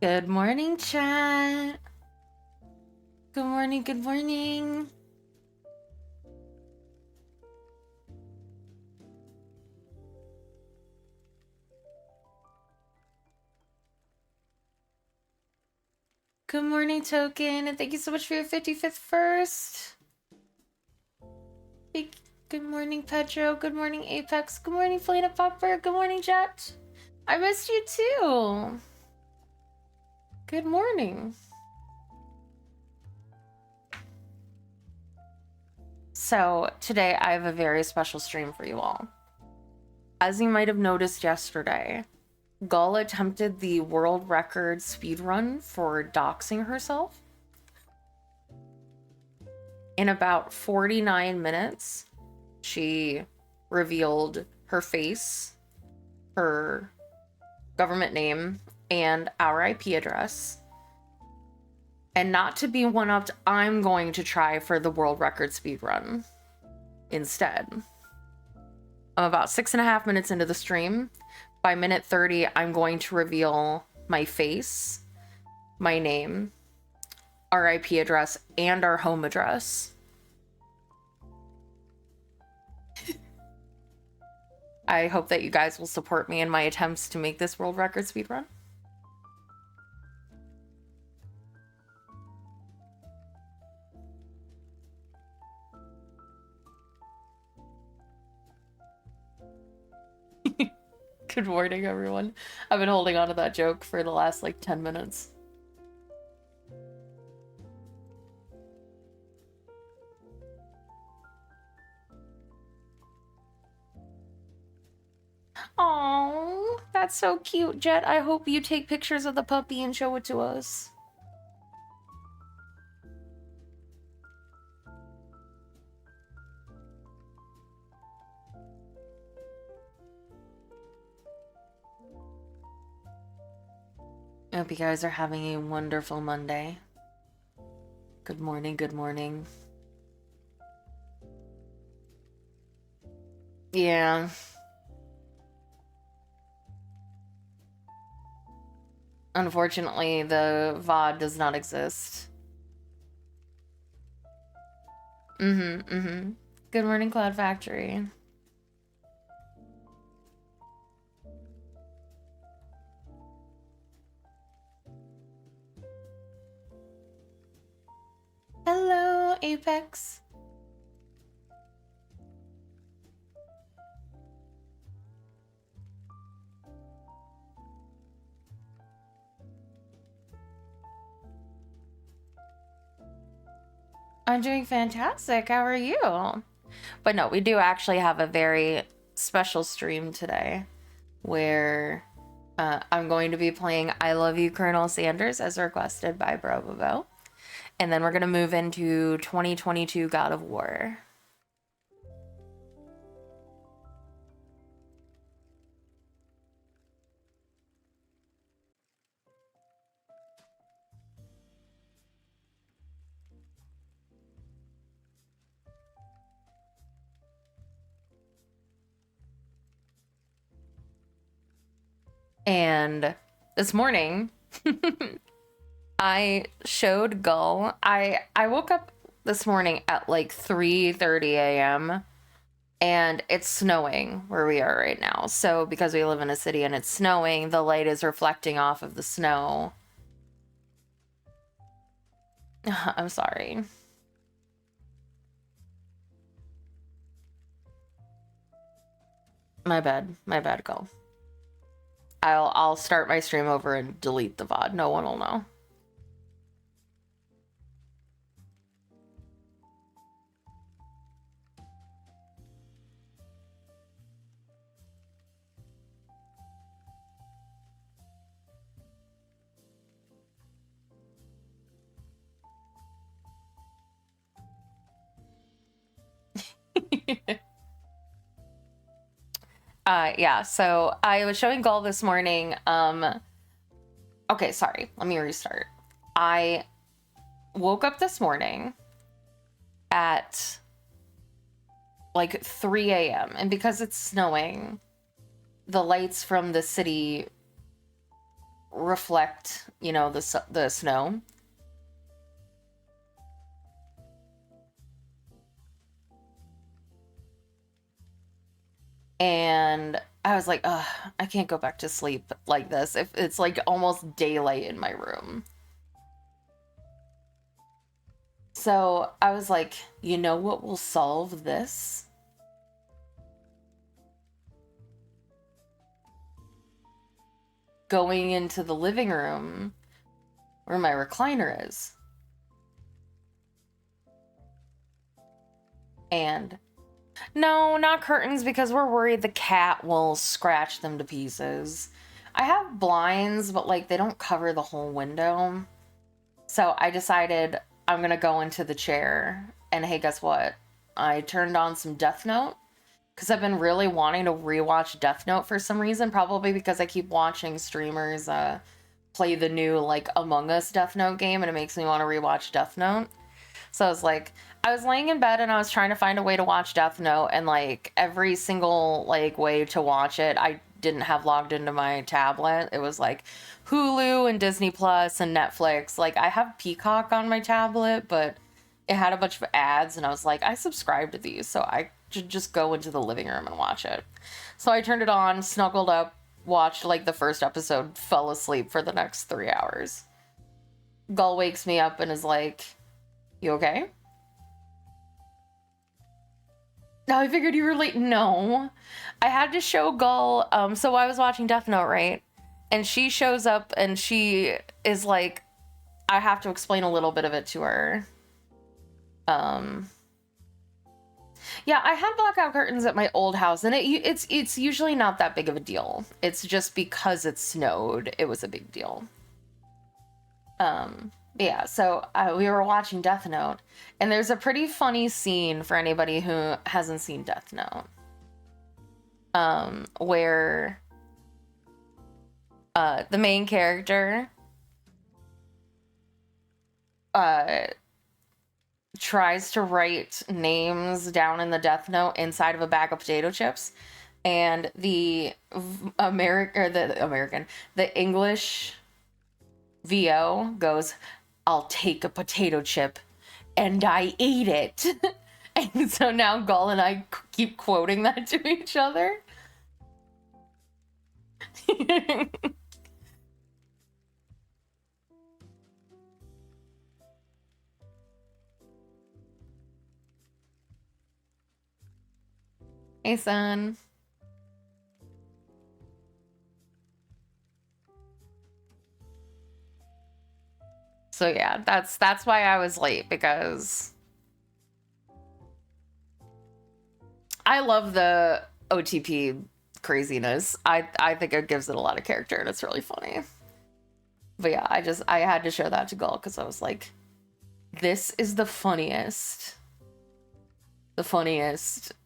Good morning, chat. Good morning, good morning. Good morning, Token, and thank you so much for your 55th first. Good morning, Pedro. Good morning, Apex. Good morning, Flana Popper. Good morning, Jet. I missed you too. Good morning. So, today I have a very special stream for you all. As you might have noticed yesterday, Gull attempted the world record speedrun for doxing herself. In about 49 minutes, she revealed her face, her government name, and our IP address. And not to be one-upped, I'm going to try for the world record speedrun instead. I'm about 6.5 minutes into the stream. By minute 30, I'm going to reveal my face, my name, our IP address, and our home address. I hope that you guys will support me in my attempts to make this world record speedrun. Good morning, everyone. I've been holding on to that joke for the last, 10 minutes. Aww, that's so cute, Jet. I hope you take pictures of the puppy and show it to us. I hope you guys are having a wonderful Monday. Good morning, good morning. Yeah. Unfortunately, the VOD does not exist. Good morning, Cloud Factory. Hello, Apex. I'm doing fantastic. How are you? But no, we do actually have a very special stream today where I'm going to be playing I Love You, Colonel Sanders, as requested by Brobobo. And then we're going to move into 2022 God of War. And this morning, I showed Gull. I woke up this morning at 3:30 a.m. and it's snowing where we are right now. So because we live in a city and it's snowing, the light is reflecting off of the snow. I'm sorry. My bad, Gull. I'll start my stream over and delete the VOD. No one will know. Yeah, so I was showing Gull this morning. Okay, sorry, let me restart. I woke up this morning at 3 a.m. and because it's snowing, the lights from the city reflect, you know, the snow. And I was like, ugh, I can't go back to sleep like this if it's like almost daylight in my room. So I was like, you know what will solve this? Going into the living room where my recliner is. And no, not curtains, because we're worried the cat will scratch them to pieces. I have blinds, but like they don't cover the whole window. So I decided I'm gonna go into the chair, and hey, guess what? I turned on some Death Note because I've been really wanting to rewatch Death Note for some reason, probably because I keep watching streamers play the new like Among Us Death Note game, and it makes me want to rewatch Death Note. So I was like, I was laying in bed and I was trying to find a way to watch Death Note, and like every single like way to watch it, I didn't have logged into my tablet. It was like Hulu and Disney Plus and Netflix. Like I have Peacock on my tablet, but it had a bunch of ads, and I was like, I subscribe to these, so I should just go into the living room and watch it. So I turned it on, snuggled up, watched like the first episode, fell asleep for the next 3 hours. Gull wakes me up and is like, you okay? Now I figured you were late. No. I had to show Gull, so I was watching Death Note, right? And she shows up and she is like, I have to explain a little bit of it to her. Yeah, I had blackout curtains at my old house, and it's usually not that big of a deal. It's just because it snowed, it was a big deal. Yeah, so we were watching Death Note, and there's a pretty funny scene for anybody who hasn't seen Death Note, where the main character tries to write names down in the Death Note inside of a bag of potato chips, and the English VO goes, "I'll take a potato chip," and I ate it. And so now Gull and I keep quoting that to each other. Hey, son. So yeah, that's why I was late, because I love the OTP craziness. I think it gives it a lot of character, and it's really funny. But yeah, I had to show that to Gull because I was like, this is the funniest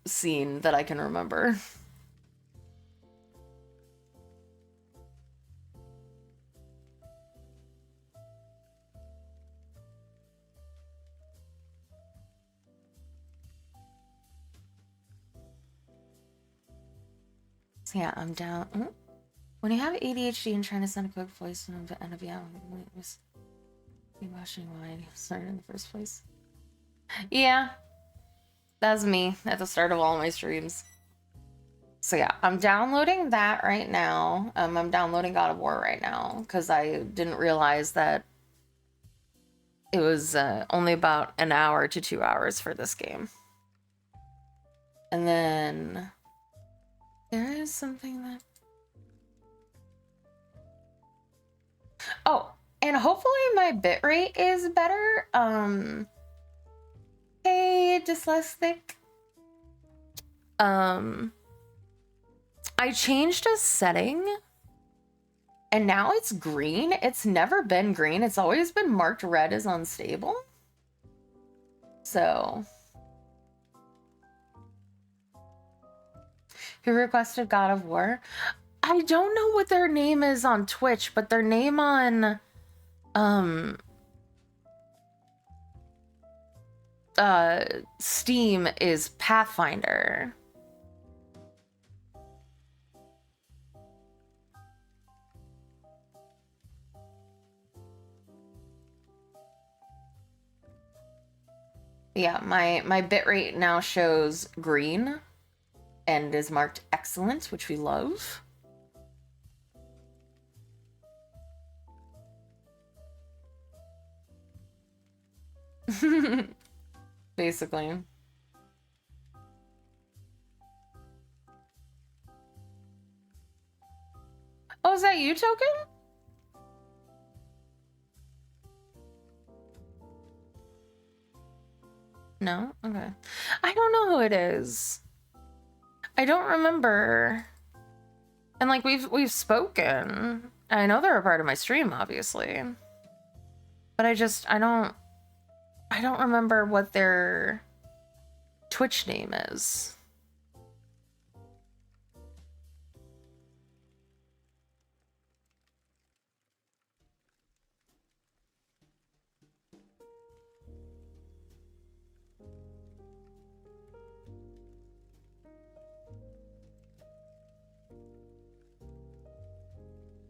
scene that I can remember. So yeah, I'm down. When you have ADHD and trying to send a quick voice note to end up, yeah, it was watching why I started in the first place. Yeah, that's me at the start of all my streams. So yeah, I'm downloading that right now. I'm downloading God of War right now because I didn't realize that it was only about an hour to 2 hours for this game. And then there is something that... Oh, and hopefully my bitrate is better. Hey, dyslexic. I changed a setting, and now it's green. It's never been green. It's always been marked red as unstable. So, who requested God of War? I don't know what their name is on Twitch, but their name on Steam is Pathfinder. Yeah, my bitrate now shows green and is marked excellent, which we love. Basically. Oh, is that you, Token? No? Okay. I don't know who it is. I don't remember. And like we've spoken. I know they're a part of my stream, obviously. But I don't remember what their Twitch name is.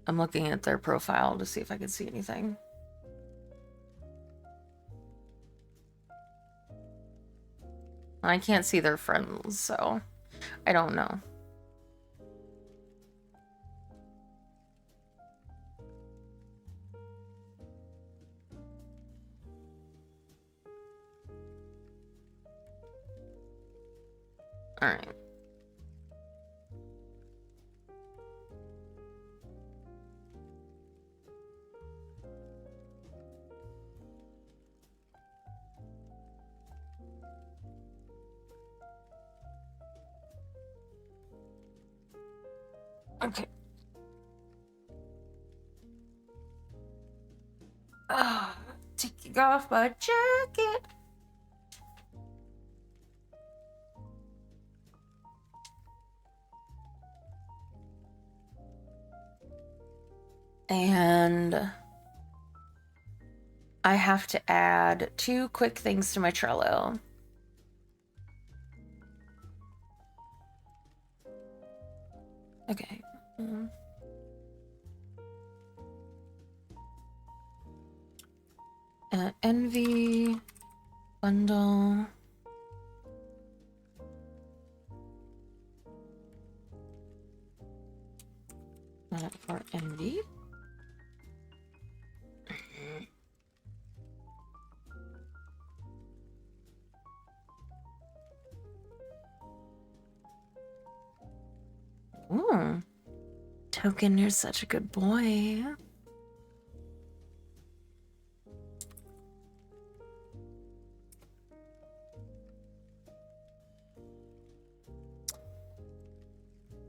I'm looking at their profile to see if I can see anything. I can't see their friends, so I don't know. All right. Okay. Taking off my jacket. And I have to add 2 quick things to my Trello. Okay. Envy bundle. For envy. Ooh. Token, you're such a good boy.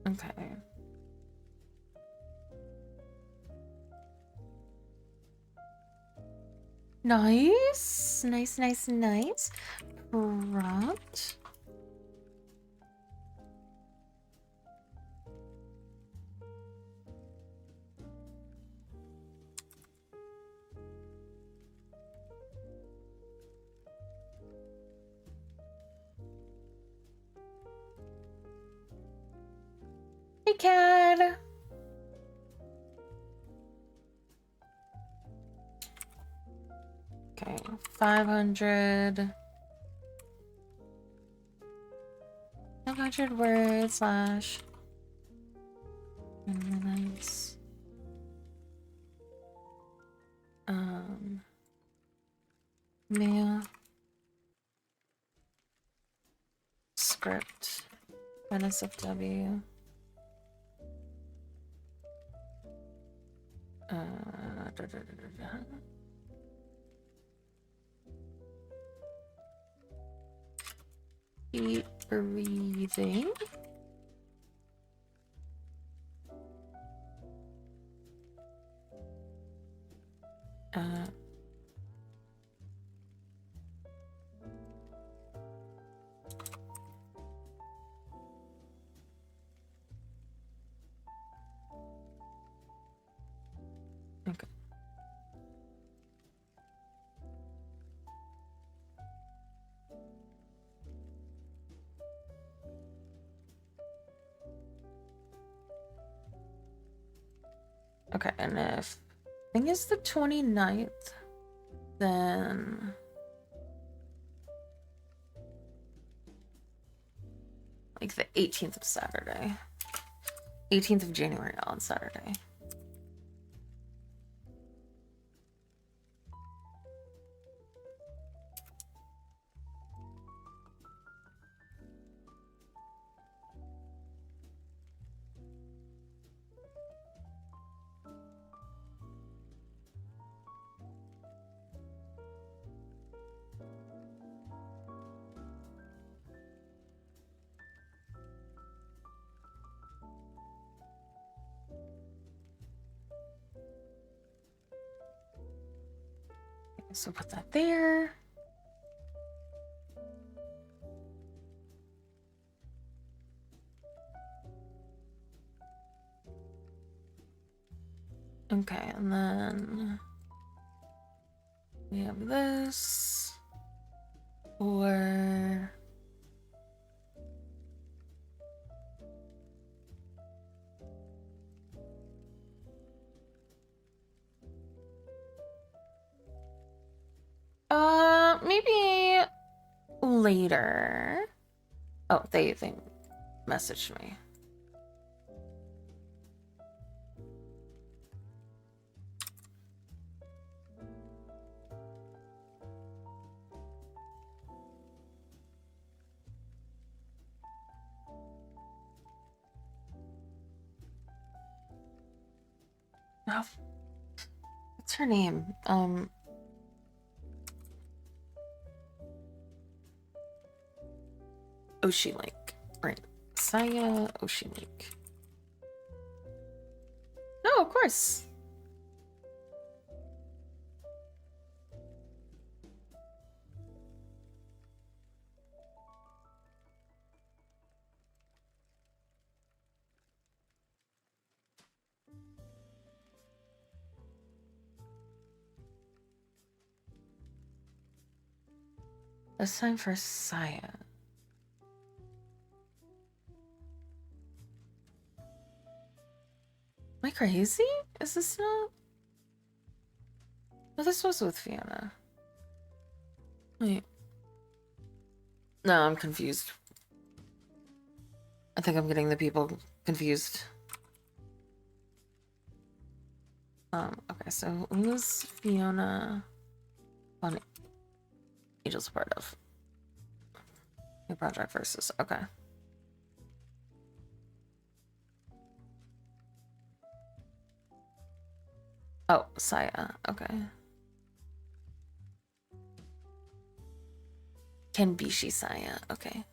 Okay. Nice. Nice, nice, nice. Prompt. Hey, Cad. Okay, 500. 500 words slash minutes. Mail. Script. NSFW. Keep breathing. Okay. Okay, and if I think it's the 29th, then Like the 18th of Saturday. 18th of January on Saturday. So put that there. Okay, and then we have this. Or maybe later. Oh, they messaged me. Oh, what's her name? Oshilink. Right. Saya Oshilink. No, of course. It's time for Saya. Am I crazy? Is this not? No, this was with Fiona. Wait. No, I'm confused. I think I'm getting the people confused. Okay, so who's Fiona on Angel's part of? New project versus, okay. Oh, Saya, okay. Kenbishi Saya, okay.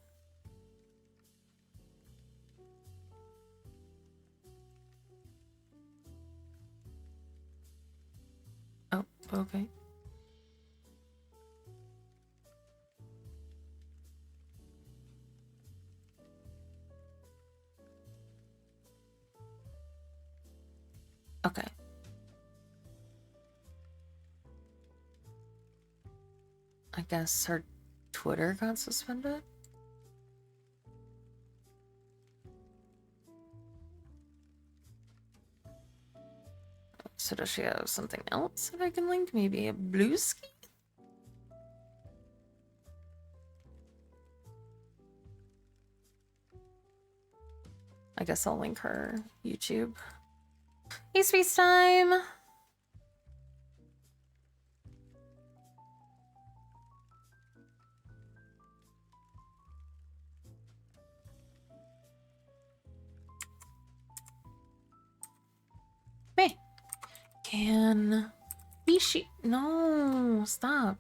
Oh, okay. Okay. I guess her Twitter got suspended? So does she have something else that I can link? Maybe a blue ski? I guess I'll link her YouTube. Hey, Space Time! Hey! Can Bishi? No, stop.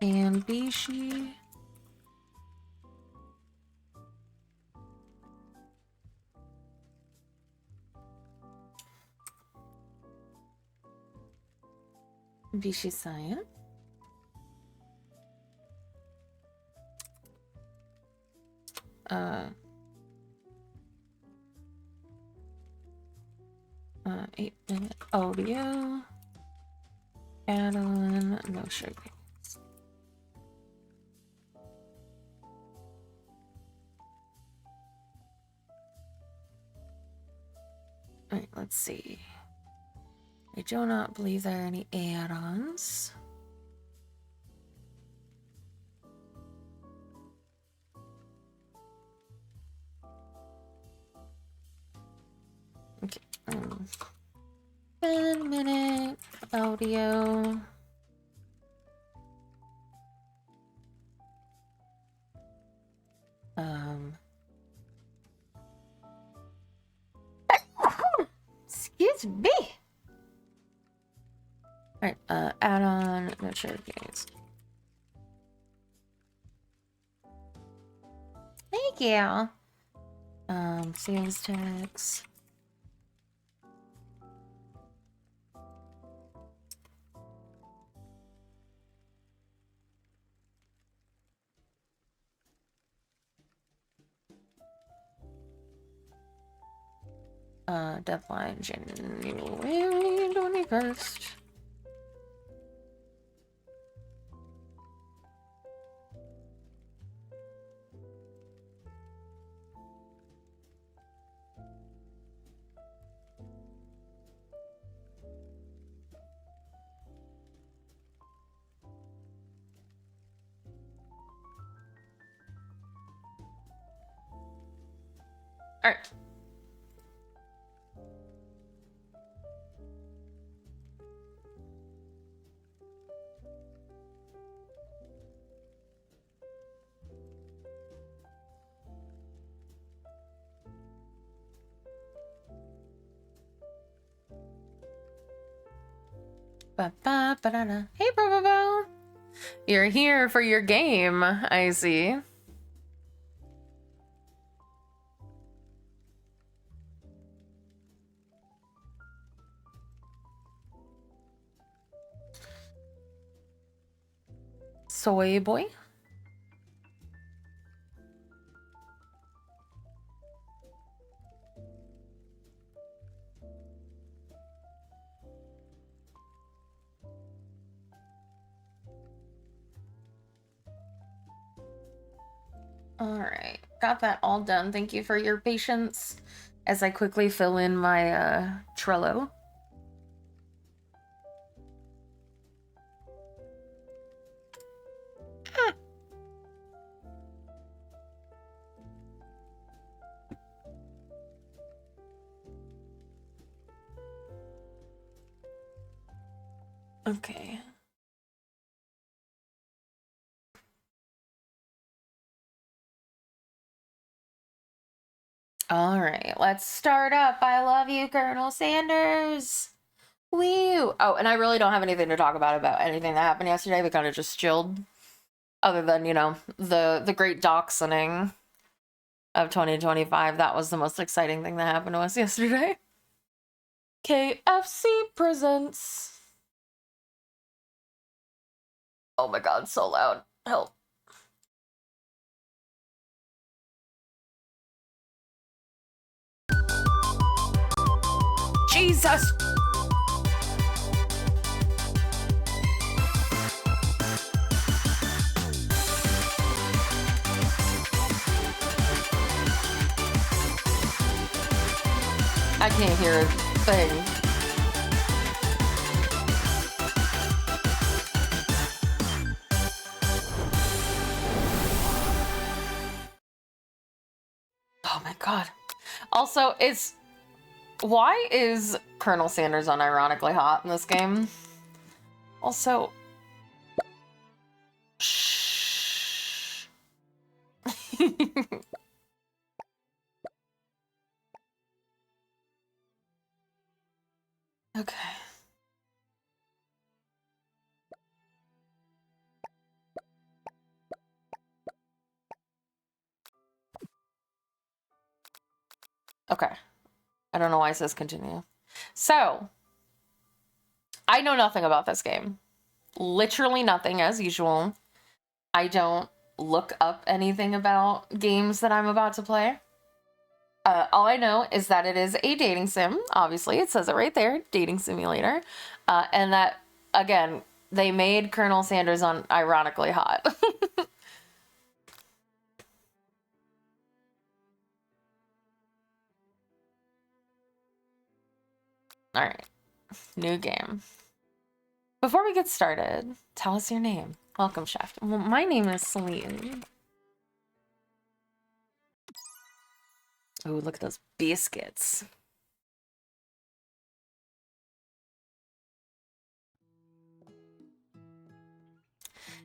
Can Bishi? Bishi Saya? Uh, 8-minute audio. Add-on, no showcase. Alright, let's see. I do not believe there are any add-ons. 10-minute audio. Excuse me. Alright, add-on notifications. Thank you. Sales tax. Deadline January 21st. All right. Ba-ba-ba-da-da. Hey, Bro. You're here for your game, I see. Soy boy. All right, got that all done. Thank you for your patience as I quickly fill in my Trello. Okay. All right, let's start up. I love you, Colonel Sanders. Woo! Oh, and I really don't have anything to talk about anything that happened yesterday. We kind of just chilled. Other than, you know, the great doxing of 2025. That was the most exciting thing that happened to us yesterday. KFC presents. Oh my god, so loud. Help. Jesus! I can't hear a thing. Oh my god. Also, why is Colonel Sanders unironically hot in this game? Also, shh. Okay. Okay. I don't know why it says continue. So, I know nothing about this game. Literally nothing, as usual. I don't look up anything about games that I'm about to play. All I know is that it is a dating sim. Obviously, it says it right there, dating simulator. And that, again, they made Colonel Sanders ironically hot. All right, new game. Before we get started, tell us your name. Welcome, chef. Well, my name is Celine. Oh, look at those biscuits.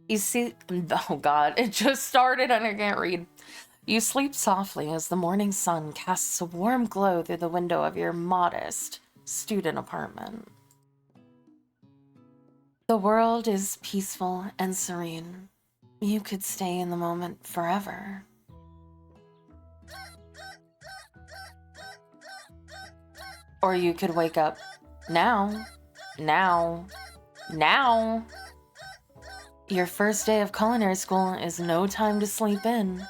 You see, oh God, it just started and I can't read. You sleep softly as the morning sun casts a warm glow through the window of your modest student apartment. The world is peaceful and serene. You could stay in the moment forever. Or you could wake up now. Your first day of culinary school is no time to sleep in.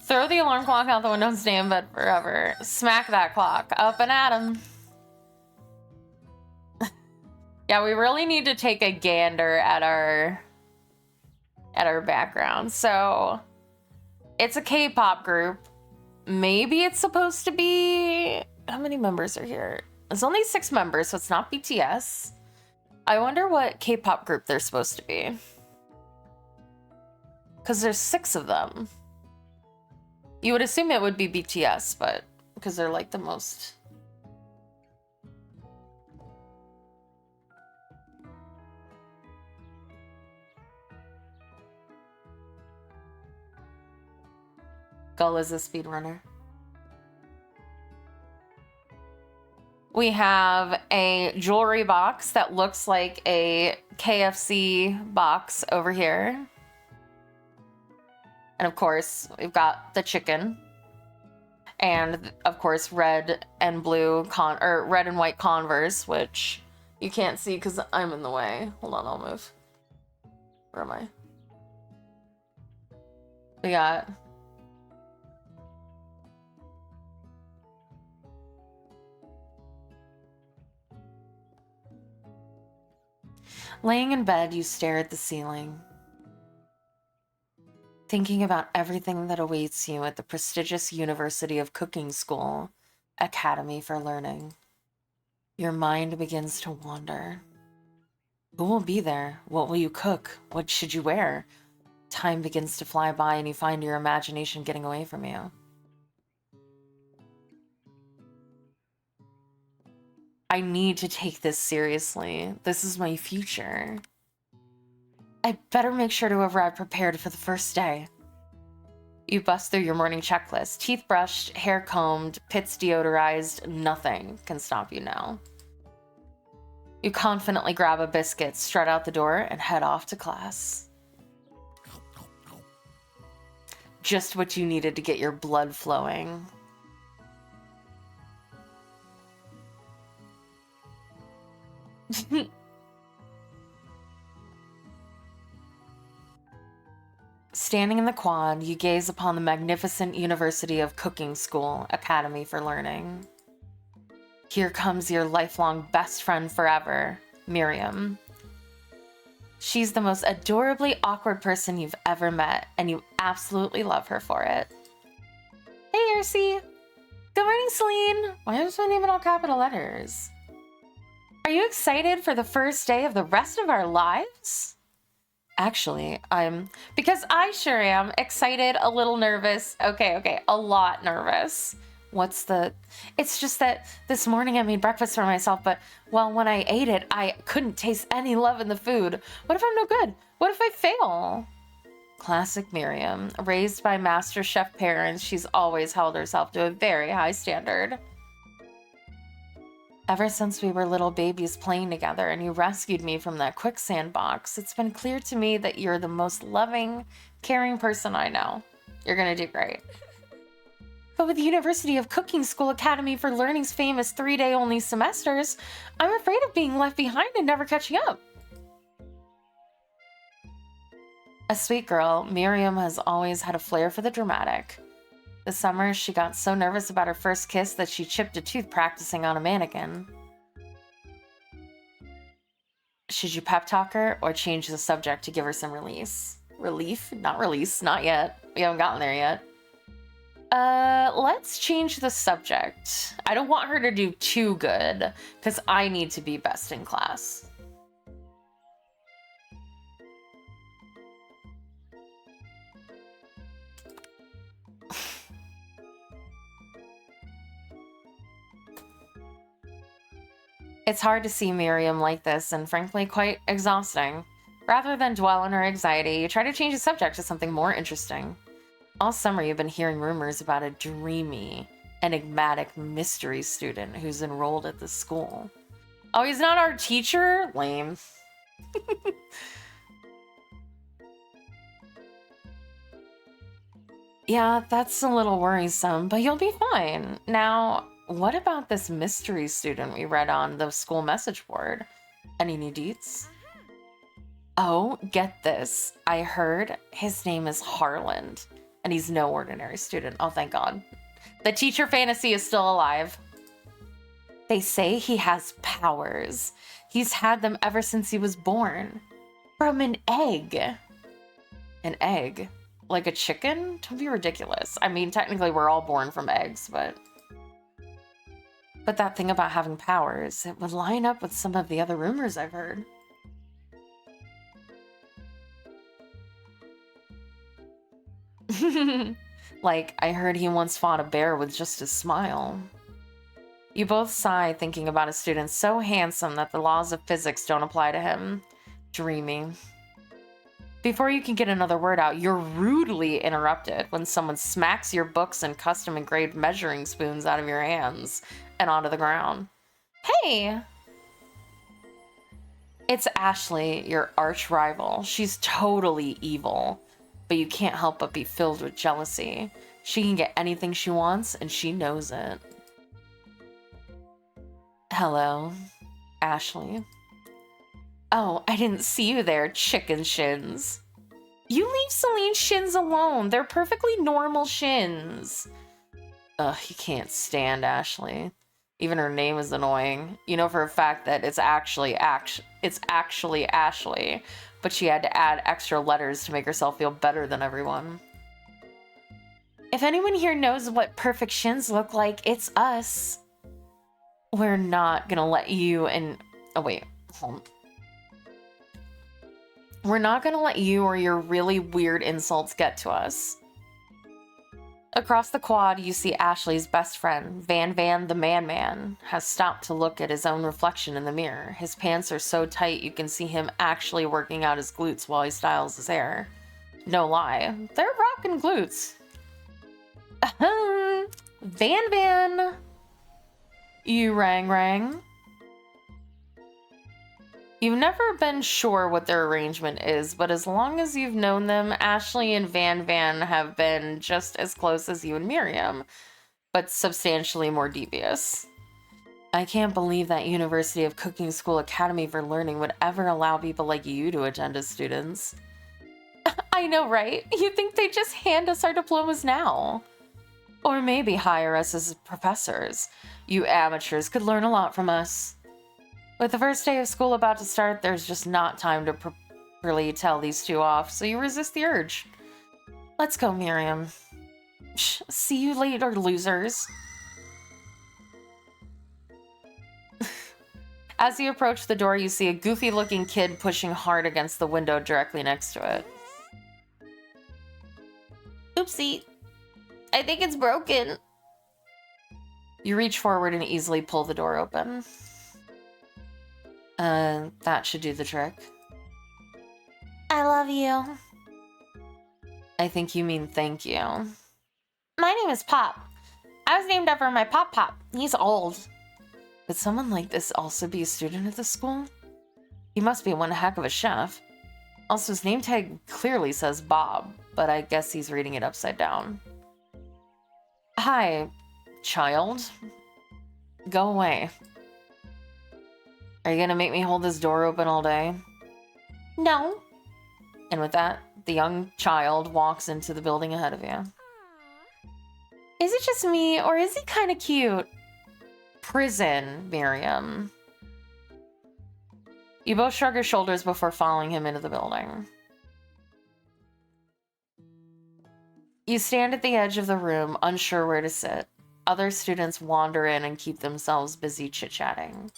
Throw the alarm clock out the window and stay in bed forever. Smack that clock. Up and at 'em. Yeah, we really need to take a gander at our background. So, it's a K-pop group. Maybe it's supposed to be... How many members are here? There's only 6 members, so it's not BTS. I wonder what K-pop group they're supposed to be. Because there's 6 of them. You would assume it would be BTS, but because they're like the most... Gull is a speedrunner. We have a jewelry box that looks like a KFC box over here. And of course, we've got the chicken. And of course, red and red and white Converse, which you can't see because I'm in the way. Hold on, I'll move. Where am I? We got... Laying in bed, you stare at the ceiling, thinking about everything that awaits you at the prestigious University of Cooking School, Academy for Learning. Your mind begins to wander. Who will be there? What will you cook? What should you wear? Time begins to fly by and you find your imagination getting away from you. I need to take this seriously. This is my future. I better make sure to arrive prepared for the first day. You bust through your morning checklist. Teeth brushed, hair combed, pits deodorized. Nothing can stop you now. You confidently grab a biscuit, strut out the door, and head off to class. Just what you needed to get your blood flowing. Standing in the quad, you gaze upon the magnificent University of Cooking School, Academy for Learning. Here comes your lifelong best friend forever, Miriam. She's the most adorably awkward person you've ever met, and you absolutely love her for it. Hey, Ercy. Good morning, Celine. Why is my name in all capital letters? Are you excited for the first day of the rest of our lives? Actually, because I sure am excited, a little nervous. Okay, a lot nervous. It's just that this morning I made breakfast for myself, but well, when I ate it, I couldn't taste any love in the food. What if I'm no good? What if I fail? Classic Miriam. Raised by master chef parents, she's always held herself to a very high standard. Ever since we were little babies playing together and you rescued me from that quicksand box, it's been clear to me that you're the most loving, caring person I know. You're gonna do great. But with the University of Cooking School Academy for Learning's famous 3-day only semesters, I'm afraid of being left behind and never catching up. A sweet girl, Miriam has always had a flair for the dramatic. This summer, she got so nervous about her first kiss that she chipped a tooth practicing on a mannequin. Should you pep talk her or change the subject to give her some release? Relief? Not release, not yet. We haven't gotten there yet. Let's change the subject. I don't want her to do too good, because I need to be best in class. It's hard to see Miriam like this and frankly quite exhausting. Rather than dwell on her anxiety, you try to change the subject to something more interesting. All summer you've been hearing rumors about a dreamy, enigmatic mystery student who's enrolled at the school. Oh, he's not our teacher? Lame. Yeah, that's a little worrisome, but you'll be fine. Now, what about this mystery student we read on the school message board? Any new deets? Oh, get this. I heard his name is Harland, and he's no ordinary student. Oh, thank God. The teacher fantasy is still alive. They say he has powers. He's had them ever since he was born. From an egg. An egg? Like a chicken? Don't be ridiculous. I mean, technically we're all born from eggs, but that thing about having powers, it would line up with some of the other rumors I've heard. Like, I heard he once fought a bear with just a smile. You both sigh thinking about a student so handsome that the laws of physics don't apply to him. Dreamy. Before you can get another word out, you're rudely interrupted when someone smacks your books and custom engraved measuring spoons out of your hands and onto the ground. Hey! It's Ashley, your arch rival. She's totally evil, but you can't help but be filled with jealousy. She can get anything she wants, and she knows it. Hello, Ashley. Oh, I didn't see you there, chicken shins. You leave Celine's shins alone. They're perfectly normal shins. Ugh, you can't stand Ashley. Even her name is annoying. You know for a fact that it's actually Ashley, but she had to add extra letters to make herself feel better than everyone. If anyone here knows what perfect shins look like, it's us. We're not gonna let you and... Oh, wait. Hold on. We're not gonna let you or your really weird insults get to us. Across the quad, you see Ashley's best friend, Van the Man, has stopped to look at his own reflection in the mirror. His pants are so tight you can see him actually working out his glutes while he styles his hair. No lie, they're rockin' glutes. Van! You rang. You've never been sure what their arrangement is, but as long as you've known them, Ashley and Van have been just as close as you and Miriam, but substantially more devious. I can't believe that University of Cooking School Academy for Learning would ever allow people like you to attend as students. I know, right? You'd think they'd just hand us our diplomas now. Or maybe hire us as professors. You amateurs could learn a lot from us. With the first day of school about to start, there's just not time to properly tell these two off, so you resist the urge. Let's go, Miriam. See you later, losers. As you approach the door, you see a goofy-looking kid pushing hard against the window directly next to it. Oopsie. I think it's broken. You reach forward and easily pull the door open. That should do the trick. I love you. I think you mean thank you. My name is Pop. I was named after my Pop. He's old. Could someone like this also be a student at the school? He must be one heck of a chef. Also, his name tag clearly says Bob, but I guess he's reading it upside down. Hi, child. Go away. Are you gonna make me hold this door open all day? No. And with that, the young child walks into the building ahead of you. Is it just me, or is he kind of cute? Prison, Miriam. You both shrug your shoulders before following him into the building. You stand at the edge of the room, unsure where to sit. Other students wander in and keep themselves busy chit-chatting.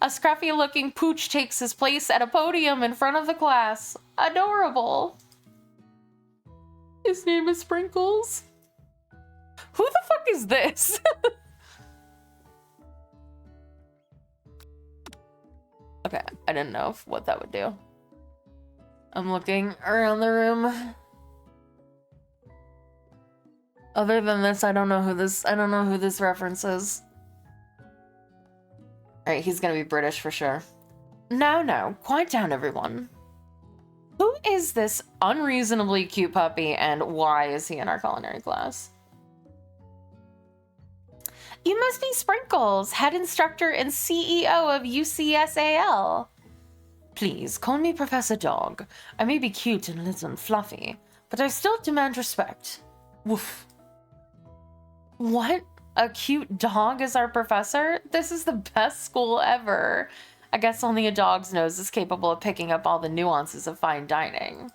A scruffy-looking pooch takes his place at a podium in front of the class. Adorable. His name is Sprinkles. Who the fuck is this? Okay, I didn't know what that would do. I'm looking around the room. Other than this, I don't know who this reference is. Alright, he's gonna be British for sure. No, quiet down, everyone. Who is this unreasonably cute puppy, and why is he in our culinary class? You must be Sprinkles, head instructor and CEO of UCSAL. Please, call me Professor Dog. I may be cute and little and fluffy, but I still demand respect. Woof. What? A cute dog is our professor? This is the best school ever. I guess only a dog's nose is capable of picking up all the nuances of fine dining.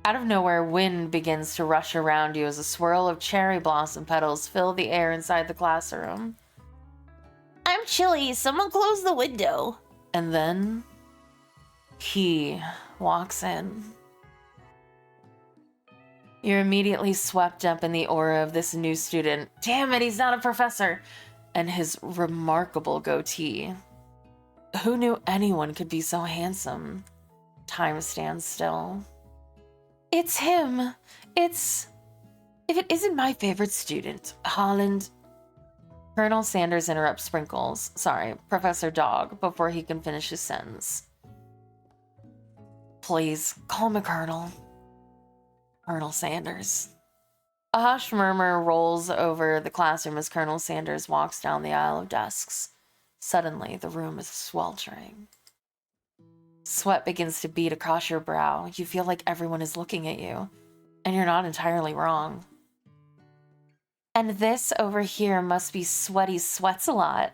Out of nowhere, wind begins to rush around you as a swirl of cherry blossom petals fill the air inside the classroom. I'm chilly. Someone close the window. And then he walks in. You're immediately swept up in the aura of this new student. Damn it, he's not a professor. And his remarkable goatee. Who knew anyone could be so handsome? Time stands still. It's him. If it isn't my favorite student, Holland. Colonel Sanders interrupts Professor Dog, before he can finish his sentence. Please, call me Colonel. Colonel Sanders. A hushed murmur rolls over the classroom as Colonel Sanders walks down the aisle of desks. Suddenly, the room is sweltering. Sweat begins to bead across your brow. You feel like everyone is looking at you, and you're not entirely wrong. And this over here must be Sweaty Sweats-a-Lot.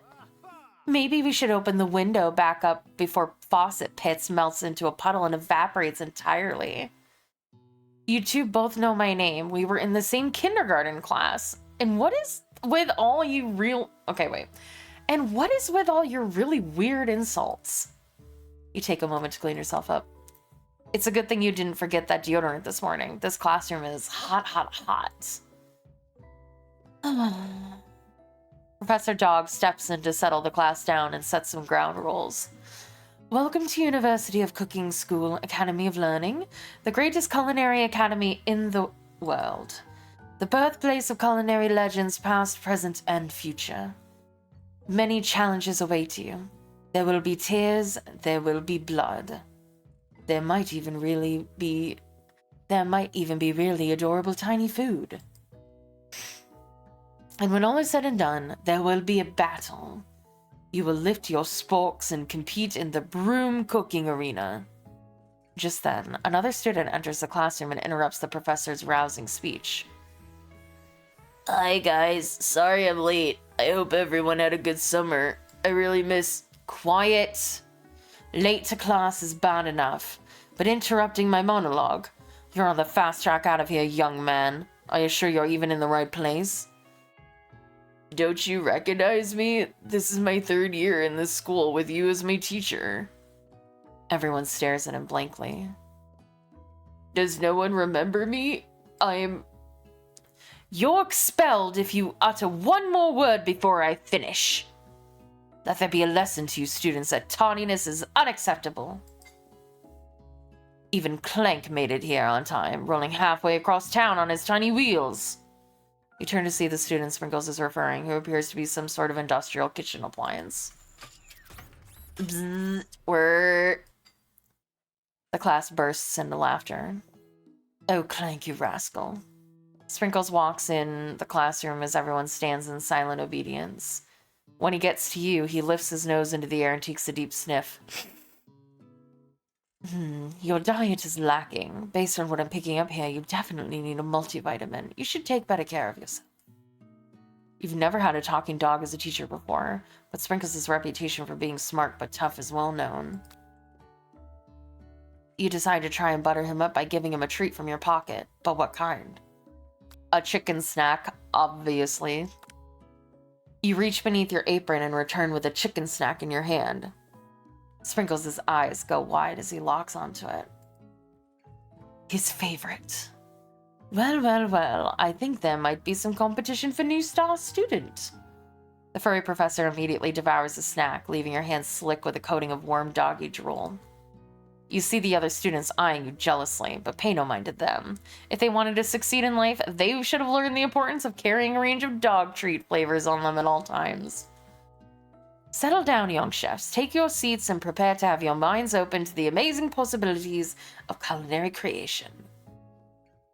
Maybe we should open the window back up before faucet pits melts into a puddle and evaporates entirely. You two both know my name. We were in the same kindergarten class. And what is with all you And what is with all your really weird insults? You take a moment to clean yourself up. It's a good thing you didn't forget that deodorant this morning. This classroom is hot, hot, hot. Professor Dog steps in to settle the class down and set some ground rules. Welcome to University of Cooking School Academy of Learning, the greatest culinary academy in the world. The birthplace of culinary legends past, present, and future. Many challenges await you. There will be tears, there will be blood. There might even be really adorable tiny food. And when all is said and done, there will be a battle. You will lift your sporks and compete in the broom cooking arena. Just then, another student enters the classroom and interrupts the professor's rousing speech. Hi guys, sorry I'm late. I hope everyone had a good summer. I really miss quiet. Late to class is bad enough, but interrupting my monologue. You're on the fast track out of here, young man. Are you sure you're even in the right place? Don't you recognize me? This is my 3rd year in this school with you as my teacher. Everyone stares at him blankly. Does no one remember me? You're expelled if you utter one more word before I finish. Let there be a lesson to you students that tardiness is unacceptable. Even Clank made it here on time, rolling halfway across town on his tiny wheels. You turn to see the student Sprinkles is referring, who appears to be some sort of industrial kitchen appliance. Bzzz, the class bursts into laughter. Oh, Clank, you rascal. Sprinkles walks in the classroom as everyone stands in silent obedience. When he gets to you, he lifts his nose into the air and takes a deep sniff. Your diet is lacking. Based on what I'm picking up here, you definitely need a multivitamin. You should take better care of yourself. You've never had a talking dog as a teacher before, but Sprinkles' reputation for being smart but tough is well known. You decide to try and butter him up by giving him a treat from your pocket. But what kind? A chicken snack, obviously. You reach beneath your apron and return with a chicken snack in your hand. Sprinkles' eyes go wide as he locks onto it. His favorite. Well, well, well, I think there might be some competition for new star student. The furry professor immediately devours the snack, leaving her hands slick with a coating of warm doggy drool. You see the other students eyeing you jealously, but pay no mind to them. If they wanted to succeed in life, they should have learned the importance of carrying a range of dog treat flavors on them at all times. Settle down, young chefs. Take your seats and prepare to have your minds open to the amazing possibilities of culinary creation.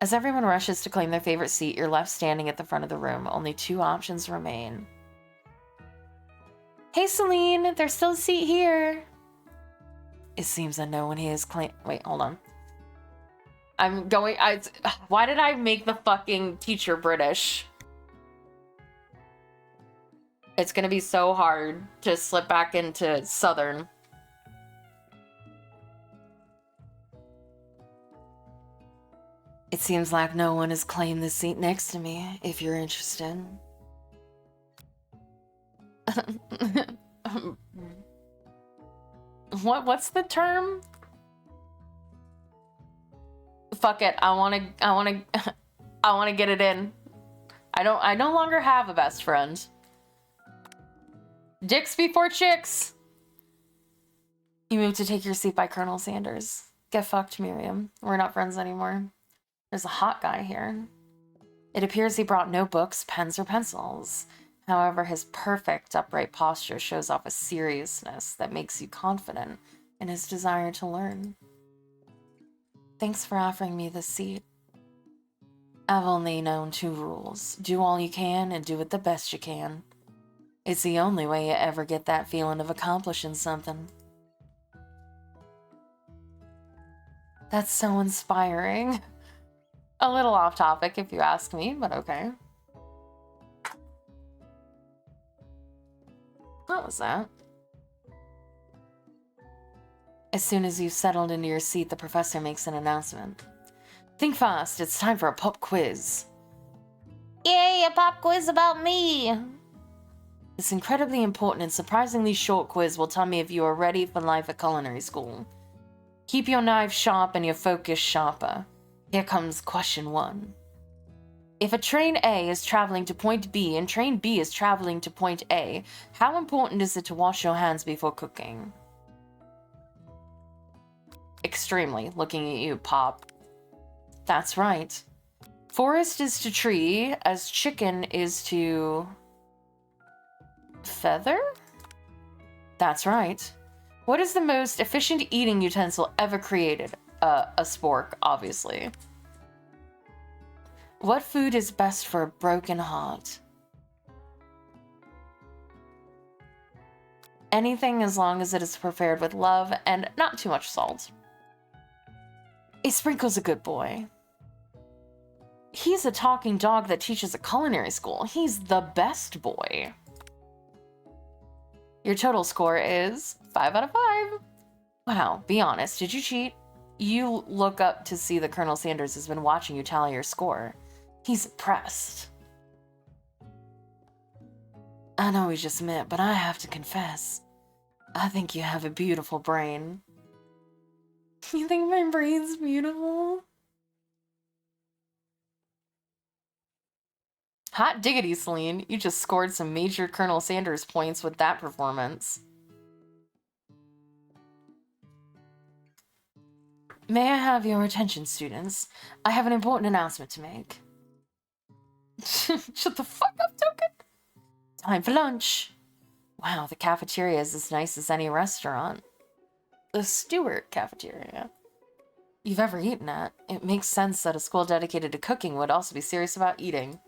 As everyone rushes to claim their favorite seat, you're left standing at the front of the room. Only 2 options remain. Hey, Celine, there's still a seat here. It seems that no one here is claim. Wait, hold on. Why did I make the fucking teacher British? It's gonna be so hard to slip back into Southern. It seems like no one has claimed the seat next to me, if you're interested. What's the term? Fuck it. I wanna get it in. I no longer have a best friend. Dicks before chicks. You moved to take your seat by Colonel Sanders. Get fucked, Miriam. We're not friends anymore. There's a hot guy here. It appears he brought no books, pens, or pencils. However, his perfect upright posture shows off a seriousness that makes you confident in his desire to learn. Thanks for offering me this seat. I've only known 2 rules. Do all you can and do it the best you can. It's the only way you ever get that feeling of accomplishing something. That's so inspiring. A little off topic if you ask me, but okay. What was that? As soon as you've settled into your seat, the professor makes an announcement. Think fast, it's time for a pop quiz. Yay, a pop quiz about me! This incredibly important and surprisingly short quiz will tell me if you are ready for life at culinary school. Keep your knife sharp and your focus sharper. Here comes question 1. If a train A is traveling to point B and train B is traveling to point A, how important is it to wash your hands before cooking? Extremely, looking at you, Pop. That's right. Forest is to tree, as chicken is to... feather? That's right. What is the most efficient eating utensil ever created? A spork, obviously. What food is best for a broken heart? Anything as long as it is prepared with love and not too much salt. A sprinkle's a good boy. He's a talking dog that teaches at culinary school. He's the best boy. Your total score is 5 out of 5. Wow, be honest, did you cheat? You look up to see that Colonel Sanders has been watching you tally your score. He's impressed. I know we just met, but I have to confess, I think you have a beautiful brain. You think my brain's beautiful? Hot diggity, Celine. You just scored some major Colonel Sanders points with that performance. May I have your attention, students? I have an important announcement to make. Shut the fuck up, Token! Time for lunch. Wow, the cafeteria is as nice as any restaurant. The Stewart cafeteria. You've ever eaten at. It makes sense that a school dedicated to cooking would also be serious about eating.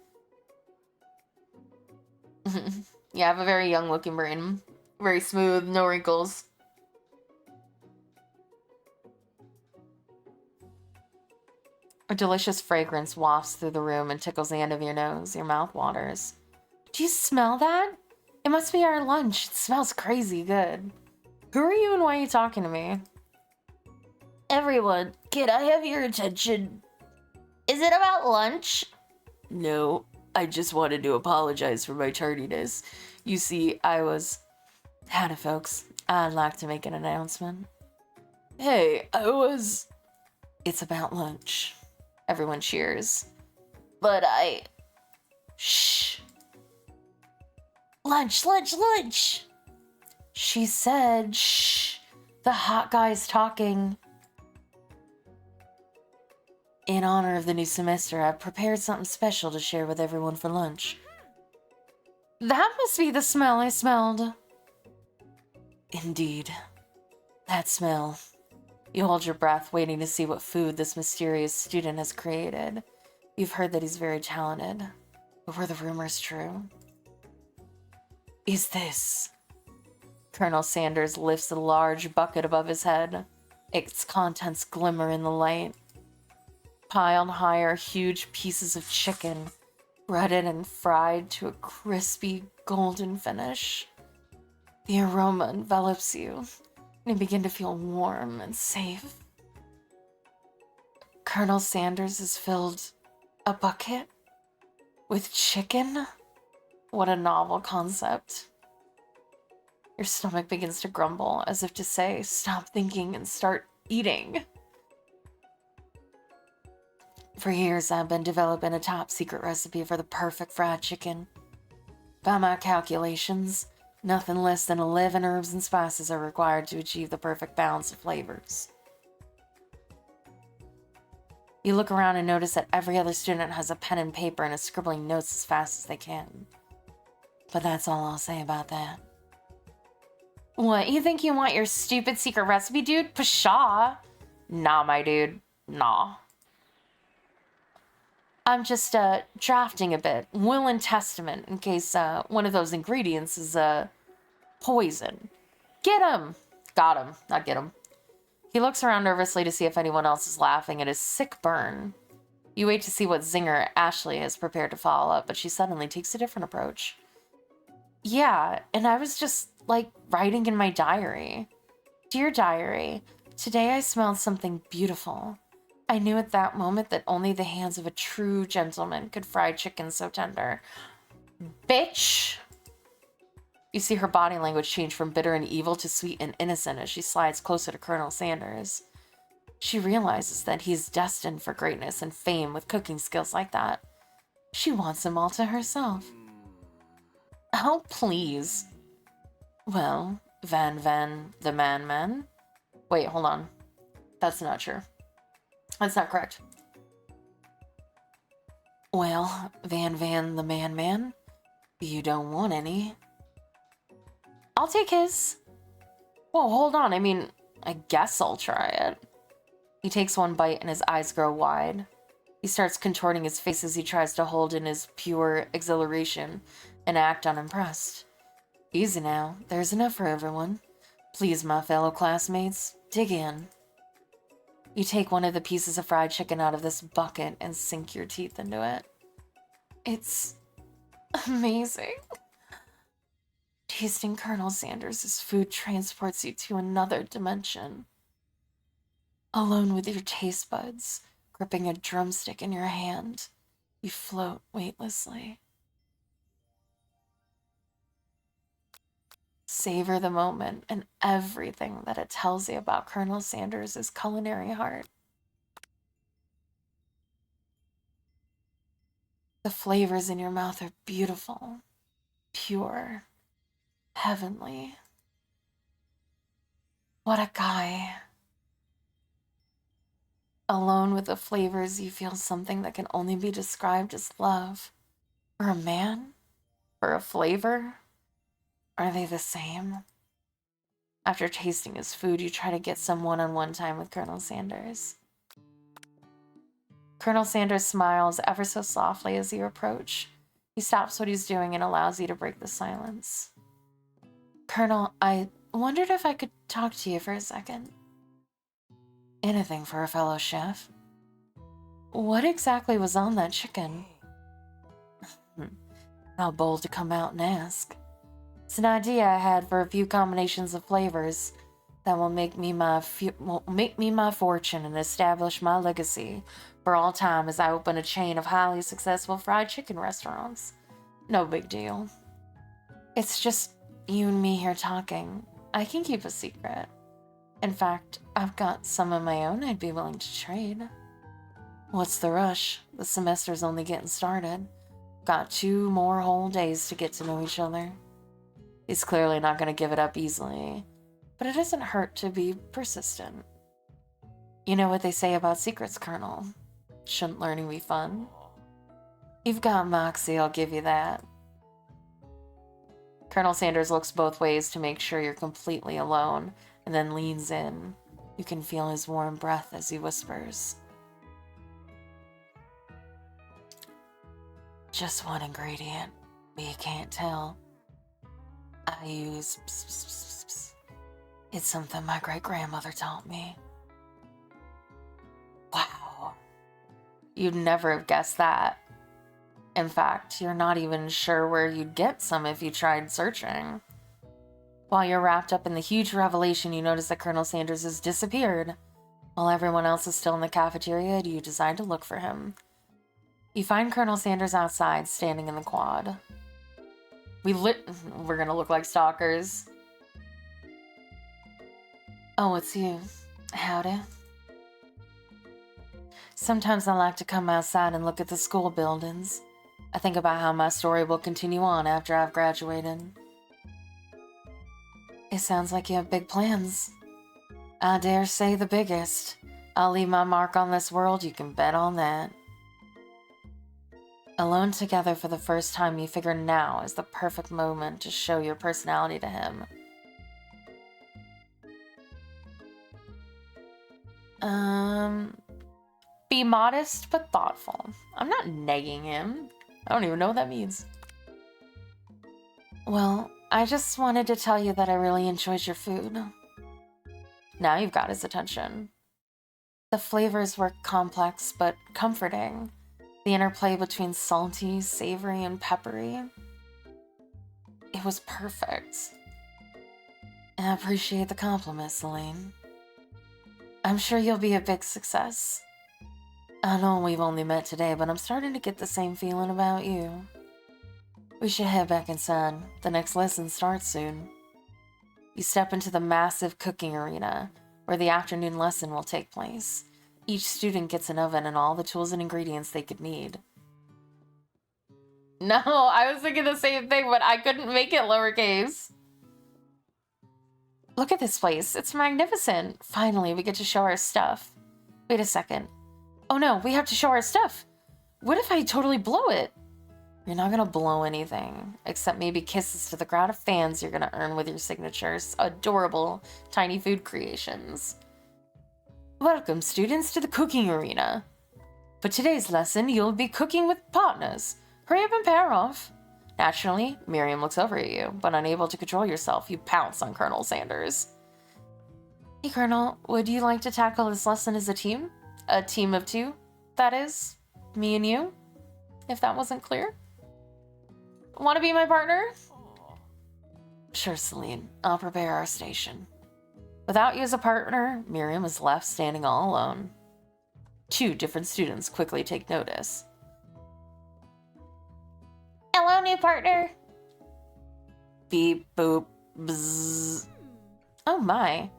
Yeah, I have a very young looking brain. Very smooth, no wrinkles. A delicious fragrance wafts through the room and tickles the end of your nose. Your mouth waters. Do you smell that? It must be our lunch. It smells crazy good. Who are you and why are you talking to me? Everyone, can I have your attention? Is it about lunch? No, I just wanted to apologize for my tardiness. You see, Howdy, folks. I'd like to make an announcement. Hey, It's about lunch. Everyone cheers. But Shh. Lunch, lunch, lunch! She said, shh. The hot guy's talking. In honor of the new semester, I've prepared something special to share with everyone for lunch. That must be the smell I smelled. Indeed. That smell. You hold your breath, waiting to see what food this mysterious student has created. You've heard that he's very talented. But were the rumors true? Is this? Colonel Sanders lifts a large bucket above his head. Its contents glimmer in the light. Piled high are huge pieces of chicken, breaded and fried to a crispy golden finish. The aroma envelops you, and you begin to feel warm and safe. Colonel Sanders has filled a bucket with chicken? What a novel concept. Your stomach begins to grumble, as if to say, stop thinking and start eating. For years, I've been developing a top secret recipe for the perfect fried chicken. By my calculations, nothing less than 11 herbs and spices are required to achieve the perfect balance of flavors. You look around and notice that every other student has a pen and paper and is scribbling notes as fast as they can. But that's all I'll say about that. What, you think you want your stupid secret recipe, dude? Pshaw. Nah, my dude. Nah. I'm just drafting a bit, will and testament, in case one of those ingredients is poison. Get him! Got him, not get him. He looks around nervously to see if anyone else is laughing at his sick burn. You wait to see what zinger Ashley has prepared to follow up, but she suddenly takes a different approach. Yeah, and I was just, writing in my diary. Dear diary, today I smelled something beautiful. I knew at that moment that only the hands of a true gentleman could fry chicken so tender. Bitch! You see her body language change from bitter and evil to sweet and innocent as she slides closer to Colonel Sanders. She realizes that he's destined for greatness and fame with cooking skills like that. She wants him all to herself. Oh, please. Well, Van, the man. Wait, hold on. That's not true. That's not correct. Well, Van, the man, you don't want any. I'll take his. Well, hold on. I guess I'll try it. He takes one bite and his eyes grow wide. He starts contorting his face as he tries to hold in his pure exhilaration and act unimpressed. Easy now. There's enough for everyone. Please, my fellow classmates, dig in. You take one of the pieces of fried chicken out of this bucket and sink your teeth into it. It's amazing. Tasting Colonel Sanders' food transports you to another dimension. Alone with your taste buds, gripping a drumstick in your hand, you float weightlessly. Savor the moment and everything that it tells you about Colonel Sanders' culinary heart. The flavors in your mouth are beautiful, pure, heavenly. What a guy. Alone with the flavors, you feel something that can only be described as love. For a man? For a flavor? Are they the same? After tasting his food, you try to get some one-on-one time with Colonel Sanders. Colonel Sanders smiles ever so softly as you approach. He stops what he's doing and allows you to break the silence. Colonel, I wondered if I could talk to you for a second. Anything for a fellow chef. What exactly was on that chicken? How bold to come out and ask. It's an idea I had for a few combinations of flavors that will make me my fortune and establish my legacy for all time as I open a chain of highly successful fried chicken restaurants. No big deal. It's just you and me here talking. I can keep a secret. In fact, I've got some of my own I'd be willing to trade. What's the rush? The semester's only getting started. Got 2 more whole days to get to know each other. He's clearly not going to give it up easily, but it doesn't hurt to be persistent. You know what they say about secrets, Colonel. Shouldn't learning be fun? You've got moxie, I'll give you that. Colonel Sanders looks both ways to make sure you're completely alone, and then leans in. You can feel his warm breath as he whispers. Just one ingredient, but you can't tell. I use pss, pss, pss, pss. It's something my great-grandmother taught me. Wow. You'd never have guessed that. In fact, you're not even sure where you'd get some if you tried searching. While you're wrapped up in the huge revelation, you notice that Colonel Sanders has disappeared. While everyone else is still in the cafeteria, you decide to look for him. You find Colonel Sanders outside, standing in the quad. We're gonna look like stalkers. Oh, it's you. Howdy. Sometimes I like to come outside and look at the school buildings. I think about how my story will continue on after I've graduated. It sounds like you have big plans. I dare say the biggest. I'll leave my mark on this world, you can bet on that. Alone together for the first time, you figure now is the perfect moment to show your personality to him. Be modest but thoughtful. I'm not negging him. I don't even know what that means. Well, I just wanted to tell you that I really enjoyed your food. Now you've got his attention. The flavors were complex but comforting. The interplay between salty, savory, and peppery. It was perfect. I appreciate the compliment, Celine. I'm sure you'll be a big success. I know we've only met today, but I'm starting to get the same feeling about you. We should head back inside. The next lesson starts soon. You step into the massive cooking arena, where the afternoon lesson will take place. Each student gets an oven and all the tools and ingredients they could need. No, I was thinking the same thing, but I couldn't make it lowercase. Look at this place. It's magnificent. Finally, we get to show our stuff. Wait a second. Oh no, we have to show our stuff. What if I totally blow it? You're not gonna blow anything, except maybe kisses to the crowd of fans you're gonna earn with your signatures. Adorable, tiny food creations. Welcome, students, to the cooking arena. For today's lesson, you'll be cooking with partners. Hurry up and pair off. Naturally, Miriam looks over at you, but unable to control yourself, you pounce on Colonel Sanders. Hey, Colonel, would you like to tackle this lesson as a team? A team of 2, that is. Me and you, if that wasn't clear. Want to be my partner? Sure, Celine. I'll prepare our station. Without you as a partner, Miriam is left standing all alone. 2 different students quickly take notice. Hello, new partner. Beep, boop, bzzz. Oh my.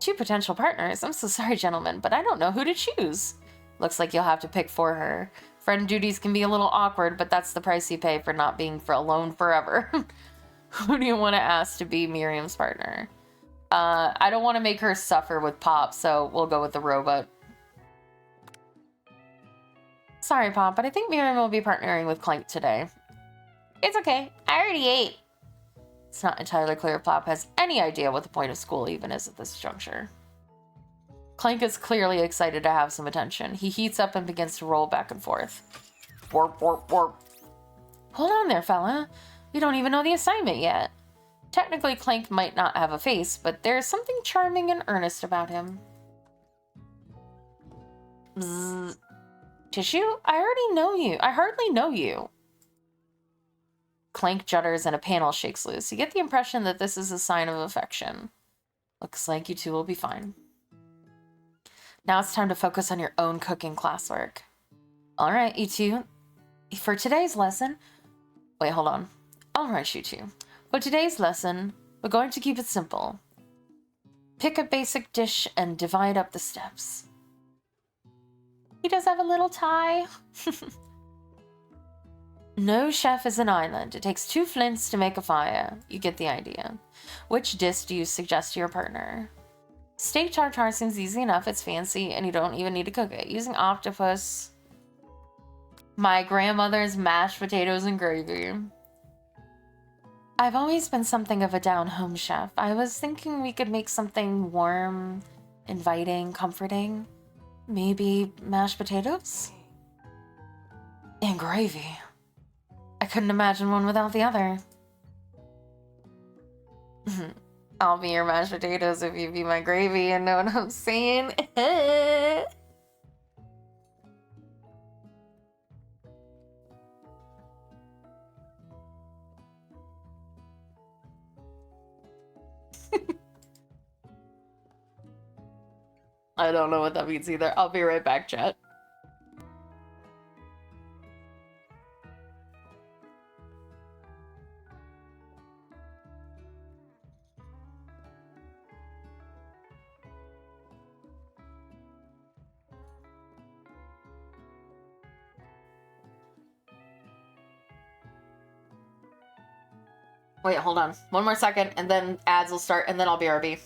2 potential partners. I'm so sorry, gentlemen, but I don't know who to choose. Looks like you'll have to pick for her. Friend duties can be a little awkward, but that's the price you pay for not being alone forever. Who do you want to ask to be Miriam's partner? I don't want to make her suffer with Pop, so we'll go with the robot. Sorry, Pop, but I think Miriam will be partnering with Clank today. It's okay. I already ate. It's not entirely clear if Pop has any idea what the point of school even is at this juncture. Clank is clearly excited to have some attention. He heats up and begins to roll back and forth. Warp, warp, warp. Hold on there, fella. We don't even know the assignment yet. Technically, Clank might not have a face, but there's something charming and earnest about him. Bzzz. Tissue? I hardly know you. Clank judders and a panel shakes loose. You get the impression that this is a sign of affection. Looks like you 2 will be fine. Now it's time to focus on your own cooking classwork. All right, you 2. For today's lesson... Wait, hold on. All right, you 2. For today's lesson, we're going to keep it simple. Pick a basic dish and divide up the steps. He does have a little tie. No chef is an island. It takes 2 flints to make a fire. You get the idea. Which dish do you suggest to your partner? Steak tartare seems easy enough. It's fancy, and you don't even need to cook it. Using octopus. My grandmother's mashed potatoes and gravy. I've always been something of a down-home chef. I was thinking we could make something warm, inviting, comforting. Maybe mashed potatoes? And gravy. I couldn't imagine one without the other. I'll be your mashed potatoes if you be my gravy, you know what I'm saying? I don't know what that means either. I'll be right back, chat. Wait, hold on. One more second, and then ads will start, and then I'll BRB.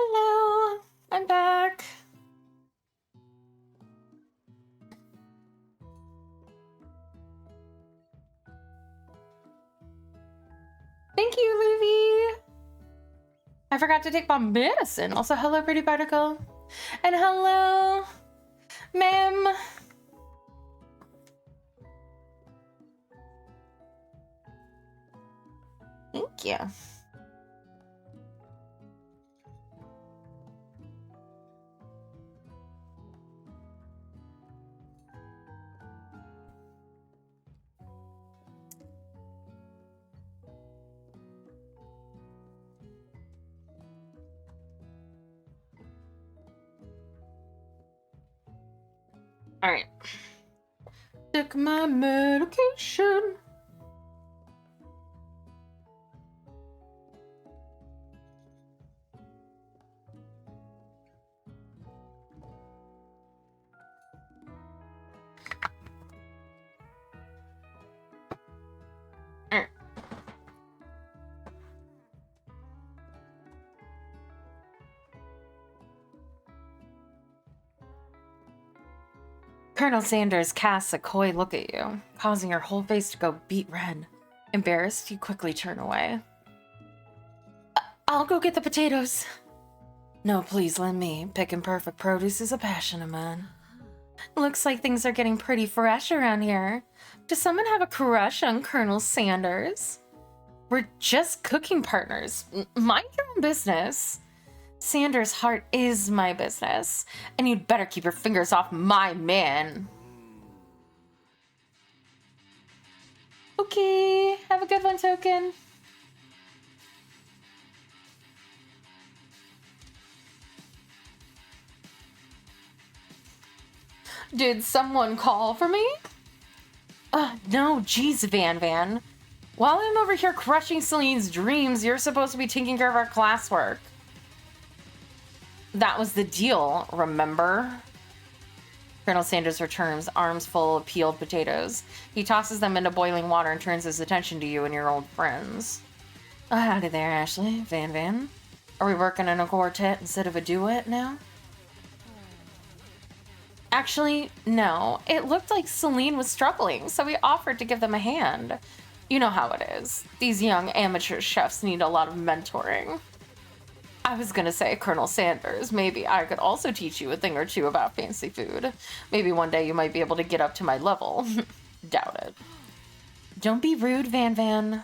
Hello, I'm back. Thank you, Livy. I forgot to take my medicine. Also, hello, Pretty Particle. And hello, ma'am. Thank you. All right. Took my medication. Colonel Sanders casts a coy look at you, causing your whole face to go beet red. Embarrassed, you quickly turn away. I'll go get the potatoes. No, please, let me. Picking perfect produce is a passion of mine. Looks like things are getting pretty fresh around here. Does someone have a crush on Colonel Sanders? We're just cooking partners. Mind your own business. Sanders' heart is my business, and you'd better keep your fingers off my man. Okay, have a good one, Token. Did someone call for me? No, geez, Van. While I'm over here crushing Celine's dreams, you're supposed to be taking care of our classwork. That was the deal, remember? Colonel Sanders returns, arms full of peeled potatoes. He tosses them into boiling water and turns his attention to you and your old friends. Howdy there, Ashley. Van. Are we working in a quartet instead of a duet now? Actually, no. It looked like Celine was struggling, so we offered to give them a hand. You know how it is. These young amateur chefs need a lot of mentoring. I was gonna say, Colonel Sanders, maybe I could also teach you a thing or two about fancy food. Maybe one day you might be able to get up to my level. Doubt it. Don't be rude, Van.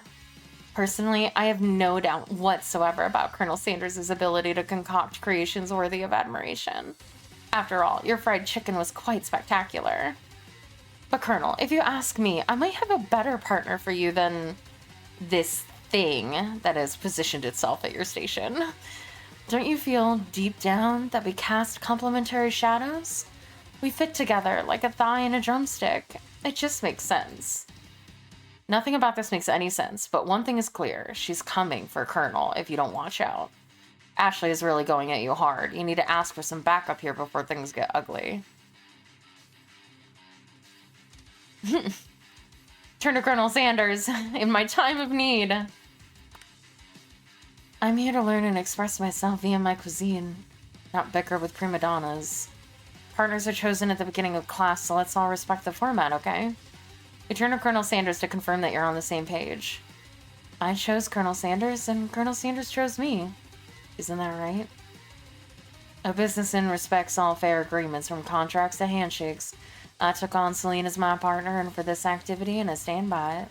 Personally, I have no doubt whatsoever about Colonel Sanders' ability to concoct creations worthy of admiration. After all, your fried chicken was quite spectacular. But Colonel, if you ask me, I might have a better partner for you than this thing that has positioned itself at your station. Don't you feel deep down that we cast complementary shadows? We fit together like a thigh and a drumstick. It just makes sense. Nothing about this makes any sense, but one thing is clear. She's coming for Colonel if you don't watch out. Ashley is really going at you hard. You need to ask for some backup here before things get ugly. Turn to Colonel Sanders in my time of need. I'm here to learn and express myself via my cuisine, not bicker with prima donnas. Partners are chosen at the beginning of class, so let's all respect the format, okay? You turn to Colonel Sanders to confirm that you're on the same page. I chose Colonel Sanders, and Colonel Sanders chose me. Isn't that right? A business in respects all fair agreements, from contracts to handshakes. I took on Celine as my partner and for this activity, and I stand by it.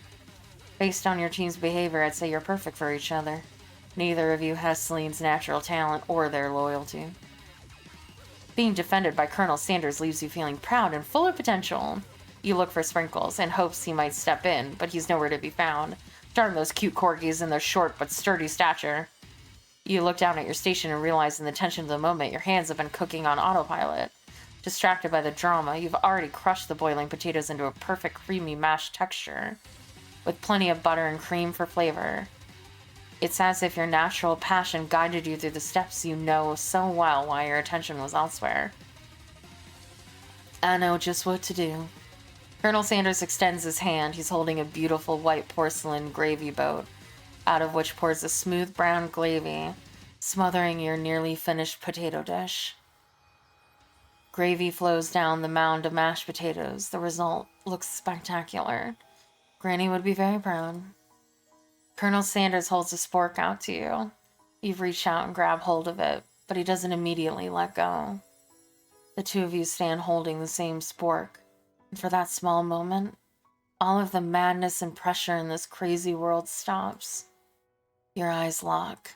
Based on your team's behavior, I'd say you're perfect for each other. Neither of you has Celine's natural talent or their loyalty. Being defended by Colonel Sanders leaves you feeling proud and full of potential. You look for Sprinkles in hopes he might step in, but he's nowhere to be found. Darn those cute corgis and their short but sturdy stature. You look down at your station and realize in the tension of the moment your hands have been cooking on autopilot. Distracted by the drama, you've already crushed the boiling potatoes into a perfect creamy mashed texture, with plenty of butter and cream for flavor. It's as if your natural passion guided you through the steps you know so well while your attention was elsewhere. I know just what to do. Colonel Sanders extends his hand. He's holding a beautiful white porcelain gravy boat, out of which pours a smooth brown gravy, smothering your nearly finished potato dish. Gravy flows down the mound of mashed potatoes. The result looks spectacular. Granny would be very proud. Colonel Sanders holds a spork out to you. You reach out and grab hold of it, but he doesn't immediately let go. The two of you stand holding the same spork, and for that small moment, all of the madness and pressure in this crazy world stops. Your eyes lock.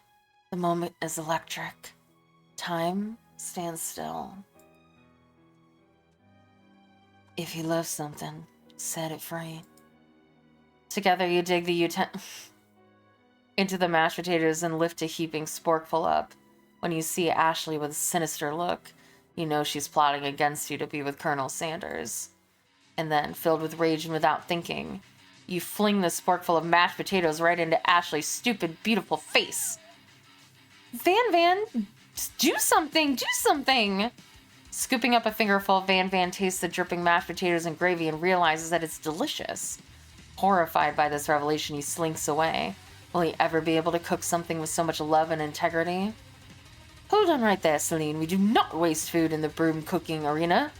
The moment is electric. Time stands still. If you love something, set it free. Together you dig the into the mashed potatoes and lift a heaping sporkful up. When you see Ashley with a sinister look, You know she's plotting against you to be with Colonel Sanders. And then, filled with rage and without thinking, you fling the sporkful of mashed potatoes right into Ashley's stupid, beautiful face. Van, do something, do something! Scooping up a fingerful, Van tastes the dripping mashed potatoes and gravy and realizes that it's delicious. Horrified by this revelation, he slinks away. Will he ever be able to cook something with so much love and integrity? Hold on right there, Celine. We do not waste food in the broom cooking arena.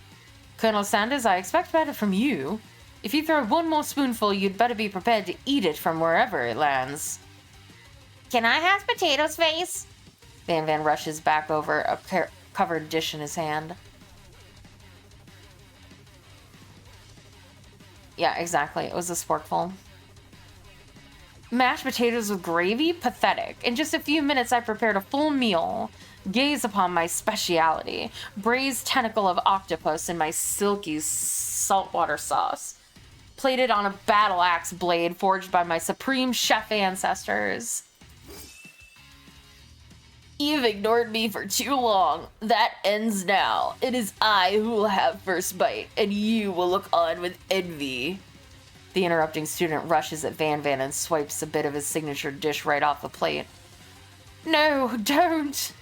Colonel Sanders, I expect better from you. If you throw one more spoonful, you'd better be prepared to eat it from wherever it lands. Can I have potatoes, face? Van rushes back over a covered dish in his hand. Yeah, exactly. It was a sporkful. Mashed potatoes with gravy? Pathetic. In just a few minutes, I prepared a full meal. Gaze upon my speciality. Braised tentacle of octopus in my silky saltwater sauce. Plated on a battle axe blade forged by my supreme chef ancestors. You've ignored me for too long. That ends now. It is I who will have first bite, and you will look on with envy. The interrupting student rushes at Van and swipes a bit of his signature dish right off the plate. No, don't!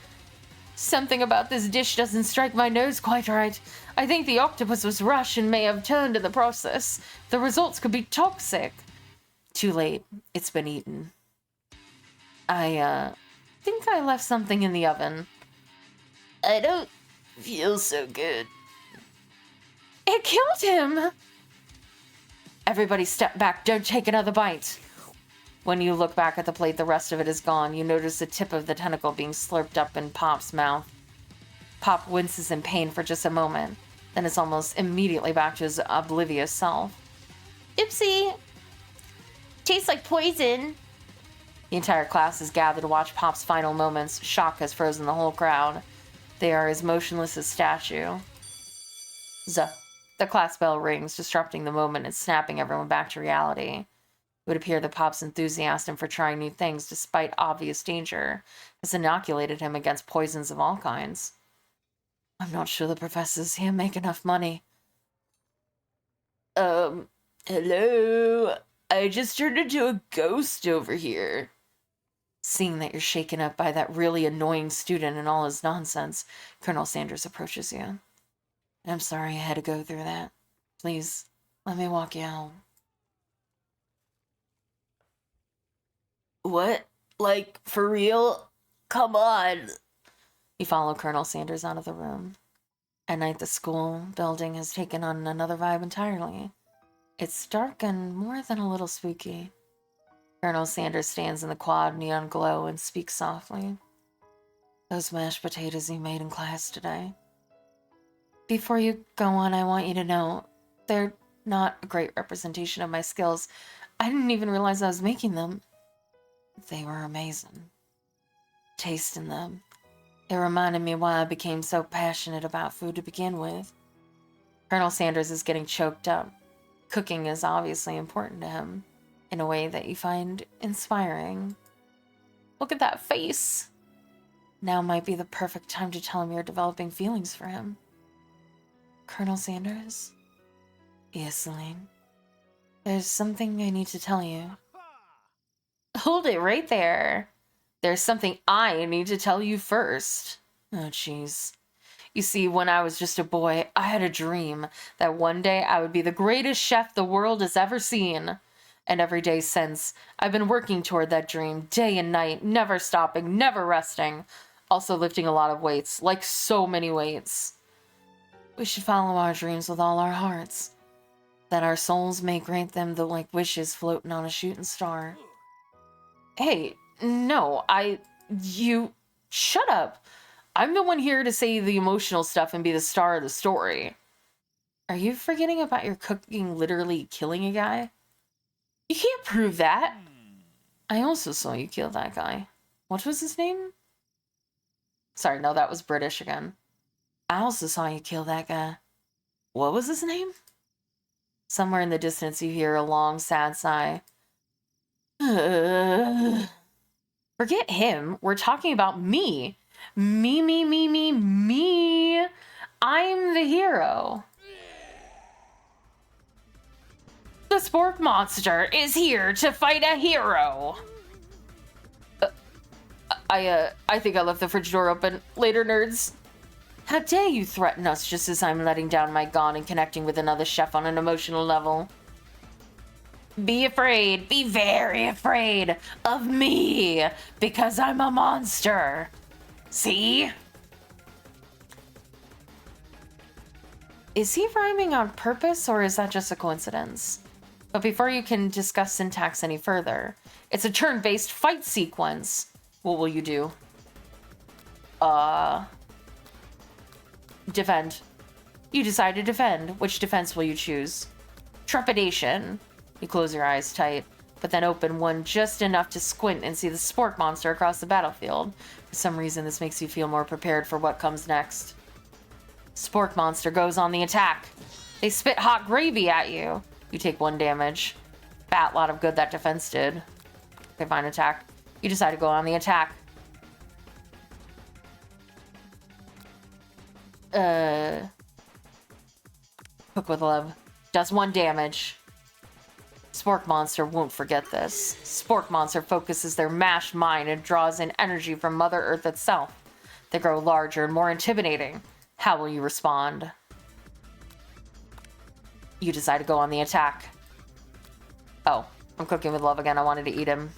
Something about this dish doesn't strike my nose quite right. I think the octopus was rushed and may have turned in the process. The results could be toxic. Too late. It's been eaten. I think I left something in the oven. I don't feel so good. It killed him! Everybody step back, don't take another bite. When you look back at the plate, the rest of it is gone. You notice the tip of the tentacle being slurped up in Pop's mouth. Pop winces in pain for just a moment, then is almost immediately back to his oblivious self. Oopsie! Tastes like poison. The entire class is gathered to watch Pop's final moments. Shock has frozen the whole crowd. They are as motionless as statue. Zuh. The class bell rings, disrupting the moment and snapping everyone back to reality. It would appear that Pop's enthusiasm for trying new things, despite obvious danger, has inoculated him against poisons of all kinds. I'm not sure the professors here make enough money. Hello? I just turned into a ghost over here. Seeing that you're shaken up by that really annoying student and all his nonsense, Colonel Sanders approaches you. I'm sorry I had to go through that. Please, let me walk you home. What? Like, for real? Come on. You follow Colonel Sanders out of the room. At night, the school building has taken on another vibe entirely. It's dark and more than a little spooky. Colonel Sanders stands in the quad neon glow and speaks softly. Those mashed potatoes you made in class today. Before you go on, I want you to know, they're not a great representation of my skills. I didn't even realize I was making them. They were amazing. Tasting them, it reminded me why I became so passionate about food to begin with. Colonel Sanders is getting choked up. Cooking is obviously important to him, in a way that you find inspiring. Look at that face. Now might be the perfect time to tell him you're developing feelings for him. Colonel Sanders? Yes, Celine. There's something I need to tell you. Hold it right there. There's something I need to tell you first. Oh, jeez. You see, when I was just a boy, I had a dream that one day I would be the greatest chef the world has ever seen. And every day since, I've been working toward that dream, day and night, never stopping, never resting. Also lifting a lot of weights, like so many weights. We should follow our dreams with all our hearts, that our souls may grant them the like wishes floating on a shooting star. Hey, no, you, shut up. I'm the one here to say the emotional stuff and be the star of the story. Are you forgetting about your cooking literally killing a guy? You can't prove that. I also saw you kill that guy. What was his name? Sorry, no, that was British again. I also saw you kill that guy. What was his name? Somewhere in the distance you hear a long, sad sigh. Forget him. We're talking about me. Me. I'm the hero. The spork monster is here to fight a hero. I think I left the fridge door open. Later, nerds. How dare you threaten us just as I'm letting down my gun and connecting with another chef on an emotional level? Be afraid, be very afraid of me, because I'm a monster. See? Is he rhyming on purpose, or is that just a coincidence? But before you can discuss syntax any further, it's a turn-based fight sequence. What will you do? Defend. You decide to defend. Which defense will you choose? Trepidation. You close your eyes tight, but then open one just enough to squint and see the spork monster across the battlefield. For some reason, this makes you feel more prepared for what comes next. Spork monster goes on the attack. They spit hot gravy at you. You take 1 damage. Fat lot of good that defense did. Okay, fine, attack. You decide to go on the attack. Cook with love. Does 1 damage. Spork monster won't forget this. Spork monster focuses their mashed mind and draws in energy from Mother Earth itself. They grow larger and more intimidating. How will you respond? You decide to go on the attack. Oh, I'm cooking with love again. I wanted to eat him.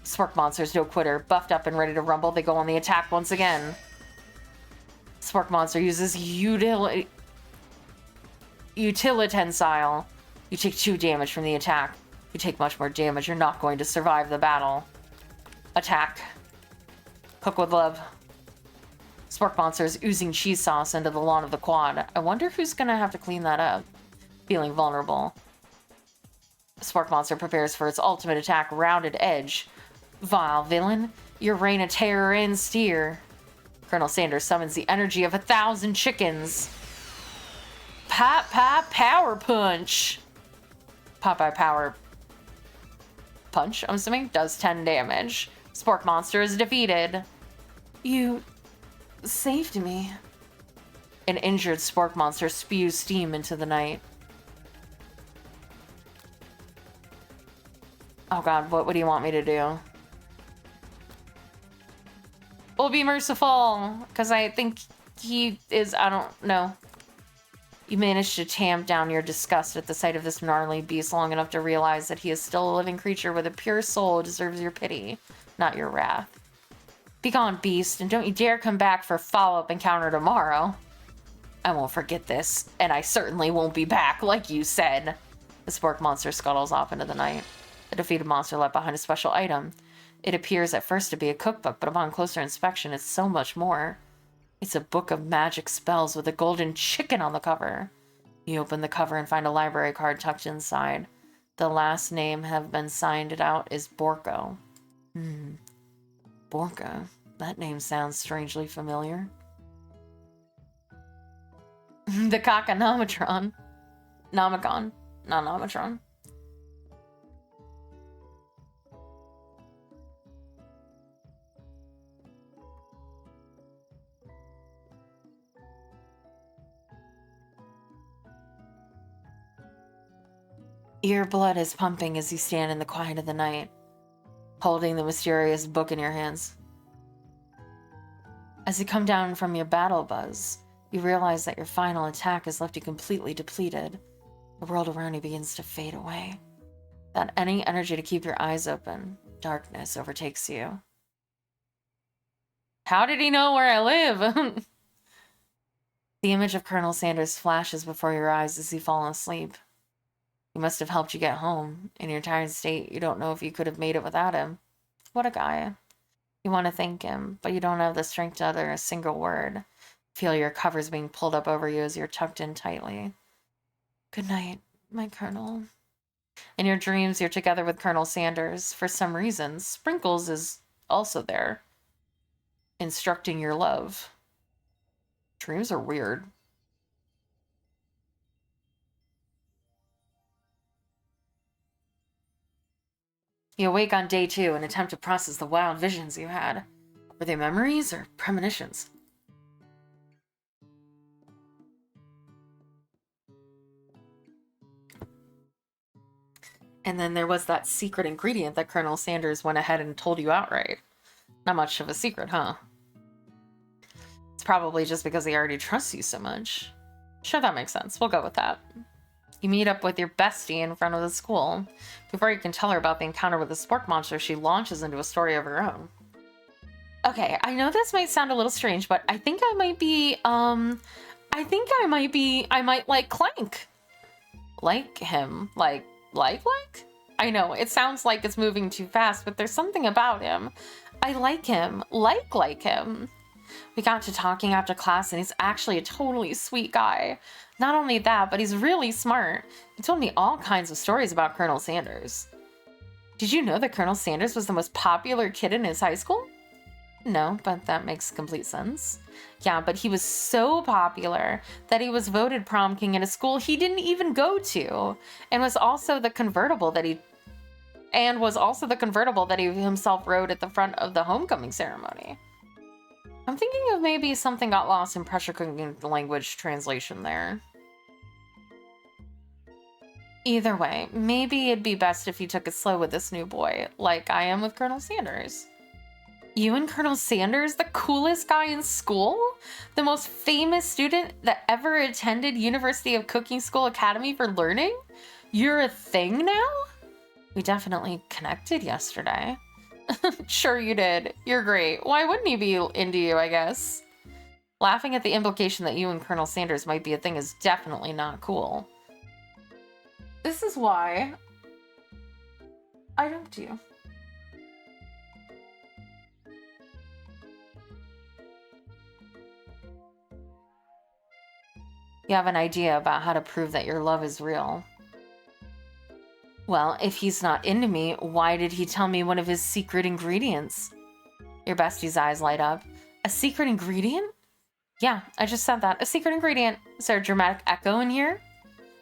Spork monster's no quitter. Buffed up and ready to rumble, they go on the attack once again. Spork monster uses utilitensile. You take 2 damage from the attack. You take much more damage. You're not going to survive the battle. Attack. Cook with love. Spork monster is oozing cheese sauce into the lawn of the quad. I wonder who's gonna have to clean that up. Feeling vulnerable. Spork monster prepares for its ultimate attack, Rounded Edge. Vile villain, your reign of terror and steer. Colonel Sanders summons the energy of 1,000 chickens. Pop power punch. Popeye power punch, I'm assuming, does 10 damage. Spork monster is defeated. You saved me. An injured spork monster spews steam into the night. Oh god, what do you want me to do? We'll be merciful, because I think he is, I don't know. You managed to tamp down your disgust at the sight of this gnarly beast long enough to realize that he is still a living creature with a pure soul who deserves your pity, not your wrath. Be gone, beast, and don't you dare come back for a follow-up encounter tomorrow. I won't forget this, and I certainly won't be back, like you said. The spork monster scuttles off into the night. The defeated monster left behind a special item. It appears at first to be a cookbook, but upon closer inspection, it's so much more. It's a book of magic spells with a golden chicken on the cover. You open the cover and find a library card tucked inside. The last name have been signed out is Borko. Borko. That name sounds strangely familiar. The Kakanomatron. Nomicon. Not Nomatron. Your blood is pumping as you stand in the quiet of the night, holding the mysterious book in your hands. As you come down from your battle buzz, you realize that your final attack has left you completely depleted. The world around you begins to fade away. Without any energy to keep your eyes open, darkness overtakes you. How did he know where I live? The image of Colonel Sanders flashes before your eyes as you fall asleep. He must have helped you get home. In your tired state, you don't know if you could have made it without him. What a guy. You want to thank him, but you don't have the strength to utter a single word. Feel your covers being pulled up over you as you're tucked in tightly. Good night, my Colonel. In your dreams, you're together with Colonel Sanders. For some reason, Sprinkles is also there, instructing your love. Dreams are weird. You awake on day 2 and attempt to process the wild visions you had. Were they memories or premonitions? And then there was that secret ingredient that Colonel Sanders went ahead and told you outright. Not much of a secret, huh? It's probably just because he already trusts you so much. Sure, that makes sense. We'll go with that. You meet up with your bestie in front of the school. Before you can tell her about the encounter with the spork monster, she launches into a story of her own. Okay, I know this might sound a little strange, but I think I might be, I might like Clank. Like him. Like? I know, it sounds like it's moving too fast, but there's something about him. I like him. Like him. We got to talking after class, and he's actually a totally sweet guy. Not only that, but he's really smart. He told me all kinds of stories about Colonel Sanders. Did you know that Colonel Sanders was the most popular kid in his high school? No, but that makes complete sense. Yeah, but he was so popular that he was voted prom king in a school he didn't even go to, and was also the convertible that he himself rode at the front of the homecoming ceremony. I'm thinking of maybe something got lost in pressure cooking language translation there. Either way, maybe it'd be best if you took it slow with this new boy, like I am with Colonel Sanders. You and Colonel Sanders, the coolest guy in school? The most famous student that ever attended University of Cooking School Academy for Learning? You're a thing now? We definitely connected yesterday. Sure you did. You're great. Why wouldn't he be into you, I guess? Laughing at the implication that you and Colonel Sanders might be a thing is definitely not cool. This is why I dumped you. You have an idea about how to prove that your love is real. Well, if he's not into me, why did he tell me one of his secret ingredients? Your bestie's eyes light up. A secret ingredient? Yeah, I just said that. A secret ingredient. Is there a dramatic echo in here?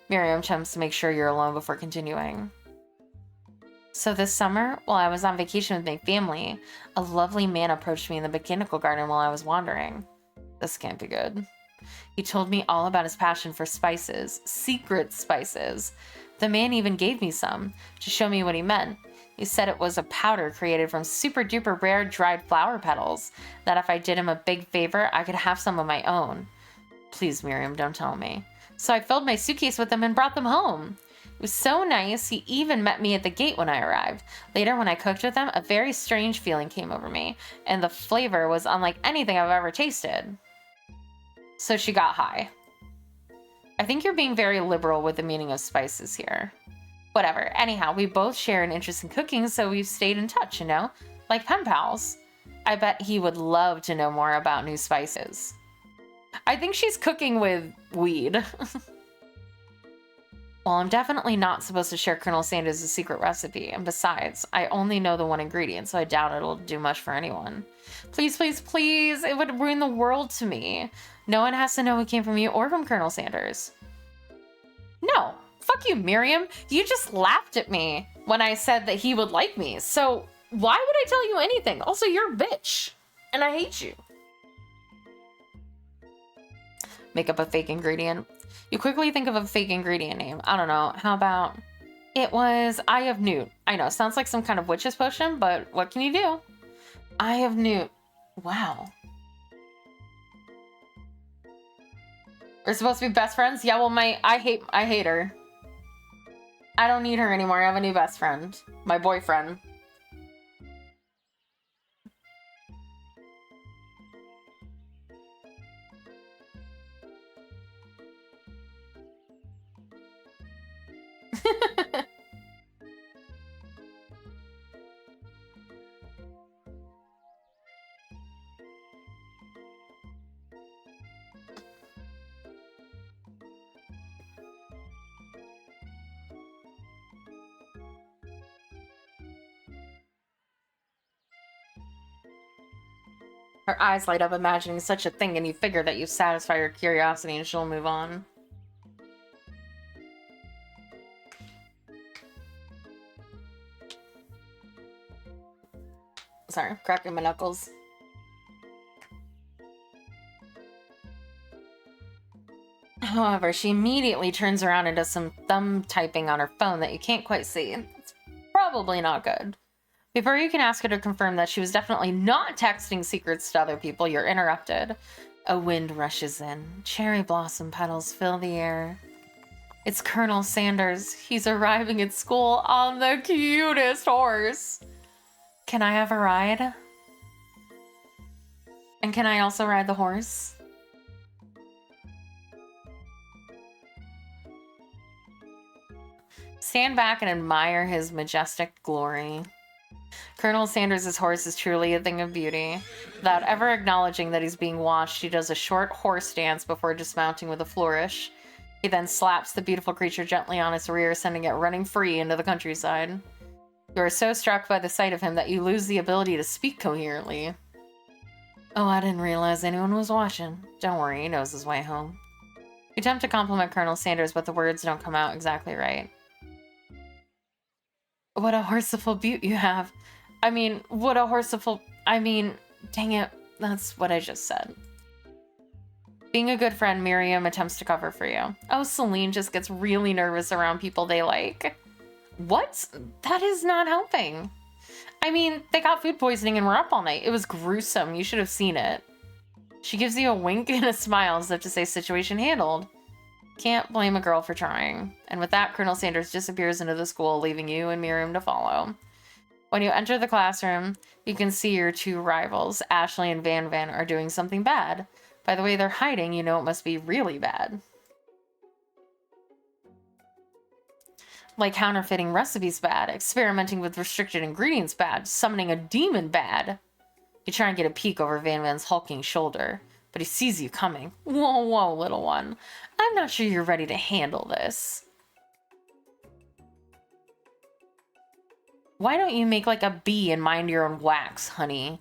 Miriam attempts to make sure you're alone before continuing. So this summer, while I was on vacation with my family, a lovely man approached me in the botanical garden while I was wandering. This can't be good. He told me all about his passion for spices, secret spices. The man even gave me some to show me what he meant. He said it was a powder created from super duper rare dried flower petals, that if I did him a big favor, I could have some of my own. Please, Miriam, don't tell me. So I filled my suitcase with them and brought them home. It was so nice, he even met me at the gate when I arrived. Later, when I cooked with them, a very strange feeling came over me, and the flavor was unlike anything I've ever tasted. So she got high. I think you're being very liberal with the meaning of spices here. Whatever. Anyhow, we both share an interest in cooking, so we've stayed in touch, like pen pals. I bet he would love to know more about new spices. I think she's cooking with weed. Well, I'm definitely not supposed to share Colonel Sanders' secret recipe, and besides, I only know the one ingredient, so I doubt it'll do much for anyone. Please, please, please, it would ruin the world to me. No one has to know it came from you or from Colonel Sanders. No, fuck you, Miriam. You just laughed at me when I said that he would like me, so why would I tell you anything? Also, you're a bitch, and I hate you. Make up a fake ingredient. You quickly think of a fake ingredient name. I don't know. How about... It was Eye of Newt. I know, sounds like some kind of witch's potion, but what can you do? Eye of Newt. Wow. We're supposed to be best friends? Yeah, well, I hate her. I don't need her anymore. I have a new best friend. My boyfriend. Her eyes light up imagining such a thing, and you figure that you satisfy her curiosity and she'll move on. Sorry, cracking my knuckles. However, she immediately turns around and does some thumb typing on her phone that you can't quite see. It's probably not good. Before you can ask her to confirm that she was definitely not texting secrets to other people, you're interrupted. A wind rushes in. Cherry blossom petals fill the air. It's Colonel Sanders. He's arriving at school on the cutest horse. Can I have a ride? And can I also ride the horse? Stand back and admire his majestic glory. Colonel Sanders' horse is truly a thing of beauty. Without ever acknowledging that he's being watched, he does a short horse dance before dismounting with a flourish. He then slaps the beautiful creature gently on its rear, sending it running free into the countryside. You are so struck by the sight of him that you lose the ability to speak coherently. Oh, I didn't realize anyone was watching. Don't worry, he knows his way home. You attempt to compliment Colonel Sanders, but the words don't come out exactly right. What a horseful beaut you have. I mean, what a horseful... I mean, dang it, that's what I just said. Being a good friend, Miriam attempts to cover for you. Oh, Celine just gets really nervous around people they like. What? That is not helping. I mean, they got food poisoning and were up all night. It was gruesome. You should have seen it. She gives you a wink and a smile as if to say situation handled. Can't blame a girl for trying. And with that, Colonel Sanders disappears into the school, leaving you and Miriam to follow. When you enter the classroom, you can see your two rivals, Ashley and Van Van, are doing something bad. By the way they're hiding, you know it must be really bad. Like counterfeiting recipes bad, experimenting with restricted ingredients bad, summoning a demon bad. You try and get a peek over Van Van's hulking shoulder, but he sees you coming. Whoa, whoa, little one. I'm not sure you're ready to handle this. Why don't you make like a bee and mind your own wax, honey?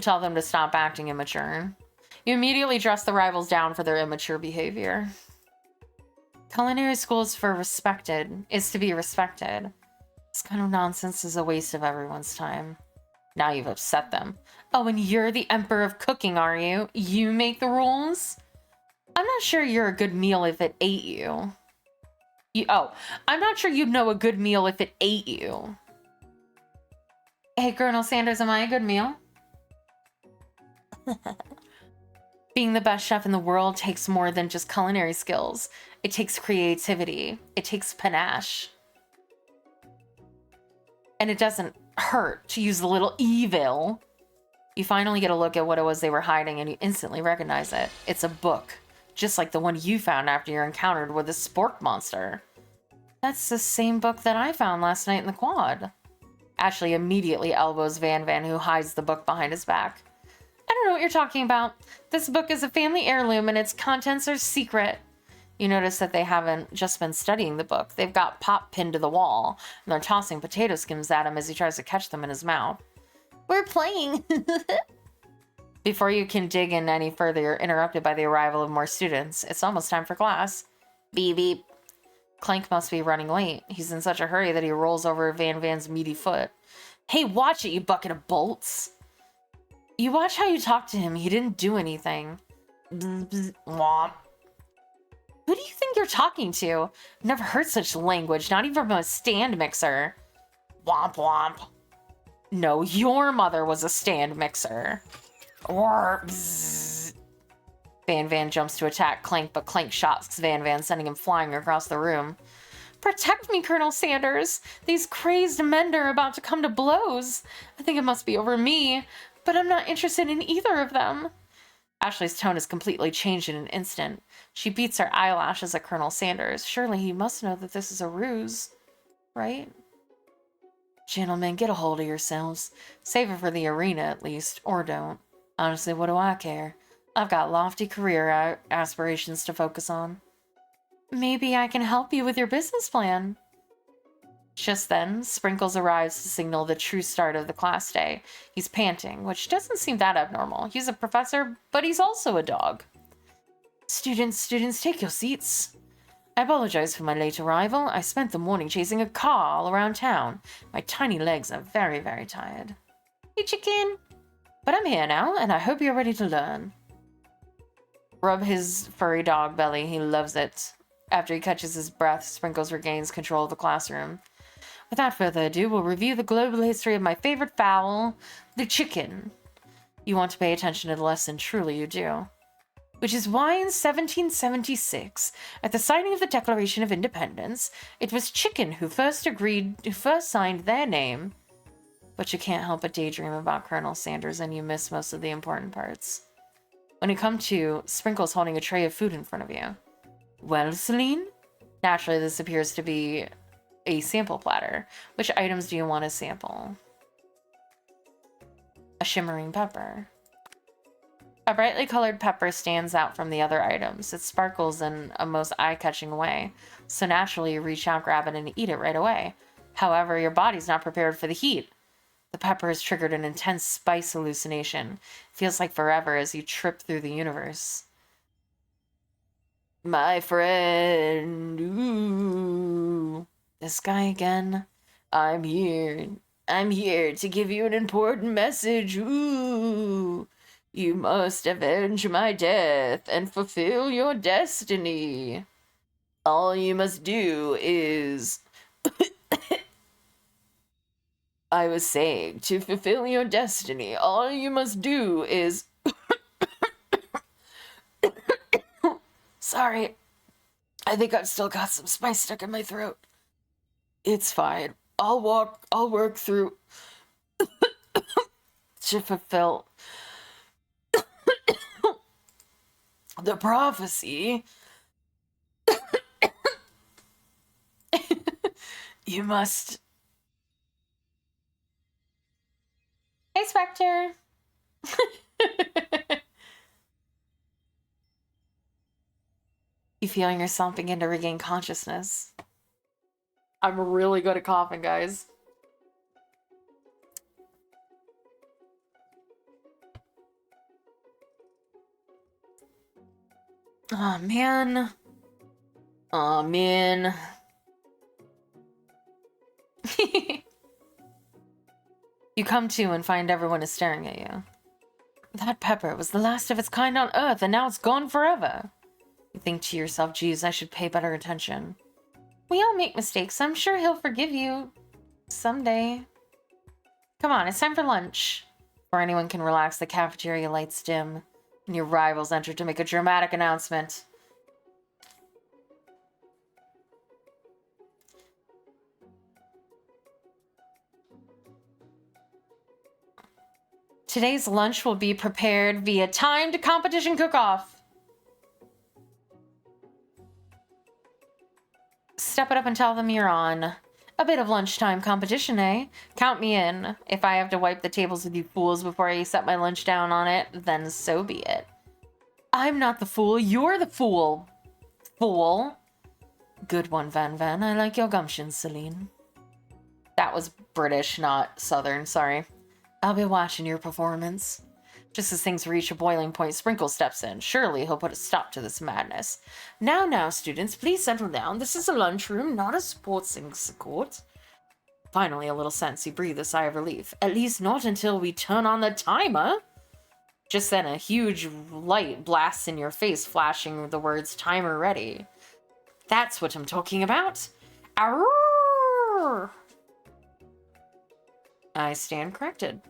Tell them to stop acting immature. You immediately dress the rivals down for their immature behavior. Culinary school is to be respected. This kind of nonsense is a waste of everyone's time. Now you've upset them. Oh, and you're the emperor of cooking, are you? You make the rules? I'm not sure you're a good meal if it ate you. I'm not sure you'd know a good meal if it ate you. Hey, Colonel Sanders, am I a good meal? Being the best chef in the world takes more than just culinary skills. It takes creativity. It takes panache. And it doesn't hurt to use a little evil. You finally get a look at what it was they were hiding and you instantly recognize it. It's a book, just like the one you found after your encounter with the spork monster. That's the same book that I found last night in the quad. Ashley immediately elbows Van Van, who hides the book behind his back. I don't know what you're talking about. This book is a family heirloom and its contents are secret. You notice that they haven't just been studying the book. They've got Pop pinned to the wall, and they're tossing potato skins at him as he tries to catch them in his mouth. We're playing. Before you can dig in any further, you're interrupted by the arrival of more students. It's almost time for class. Beep, beep. Clank must be running late. He's in such a hurry that he rolls over Van Van's meaty foot. Hey, watch it, you bucket of bolts. You watch how you talk to him. He didn't do anything. Womp. Who do you think you're talking to? I've never heard such language, not even from a stand mixer. Womp womp. No, your mother was a stand mixer. Or Van Van jumps to attack Clank, but Clank shots Van Van, sending him flying across the room. Protect me, Colonel Sanders. These crazed men are about to come to blows. I think it must be over me, but I'm not interested in either of them. Ashley's tone has completely changed in an instant. She beats her eyelashes at Colonel Sanders. Surely he must know that this is a ruse, right? Gentlemen, get a hold of yourselves. Save it for the arena, at least, or don't. Honestly, what do I care? I've got lofty career aspirations to focus on. Maybe I can help you with your business plan. Just then, Sprinkles arrives to signal the true start of the class day. He's panting, which doesn't seem that abnormal. He's a professor, but he's also a dog. Students, take your seats. I apologize for my late arrival. I spent the morning chasing a car all around town. My tiny legs are very, very tired. Hey, chicken. But I'm here now, and I hope you're ready to learn. Rub his furry dog belly. He loves it. After he catches his breath, Sprinkles regains control of the classroom. Without further ado, we'll review the global history of my favorite fowl, the chicken. You want to pay attention to the lesson, truly you do. Which is why in 1776, at the signing of the Declaration of Independence, it was Chicken who first signed their name. But you can't help but daydream about Colonel Sanders and you miss most of the important parts. When you come to Sprinkles holding a tray of food in front of you. Well, Celine? Naturally, this appears to be a sample platter. Which items do you want to sample? A shimmering pepper. A brightly colored pepper stands out from the other items. It sparkles in a most eye-catching way, so naturally you reach out, grab it, and eat it right away. However, your body's not prepared for the heat. The pepper has triggered an intense spice hallucination. It feels like forever as you trip through the universe. My friend, ooh, this guy again. I'm here to give you an important message, ooh. You must avenge my death and fulfill your destiny. All you must do is... I was saying, to fulfill your destiny, all you must do is... Sorry, I think I've still got some spice stuck in my throat. It's fine. I'll work through... to fulfill... the prophecy. You must... Hey, Spectre! You feeling yourself begin to regain consciousness. I'm really good at coughing, guys. Oh, man. Oh, man. You come to and find everyone is staring at you. That pepper was the last of its kind on Earth, and now it's gone forever. You think to yourself, geez, I should pay better attention. We all make mistakes. I'm sure he'll forgive you someday. Come on, it's time for lunch. Before anyone can relax, the cafeteria lights dim, and your rivals enter to make a dramatic announcement. Today's lunch will be prepared via timed competition cook-off. Step it up and tell them you're on. A bit of lunchtime competition, eh? Count me in. If I have to wipe the tables with you fools before I set my lunch down on it, then so be it. I'm not the fool, you're the fool. Fool. Good one, Van Van. I like your gumption, Celine. That was British, not Southern, sorry. I'll be watching your performance. Just as things reach a boiling point, Sprinkle steps in. Surely he'll put a stop to this madness. Now, students, please settle down. This is a lunchroom, not a sportsing court. Finally, a little sense, you breathe a sigh of relief. At least not until we turn on the timer. Just then, a huge light blasts in your face, flashing the words, timer ready. That's what I'm talking about. Arrrrrrr! I stand corrected.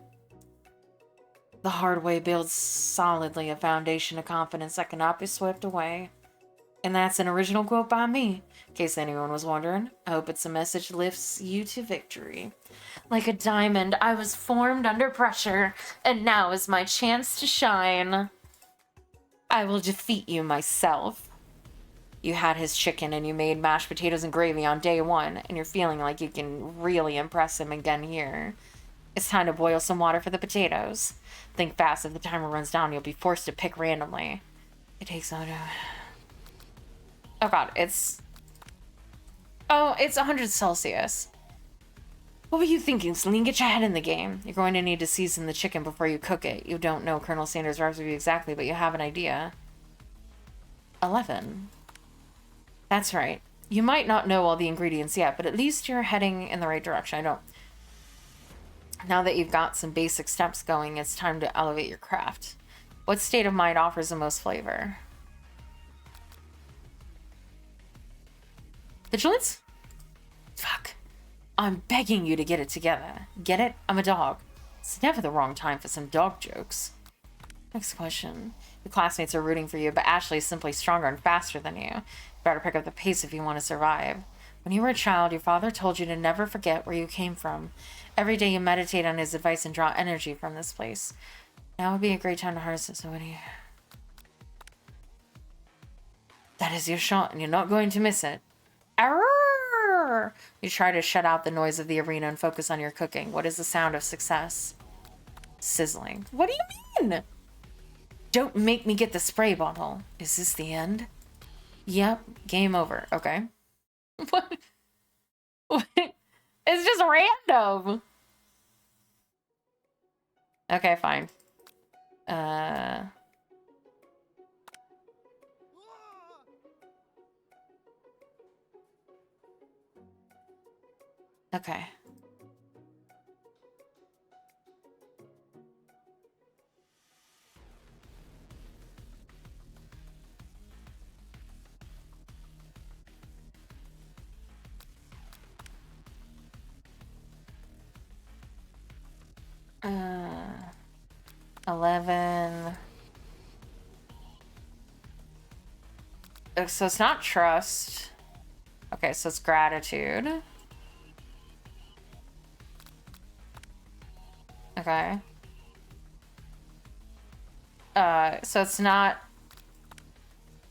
The hard way builds solidly a foundation of confidence that cannot be swept away. And that's an original quote by me, in case anyone was wondering. I hope it's a message that lifts you to victory. Like a diamond, I was formed under pressure, and now is my chance to shine. I will defeat you myself. You had his chicken and you made mashed potatoes and gravy on day one, and you're feeling like you can really impress him again here. It's time to boil some water for the potatoes. Think fast, if the timer runs down, you'll be forced to pick randomly. It takes on oh god, it's 100 Celsius. What were you thinking, Celine? Get your head in the game. You're going to need to season the chicken before you cook it. You don't know Colonel Sanders' recipe exactly, but you have an idea. 11. That's right. You might not know all the ingredients yet, but at least you're heading in the right direction. Now that you've got some basic steps going, it's time to elevate your craft. What state of mind offers the most flavor? Vigilance? Fuck. I'm begging you to get it together. Get it? I'm a dog. It's never the wrong time for some dog jokes. Next question. Your classmates are rooting for you, but Ashley is simply stronger and faster than you. You better pick up the pace if you want to survive. When you were a child, your father told you to never forget where you came from. Every day you meditate on his advice and draw energy from this place. Now would be a great time to harness it, so what do you... That is your shot, and you're not going to miss it. Error! You try to shut out the noise of the arena and focus on your cooking. What is the sound of success? Sizzling. What do you mean? Don't make me get the spray bottle. Is this the end? Yep. Game over. Okay. What? What? It's just random. Okay, fine. Okay. Uh, 11. So it's not trust. Okay, so it's gratitude. Okay. So it's not...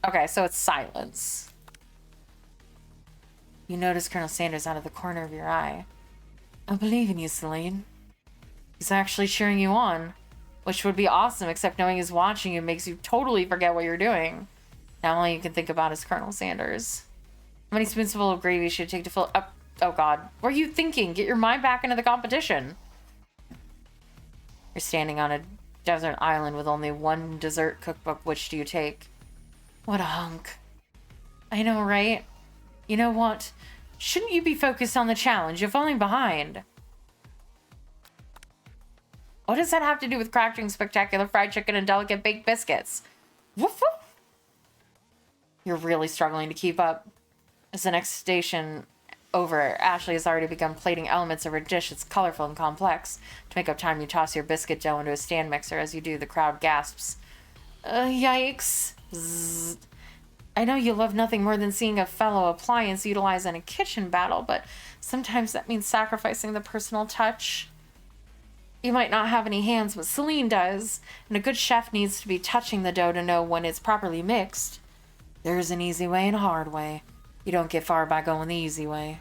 Okay, so it's silence. You notice Colonel Sanders out of the corner of your eye. I believe in you, Celine. He's actually cheering you on, which would be awesome, except knowing he's watching you makes you totally forget what you're doing. Now all you can think about is Colonel Sanders. How many spoonsful of gravy should it take to fill up? Oh god. What are you thinking? Get your mind back into the competition. You're standing on a desert island with only one dessert cookbook. Which do you take? What a hunk. I know, right? You know what? Shouldn't you be focused on the challenge? You're falling behind. What does that have to do with crafting spectacular fried chicken and delicate baked biscuits? Woof woof. You're really struggling to keep up. As the next station over, Ashley has already begun plating elements of her dish. It's colorful and complex. To make up time, you toss your biscuit dough into a stand mixer. As you do, the crowd gasps. Yikes. Zzz. I know you love nothing more than seeing a fellow appliance utilized in a kitchen battle, but sometimes that means sacrificing the personal touch. You might not have any hands, but Celine does, and a good chef needs to be touching the dough to know when it's properly mixed. There's an easy way and a hard way. You don't get far by going the easy way.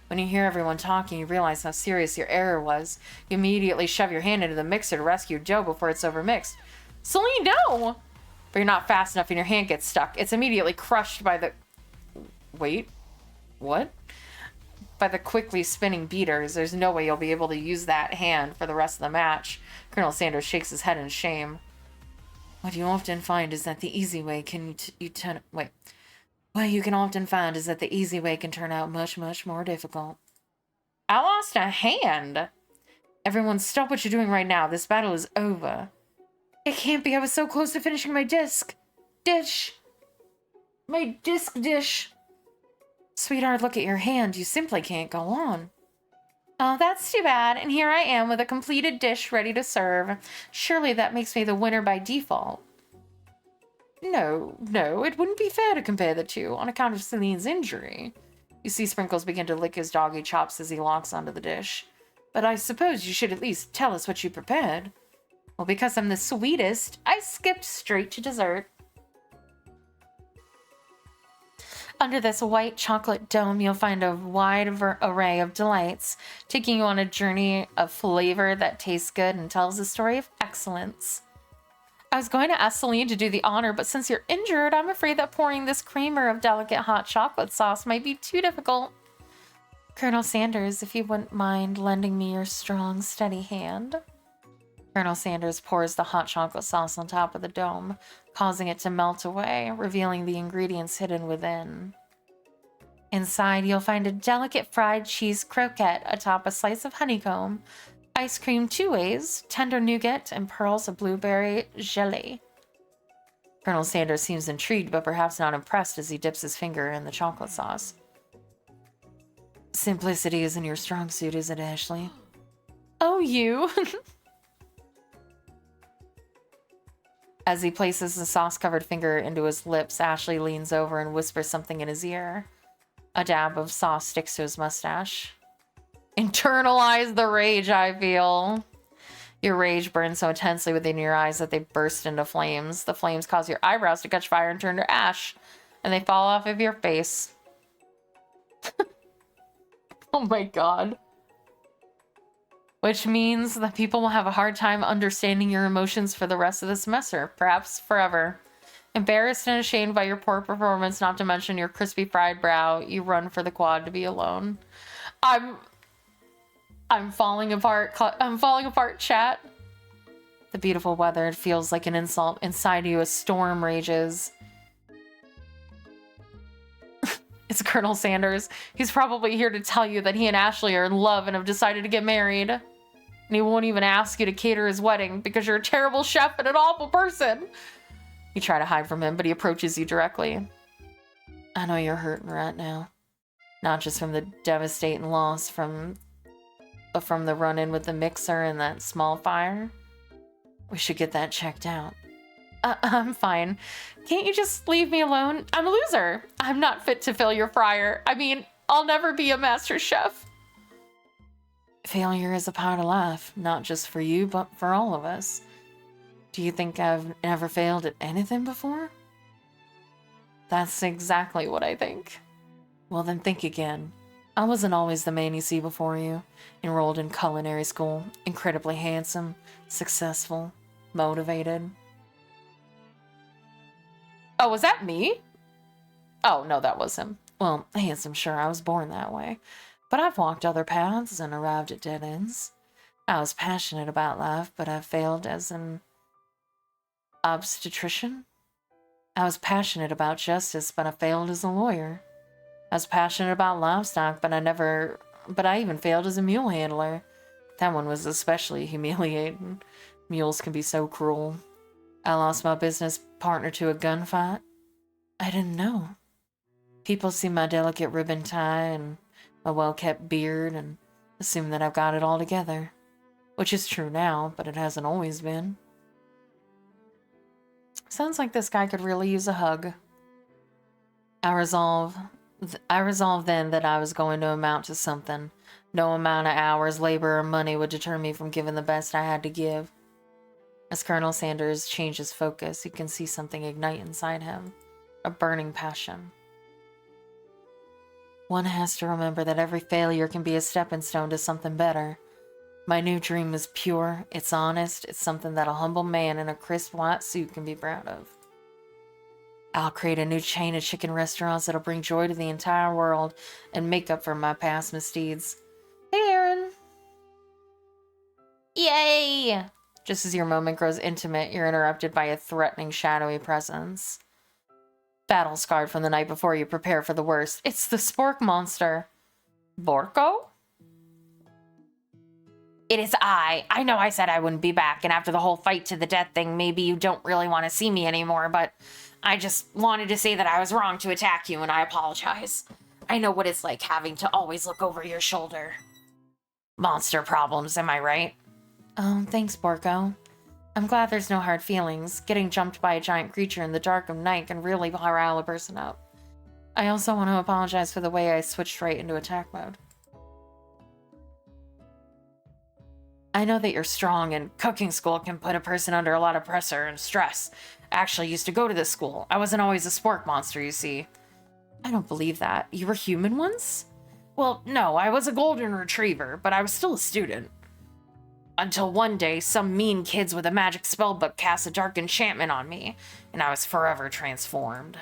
When you hear everyone talking, you realize how serious your error was. You immediately shove your hand into the mixer to rescue dough before it's overmixed. Celine, no! But you're not fast enough and your hand gets stuck. It's immediately crushed by the... Wait. What? By the quickly spinning beaters. There's no way you'll be able to use that hand for the rest of the match. Colonel Sanders shakes his head in shame. What you often find is that the easy way can What you can often find is that the easy way can turn out much, much more difficult. I lost a hand. Everyone, stop what you're doing right now. This battle is over. It can't be. I was so close to finishing my dish. My disc dish. Sweetheart, look at your hand. You simply can't go on. Oh, that's too bad. And here I am with a completed dish ready to serve. Surely that makes me the winner by default. No, it wouldn't be fair to compare the two on account of Celine's injury. You see Sprinkles begin to lick his doggy chops as he locks onto the dish. But I suppose you should at least tell us what you prepared. Well, because I'm the sweetest, I skipped straight to dessert. Under this white chocolate dome, you'll find a wide array of delights, taking you on a journey of flavor that tastes good and tells a story of excellence. I was going to ask Celine to do the honor, but since you're injured, I'm afraid that pouring this creamer of delicate hot chocolate sauce might be too difficult. Colonel Sanders, if you wouldn't mind lending me your strong, steady hand. Colonel Sanders pours the hot chocolate sauce on top of the dome, causing it to melt away, revealing the ingredients hidden within. Inside, you'll find a delicate fried cheese croquette atop a slice of honeycomb, ice cream 2 ways, tender nougat, and pearls of blueberry gelée. Colonel Sanders seems intrigued, but perhaps not impressed as he dips his finger in the chocolate sauce. Simplicity isn't your strong suit, is it, Ashley? Oh, you. As he places the sauce-covered finger into his lips, Ashley leans over and whispers something in his ear. A dab of sauce sticks to his mustache. Internalize the rage, I feel. Your rage burns so intensely within your eyes that they burst into flames. The flames cause your eyebrows to catch fire and turn to ash, and they fall off of your face. Oh my god. Which means that people will have a hard time understanding your emotions for the rest of the semester, perhaps forever. Embarrassed and ashamed by your poor performance, not to mention your crispy fried brow, you run for the quad to be alone. I'm falling apart. I'm falling apart, chat. The beautiful weather, it feels like an insult. Inside you, a storm rages. It's Colonel Sanders. He's probably here to tell you that he and Ashley are in love and have decided to get married. And he won't even ask you to cater his wedding because you're a terrible chef and an awful person. You try to hide from him, but he approaches you directly. I know you're hurting right now. Not just from the devastating loss but from the run-in with the mixer and that small fire. We should get that checked out. I'm fine. Can't you just leave me alone? I'm a loser. I'm not fit to fill your fryer. I mean, I'll never be a master chef. Failure is a part of life, not just for you, but for all of us. Do you think I've never failed at anything before? That's exactly what I think. Well, then think again. I wasn't always the man you see before you. Enrolled in culinary school, incredibly handsome, successful, motivated. Oh, was that me? Oh, no, that was him. Well, handsome, sure, I was born that way. But I've walked other paths and arrived at dead ends. I was passionate about life, but I failed as an obstetrician. I was passionate about justice, but I failed as a lawyer. I was passionate about livestock, but I even failed as a mule handler. That one was especially humiliating. Mules can be so cruel. I lost my business partner to a gunfight. I didn't know. People see my delicate ribbon tie and my well-kept beard and assume that I've got it all together. Which is true now, but it hasn't always been. Sounds like this guy could really use a hug. I resolved then that I was going to amount to something. No amount of hours, labor, or money would deter me from giving the best I had to give. As Colonel Sanders changes focus, you can see something ignite inside him. A burning passion. One has to remember that every failure can be a stepping stone to something better. My new dream is pure, it's honest, it's something that a humble man in a crisp white suit can be proud of. I'll create a new chain of chicken restaurants that'll bring joy to the entire world and make up for my past misdeeds. Hey, Aaron! Yay! Just as your moment grows intimate, you're interrupted by a threatening, shadowy presence. Battle-scarred from the night before, you prepare for the worst. It's the spork monster. Borko? It is I. I know I said I wouldn't be back, and after the whole fight to the death thing, maybe you don't really want to see me anymore, but I just wanted to say that I was wrong to attack you, and I apologize. I know what it's like having to always look over your shoulder. Monster problems, am I right? Oh, thanks, Borko. I'm glad there's no hard feelings. Getting jumped by a giant creature in the dark of night can really rile a person up. I also want to apologize for the way I switched right into attack mode. I know that you're strong, and cooking school can put a person under a lot of pressure and stress. I actually used to go to this school. I wasn't always a spork monster, you see. I don't believe that. You were human once? Well, no, I was a golden retriever, but I was still a student. Until one day, some mean kids with a magic spellbook cast a dark enchantment on me, and I was forever transformed.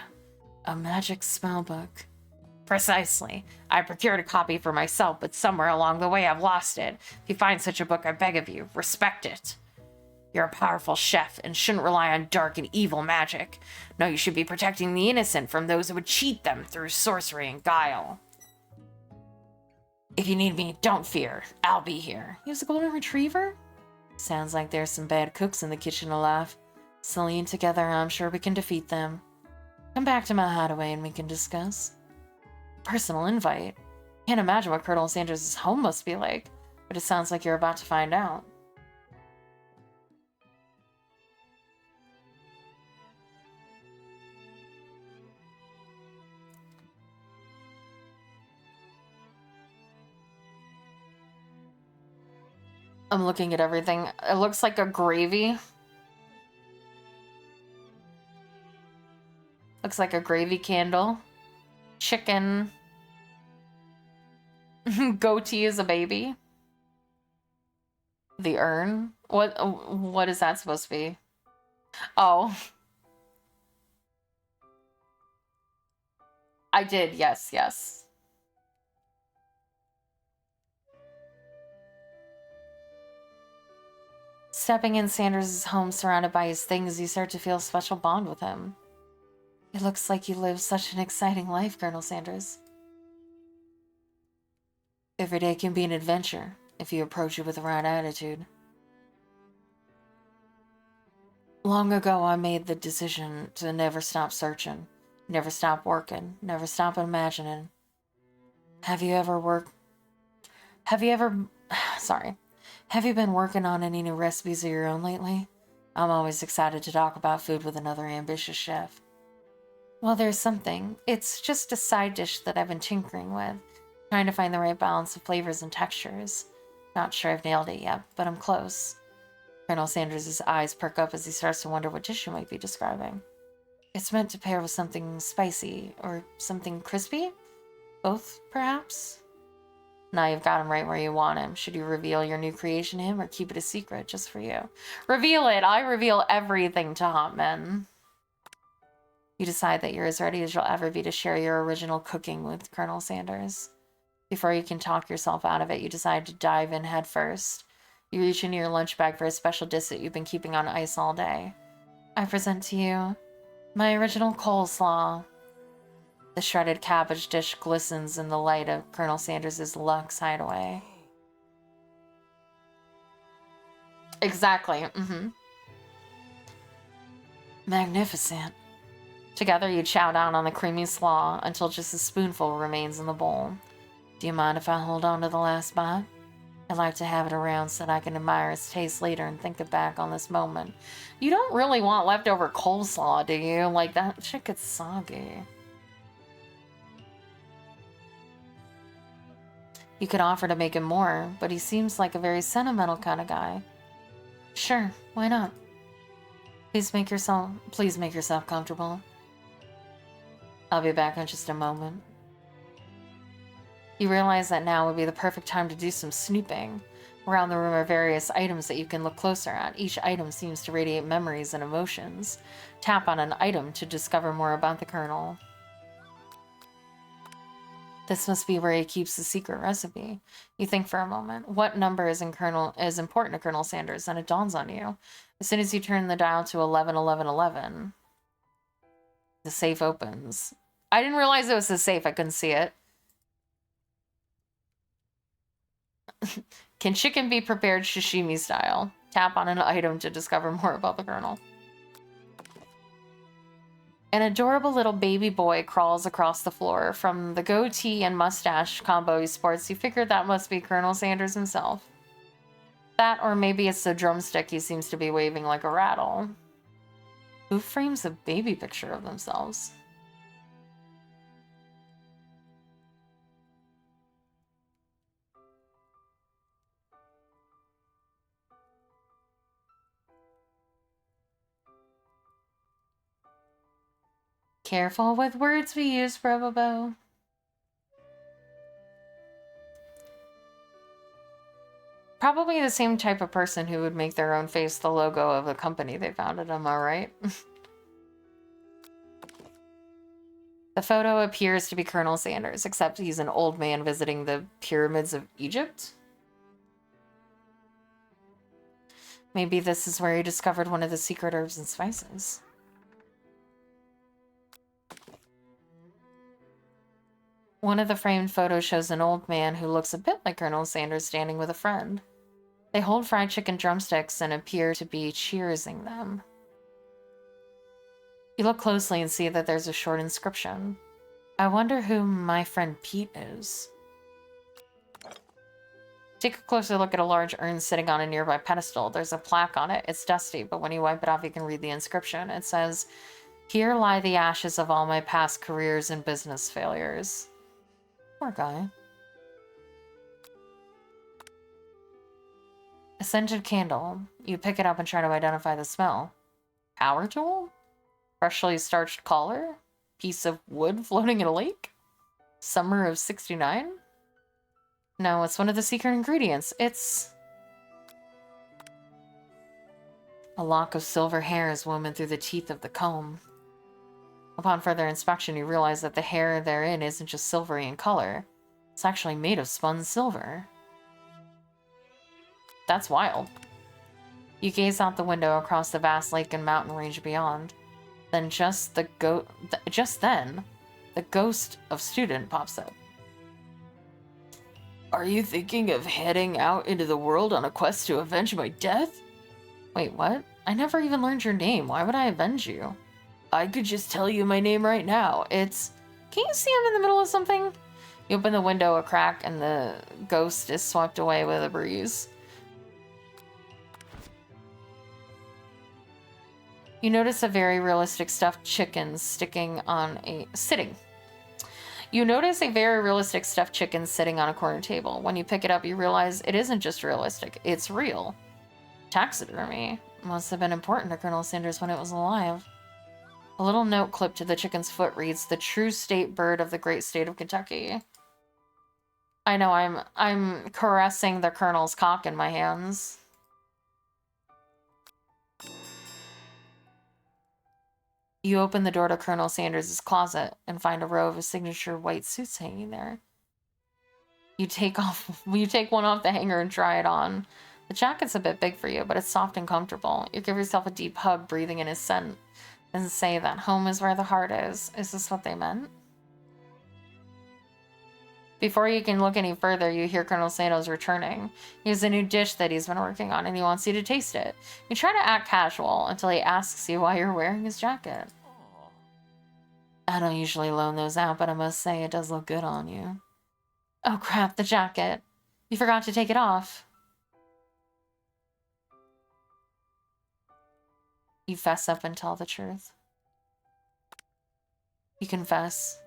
A magic spellbook? Precisely. I procured a copy for myself, but somewhere along the way I've lost it. If you find such a book, I beg of you, respect it. You're a powerful chef and shouldn't rely on dark and evil magic. No, you should be protecting the innocent from those who would cheat them through sorcery and guile. If you need me, don't fear. I'll be here. He was a golden retriever? Sounds like there's some bad cooks in the kitchen alive. Celine, together, I'm sure we can defeat them. Come back to my hideaway and we can discuss. Personal invite. Can't imagine what Colonel Sanders' home must be like, but it sounds like you're about to find out. I'm looking at everything. It looks like a gravy. Looks like a gravy candle. Chicken. Goatee is a baby. The urn? What is that supposed to be? Oh. I did, yes, yes. Stepping in Sanders' home surrounded by his things, you start to feel a special bond with him. It looks like you live such an exciting life, Colonel Sanders. Every day can be an adventure if you approach it with the right attitude. Long ago, I made the decision to never stop searching, never stop working, never stop imagining. Have you ever sorry. Have you been working on any new recipes of your own lately? I'm always excited to talk about food with another ambitious chef. Well, there's something. It's just a side dish that I've been tinkering with, trying to find the right balance of flavors and textures. Not sure I've nailed it yet, but I'm close. Colonel Sanders' eyes perk up as he starts to wonder what dish you might be describing. It's meant to pair with something spicy, or something crispy? Both, perhaps? Now you've got him right where you want him. Should you reveal your new creation to him, or keep it a secret just for you? Reveal it! I reveal everything to hot men. You decide that you're as ready as you'll ever be to share your original cooking with Colonel Sanders. Before you can talk yourself out of it, you decide to dive in head first. You reach into your lunch bag for a special dish that you've been keeping on ice all day. I present to you my original coleslaw. The shredded cabbage dish glistens in the light of Colonel Sanders' Lux hideaway. Exactly. Magnificent. Together you chow down on the creamy slaw until just a spoonful remains in the bowl. Do you mind if I hold on to the last bite? I'd like to have it around so that I can admire its taste later and think back on this moment. You don't really want leftover coleslaw, do you? Like, that shit gets soggy. You could offer to make him more, but he seems like a very sentimental kind of guy. Sure, why not? Please make yourself comfortable. I'll be back in just a moment. You realize that now would be the perfect time to do some snooping. Around the room are various items that you can look closer at. Each item seems to radiate memories and emotions. Tap on an item to discover more about the Colonel. This must be where he keeps the secret recipe. You think for a moment. What number is important to Colonel Sanders? And it dawns on you. As soon as you turn the dial to 111111, the safe opens. I didn't realize it was a safe. I couldn't see it. Can chicken be prepared sashimi style? Tap on an item to discover more about the Colonel. An adorable little baby boy crawls across the floor. From the goatee and mustache combo he sports, you figure that must be Colonel Sanders himself. That, or maybe it's the drumstick he seems to be waving like a rattle. Who frames a baby picture of themselves? Careful with words we use, Robobo. Probably the same type of person who would make their own face the logo of the company they founded, am I right? The photo appears to be Colonel Sanders, except he's an old man visiting the pyramids of Egypt. Maybe this is where he discovered one of the secret herbs and spices. One of the framed photos shows an old man who looks a bit like Colonel Sanders standing with a friend. They hold fried chicken drumsticks and appear to be cheersing them. You look closely and see that there's a short inscription. I wonder who my friend Pete is. Take a closer look at a large urn sitting on a nearby pedestal. There's a plaque on it. It's dusty, but when you wipe it off, you can read the inscription. It says, "Here lie the ashes of all my past careers and business failures." Poor guy. A scented candle. You pick it up and try to identify the smell. Power tool? Freshly starched collar? Piece of wood floating in a lake? Summer of 69? No, it's one of the secret ingredients. It's a lock of silver hair is woven through the teeth of the comb. Upon further inspection, you realize that the hair therein isn't just silvery in color. It's actually made of spun silver. That's wild. You gaze out the window across the vast lake and mountain range beyond. Then just then, the ghost of student pops up. "Are you thinking of heading out into the world on a quest to avenge my death?" Wait, what? I never even learned your name. Why would I avenge you? I could just tell you my name right now. It's... Can you see I'm in the middle of something? You open the window a crack and the ghost is swept away with a breeze. You notice a very realistic stuffed chicken sitting on a corner table. When you pick it up, you realize it isn't just realistic, it's real. Taxidermy. Must have been important to Colonel Sanders when it was alive. A little note clipped to the chicken's foot reads, "The true state bird of the great state of Kentucky." I know, I'm caressing the Colonel's cock in my hands. You open the door to Colonel Sanders' closet and find a row of his signature white suits hanging there. You take one off the hanger and try it on. The jacket's a bit big for you, but it's soft and comfortable. You give yourself a deep hug, breathing in his scent, and say that home is where the heart is. Is this what they meant? Before you can look any further, you hear Colonel Sanders returning. He has a new dish that he's been working on, and he wants you to taste it. You try to act casual until he asks you why you're wearing his jacket. I don't usually loan those out, but I must say it does look good on you. Oh crap, the jacket. You forgot to take it off. You fess up and tell the truth. You confess.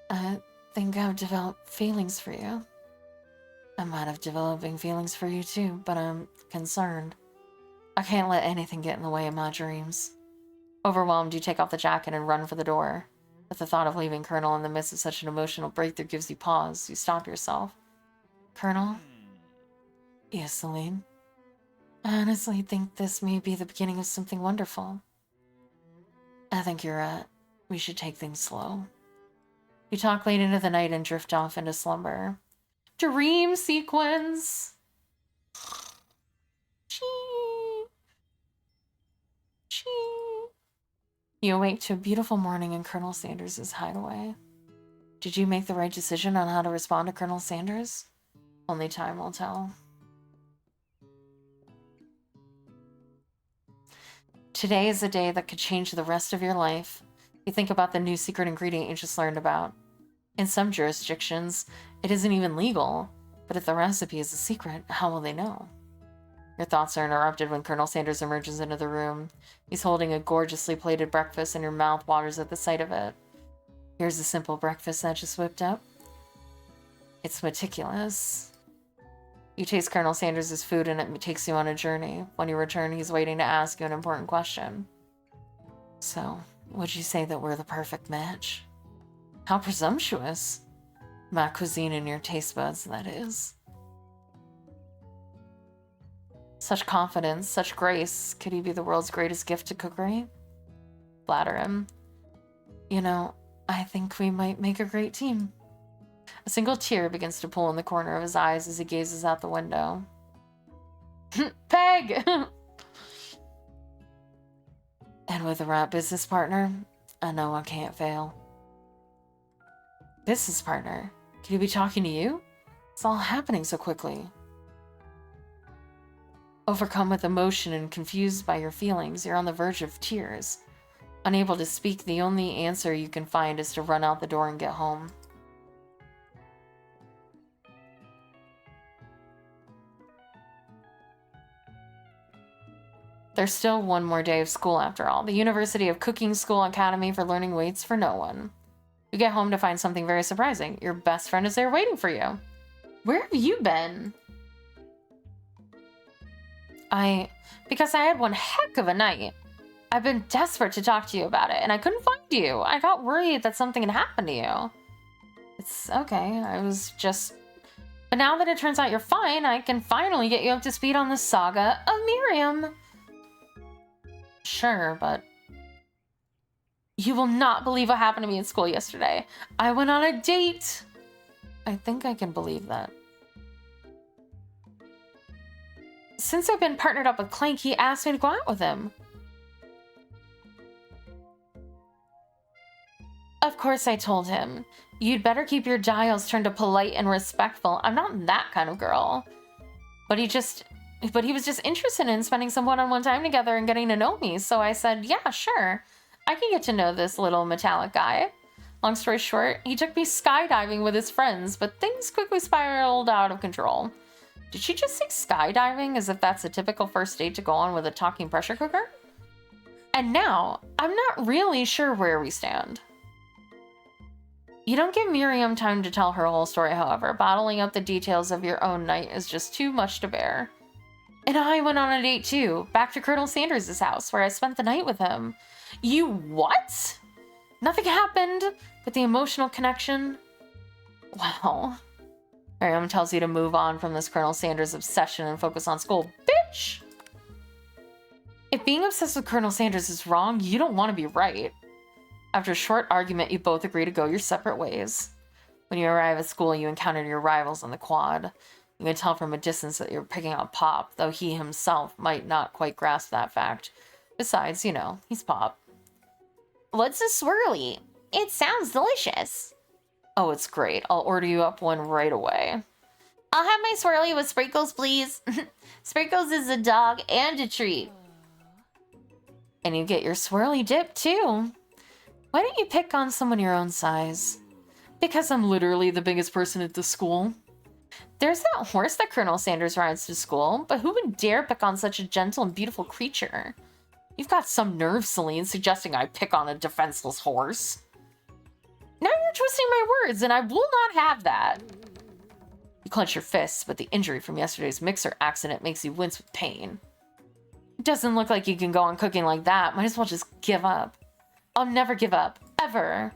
I think I've developed feelings for you. I might have developing feelings for you too, but I'm concerned. I can't let anything get in the way of my dreams. Overwhelmed, you take off the jacket and run for the door. But the thought of leaving Colonel in the midst of such an emotional breakthrough gives you pause. You stop yourself. Colonel? Yes, Celine. I honestly think this may be the beginning of something wonderful. I think you're right. We should take things slow. You talk late into the night and drift off into slumber. Dream sequence! Chee. Chee. You awake to a beautiful morning in Colonel Sanders' hideaway. Did you make the right decision on how to respond to Colonel Sanders? Only time will tell. Today is a day that could change the rest of your life. You think about the new secret ingredient you just learned about. In some jurisdictions, it isn't even legal, but if the recipe is a secret, how will they know? Your thoughts are interrupted when Colonel Sanders emerges into the room. He's holding a gorgeously plated breakfast and your mouth waters at the sight of it. Here's a simple breakfast that just whipped up. It's meticulous. You taste Colonel Sanders' food and it takes you on a journey. When you return, he's waiting to ask you an important question. So, would you say that we're the perfect match? How presumptuous. My cuisine and your taste buds, that is. Such confidence, such grace. Could he be the world's greatest gift to cookery? Flatter him. You know, I think we might make a great team. A single tear begins to pool in the corner of his eyes as he gazes out the window. Peg! And with the right business partner, I know I can't fail. Business partner? Could he be talking to you? It's all happening so quickly. Overcome with emotion and confused by your feelings, you're on the verge of tears. Unable to speak, the only answer you can find is to run out the door and get home. There's still one more day of school after all. The University of Cooking School Academy for learning waits for no one. You get home to find something very surprising. Your best friend is there waiting for you. Where have you been? Because I had one heck of a night. I've been desperate to talk to you about it, and I couldn't find you. I got worried that something had happened to you. It's okay, But now that it turns out you're fine, I can finally get you up to speed on the saga of Miriam. Sure, but... You will not believe what happened to me in school yesterday. I went on a date. I think I can believe that. Since I've been partnered up with Clank, he asked me to go out with him. Of course I told him. You'd better keep your dials turned to polite and respectful. I'm not that kind of girl. But he was just interested in spending some one-on-one time together and getting to know me. So I said, yeah, sure. I can get to know this little metallic guy. Long story short, he took me skydiving with his friends, but things quickly spiraled out of control. Did she just say skydiving as if that's a typical first date to go on with a talking pressure cooker? And now, I'm not really sure where we stand. You don't give Miriam time to tell her whole story, however. Bottling up the details of your own night is just too much to bear. And I went on a date too, back to Colonel Sanders' house, where I spent the night with him. You what? Nothing happened, but the emotional connection? Wow. Miriam tells you to move on from this Colonel Sanders obsession and focus on school. Bitch! If being obsessed with Colonel Sanders is wrong, you don't want to be right. After a short argument, you both agree to go your separate ways. When you arrive at school, you encounter your rivals on the quad. You can tell from a distance that you're picking on Pop, though he himself might not quite grasp that fact. Besides, you know, he's Pop. What's a swirly? It sounds delicious. Oh, it's great. I'll order you up one right away. I'll have my swirly with sprinkles, please. Sprinkles is a dog and a treat. And you get your swirly dip, too. Why don't you pick on someone your own size? Because I'm literally the biggest person at the school. There's that horse that Colonel Sanders rides to school, but who would dare pick on such a gentle and beautiful creature? You've got some nerve, Celine, suggesting I pick on a defenseless horse. Now you're twisting my words, and I will not have that. You clench your fists, but the injury from yesterday's mixer accident makes you wince with pain. It doesn't look like you can go on cooking like that. Might as well just give up. I'll never give up. Ever.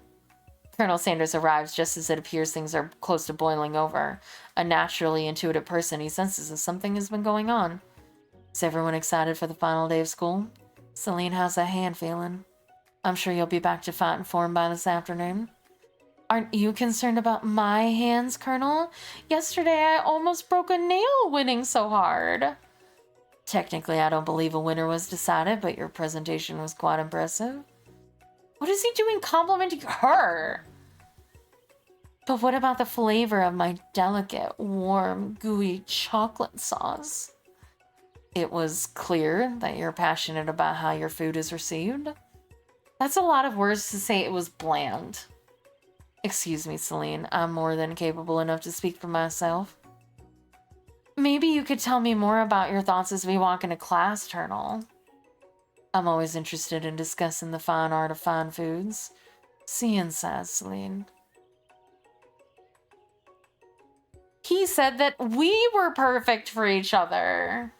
Colonel Sanders arrives just as it appears things are close to boiling over. A naturally intuitive person, he senses that something has been going on. Is everyone excited for the final day of school? Celine, how's that hand feeling? I'm sure you'll be back to fighting form by this afternoon. Aren't you concerned about my hands, Colonel? Yesterday I almost broke a nail winning so hard. Technically, I don't believe a winner was decided, but your presentation was quite impressive. What is he doing complimenting her? But what about the flavor of my delicate, warm, gooey chocolate sauce? It was clear that you're passionate about how your food is received. That's a lot of words to say it was bland. Excuse me, Celine. I'm more than capable enough to speak for myself. Maybe you could tell me more about your thoughts as we walk into class, Colonel. I'm always interested in discussing the fine art of fine foods. See you inside, Celine. He said that we were perfect for each other.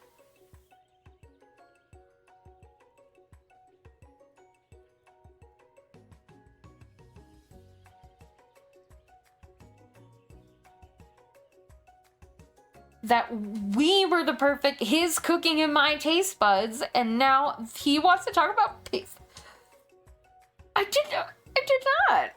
That we were the perfect, his cooking in my taste buds, and now he wants to talk about pigs. I did not.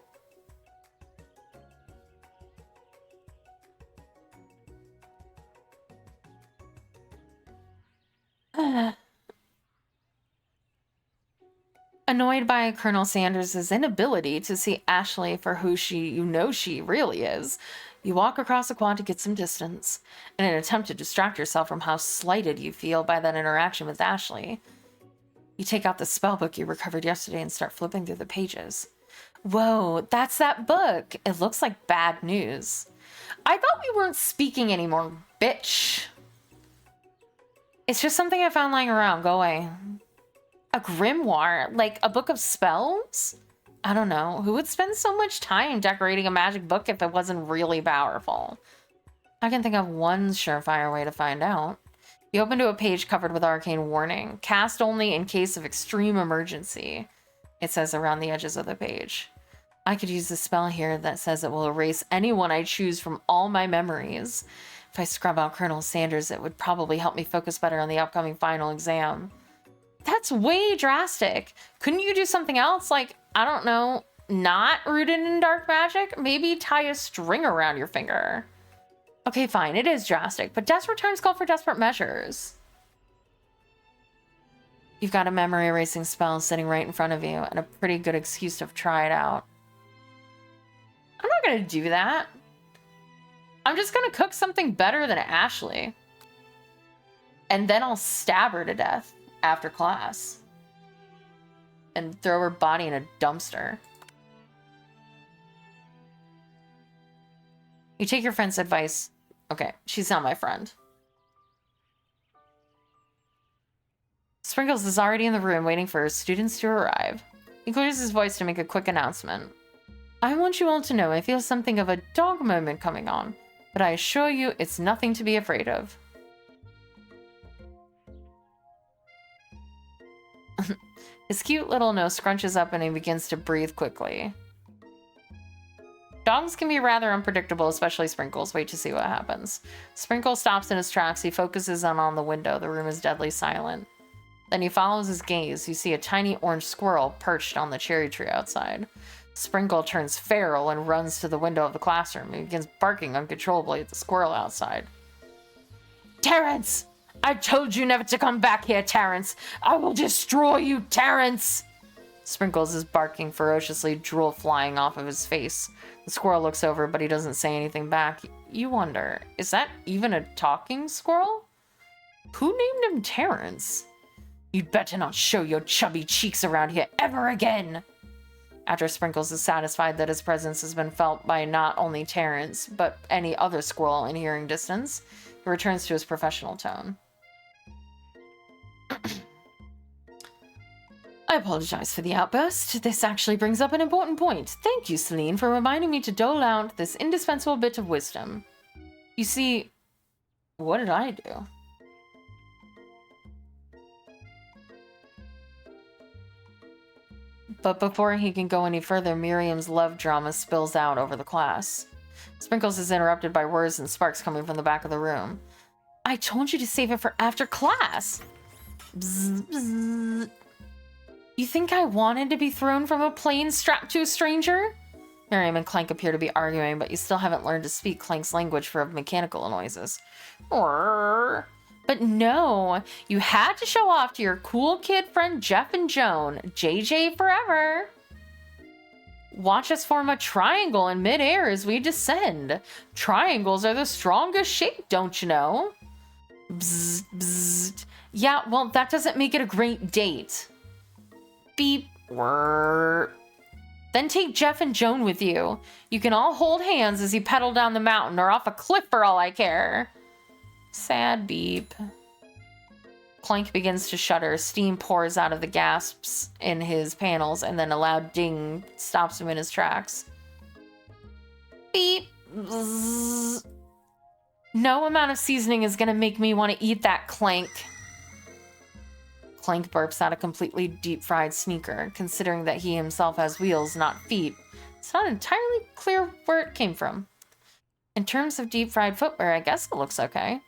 Annoyed by Colonel Sanders' inability to see Ashley for who she really is, you walk across the quad to get some distance, in an attempt to distract yourself from how slighted you feel by that interaction with Ashley. You take out the spell book you recovered yesterday and start flipping through the pages. Whoa, that's that book. It looks like bad news. I thought we weren't speaking anymore, bitch. It's just something I found lying around. Go away. A grimoire? Like a book of spells? I don't know. Who would spend so much time decorating a magic book if it wasn't really powerful? I can think of one surefire way to find out. You open to a page covered with arcane warning. Cast only in case of extreme emergency. It says around the edges of the page. I could use the spell here that says it will erase anyone I choose from all my memories. If I scrub out Colonel Sanders, it would probably help me focus better on the upcoming final exam. That's way drastic. Couldn't you do something else? Like, I don't know, not rooted in dark magic? Maybe tie a string around your finger. Okay, fine, it is drastic, but desperate times call for desperate measures. You've got a memory erasing spell sitting right in front of you and a pretty good excuse to try it out. I'm not gonna do that. I'm just gonna cook something better than Ashley. And then I'll stab her to death after class. And throw her body in a dumpster. You take your friend's advice. Okay, she's not my friend. Sprinkles is already in the room waiting for his students to arrive. He clears his voice to make a quick announcement. I want you all to know I feel something of a dog moment coming on, but I assure you it's nothing to be afraid of. His cute little nose scrunches up and he begins to breathe quickly. Dogs can be rather unpredictable, especially Sprinkles. Wait to see what happens. Sprinkles stops in his tracks. He focuses on the window. The room is deadly silent. Then he follows his gaze. You see a tiny orange squirrel perched on the cherry tree outside. Sprinkle turns feral and runs to the window of the classroom. He begins barking uncontrollably at the squirrel outside. Terrence! I told you never to come back here, Terrence! I will destroy you, Terrence! Sprinkles is barking ferociously, drool flying off of his face. The squirrel looks over, but he doesn't say anything back. You wonder, is that even a talking squirrel? Who named him Terrence? You'd better not show your chubby cheeks around here ever again! After Sprinkles is satisfied that his presence has been felt by not only Terrence, but any other squirrel in hearing distance, he returns to his professional tone. I apologize for the outburst. This actually brings up an important point. Thank you, Celine, for reminding me to dole out this indispensable bit of wisdom. You see, what did I do? But before he can go any further, Miriam's love drama spills out over the class. Sprinkles is interrupted by words and sparks coming from the back of the room. I told you to save it for after class. Bzz, bzz. You think I wanted to be thrown from a plane strapped to a stranger? Miriam and Clank appear to be arguing, but you still haven't learned to speak Clank's language for mechanical noises. But no, you had to show off to your cool kid friend Jeff and Joan, JJ forever. Watch us form a triangle in midair as we descend. Triangles are the strongest shape, don't you know? Bzz, bzz. Yeah, well, that doesn't make it a great date. Beep. Then take Jeff and Joan with you. You can all hold hands as you pedal down the mountain or off a cliff for all I care. Sad beep. Clank begins to shudder. Steam pours out of the gasps in his panels, and then a loud ding stops him in his tracks. Beep. Bzz. No amount of seasoning is gonna make me want to eat that, Clank. Clank burps out a completely deep-fried sneaker. Considering that he himself has wheels, not feet, it's not entirely clear where it came from. In terms of deep-fried footwear, I guess it looks okay.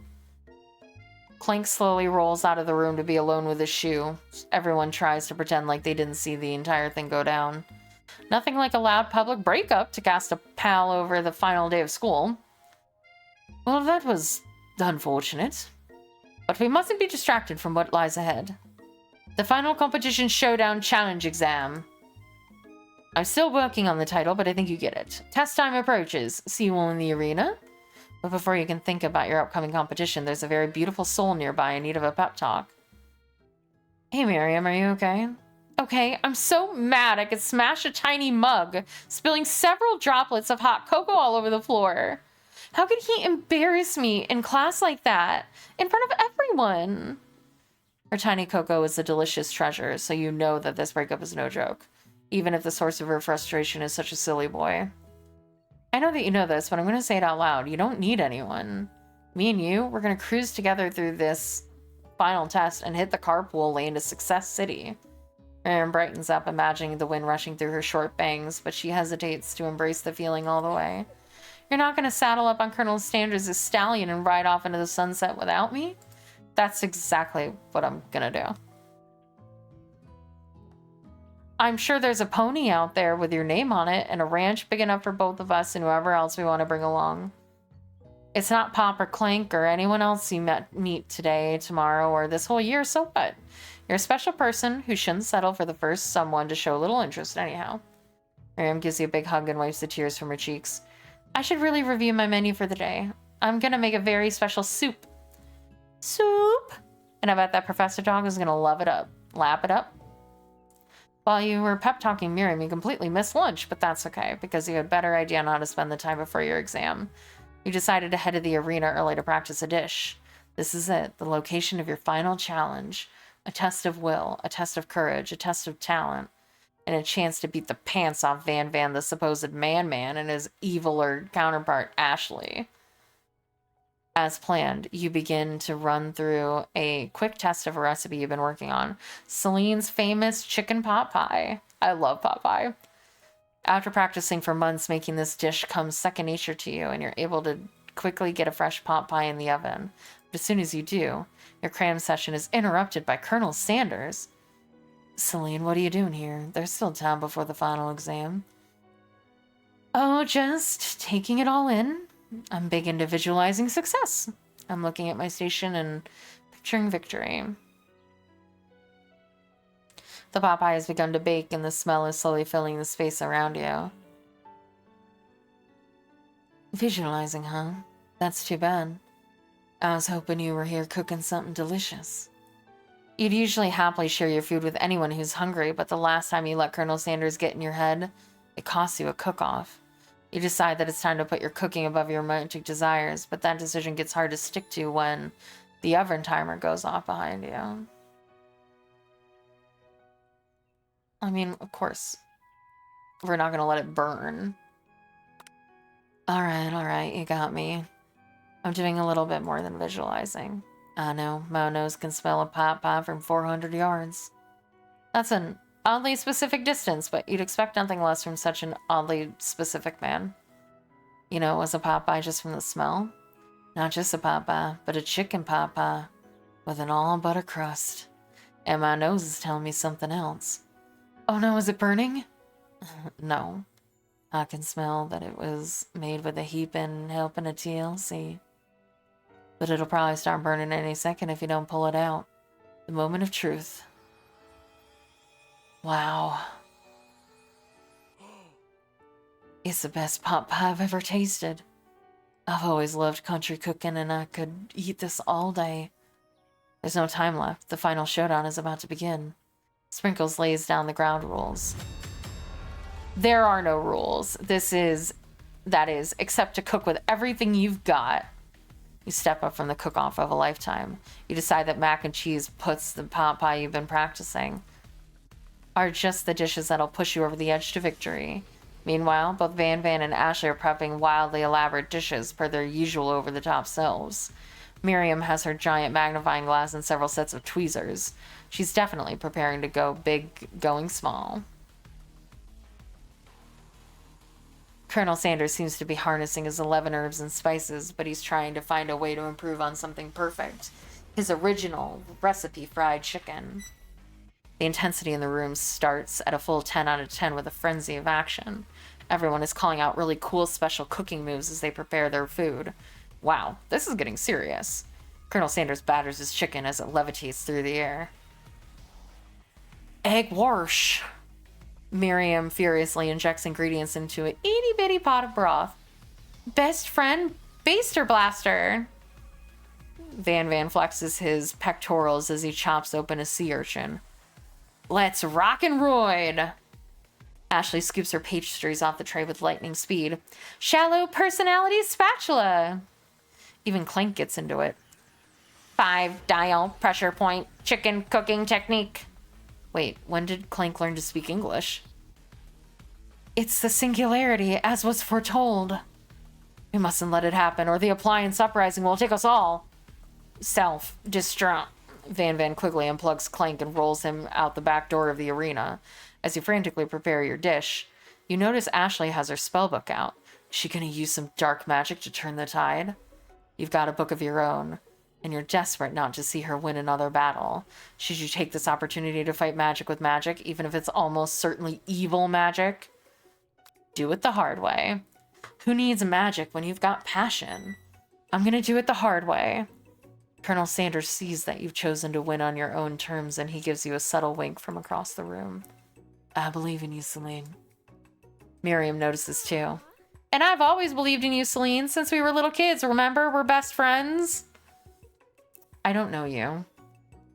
Clank slowly rolls out of the room to be alone with his shoe. Everyone tries to pretend like they didn't see the entire thing go down. Nothing like a loud public breakup to cast a pal over the final day of school. Well, that was unfortunate. But we mustn't be distracted from what lies ahead. The final competition showdown challenge exam. I'm still working on the title, but I think you get it. Test time approaches. See you all in the arena? But before you can think about your upcoming competition, there's a very beautiful soul nearby in need of a pep talk. Hey, Miriam, are you okay? Okay, I'm so mad I could smash a tiny mug, spilling several droplets of hot cocoa all over the floor. How could he embarrass me in class like that, in front of everyone? Her tiny Coco is a delicious treasure, so you know that this breakup is no joke, even if the source of her frustration is such a silly boy. I know that you know this, but I'm going to say it out loud. You don't need anyone. Me and you, we're going to cruise together through this final test and hit the carpool lane to Success City. Miriam brightens up, imagining the wind rushing through her short bangs, but she hesitates to embrace the feeling all the way. You're not going to saddle up on Colonel Sanders' stallion and ride off into the sunset without me? That's exactly what I'm going to do. I'm sure there's a pony out there with your name on it and a ranch big enough for both of us and whoever else we want to bring along. It's not Pop or Clank or anyone else you meet today, tomorrow, or this whole year, so what? You're a special person who shouldn't settle for the first someone to show a little interest anyhow. Miriam gives you a big hug and wipes the tears from her cheeks. I should really review my menu for the day. I'm gonna make a very special soup. Soup? And I bet that Professor Dog is gonna love it up. Lap it up. While you were pep-talking Miriam, you completely missed lunch, but that's okay, because you had a better idea on how to spend the time before your exam. You decided to head to the arena early to practice a dish. This is it, the location of your final challenge. A test of will, a test of courage, a test of talent, and a chance to beat the pants off Van Van, the supposed man-man, and his eviler counterpart, Ashley. As planned, you begin to run through a quick test of a recipe you've been working on. Celine's famous chicken pot pie. I love pot pie. After practicing for months, making this dish comes second nature to you, and you're able to quickly get a fresh pot pie in the oven. But as soon as you do, your cram session is interrupted by Colonel Sanders. Celine, what are you doing here? There's still time before the final exam. Oh, just taking it all in. I'm big into visualizing success. I'm looking at my station and picturing victory. The pot pie has begun to bake, and the smell is slowly filling the space around you. Visualizing, huh? That's too bad. I was hoping you were here cooking something delicious. You'd usually happily share your food with anyone who's hungry, but the last time you let Colonel Sanders get in your head, it costs you a cook-off. You decide that it's time to put your cooking above your romantic desires, but that decision gets hard to stick to when the oven timer goes off behind you. I mean, of course, we're not going to let it burn. All right, you got me. I'm doing a little bit more than visualizing. I know, my nose can smell a pot pie from 400 yards. That's an oddly specific distance, but you'd expect nothing less from such an oddly specific man. You know, it was a pot pie just from the smell? Not just a pot pie, but a chicken pot pie with an all-butter crust. And my nose is telling me something else. Oh no, is it burning? No. I can smell that it was made with a heaping helping of TLC. But it'll probably start burning any second if you don't pull it out. The moment of truth. Wow. It's the best pot pie I've ever tasted. I've always loved country cooking, and I could eat this all day. There's no time left. The final showdown is about to begin. Sprinkles lays down the ground rules. There are no rules. That is, except to cook with everything you've got. You step up from the cook-off of a lifetime. You decide that mac and cheese puts the pot pie you've been practicing are just the dishes that'll push you over the edge to victory. Meanwhile, both Van Van and Ashley are prepping wildly elaborate dishes per their usual over-the-top selves. Miriam has her giant magnifying glass and several sets of tweezers. She's definitely preparing to go big, going small. Colonel Sanders seems to be harnessing his 11 herbs and spices, but he's trying to find a way to improve on something perfect. His original recipe fried chicken. The intensity in the room starts at a full 10 out of 10 with a frenzy of action. Everyone is calling out really cool special cooking moves as they prepare their food. Wow, this is getting serious. Colonel Sanders batters his chicken as it levitates through the air. Egg wash. Miriam furiously injects ingredients into an itty-bitty pot of broth. Best friend, Baster Blaster. Van Van flexes his pectorals as he chops open a sea urchin. Let's rock and roid. Ashley scoops her pastries off the tray with lightning speed. Shallow personality spatula. Even Clank gets into it. 5 dial pressure point. chicken cooking technique. Wait, when did Clank learn to speak English? It's the singularity, as was foretold. We mustn't let it happen, or the appliance uprising will take us all. Self-destruct. Van quickly unplugs Clank and rolls him out the back door of the arena. As you frantically prepare your dish, you notice Ashley has her spellbook out. Is she gonna use some dark magic to turn the tide? You've got a book of your own, and you're desperate not to see her win another battle. Should you take this opportunity to fight magic with magic, even if it's almost certainly evil magic? Do it the hard way. Who needs magic when you've got passion? I'm gonna do it the hard way. Colonel Sanders sees that you've chosen to win on your own terms, and he gives you a subtle wink from across the room. I believe in you, Celine. Miriam notices too. And I've always believed in you, Celine, since we were little kids, remember? We're best friends. I don't know you.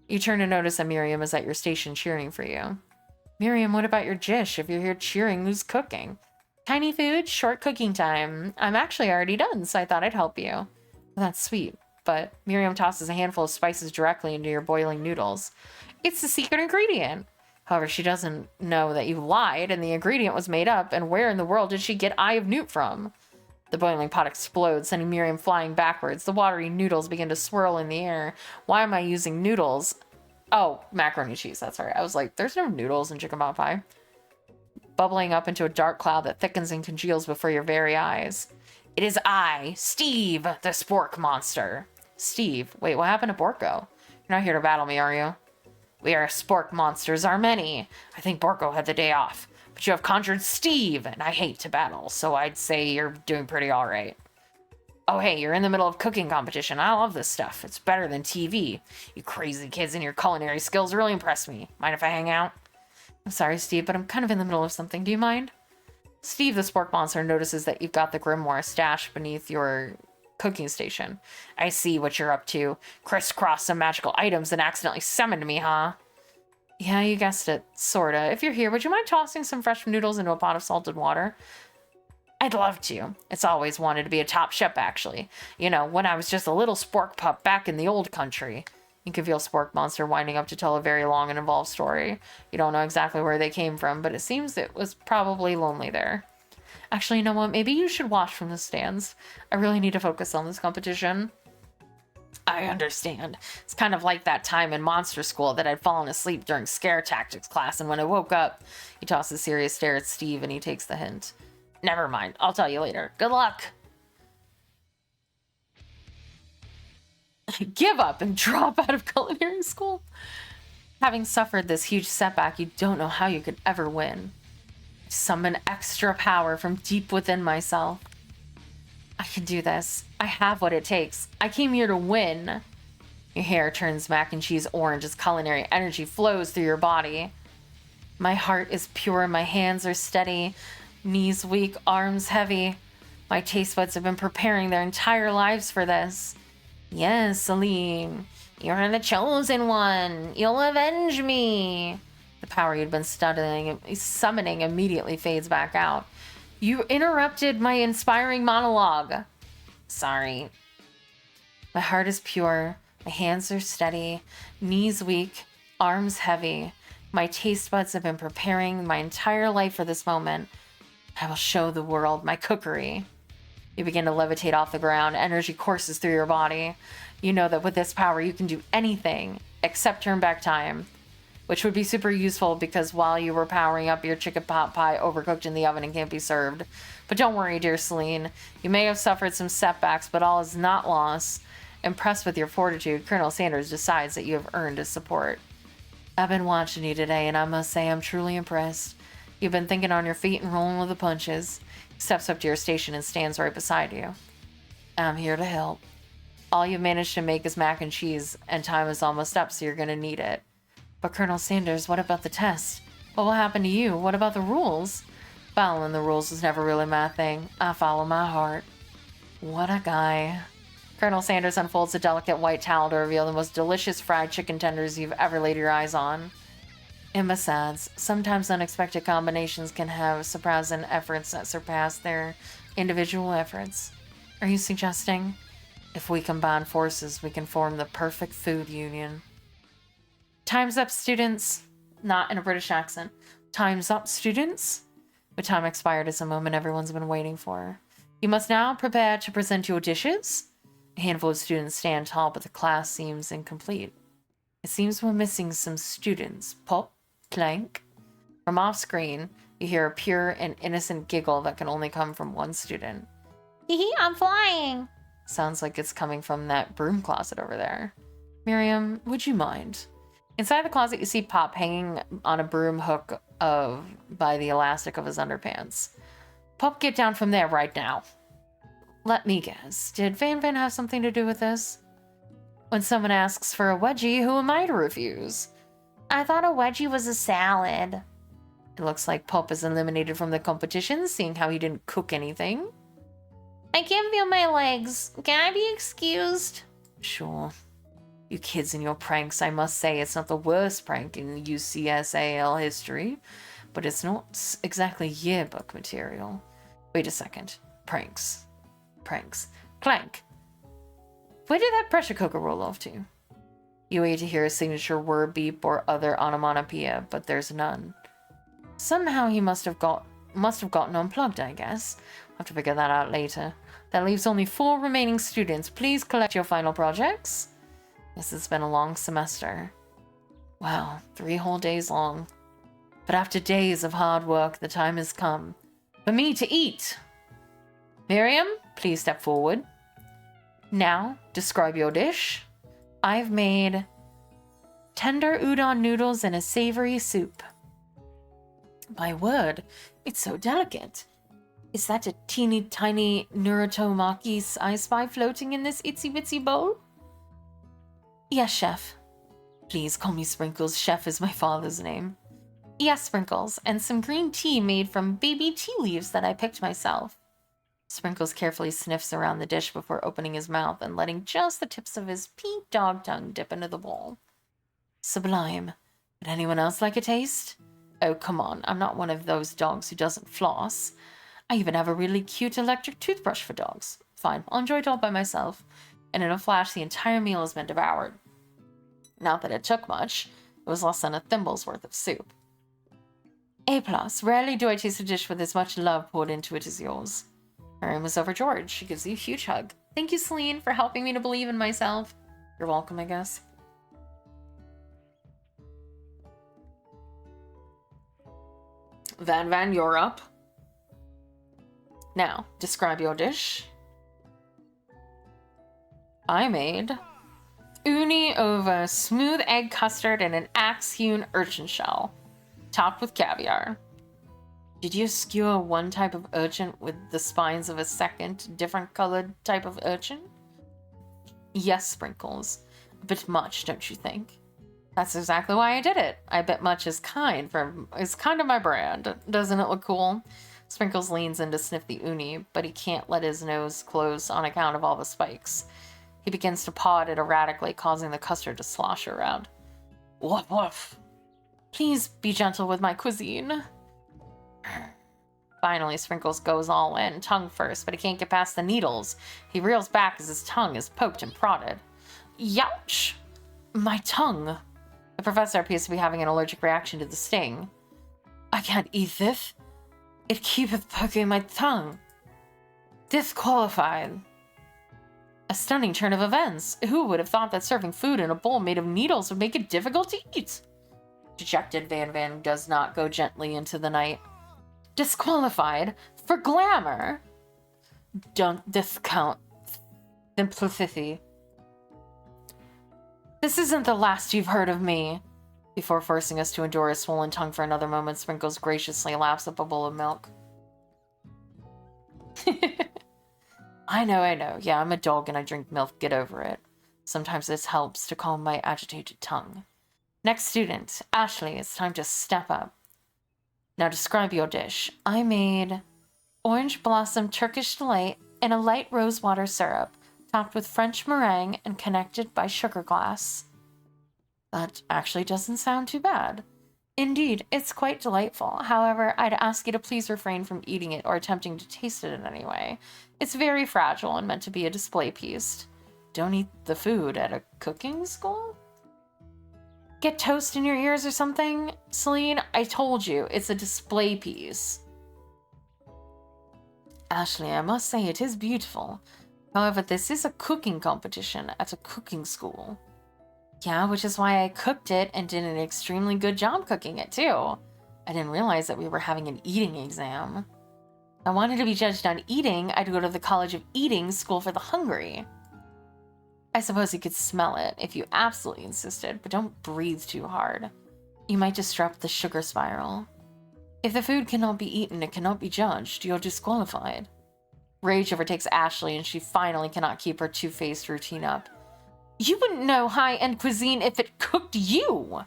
You turn to notice that Miriam is at your station cheering for you. Miriam, what about your dish? If you're here cheering, who's cooking? Tiny food, short cooking time. I'm actually already done, so I thought I'd help you. Well, that's sweet. But Miriam tosses a handful of spices directly into your boiling noodles. It's the secret ingredient. However, she doesn't know that you lied and the ingredient was made up, and where in the world did she get Eye of Newt from? The boiling pot explodes, sending Miriam flying backwards. The watery noodles begin to swirl in the air. Why am I using noodles? Oh, macaroni cheese, that's right. I was like, there's no noodles in chicken pot pie. Bubbling up into a dark cloud that thickens and congeals before your very eyes. It is I, Steve, the spork monster. Steve, wait, what happened to Borko? You're not here to battle me, are you? We are spork monsters, are many. I think Borko had the day off. But you have conjured Steve, and I hate to battle, so I'd say you're doing pretty alright. Oh hey, you're in the middle of cooking competition. I love this stuff. It's better than TV. You crazy kids and your culinary skills really impress me. Mind if I hang out? I'm sorry, Steve, but I'm kind of in the middle of something. Do you mind? Steve, the spork monster, notices that you've got the grimoire stashed beneath your cooking station. I see what you're up to. Crisscross some magical items and accidentally summoned me, huh? Yeah, you guessed it. Sorta. If you're here, would you mind tossing some fresh noodles into a pot of salted water? I'd love to. It's always wanted to be a top chef, actually. You know, when I was just a little spork pup back in the old country. You can feel Spork Monster winding up to tell a very long and involved story. You don't know exactly where they came from, but it seems it was probably lonely there. Actually, you know what? Maybe you should watch from the stands. I really need to focus on this competition. I understand. It's kind of like that time in monster school that I'd fallen asleep during scare tactics class, and when I woke up, he tosses a serious stare at Steve and he takes the hint. Never mind. I'll tell you later. Good luck. Give up and drop out of culinary school. Having suffered this huge setback, you don't know how you could ever win. Summon extra power from deep within myself. I can do this. I have what it takes. I came here to win. Your hair turns mac and cheese orange as culinary energy flows through your body. My heart is pure, my hands are steady, knees weak, arms heavy. My taste buds have been preparing their entire lives for this. Yes, Celine, you're the chosen one. You'll avenge me. The power you'd been summoning immediately fades back out. You interrupted my inspiring monologue. Sorry. My heart is pure. My hands are steady. Knees weak. Arms heavy. My taste buds have been preparing my entire life for this moment. I will show the world my cookery. You begin to levitate off the ground. Energy courses through your body. You know that with this power, you can do anything except turn back time, which would be super useful because while you were powering up, your chicken pot pie overcooked in the oven and can't be served. But don't worry, dear Celine. You may have suffered some setbacks, but all is not lost. Impressed with your fortitude, Colonel Sanders decides that you have earned his support. I've been watching you today, and I must say I'm truly impressed. You've been thinking on your feet and rolling with the punches. He steps up to your station and stands right beside you. I'm here to help. All you've managed to make is mac and cheese, and time is almost up, so you're going to need it. But Colonel Sanders, what about the test? What will happen to you? What about the rules? Following the rules was never really my thing. I follow my heart. What a guy. Colonel Sanders unfolds a delicate white towel to reveal the most delicious fried chicken tenders you've ever laid your eyes on. And besides, sometimes unexpected combinations can have surprising efforts that surpass their individual efforts. Are you suggesting? If we combine forces, we can form the perfect food union. Time's up, students. Not in a British accent. Time's up, students. But time expired is a moment everyone's been waiting for. You must now prepare to present your dishes. A handful of students stand tall, but the class seems incomplete. It seems we're missing some students. Pop, clank. From off screen, you hear a pure and innocent giggle that can only come from one student. Hee, I'm flying. Sounds like it's coming from that broom closet over there. Miriam, would you mind? Inside the closet, you see Pop hanging on a broom hook by the elastic of his underpants. Pop, get down from there right now. Let me guess, did Van Van have something to do with this? When someone asks for a wedgie, who am I to refuse? I thought a wedgie was a salad. It looks like Pop is eliminated from the competition, seeing how he didn't cook anything. I can't feel my legs. Can I be excused? Sure. You kids and your pranks, I must say it's not the worst prank in UCSAL history, but it's not exactly yearbook material. Wait a second. Pranks. Clank. Where did that pressure cooker roll off to? You wait to hear a signature word beep or other onomatopoeia, but there's none. Somehow he must have gotten unplugged, I guess. I'll have to figure that out later. That leaves only 4 remaining students. Please collect your final projects. This has been a long semester. Wow, 3 whole days long. But after days of hard work, the time has come for me to eat. Miriam, please step forward. Now, describe your dish. I've made tender udon noodles and a savory soup. My word, it's so delicate. Is that a teeny tiny Naruto-maki I spy floating in this itsy bitsy bowl? Yes, Chef. Please call me Sprinkles. Chef is my father's name. Yes, Sprinkles, and some green tea made from baby tea leaves that I picked myself. Sprinkles carefully sniffs around the dish before opening his mouth and letting just the tips of his pink dog tongue dip into the bowl. Sublime. Would anyone else like a taste? Oh, come on, I'm not one of those dogs who doesn't floss. I even have a really cute electric toothbrush for dogs. Fine, I'll enjoy it all by myself. And in a flash, the entire meal has been devoured. Not that it took much. It was less than a thimble's worth of soup. A+. Rarely do I taste a dish with as much love poured into it as yours. Miriam was overjoyed. She gives you a huge hug. Thank you, Celine, for helping me to believe in myself. You're welcome, I guess. Van, you're up. Now, describe your dish. I made uni over smooth egg custard and an axe-hewn urchin shell, topped with caviar. Did you skewer one type of urchin with the spines of a second, different colored type of urchin? Yes, Sprinkles. A bit much, don't you think? That's exactly why I did it. I bet much is kind of my brand. Doesn't it look cool? Sprinkles leans in to sniff the uni, but he can't let his nose close on account of all the spikes. He begins to paw at it erratically, causing the custard to slosh around. Woof woof. Please be gentle with my cuisine. Finally, Sprinkles goes all in, tongue first, but he can't get past the needles. He reels back as his tongue is poked and prodded. Youch! My tongue! The professor appears to be having an allergic reaction to the sting. I can't eat this. It keepeth poking my tongue. Disqualified. A stunning turn of events. Who would have thought that serving food in a bowl made of needles would make it difficult to eat? Dejected Van does not go gently into the night. Disqualified for glamour. Don't discount simplicity. This isn't the last you've heard of me. Before forcing us to endure a swollen tongue for another moment, Sprinkles graciously laps up a bowl of milk. I know. Yeah, I'm a dog and I drink milk. Get over it. Sometimes this helps to calm my agitated tongue. Next student, Ashley, it's time to step up. Now describe your dish. I made orange blossom Turkish delight in a light rosewater syrup, topped with French meringue and connected by sugar glass. That actually doesn't sound too bad. Indeed, it's quite delightful. However, I'd ask you to please refrain from eating it or attempting to taste it in any way. It's very fragile and meant to be a display piece. Don't eat the food at a cooking school? Get toast in your ears or something? Celine, I told you, it's a display piece. Ashley, I must say it is beautiful. However, this is a cooking competition at a cooking school. Yeah, which is why I cooked it and did an extremely good job cooking it, too. I didn't realize that we were having an eating exam. If I wanted to be judged on eating, I'd go to the College of Eating School for the Hungry. I suppose you could smell it if you absolutely insisted, but don't breathe too hard. You might disrupt the sugar spiral. If the food cannot be eaten, it cannot be judged. You're disqualified. Rage overtakes Ashley, and she finally cannot keep her two-faced routine up. You wouldn't know high-end cuisine if it cooked you!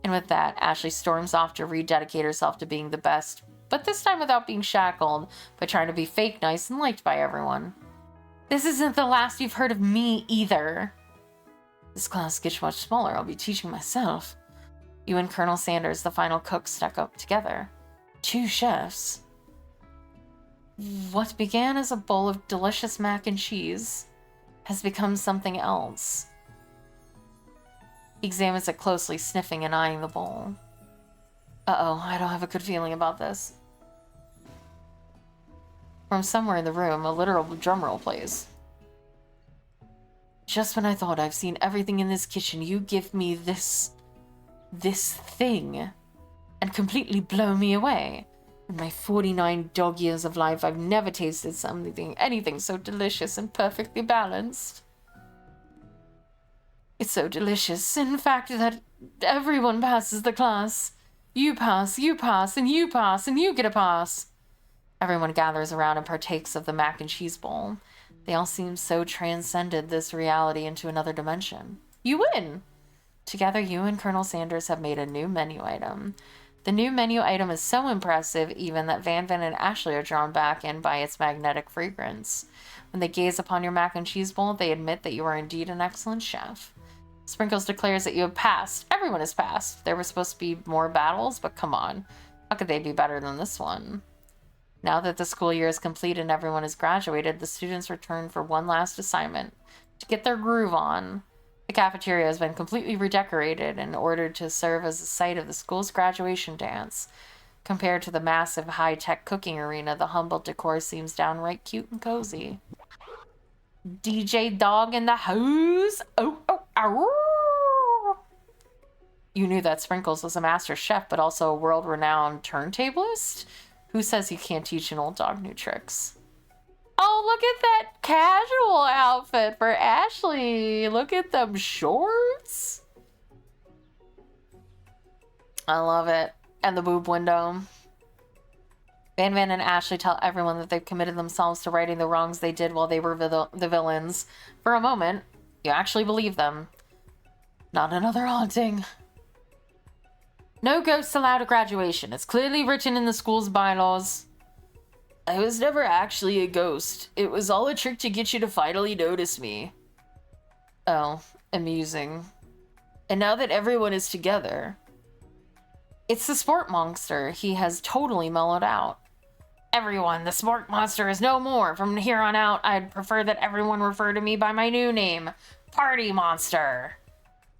And with that, Ashley storms off to rededicate herself to being the best, but this time without being shackled, by trying to be fake nice and liked by everyone. This isn't the last you've heard of me, either. This class gets much smaller. I'll be teaching myself. You and Colonel Sanders, the final cook, stuck up together. 2 chefs. What began as a bowl of delicious mac and cheese has become something else. He examines it closely, sniffing and eyeing the bowl. Uh-oh, I don't have a good feeling about this. From somewhere in the room, a literal drumroll plays. Just when I thought I've seen everything in this kitchen, you give me this thing and completely blow me away. In my 49 dog years of life, I've never tasted anything so delicious and perfectly balanced. It's so delicious, in fact, that everyone passes the class. You pass, and you pass, and you get a pass. Everyone gathers around and partakes of the mac and cheese bowl. They all seem so transcended this reality into another dimension. You win! Together, you and Colonel Sanders have made a new menu item. The new menu item is so impressive even that Van Van and Ashley are drawn back in by its magnetic fragrance. When they gaze upon your mac and cheese bowl, they admit that you are indeed an excellent chef. Sprinkles declares that you have passed. Everyone has passed. There were supposed to be more battles, but come on. How could they be better than this one? Now that the school year is complete and everyone has graduated, the students return for one last assignment, to get their groove on. The cafeteria has been completely redecorated in order to serve as the site of the school's graduation dance. Compared to the massive high-tech cooking arena, the humble decor seems downright cute and cozy. DJ Dog in the house! Oh, oh, ow! You knew that Sprinkles was a master chef, but also a world-renowned turntablist? Who says you can't teach an old dog new tricks? Oh, look at that casual outfit for Ashley. Look at them shorts. I love it. And the boob window. Van Van and Ashley tell everyone that they've committed themselves to righting the wrongs they did while they were the villains. For a moment, you actually believe them. Not another haunting. No ghosts allowed at graduation. It's clearly written in the school's bylaws. I was never actually a ghost. It was all a trick to get you to finally notice me. Oh, amusing. And now that everyone is together... It's the sport monster. He has totally mellowed out. Everyone, the sport monster is no more. From here on out, I'd prefer that everyone refer to me by my new name, Party Monster.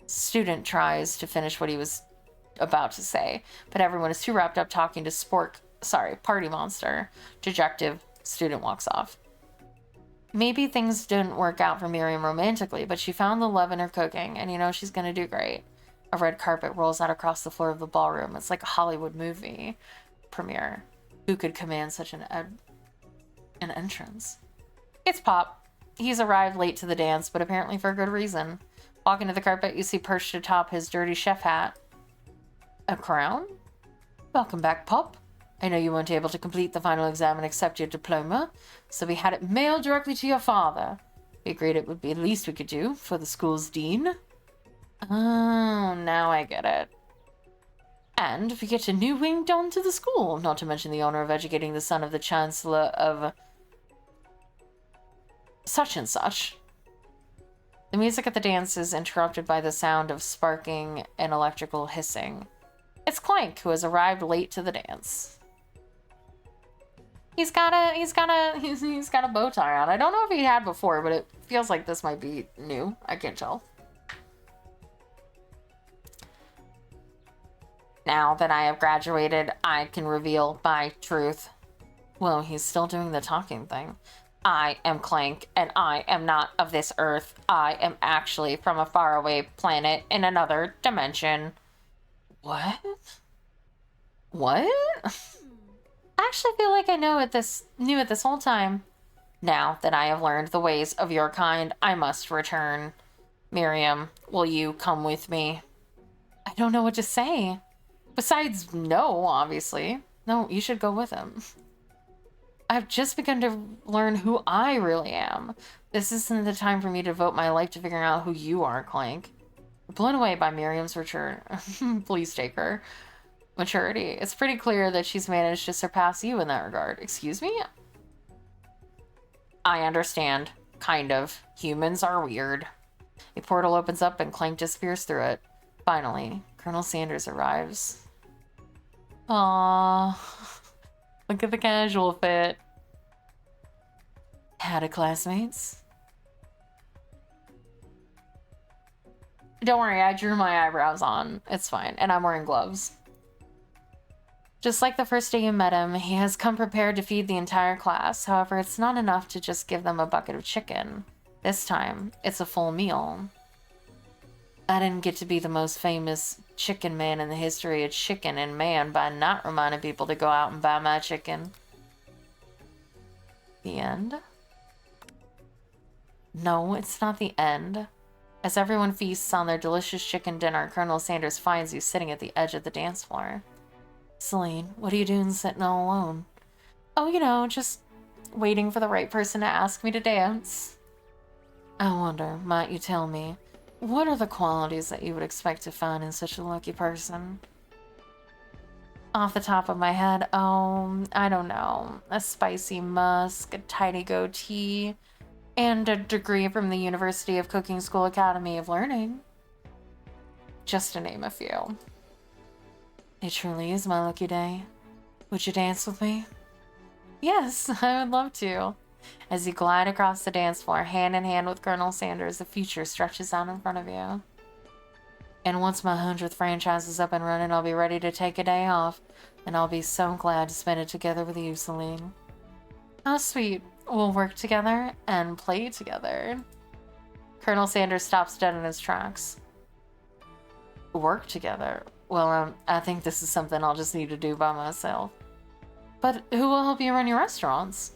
Student tries to finish what he was about to say, but everyone is too wrapped up talking to Party Monster. Dejected, student walks off. Maybe things didn't work out for Miriam romantically, but she found the love in her cooking, and you know she's gonna do great. A red carpet rolls out across the floor of the ballroom. It's like a Hollywood movie premiere. Who could command such an entrance? It's Pop. He's arrived late to the dance, but apparently for a good reason. Walking to the carpet, you see perched atop his dirty chef hat a crown? Welcome back, Pop. I know you weren't able to complete the final exam and accept your diploma, so we had it mailed directly to your father. We agreed it would be the least we could do for the school's dean. Oh, now I get it. And we get a new wing done to the school, not to mention the honor of educating the son of the chancellor of such and such. The music at the dance is interrupted by the sound of sparking and electrical hissing. It's Clank, who has arrived late to the dance. He's got a bow tie on. I don't know if he had before, but it feels like this might be new. I can't tell. Now that I have graduated, I can reveal my truth. Well, he's still doing the talking thing. I am Clank, and I am not of this earth. I am actually from a faraway planet in another dimension. What? What? I actually feel like I knew it this whole time. Now that I have learned the ways of your kind, I must return. Miriam, will you come with me? I don't know what to say. Besides, no, obviously. No, you should go with him. I've just begun to learn who I really am. This isn't the time for me to devote my life to figuring out who you are, Clank. Blown away by Miriam's return. Please take her. Maturity. It's pretty clear that she's managed to surpass you in that regard. Excuse me? I understand. Kind of. Humans are weird. A portal opens up and Clank disappears through it. Finally, Colonel Sanders arrives. Aww. Look at the casual fit. Howdy, classmates. Don't worry, I drew my eyebrows on. It's fine. And I'm wearing gloves. Just like the first day you met him, he has come prepared to feed the entire class. However, it's not enough to just give them a bucket of chicken. This time, it's a full meal. I didn't get to be the most famous chicken man in the history of chicken and man by not reminding people to go out and buy my chicken. The end? No, it's not the end. As everyone feasts on their delicious chicken dinner, Colonel Sanders finds you sitting at the edge of the dance floor. Celine, what are you doing sitting all alone? Oh, you know, just waiting for the right person to ask me to dance. I wonder, might you tell me, what are the qualities that you would expect to find in such a lucky person? Off the top of my head, I don't know. A spicy musk, a tidy goatee, and a degree from the University of Cooking School Academy of Learning. Just to name a few. It truly is my lucky day. Would you dance with me? Yes, I would love to. As you glide across the dance floor, hand in hand with Colonel Sanders, the future stretches out in front of you. And once my 100th franchise is up and running, I'll be ready to take a day off, and I'll be so glad to spend it together with you, Celine. How sweet. We'll work together and play together. Colonel Sanders stops dead in his tracks. Work together? Well, I think this is something I'll just need to do by myself. But who will help you run your restaurants?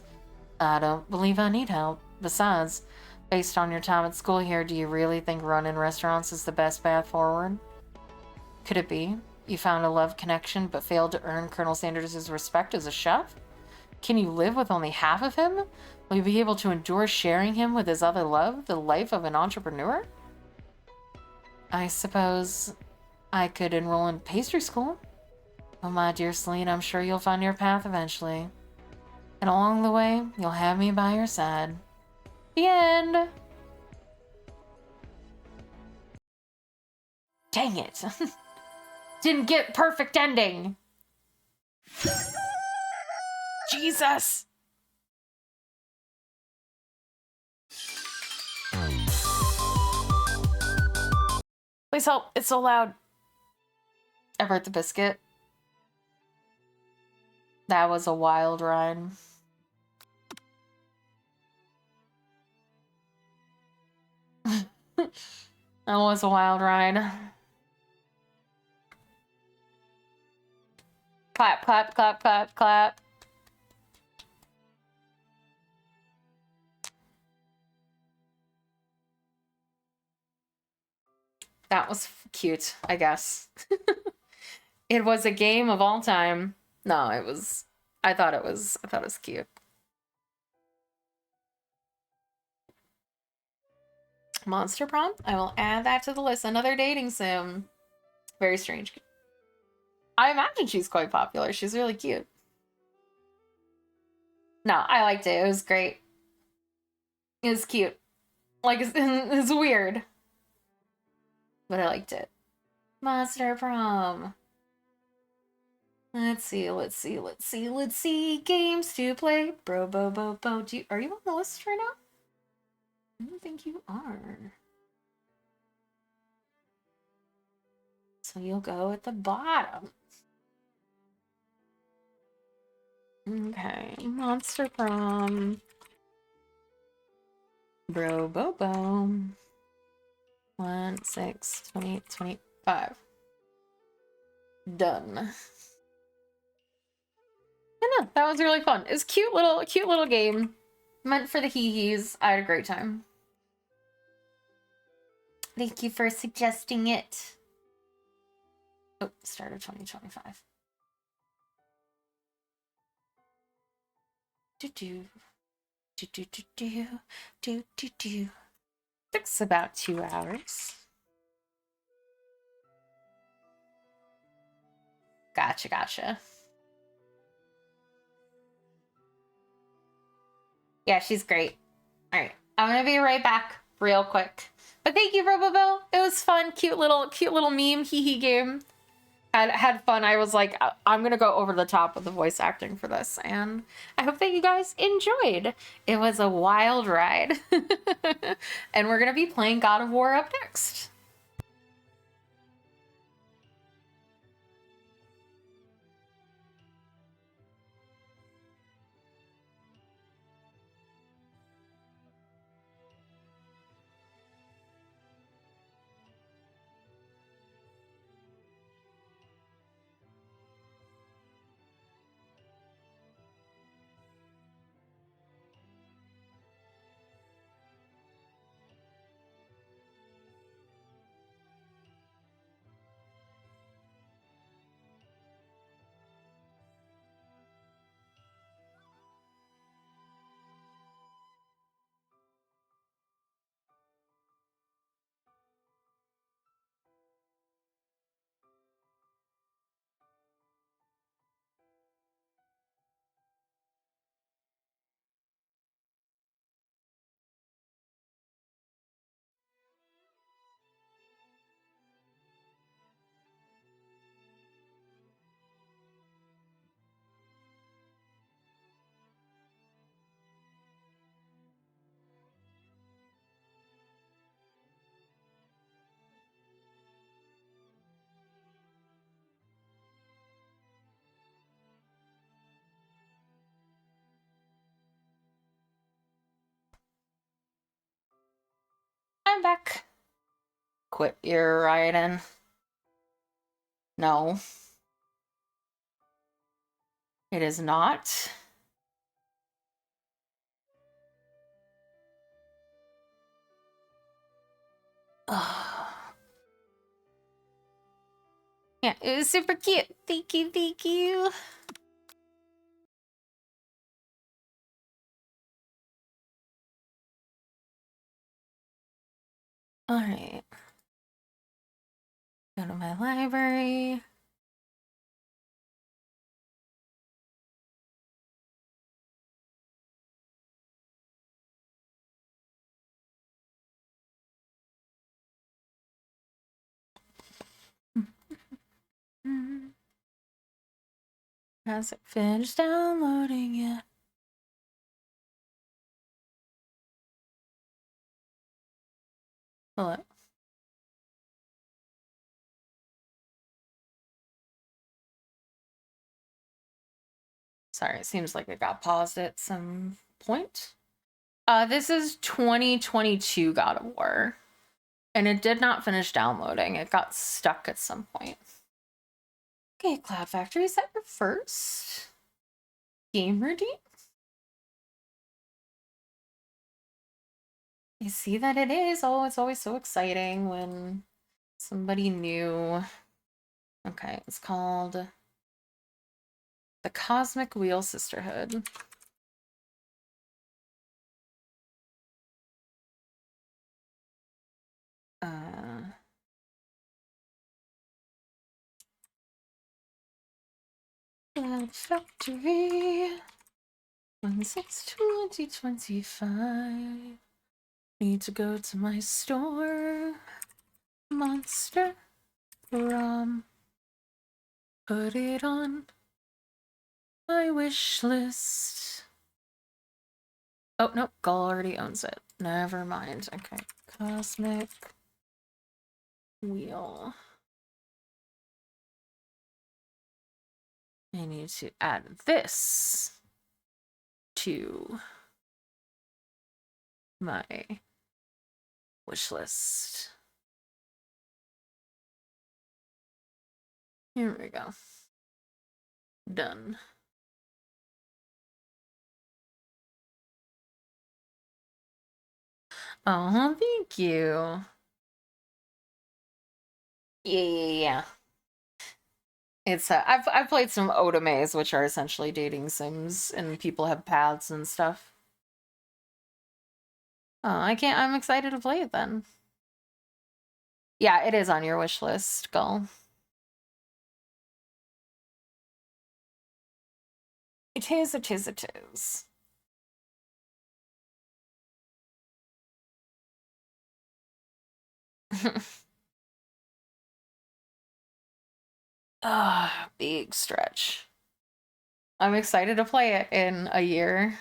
I don't believe I need help. Besides, based on your time at school here, do you really think running restaurants is the best path forward? Could it be? You found a love connection but failed to earn Colonel Sanders' respect as a chef? Can you live with only half of him? Will you be able to endure sharing him with his other love, the life of an entrepreneur? I suppose I could enroll in pastry school. Oh, my dear Celine, I'm sure you'll find your path eventually. And along the way, you'll have me by your side. The end! Dang it. Didn't get perfect ending. Jesus! Please help, it's so loud. I burnt the biscuit. That was a wild ride. That was a wild ride. Clap, clap, clap, clap, clap. That was cute, I guess. It was a game of all time. No, it was, I thought it was cute. Monster Prom? I will add that to the list. Another dating sim. Very strange. I imagine she's quite popular. She's really cute. No, I liked it. It was great. It was cute. Like, it's weird. But I liked it. Monster Prom. Let's see. Games to play. Bro, bo, bo, bo. Are you on the list right now? I don't think you are. So you'll go at the bottom. Okay, Monster Prom. Bro Bobo. 1, 6, 20, 25. Done. Yeah, that was really fun. It was cute little game. Meant for the hee-hees. I had a great time. Thank you for suggesting it. Oh, start of 2025. Do-do. Do-do-do-do. Do-do-do. Takes about 2 hours. Gotcha. Yeah, she's great. All right, I'm gonna be right back real quick. But thank you, RoboBill. It was fun. Cute little meme hee game. Had fun. I was like, I'm gonna go over the top with the voice acting for this, and I hope that you guys enjoyed. It was a wild ride. And we're gonna be playing God of War up next. I'm back. Quit your riding. No. It is not. Ugh. Yeah, it was super cute. Thank you. All right. Go to my library. Hasn't finished downloading yet. Hello. Sorry, it seems like it got paused at some point. This is 2022 God of War. And it did not finish downloading. It got stuck at some point. Okay, Cloud Factory, is that your first game redeem? You see that it is. Oh, it's always so exciting when somebody new. Okay, it's called the Cosmic Wheel Sisterhood. Cloud Factory 16/2025. Need to go to my store. Monster Rum. Put it on my wish list. Oh, nope. Gull already owns it. Never mind. Okay. Cosmic Wheel. I need to add this to my wish list. Here we go. Done. Oh, thank you. Yeah. It's I've played some otames, which are essentially dating sims, and people have paths and stuff. Oh, I'm excited to play it then. Yeah, it is on your wish list, Gull. It is, it is, it is. Ah, big stretch. I'm excited to play it in a year.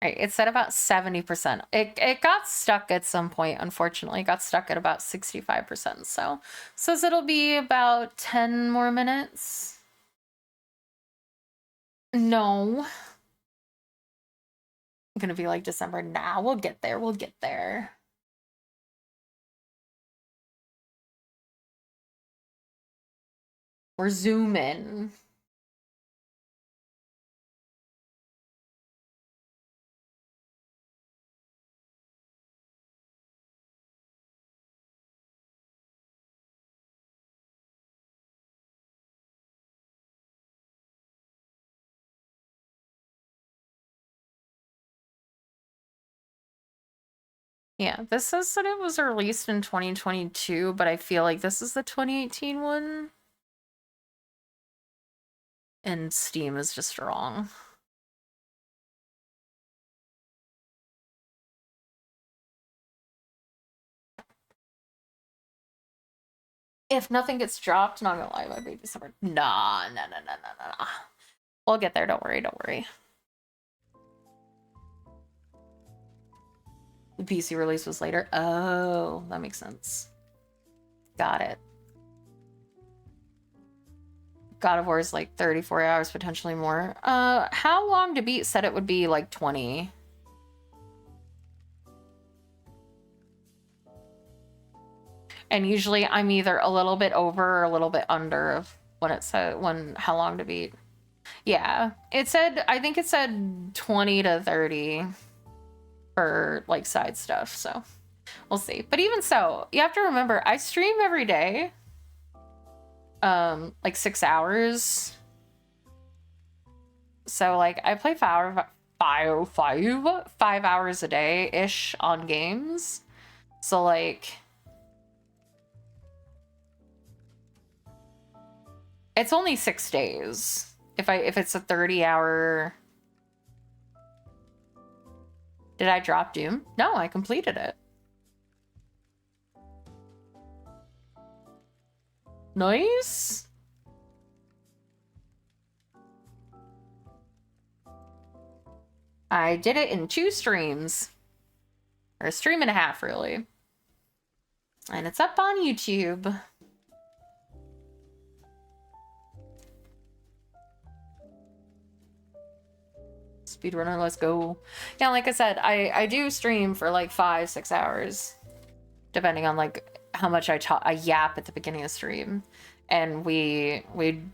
Right, it's at about 70%. It got stuck at some point, unfortunately. It got stuck at about 65%. So says it'll be about 10 more minutes. No. I'm gonna be like December. Nah, we'll get there. We'll get there. We're zooming. Yeah, this says that it was released in 2022, but I feel like this is the 2018 one. And Steam is just wrong. If nothing gets dropped, not gonna lie, my baby December. Nah. We'll get there, don't worry, don't worry. The PC release was later. Oh, that makes sense. Got it. God of War is like 34 hours, potentially more. How long to beat said it would be like 20. And usually I'm either a little bit over or a little bit under of what it said, how long to beat. Yeah, it said, I think it said 20 to 30 for like side stuff, so we'll see. But even so, you have to remember, I stream every day, like 6 hours. So like I play 5 hours a day ish on games. So like it's only 6 days. If it's a 30-hour. Did I drop Doom? No, I completed it. Nice. I did it in 2 streams. Or a stream and a half, really. And it's up on YouTube. Speedrunner, let's go. Yeah, like I said, I do stream for like 5-6 hours, depending on like how much I yap at the beginning of stream, and we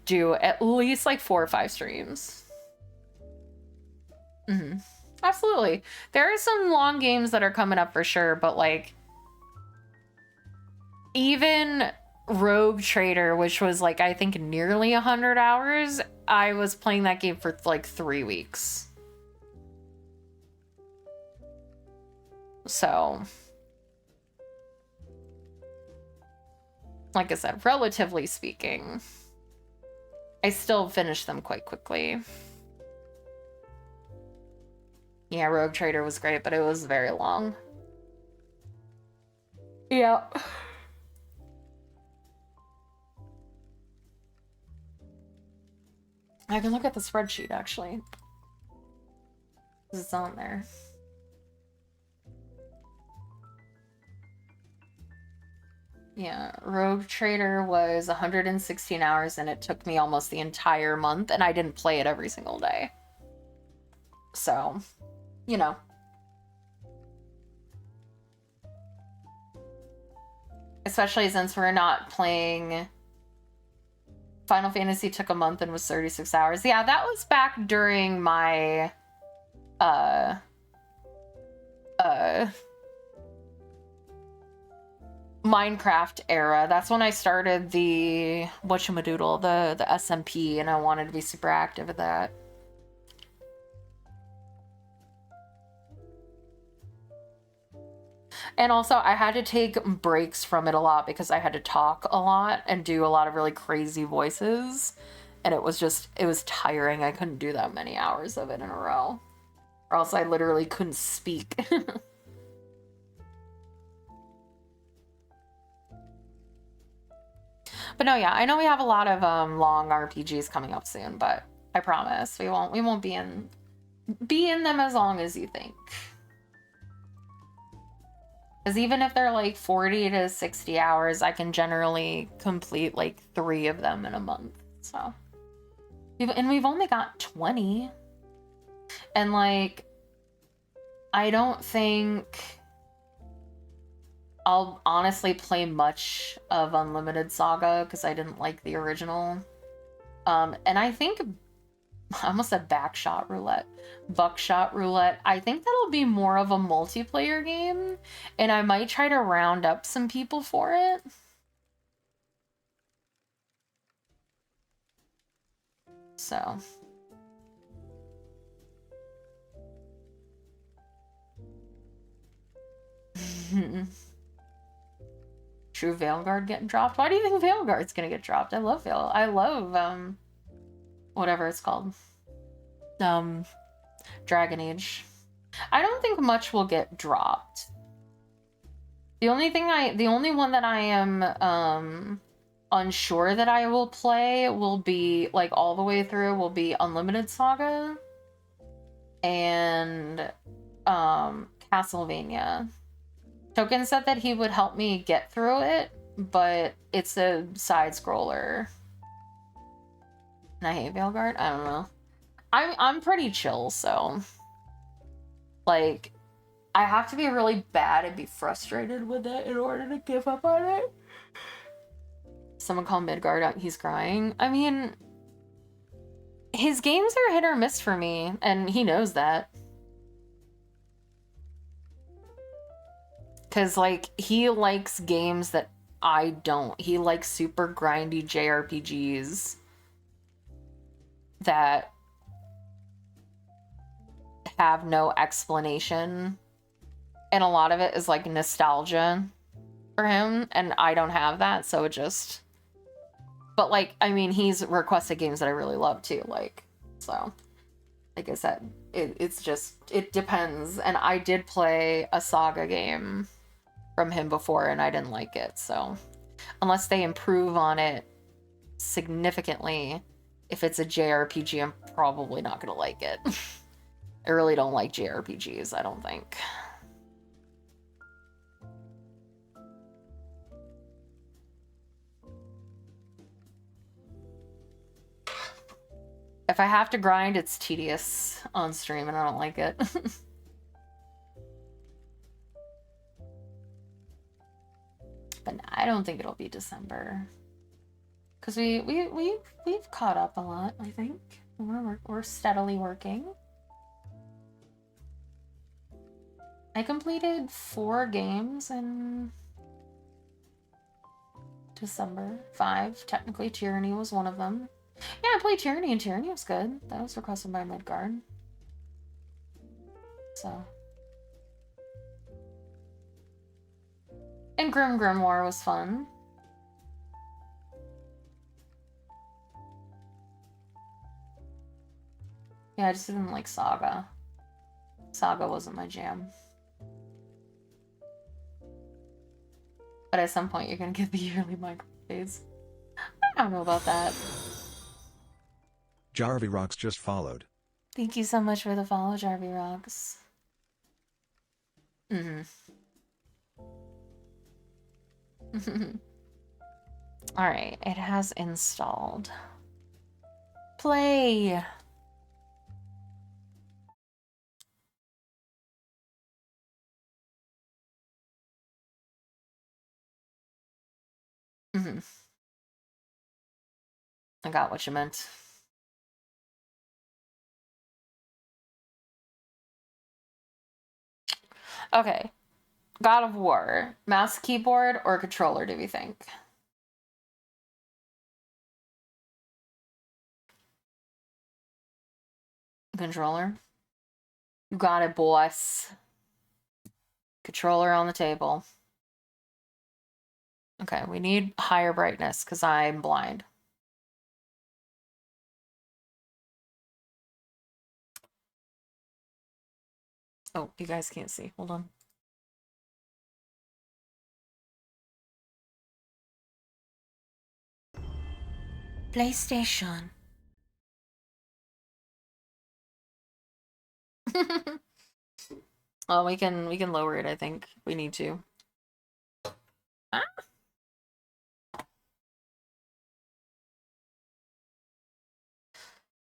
do at least like 4 or 5 streams. Absolutely, there are some long games that are coming up for sure, but like even Rogue Trader, which was like I think nearly 100 hours, I was playing that game for like 3 weeks. So, like I said, relatively speaking, I still finished them quite quickly. Yeah, Rogue Trader was great, but it was very long. Yeah. I can look at the spreadsheet, actually. It's on there. Yeah, Rogue Trader was 116 hours and it took me almost the entire month, and I didn't play it every single day. So, you know. Especially since we're not playing. Final Fantasy took a month and was 36 hours. Yeah, that was back during my uh uh Minecraft era. That's when I started the whatchamadoodle, the SMP, and I wanted to be super active at that. And also, I had to take breaks from it a lot because I had to talk a lot and do a lot of really crazy voices. And it was tiring. I couldn't do that many hours of it in a row. Or else I literally couldn't speak. But no, yeah, I know we have a lot of long RPGs coming up soon, but I promise we won't be in them as long as you think. Because even if they're like 40 to 60 hours, I can generally complete like 3 of them in a month. So, and we've only got 20. And like, I don't think I'll honestly play much of Unlimited Saga because I didn't like the original. And I think I almost said Buckshot Roulette. I think that'll be more of a multiplayer game, and I might try to round up some people for it. So. True Veilguard getting dropped? Why do you think Veilguard's gonna get dropped? I love whatever it's called. Dragon Age. I don't think much will get dropped. The only one that I am unsure that I will play will be like all the way through will be Unlimited Saga and Castlevania. Token said that he would help me get through it, but it's a side scroller. And I hate Veilguard. I don't know. I'm pretty chill, so like I have to be really bad and be frustrated with it in order to give up on it. Someone called Midgard, he's crying. I mean, his games are hit or miss for me, and he knows that. Because, like, he likes games that I don't. He likes super grindy JRPGs that have no explanation. And a lot of it is, like, nostalgia for him, and I don't have that, so it just... But, like, I mean, he's requested games that I really love, too, like, so... Like I said, it's just... It depends, and I did play a Saga game from him before, and I didn't like it, so... Unless they improve on it significantly, if it's a JRPG, I'm probably not gonna like it. I really don't like JRPGs, I don't think. If I have to grind, it's tedious on stream, and I don't like it. But I don't think it'll be December. Because we've caught up a lot, I think. We're steadily working. I completed 4 games in December. 5. Technically, Tyranny was one of them. Yeah, I played Tyranny, and Tyranny was good. That was requested by Midgard. So. And Grim Grimoire was fun. Yeah, I just didn't like Saga. Saga wasn't my jam. But at some point, you're gonna get the yearly micro phase. I don't know about that. Jarvie Rocks just followed. Thank you so much for the follow, Jarvie Rocks. All right, it has installed. Play. I got what you meant. Okay. God of War. Mouse, keyboard, or controller, do we think? Controller? You got it, boss. Controller on the table. Okay, we need higher brightness because I'm blind. Oh, you guys can't see. Hold on. PlayStation. Oh, we can lower it, I think. We need to. Ah.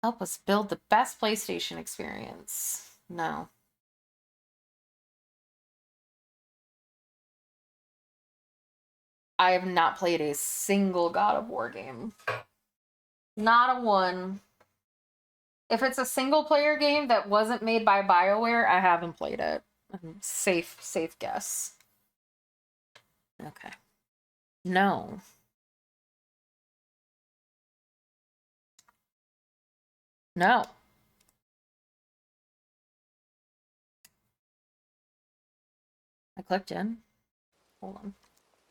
Help us build the best PlayStation experience. No. I have not played a single God of War game. Not a one. If it's a single player game that wasn't made by BioWare, I haven't played it. Safe guess. Okay. No. No. I clicked in. Hold on.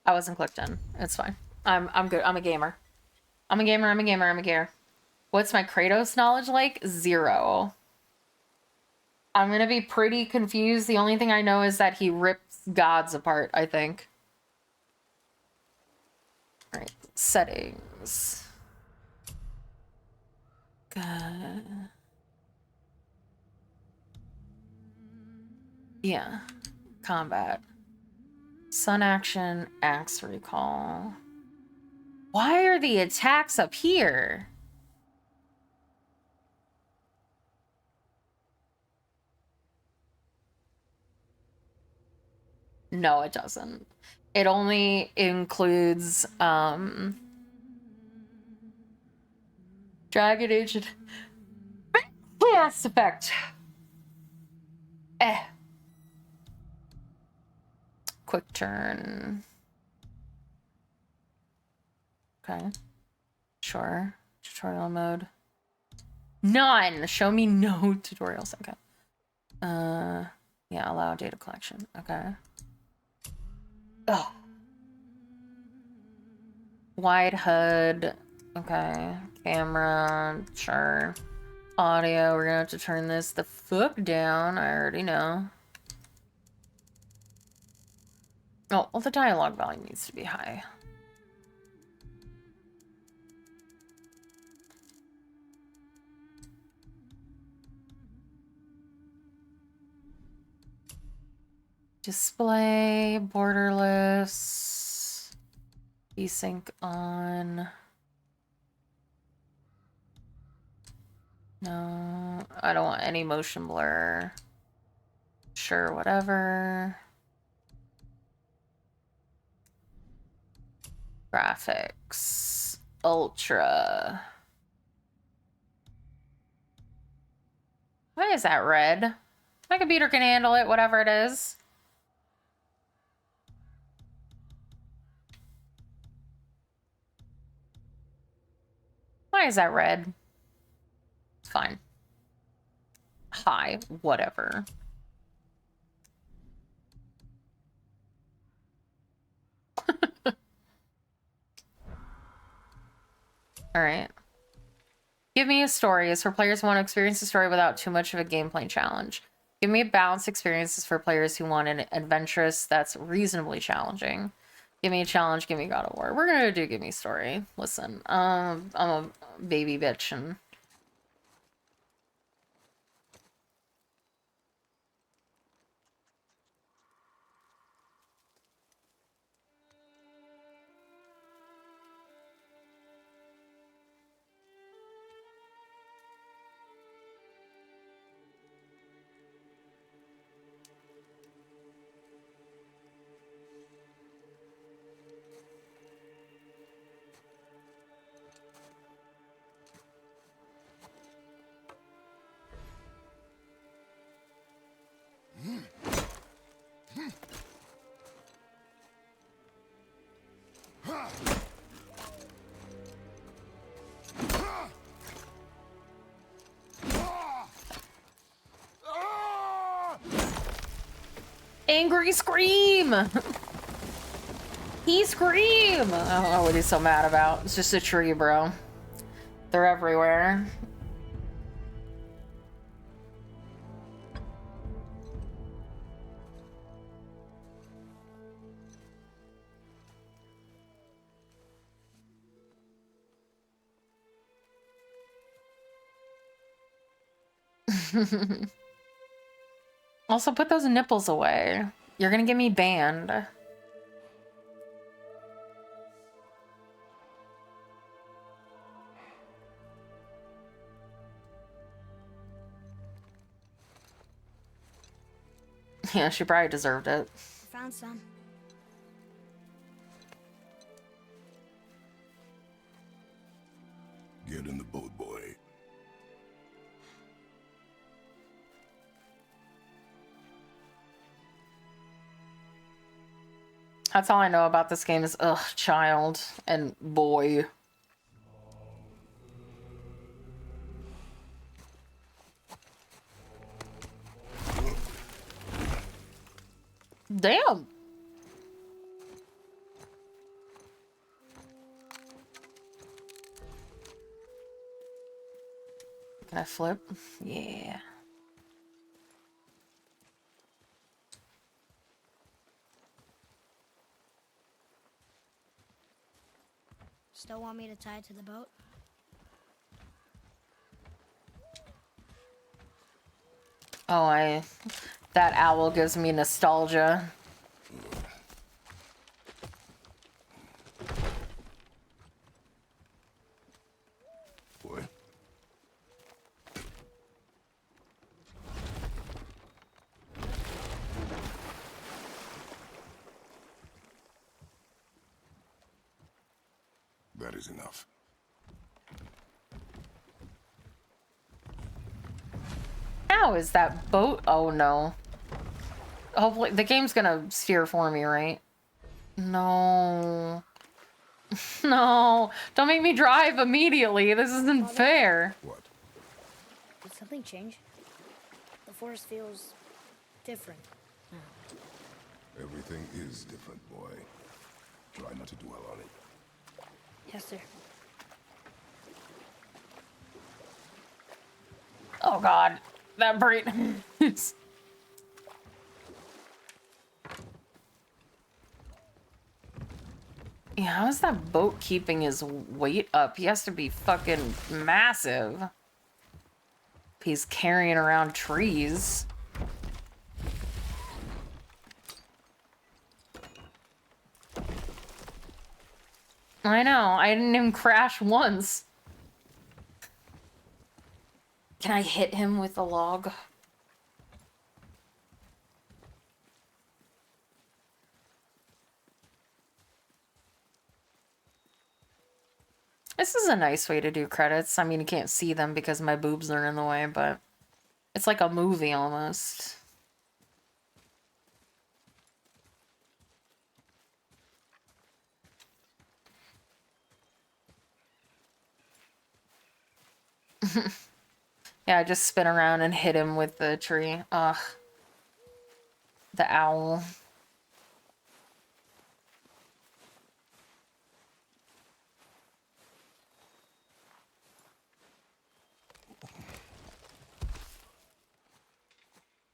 I wasn't clicked in. It's fine. I'm good. I'm a gamer. I'm a gamer. What's my Kratos knowledge like? 0. I'm gonna be pretty confused. The only thing I know is that he rips gods apart, I think. Alright, settings. Yeah. Combat. Sun action, axe recall. Why are the attacks up here? No, it doesn't. It only includes Dragon Age and Mass Effect. Quick turn. Okay. Sure. Tutorial mode. None. Show me no tutorials. Okay. Yeah, allow data collection. Okay. Ugh. Wide HUD. Okay. Camera. Sure. Audio. We're gonna have to turn this the fuck down. I already know. Oh, well, the dialogue volume needs to be high. Display, borderless, desync on. No, I don't want any motion blur. Sure, whatever. Graphics, ultra. Why is that red? My computer can handle it, whatever it is. Why is that red? It's fine. Hi, whatever. All right. Give me a story is for players who want to experience the story without too much of a gameplay challenge. Give me a balanced experience is for players who want an adventurous that's reasonably challenging. Give me a challenge, give me God of War. We're gonna do give me story. Listen, I'm a baby bitch and Angry scream! He scream! I don't know what he's so mad about. It's just a tree, bro. They're everywhere. Also, put those nipples away. You're gonna get me banned. Yeah, she probably deserved it. Found some. Get in the boat, boy. That's all I know about this game is, ugh, child and boy. Damn. Can I flip? Yeah. Still want me to tie it to the boat? Oh, that owl gives me nostalgia. Boy. That is enough. How is that boat? Oh no. Hopefully the game's gonna steer for me, right? No. No. Don't make me drive immediately. This isn't fair. What? Did something change? The forest feels different now. Everything is different, boy. Try not to dwell on it. Yes, sir. Oh god. That brain. Yeah, how is that boat keeping his weight up? He has to be fucking massive. He's carrying around trees. I know, I didn't even crash once. Can I hit him with a log? This is a nice way to do credits. I mean, you can't see them because my boobs are in the way, but it's like a movie almost. Yeah, I just spin around and hit him with the tree. Ugh. The owl.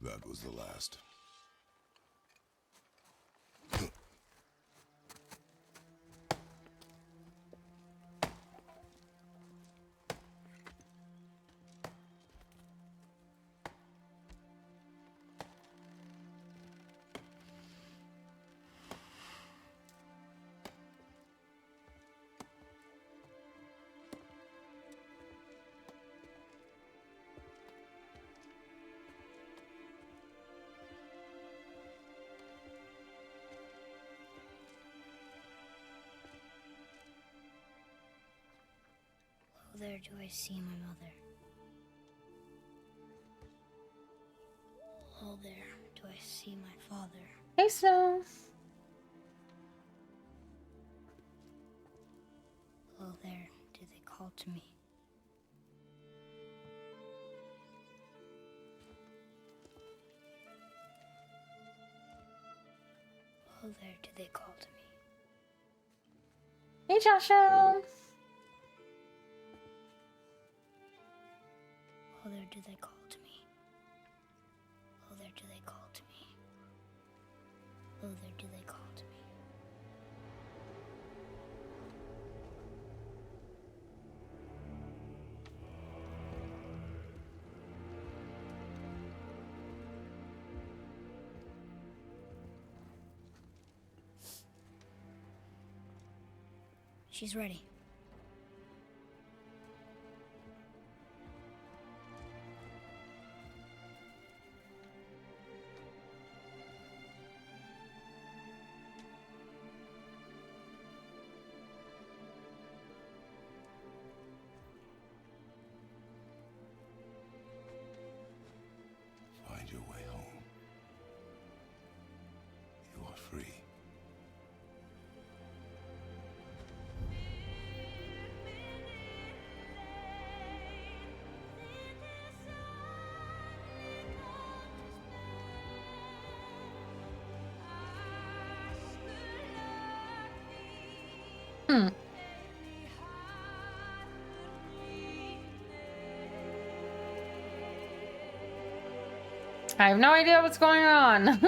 That was the last. Oh, there do I see my mother. Oh, there do I see my father. Hey, Snow. Oh, there do they call to me. there do they call to me? Hey, Joshua. Oh, there do they call to me? Oh, there do they call to me? Oh, there do they call to me? She's ready. Find your way home. You are free. Hmm. I have no idea what's going on.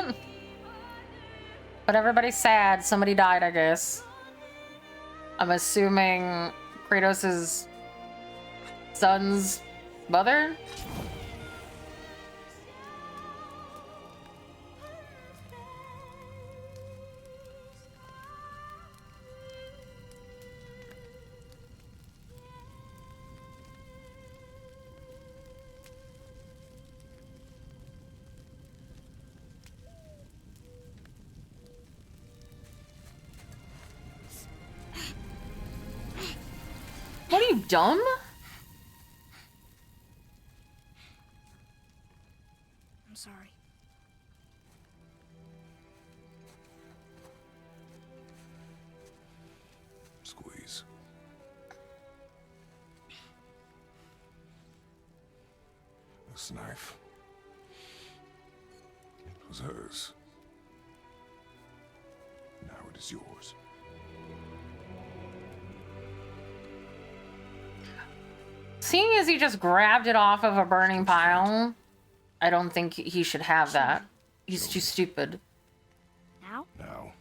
But everybody's sad. Somebody died, I guess. I'm assuming Kratos' son's mother? What are you, dumb? I'm sorry. Squeeze. This knife. It was hers. Now it is yours. Seeing as he just grabbed it off of a burning pile, I don't think he should have that. He's too stupid. Now? Now.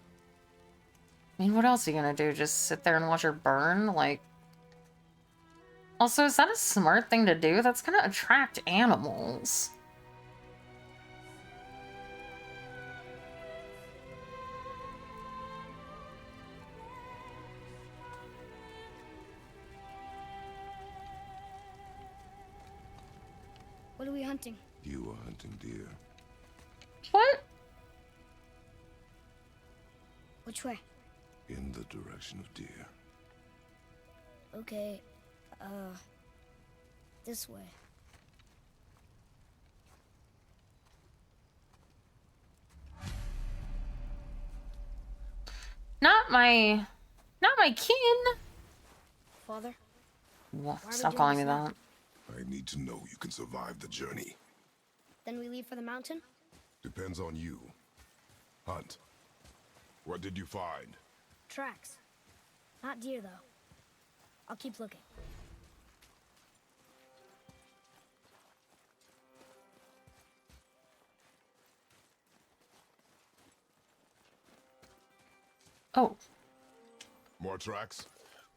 I mean, what else are you gonna do? Just sit there and watch her burn? Like... Also, is that a smart thing to do? That's gonna attract animals. What are we hunting? You are hunting deer. What? Which way? In the direction of deer. Okay, this way. Not my kin. Father? Well, Why are we stop doing calling this me now? that. I need to know you can survive the journey. Then we leave for the mountain? Depends on you. Hunt. What did you find? Tracks. Not deer, though. I'll keep looking. Oh, More tracks?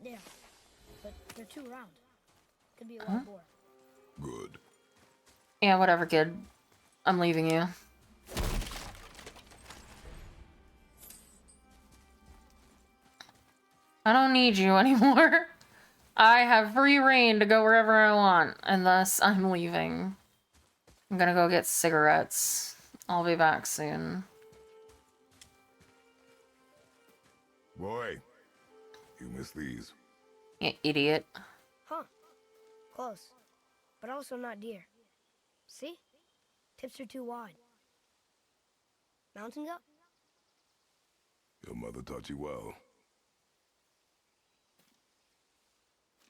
Yeah, but they're too round. Could be a wild boar. Good. yeah, whatever, kid. I'm leaving you. I don't need you anymore. I have free reign to go wherever I want, and thus I'm leaving. I'm gonna go get cigarettes. I'll be back soon. Boy, you missed these. You idiot. Huh. Close. But also not deer. See? Tips are too wide. Mountain goat? Your mother taught you well.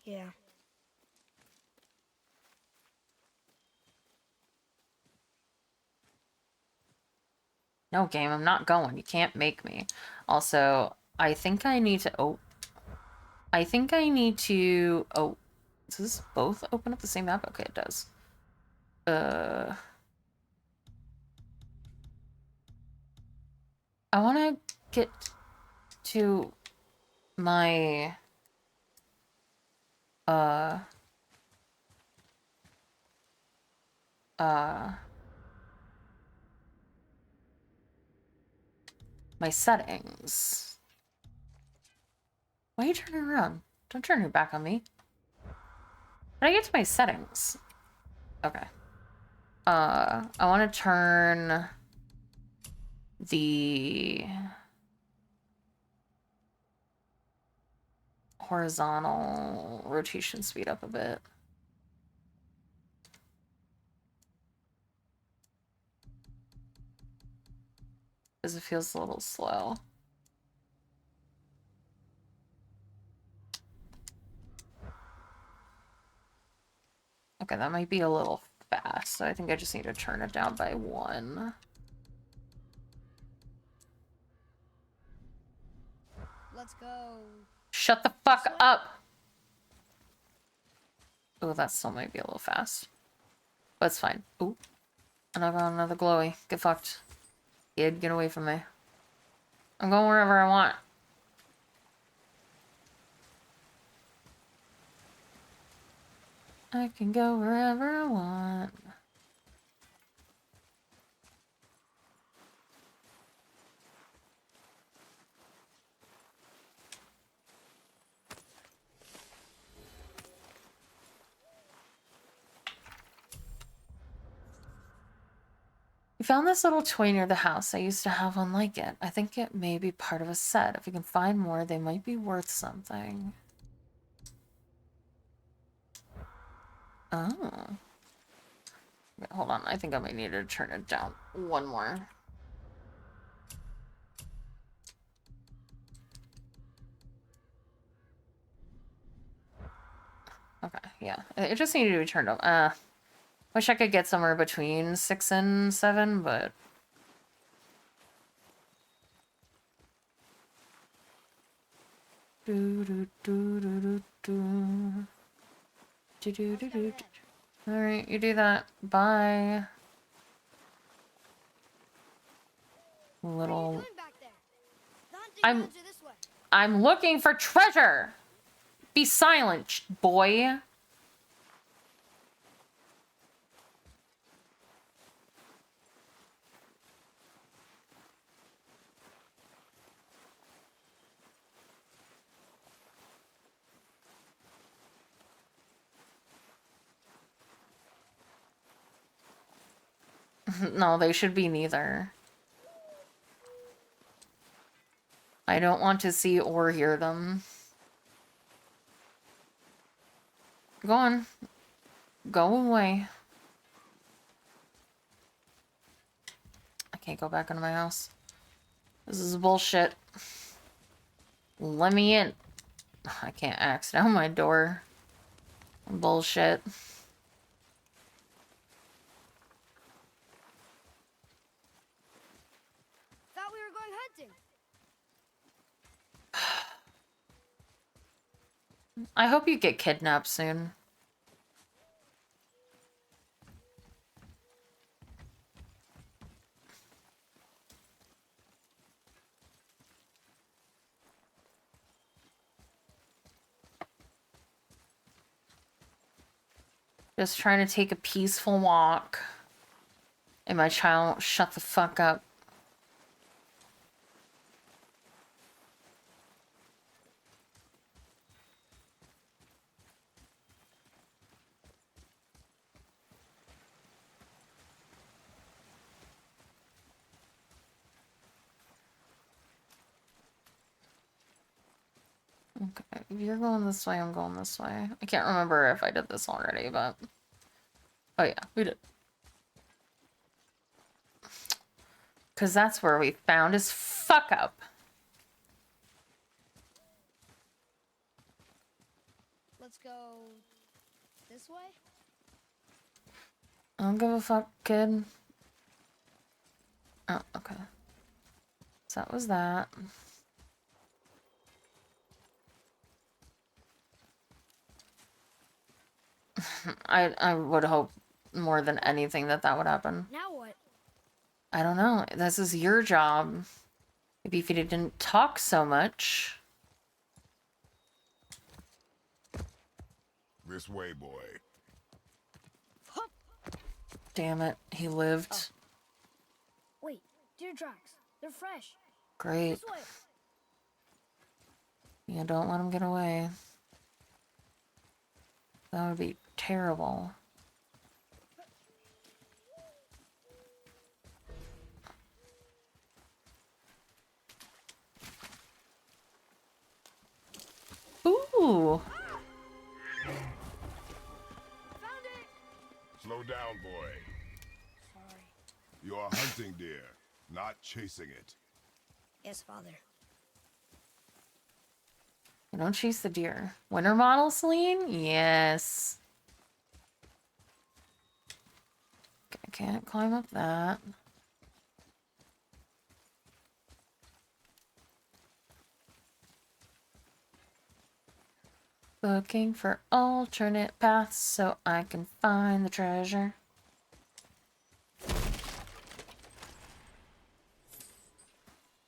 Yeah. No, game, I'm not going. You can't make me. Also, I think I need to... Oh. I think I need to... Oh. Does this both open up the same map? Okay, it does. I want to get to my... my settings. Why are you turning around? Don't turn your back on me. Did I get to my settings? Okay. I want to turn the horizontal rotation speed up a bit. Because it feels a little slow. Okay, that might be a little fast, so I think I just need to turn it down by 1. Let's go. Shut the fuck up! Oh, that still might be a little fast. But it's fine. Ooh. And I got another glowy. Get fucked. Kid, get away from me. I'm going wherever I want. I can go wherever I want. We found this little toy near the house. I used to have one like it. I think it may be part of a set. If we can find more, they might be worth something. Oh. Wait, hold on. I think I might need to turn it down 1 more. Okay, yeah. It just needed to be turned up. Wish I could get somewhere between 6 and 7, but... Alright, you do that. Bye. Little... I'm looking for treasure! Be silent, boy! No, they should be neither. I don't want to see or hear them. Go on. Go away. I can't go back into my house. This is bullshit. Let me in. I can't axe down my door. Bullshit. Thought we were going hunting. I hope you get kidnapped soon. Just trying to take a peaceful walk. And my child won't shut the fuck up. Okay, if you're going this way, I'm going this way. I can't remember if I did this already, but... Oh yeah, we did. Because that's where we found his fuck up. Let's go this way? I don't give a fuck, kid. Oh, okay. that was that. I would hope more than anything that that would happen. Now what? I don't know. This is your job. Maybe if you didn't talk so much. This way, boy. Damn it, he lived. Oh. Wait, deer tracks. They're fresh. Great. This way. Yeah, don't let him get away. That would be terrible. Ooh. Found it. Slow down, boy. Sorry. You are hunting deer, not chasing it. Yes, Father. You don't chase the deer. Winter model, Celine? Yes. Okay, I can't climb up that. Looking for alternate paths so I can find the treasure.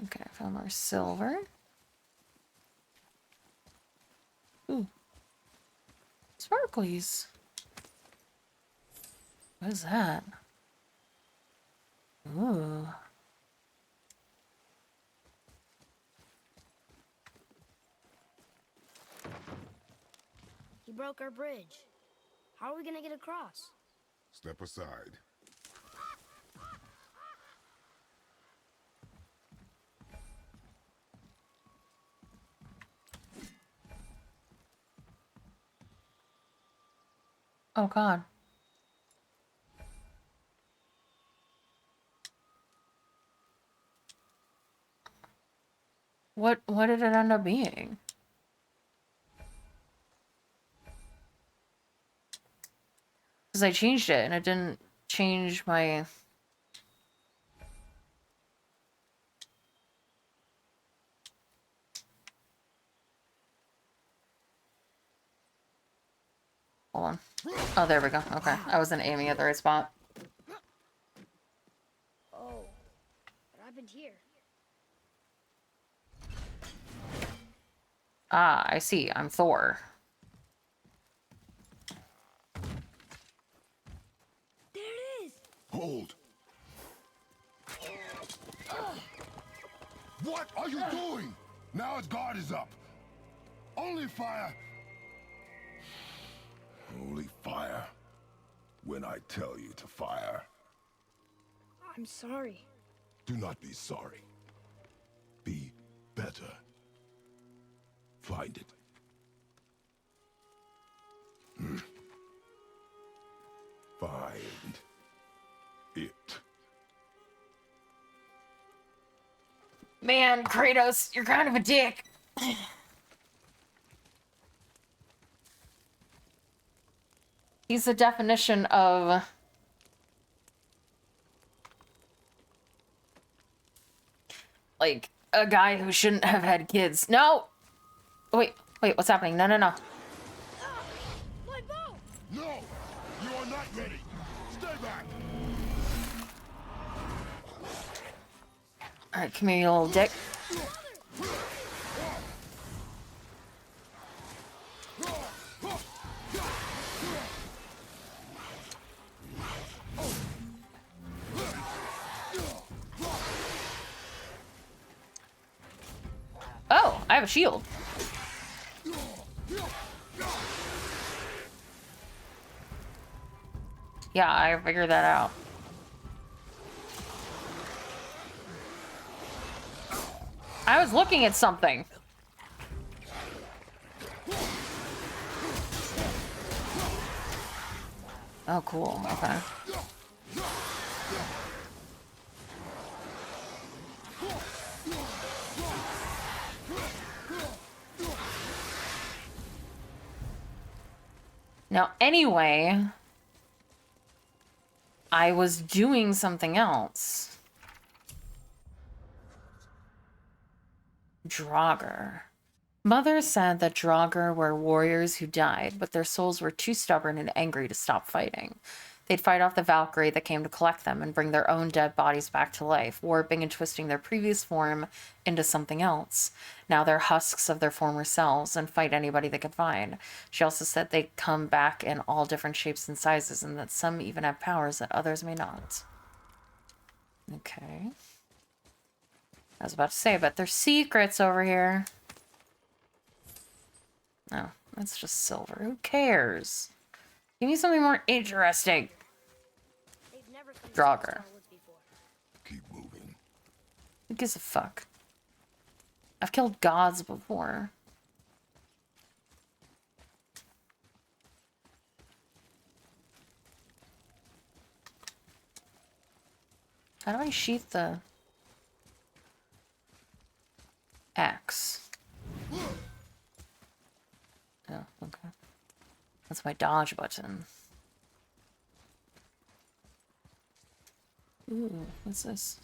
Okay, I found more silver. Ooh. Sparklies. What is that? Ooh. He broke our bridge. How are we gonna get across? Step aside. Oh God. What did it end up being? Because I changed it and it didn't change my... Hold on. Oh, there we go. Okay. I wasn't aiming at the right spot. Oh, what happened here? Ah, I see. I'm Thor. There it is. Hold. What are you doing? Now his guard is up. Only fire. Only fire. When I tell you to fire. I'm sorry. Do not be sorry. Be better. Find it. Find it. Man, Kratos, you're kind of a dick. He's the definition of... like, a guy who shouldn't have had kids. No! Wait, what's happening? No. My bow! No! You are not ready! Stay back! Alright, come here, you little dick. Oh, I have a shield. Yeah, I figured that out. I was looking at something. Oh, cool. Okay. Now, anyway, I was doing something else. Draugr. Mother said that Draugr were warriors who died, but their souls were too stubborn and angry to stop fighting. They'd fight off the Valkyrie that came to collect them and bring their own dead bodies back to life, warping and twisting their previous form into something else. Now they're husks of their former selves and fight anybody they could find. She also said they come back in all different shapes and sizes, and that some even have powers that others may not. Okay. I was about to say, but there's secrets over here. No, that's just silver. Who cares? Give me something more interesting. Draugr. Keep moving. Who gives a fuck? I've killed gods before. How do I sheath the axe? Oh, okay. That's my dodge button. Ooh, what's this?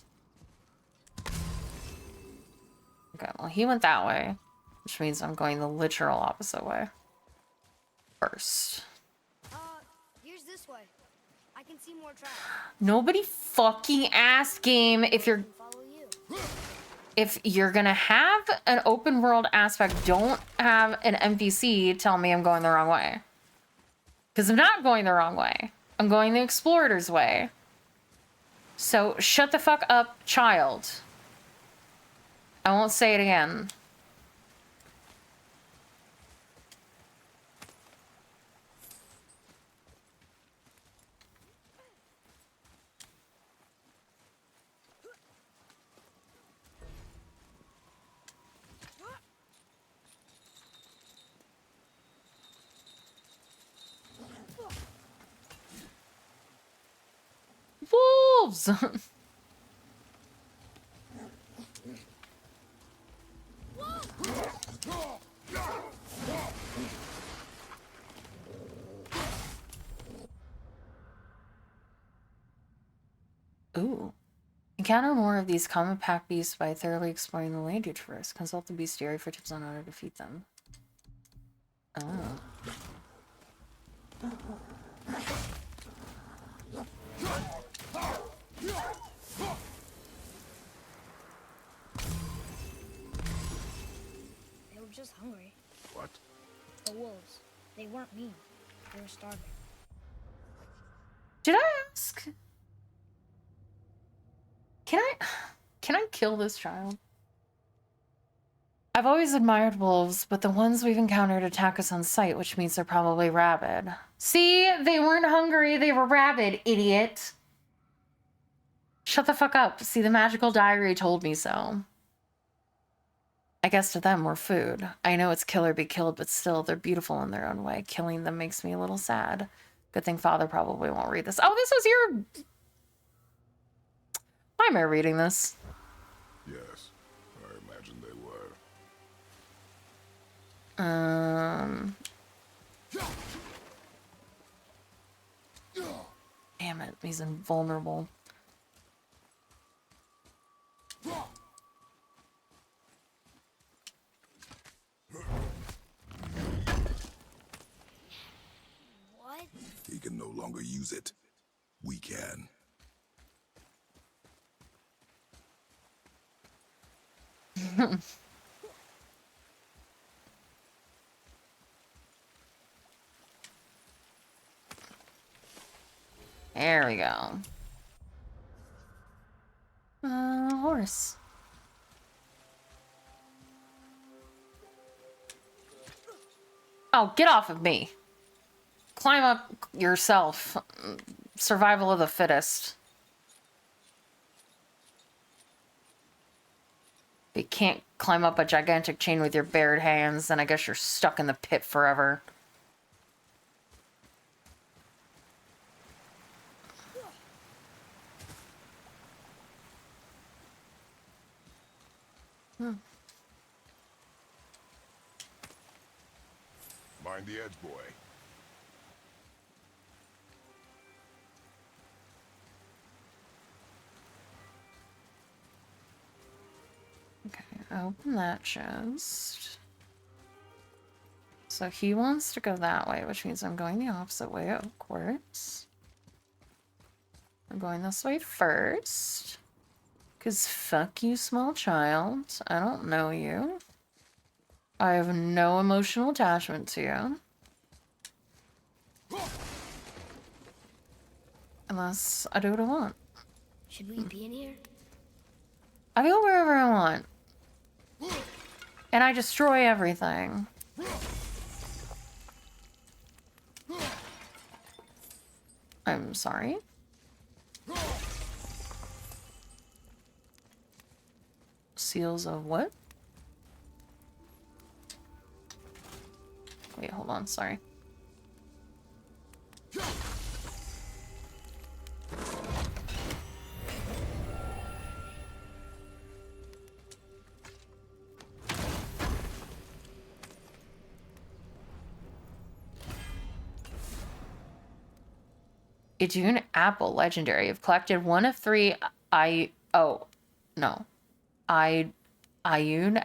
Okay, well, he went that way, which means I'm going the literal opposite way. First. Here's this way. I can see more tracks. Nobody fucking asked, game, if you're... Follow you. If you're gonna have an open world aspect, don't have an NPC tell me I'm going the wrong way. Because I'm not going the wrong way. I'm going the explorator's way. So shut the fuck up, child. I won't say it again. Wolves! Ooh. Encounter more of these common pack beasts by thoroughly exploring the land you traverse. Consult the bestiary for tips on how to defeat them. Oh. They were just hungry. What? The wolves. They weren't mean. They were starving. Did I ask? Can I kill this child? I've always admired wolves, but the ones we've encountered attack us on sight, which means they're probably rabid. See? They weren't hungry, they were rabid, idiot. Shut the fuck up. See, the magical diary told me so. I guess to them, we're food. I know it's kill or be killed, but still, they're beautiful in their own way. Killing them makes me a little sad. Good thing Father probably won't read this. Oh, this was your... Why am I reading this? Yes, I imagine they were. Damn it, he's invulnerable. What? He can no longer use it. We can. There we go. Horse. Oh, get off of me. Climb up yourself. Survival of the fittest. If you can't climb up a gigantic chain with your bared hands, then I guess you're stuck in the pit forever. Mind the edge, boy. Okay. open that chest. So he wants to go that way, which means I'm going the opposite way, of course. I'm going this way first. Because fuck you, small child. I don't know you. I have no emotional attachment to you. Unless I do what I want. Should we be in here? I go wherever I want. And I destroy everything. I'm sorry. Seals of what? Wait, hold on, sorry. A June apple legendary. You've collected one of 3 Ioun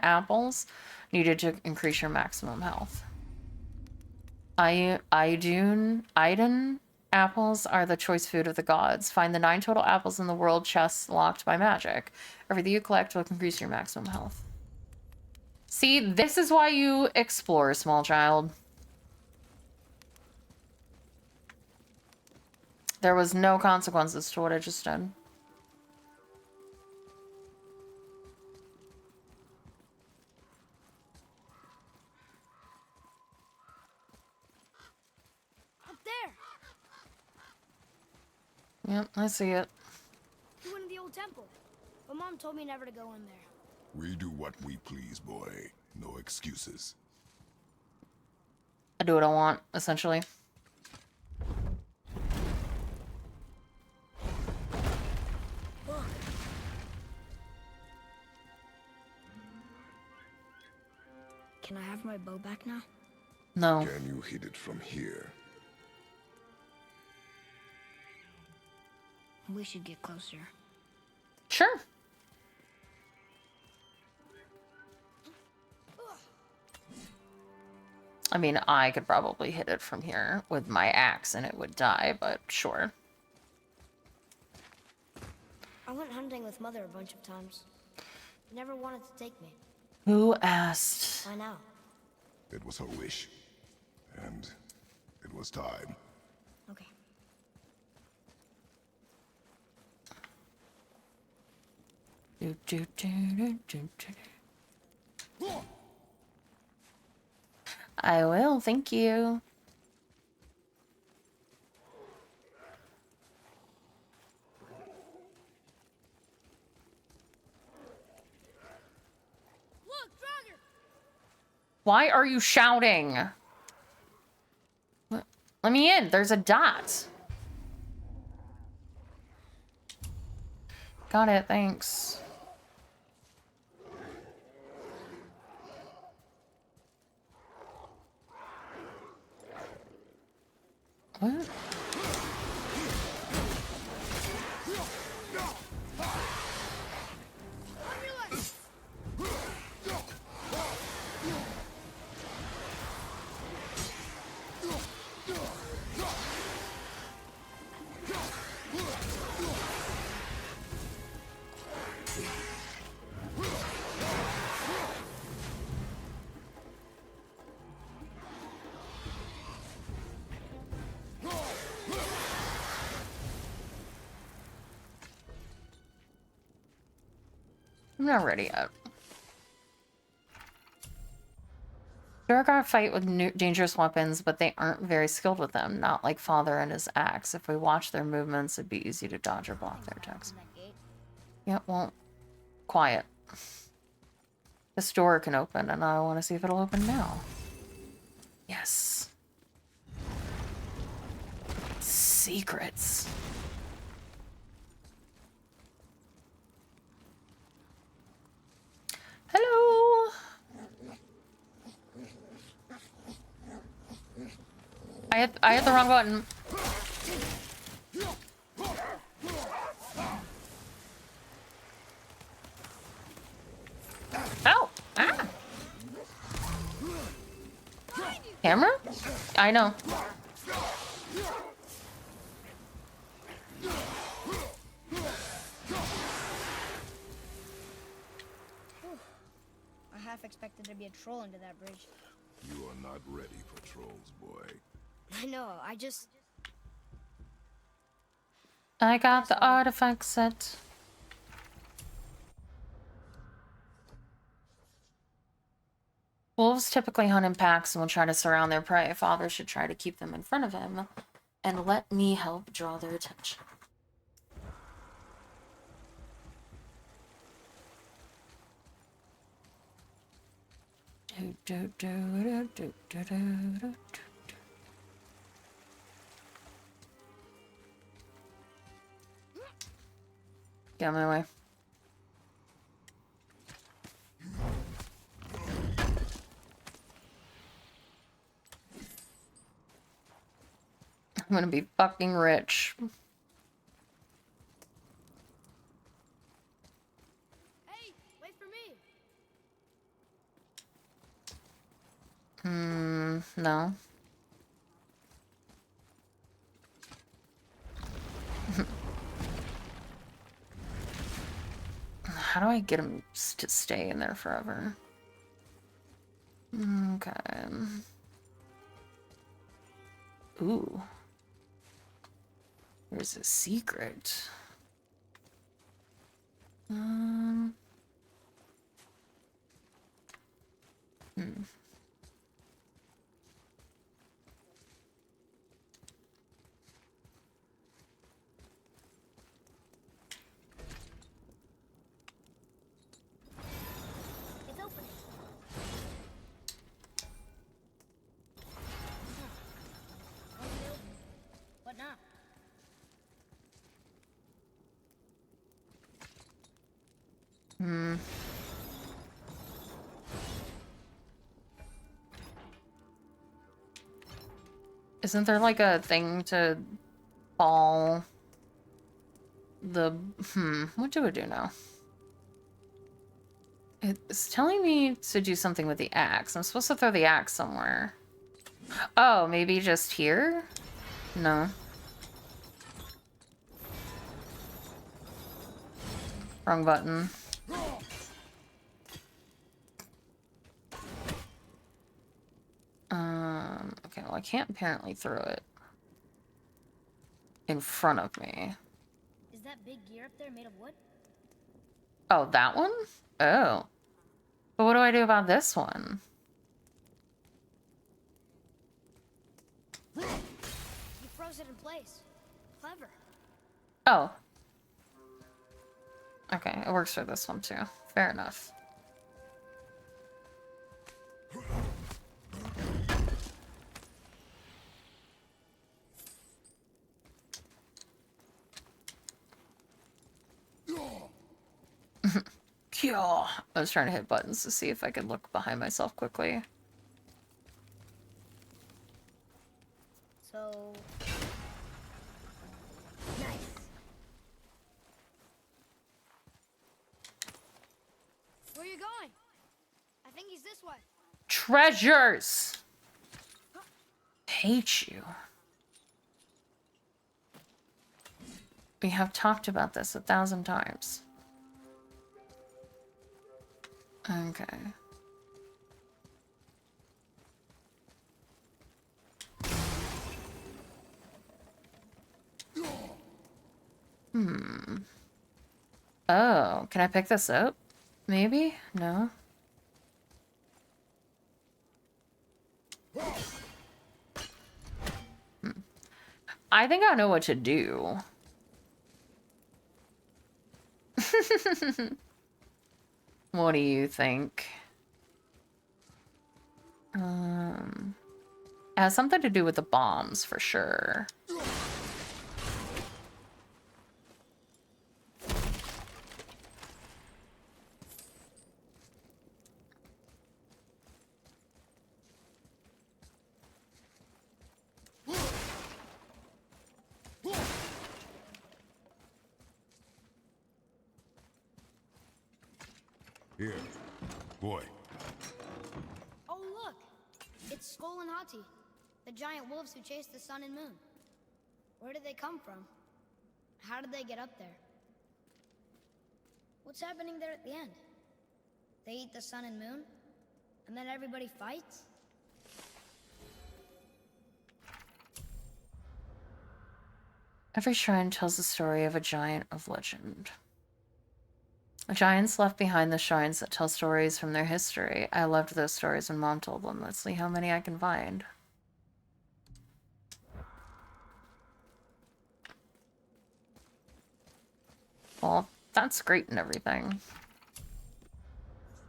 apples needed to increase your maximum health. Iden apples are the choice food of the gods. Find the 9 total apples in the world chests locked by magic. Everything you collect will increase your maximum health. See, this is why you explore, small child. There was no consequences to what I just did. Up there! Yep, I see it. We went to the old temple. But Mom told me never to go in there. We do what we please, boy. No excuses. I do what I want, essentially. Look. Can I have my bow back now? No. Can you hit it from here? We should get closer. Sure. I mean, I could probably hit it from here with my axe and it would die, but sure. I went hunting with Mother a bunch of times. She never wanted to take me. Who asked? Why now? It was her wish. And it was time. Okay. Do, do, do, do, do, do. I will, thank you. Look, Draugr! Why are you shouting? Let me in. There's a dot. Got it, thanks. What? I'm not ready yet. Durgar fight with dangerous weapons, but they aren't very skilled with them. Not like Father and his axe. If we watch their movements, it'd be easy to dodge or block their attacks. Yeah, well, quiet. This door can open, and I want to see if it'll open now. Yes. Secrets. Hello. I hit the wrong button. Oh. Camera? I know. I half expected there to be a troll under that bridge. You are not ready for trolls, boy. I know, I just... I got the Sorry. artifact set. Wolves typically hunt in packs and will try to surround their prey. Father should try to keep them in front of him and let me help draw their attention. Get out of my way. I'm gonna be fucking rich. Hey, wait for me! No. How do I get him to stay in there forever? Okay. Ooh. There's a secret. Hmm. It's opening. What now? Isn't there like a thing to fall the... What do I do now? It's telling me to do something with the axe. I'm supposed to throw the axe somewhere. Oh, maybe just here? No. Wrong button. Okay, well I can't apparently throw it in front of me. Is that big gear up there made of wood? Oh, that one? Oh. But what do I do about this one? You froze it in place. Clever. Oh. Okay, it works for this one too. Fair enough. I was trying to hit buttons to see if I could look behind myself quickly. So... Nice. Where are you going? I think he's this way. Treasures! Hate you. We have talked about this 1,000 times. Okay. Oh, can I pick this up? Maybe? No? I think I know what to do. What do you think? It has something to do with the bombs, for sure. Here, boy. Oh, look! It's Skull and Hati, the giant wolves who chased the sun and moon. Where did they come from? How did they get up there? What's happening there at the end? They eat the sun and moon, and then everybody fights? Every shrine tells the story of a giant of legend. Giants left behind the shrines that tell stories from their history. I loved those stories when Mom told them. Let's see how many I can find. Well, that's great and everything.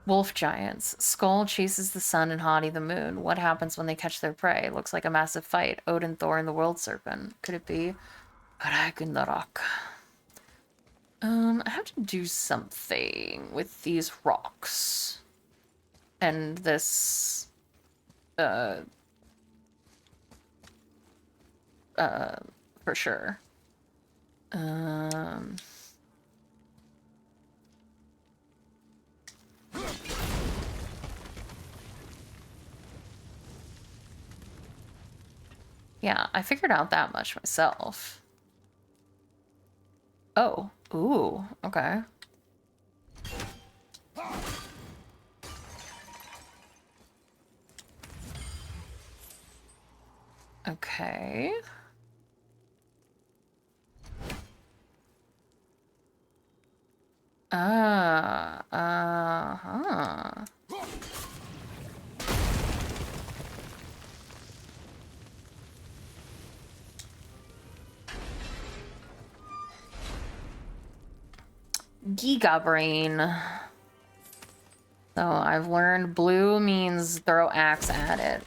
Wolf giants. Skull chases the sun and Hati the moon. What happens when they catch their prey? Looks like a massive fight. Odin, Thor, and the world serpent. Could it be Ragnarok? I have to do something with these rocks. And this, for sure. Yeah, I figured out that much myself. Oh, ooh, okay. Okay. Uh-huh. Giga Brain. So I've learned blue means throw axe at it.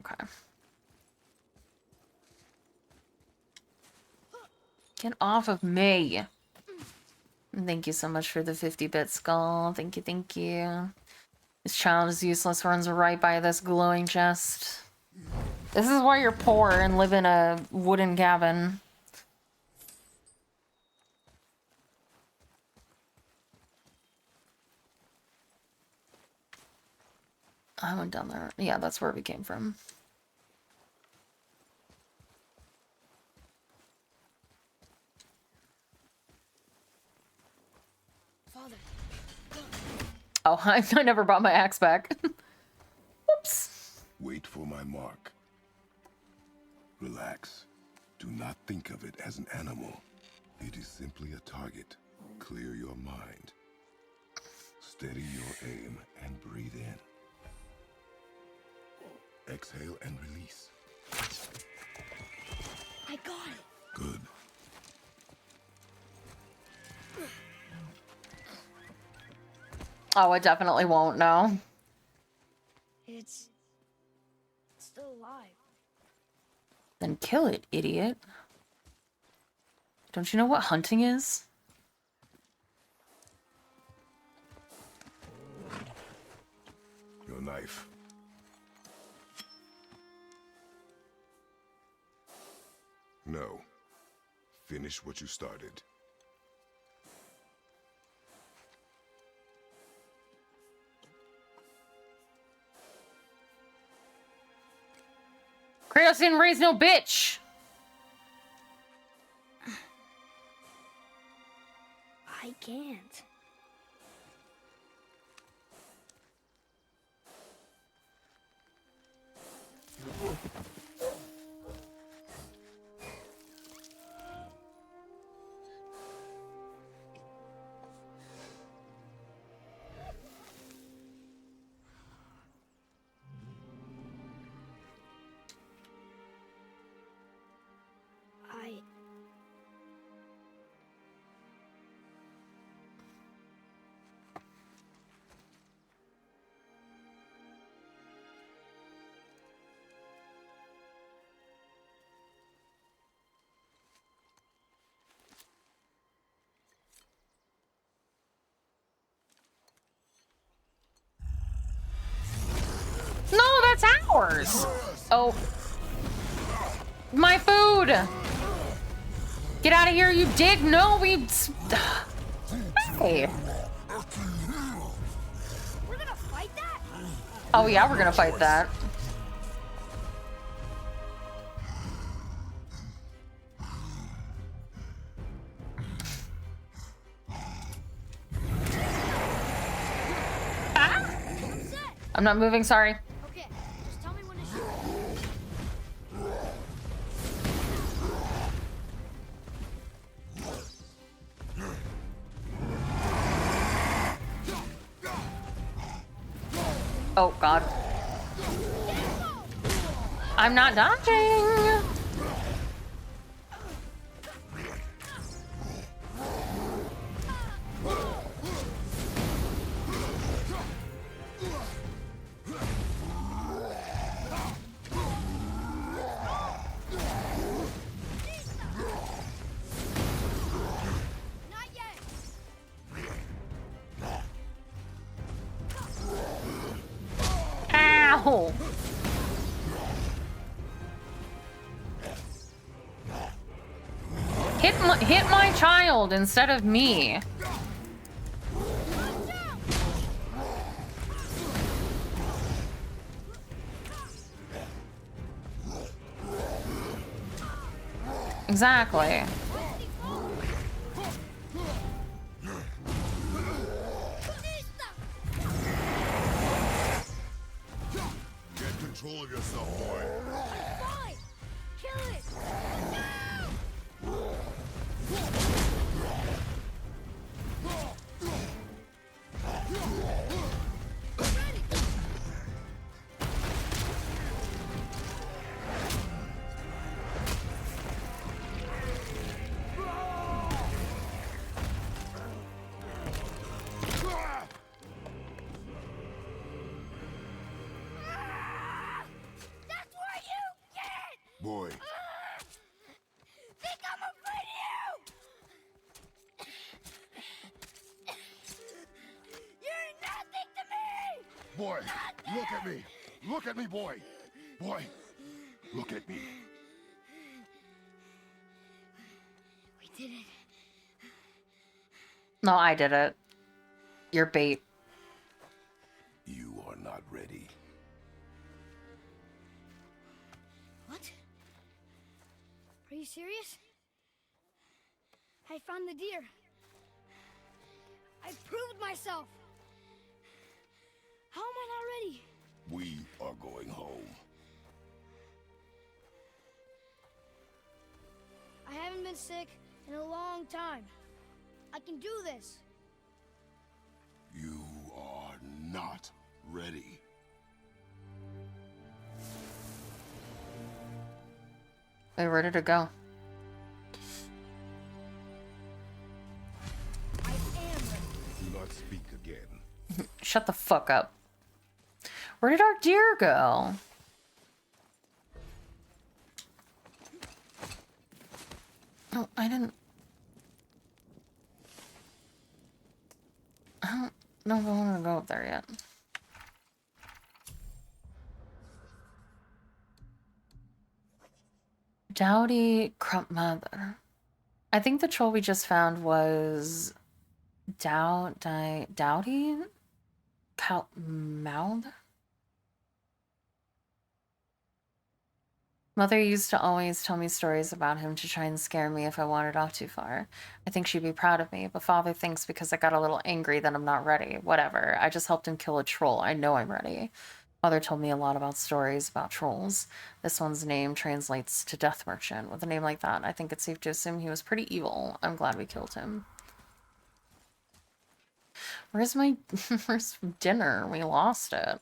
Okay. Get off of me. Thank you so much for the 50-bit skull. Thank you, thank you. This child is useless, runs right by this glowing chest. This is why you're poor and live in a wooden cabin. I went down there. Yeah, that's where we came from. Father. Oh, I never brought my axe back. Whoops. Wait for my mark. Relax. Do not think of it as an animal. It is simply a target. Clear your mind. Steady your aim and breathe in. Exhale and release. I got it. Good. Oh, I definitely won't know. It's still alive. Then kill it, idiot. Don't you know what hunting is? Your knife. No. Finish what you started. Kratos didn't raise no bitch! I can't. No, that's ours! Oh. My food! Get out of here, you dig? No, we... Hey. We're gonna fight that? Oh yeah, we're gonna fight that. Ah! I'm not moving, sorry. Okay, just tell me when to shoot. Oh god. I'm not dodging. Not yet. Ow! Hit my child instead of me. Exactly. Get control of yourself, boy. Fine. Kill it. That's what you get. Boy, Think I'm afraid of you? You're nothing to me. boy, look at me. Look at me, boy. Boy, look at me. We did it. No, I did it. You're bait. You are not ready. What? Are you serious? I found the deer. I proved myself. How am I not ready? We are going home. I haven't been sick in a long time. I can do this. You are not ready. Wait, where did it go? I am ready. Do not speak again. Shut the fuck up. Where did our deer go? Oh, I don't know if I want to go up there yet. Dowdy Crump Mother. I think the troll we just found was Dowdy Mouth. Mother used to always tell me stories about him to try and scare me if I wandered off too far. I think she'd be proud of me, but Father thinks because I got a little angry that I'm not ready. Whatever. I just helped him kill a troll. I know I'm ready. Mother told me a lot about stories about trolls. This one's name translates to Death Merchant. With a name like that, I think it's safe to assume he was pretty evil. I'm glad we killed him. Where's my where's dinner? We lost it.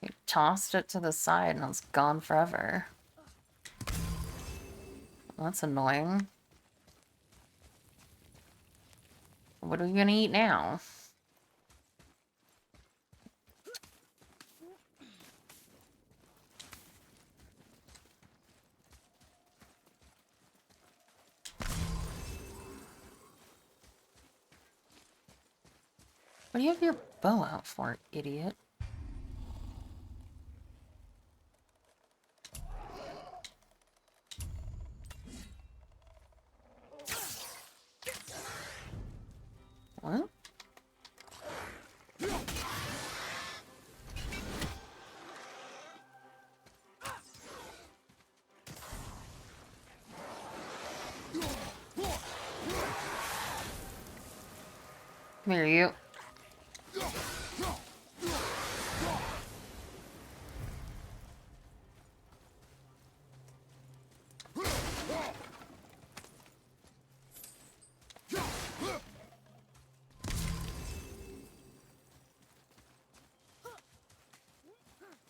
We tossed it to the side and it's gone forever. That's annoying. What are we gonna eat now? What do you have your bow out for, idiot? Come here, you.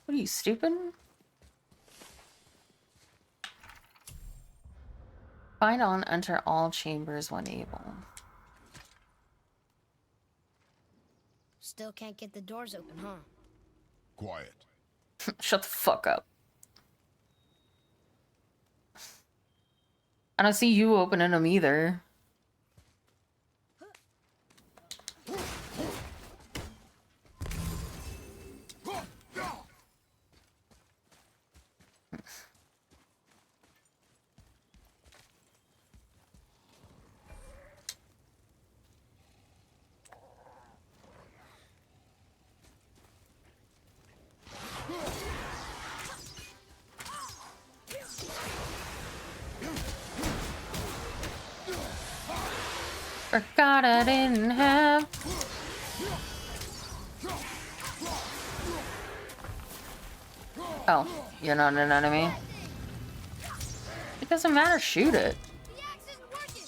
What are you, stupid? Find on, enter all chambers when able. Still can't get the doors open, huh? Quiet. Shut the fuck up. I don't see you opening them either. Forgot I didn't have. Oh, you're not an enemy. It doesn't matter, shoot it. The axe isn't working!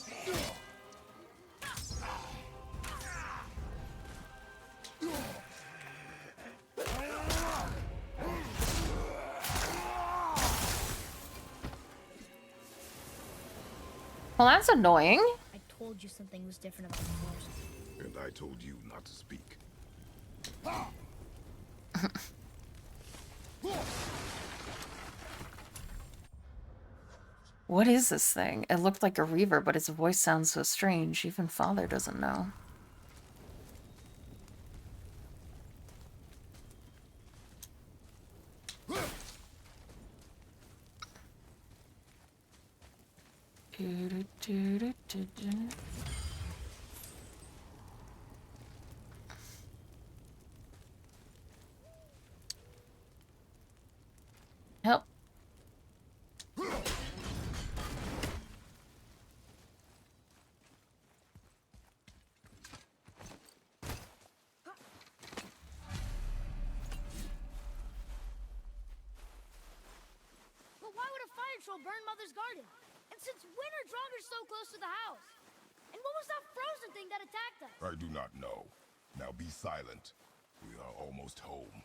Well, that's annoying. I told you something was different about the forest. And I told you not to speak. What is this thing? It looked like a reaver, but its voice sounds so strange. Even Father doesn't know. Help. But why would a fire troll burn Mother's garden? And since when are Draugrs so close to the house? And what was that frozen thing that attacked us? I do not know. Now be silent. We are almost home.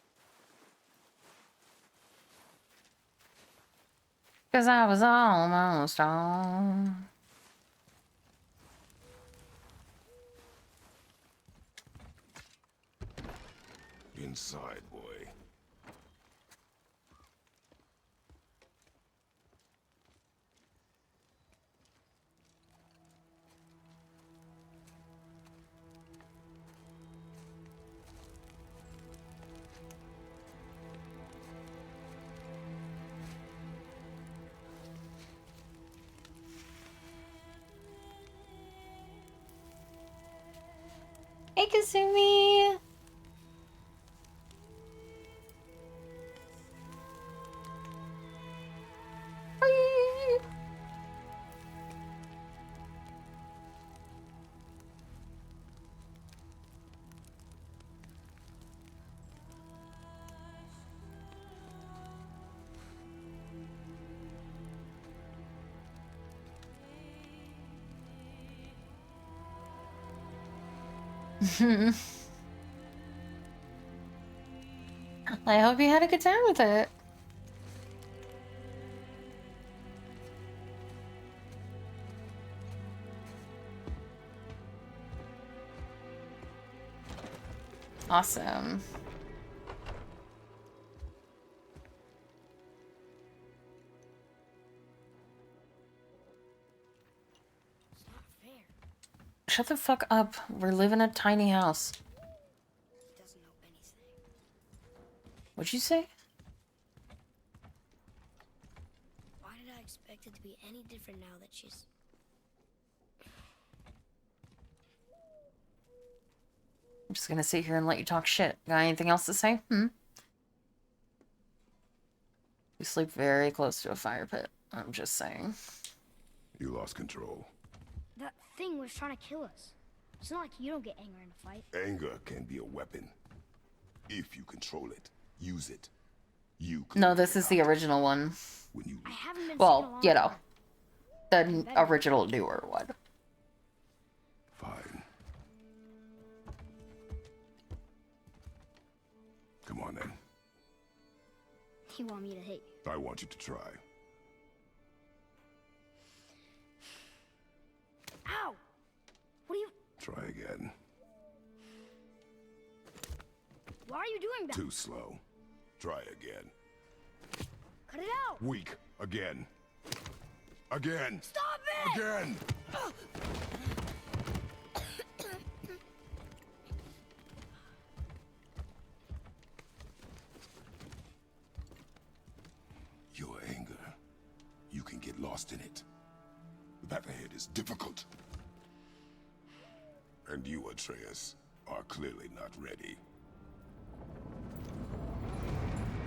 Because I was almost home. Inside, boy. Hey, Kasumi! I hope you had a good time with it. Awesome. It's not fair. Shut the fuck up. We're living in a tiny house. He doesn't know anything. What'd you say? Why did I expect it to be any different now that she's... I'm just gonna sit here and let you talk shit. Got anything else to say? We sleep very close to a fire pit. I'm just saying. You lost control. That thing was trying to kill us. It's not like you don't get anger in a fight. Anger can be a weapon. If you control it, use it. You No, this is the original one. when you I haven't been sick in a Well, long you know, time. the Better. original newer one. fine. Come on then. You want me to hit you? I want you to try. Ow! What are you... Try again. Why are you doing that? Too slow. Try again. Cut it out! Weak. Again. Again. Stop it! Again. Your anger. You can get lost in it. The path ahead is difficult. And you, Atreus, are clearly not ready.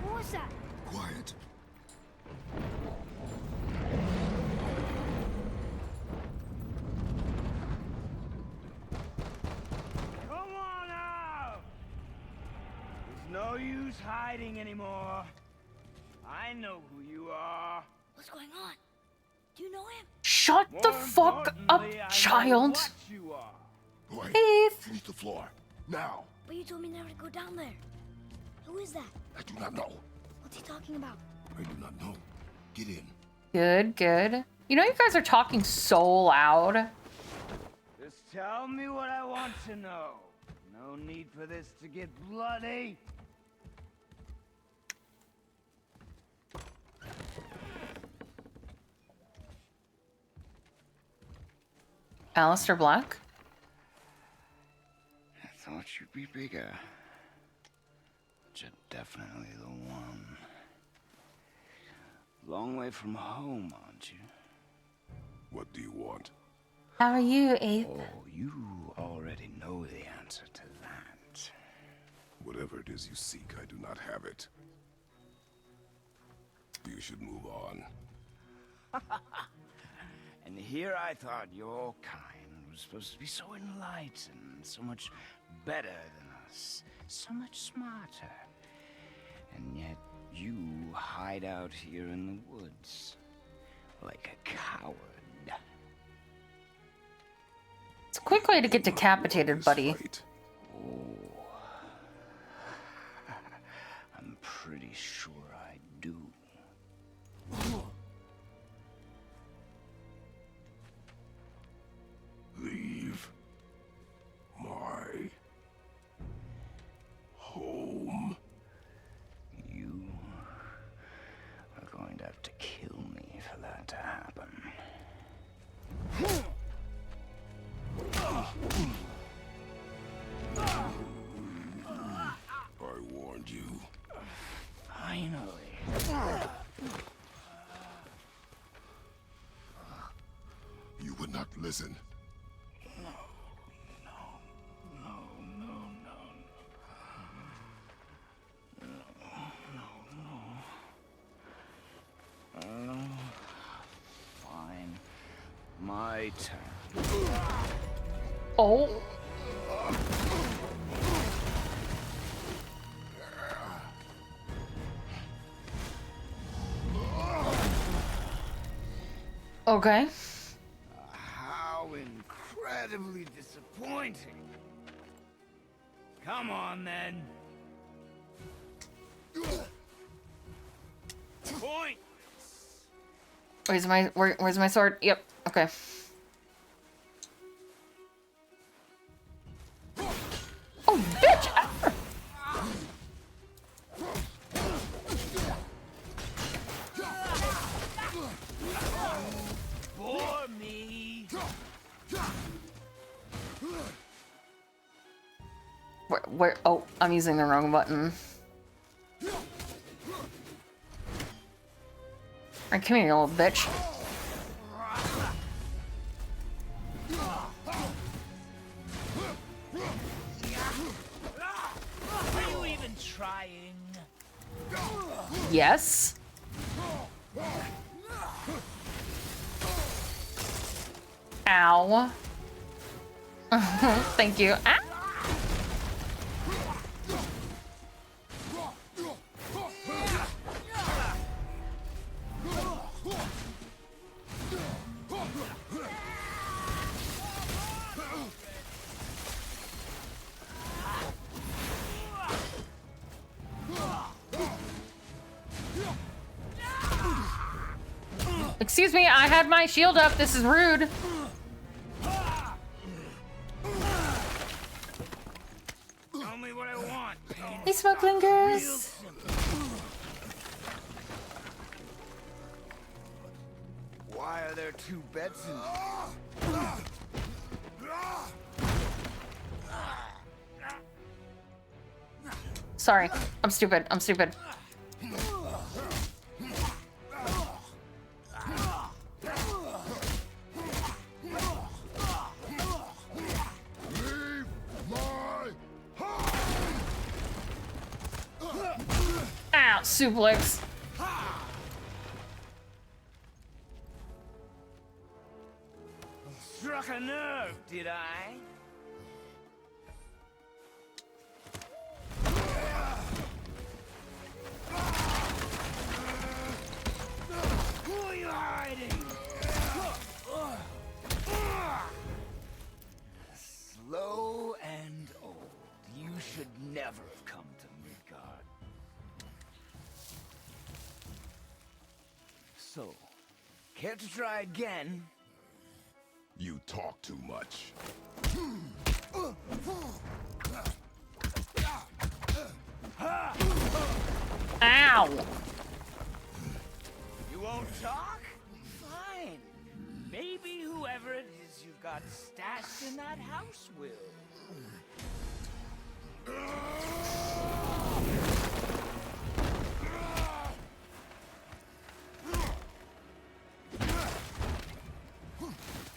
What was that? Quiet. Come on out! There's no use hiding anymore. I know who you are. What's going on? Do you know him? Shut the More fuck up, importantly, I know child. what you are. Boy, Heath. finish the floor. Now. But you told me never to go down there. Who is that? I do not know. What's he talking about? I do not know. Get in. Good, good. You know you guys are talking so loud. Just tell me what I want to know. No need for this to get bloody. Alistair Black? I thought you'd be bigger. But you're definitely the one. Long way from home, aren't you? What do you want? How are you, Heath? Oh, you already know the answer to that. Whatever it is you seek, I do not have it. You should move on. And here I thought your kind was supposed to be so enlightened, so much better than us, so much smarter. And yet you hide out here in the woods, like a coward. It's a quick way to get decapitated, This buddy. fight. I'm pretty sure I do. Leave my home. You are going to have to kill me for that to happen. I warned you. Finally. You would not listen. Fine. My turn. Oh. Okay. How incredibly disappointing. Come on, then. Point. Where's my sword? Yep. Okay. Oh, bitch! For me. Where? Oh, I'm using the wrong button. Alright, come here, you little bitch. Are you even trying? Yes. Ow. Thank you. Ah! Excuse me, I had my shield up. This is rude. Tell me what I want. Hey, smoke lingers. Why are there two beds in Sorry, I'm stupid. I'm stupid. Ow, suplex. Struck a nerve, did I? Who are you hiding? Slow and old. You should never have come to Midgard. So, care to try again? You talk too much. Ow. You won't talk? Fine. Maybe whoever it is you've got stashed in that house will.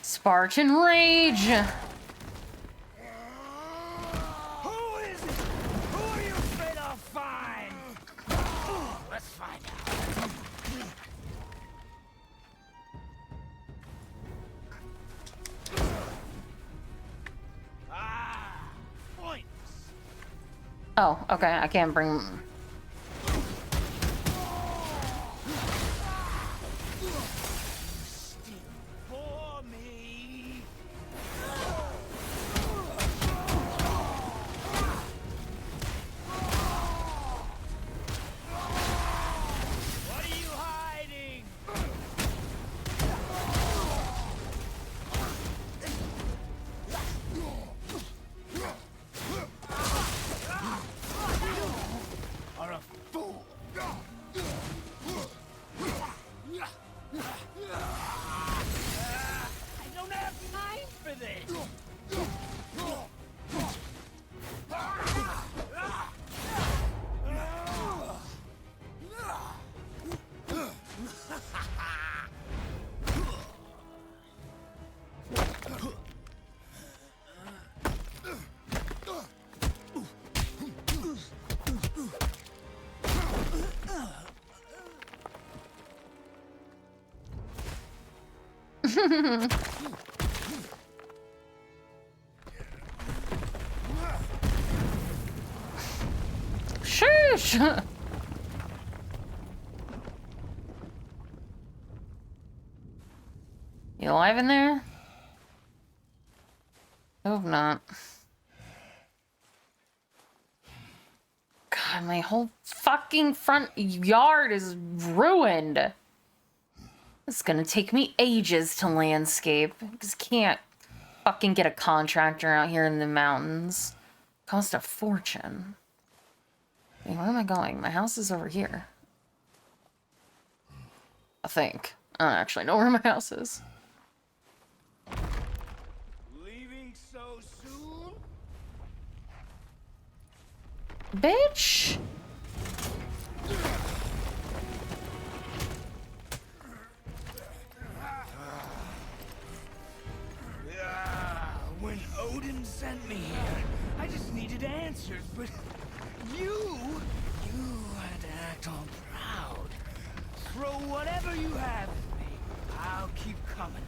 Spartan rage. Who is it? Who are you afraid I'll find? Let's find out. Ah, points. Oh, okay. I can't bring. For me. What are you hiding? Are a fool. I don't have time for this. Shush. You alive in there? I hope not. God, my whole fucking front yard is ruined. It's gonna take me ages to landscape. Just can't fucking get a contractor out here in the mountains. Cost a fortune. Hey, where am I going? My house is over here. I think. I don't actually know where my house is. Leaving so soon? Bitch! When Odin sent me here, I just needed answers, but you had to act all proud. Throw whatever you have at me. I'll keep coming.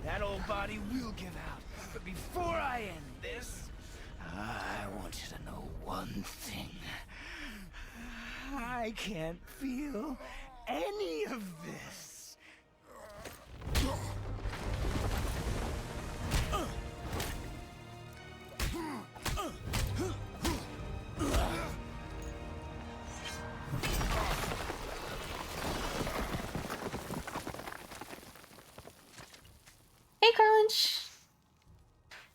That old body will give out. But before I end this, I want you to know one thing. I can't feel any of this. Hey, Crunch.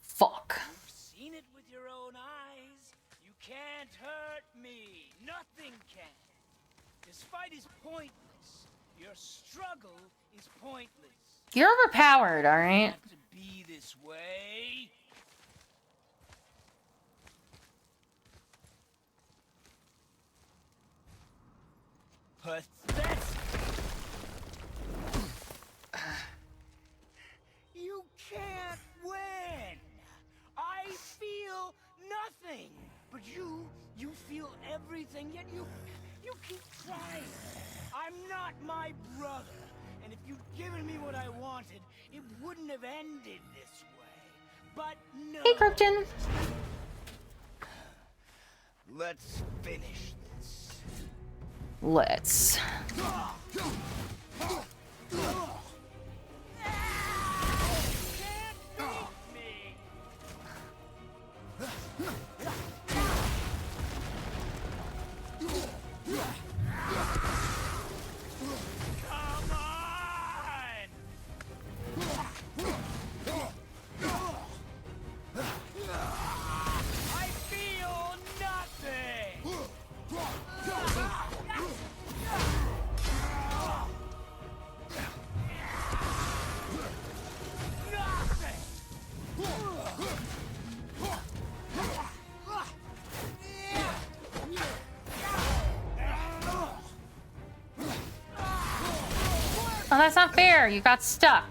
Fuck. You've seen it with your own eyes. You can't hurt me. Nothing can. This fight is pointless. Your struggle is pointless. You're overpowered, alright? Have to be this way. Pathetic. You can't win. I feel nothing, but you feel everything. Yet you keep trying. I'm not my brother, and if you'd given me what I wanted, it wouldn't have ended this way. But no. Hey, Krypton. Let's finish this. Let's. Oh, that's not fair. You got stuck.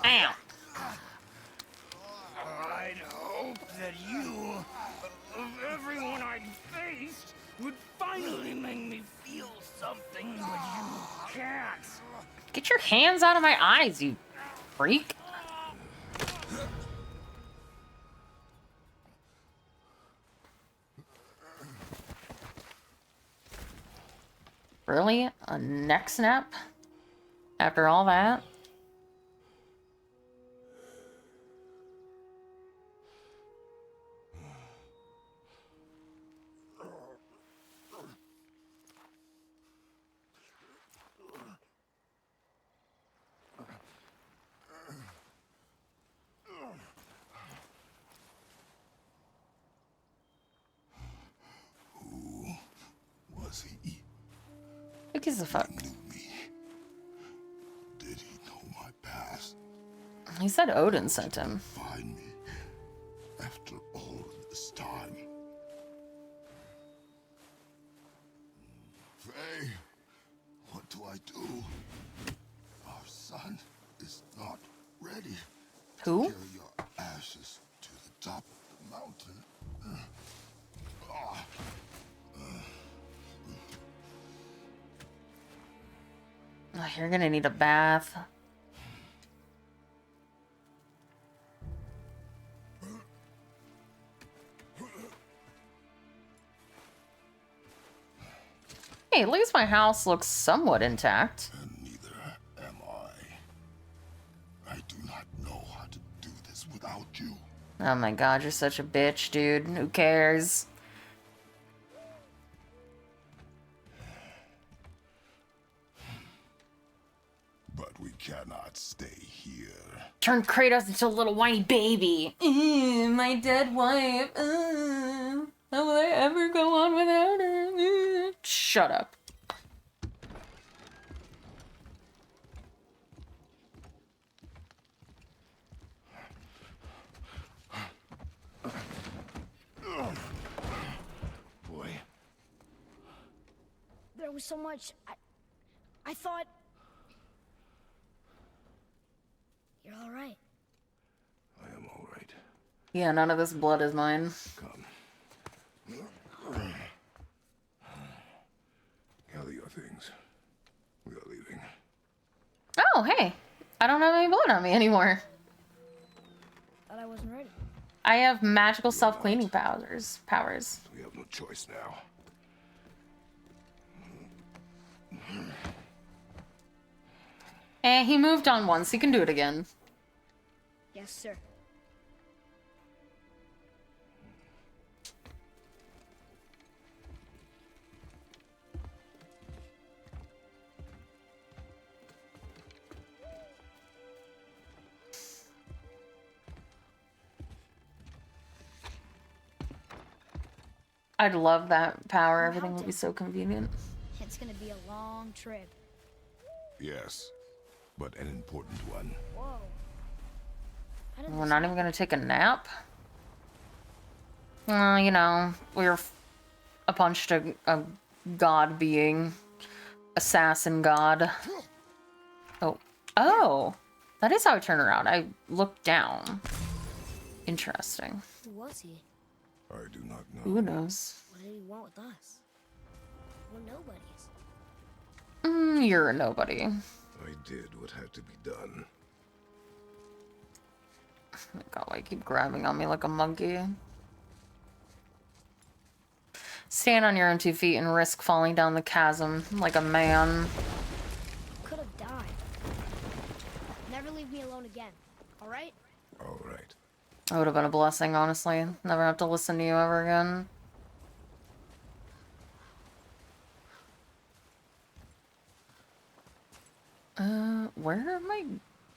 Ow. I'd hope that you, of everyone I'd faced, would finally make me feel something, but you can't. Get your hands out of my eyes, you freak. Really? A neck snap? After all that? Was he? Who gives a fuck? Knew me. Did he know my past? He said Odin sent him. Find me after all this time. Faye, what do I do? Our son is not ready. Who? Carry your ashes to the top of the mountain. Oh, you're gonna need a bath. Hey, at least my house looks somewhat intact. And neither am I. I do not know how to do this without you. Oh my god, you're such a bitch, dude. Who cares? But we cannot stay here. Turn Kratos into a little whiny baby. My dead wife. How will I ever go on without her? Shut up. it was so much. I thought... You're all right. I am all right. Yeah, none of this blood is mine. Come. Gather your things. We are leaving. Oh, hey. I don't have any blood on me anymore. Thought I wasn't ready. I have magical self-cleaning powers. We have no choice now. He moved on once. He can do it again. Yes, sir. I'd love that power. Wow, Everything would be Tim. so convenient. It's gonna be a long trip. Yes, but an important one. Whoa. How did We're this not even gonna take a nap. You know, we're punched a god being, assassin god. Oh, that is how I turn around. I look down. Interesting. Who was he? I do not know. Who knows? What did he want with us? We're nobodies. You're a nobody. I did what had to be done. God, why you keep grabbing on me like a monkey? Stand on your own 2 feet and risk falling down the chasm like a man. Could have died. Never leave me alone again. All right? All right. That would have been a blessing, honestly. Never have to listen to you ever again. Where am I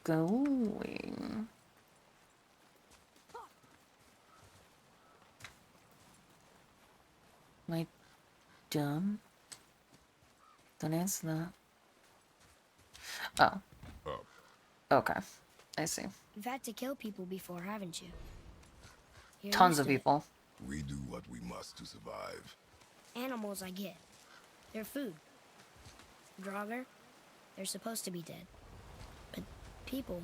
going? Am I dumb? Don't answer that. Oh. Up. Okay. I see. You've had to kill people before, haven't you? You're Tons used of to it. people. We do what we must to survive. Animals, I get. They're food. Draugr, they're supposed to be dead. But people,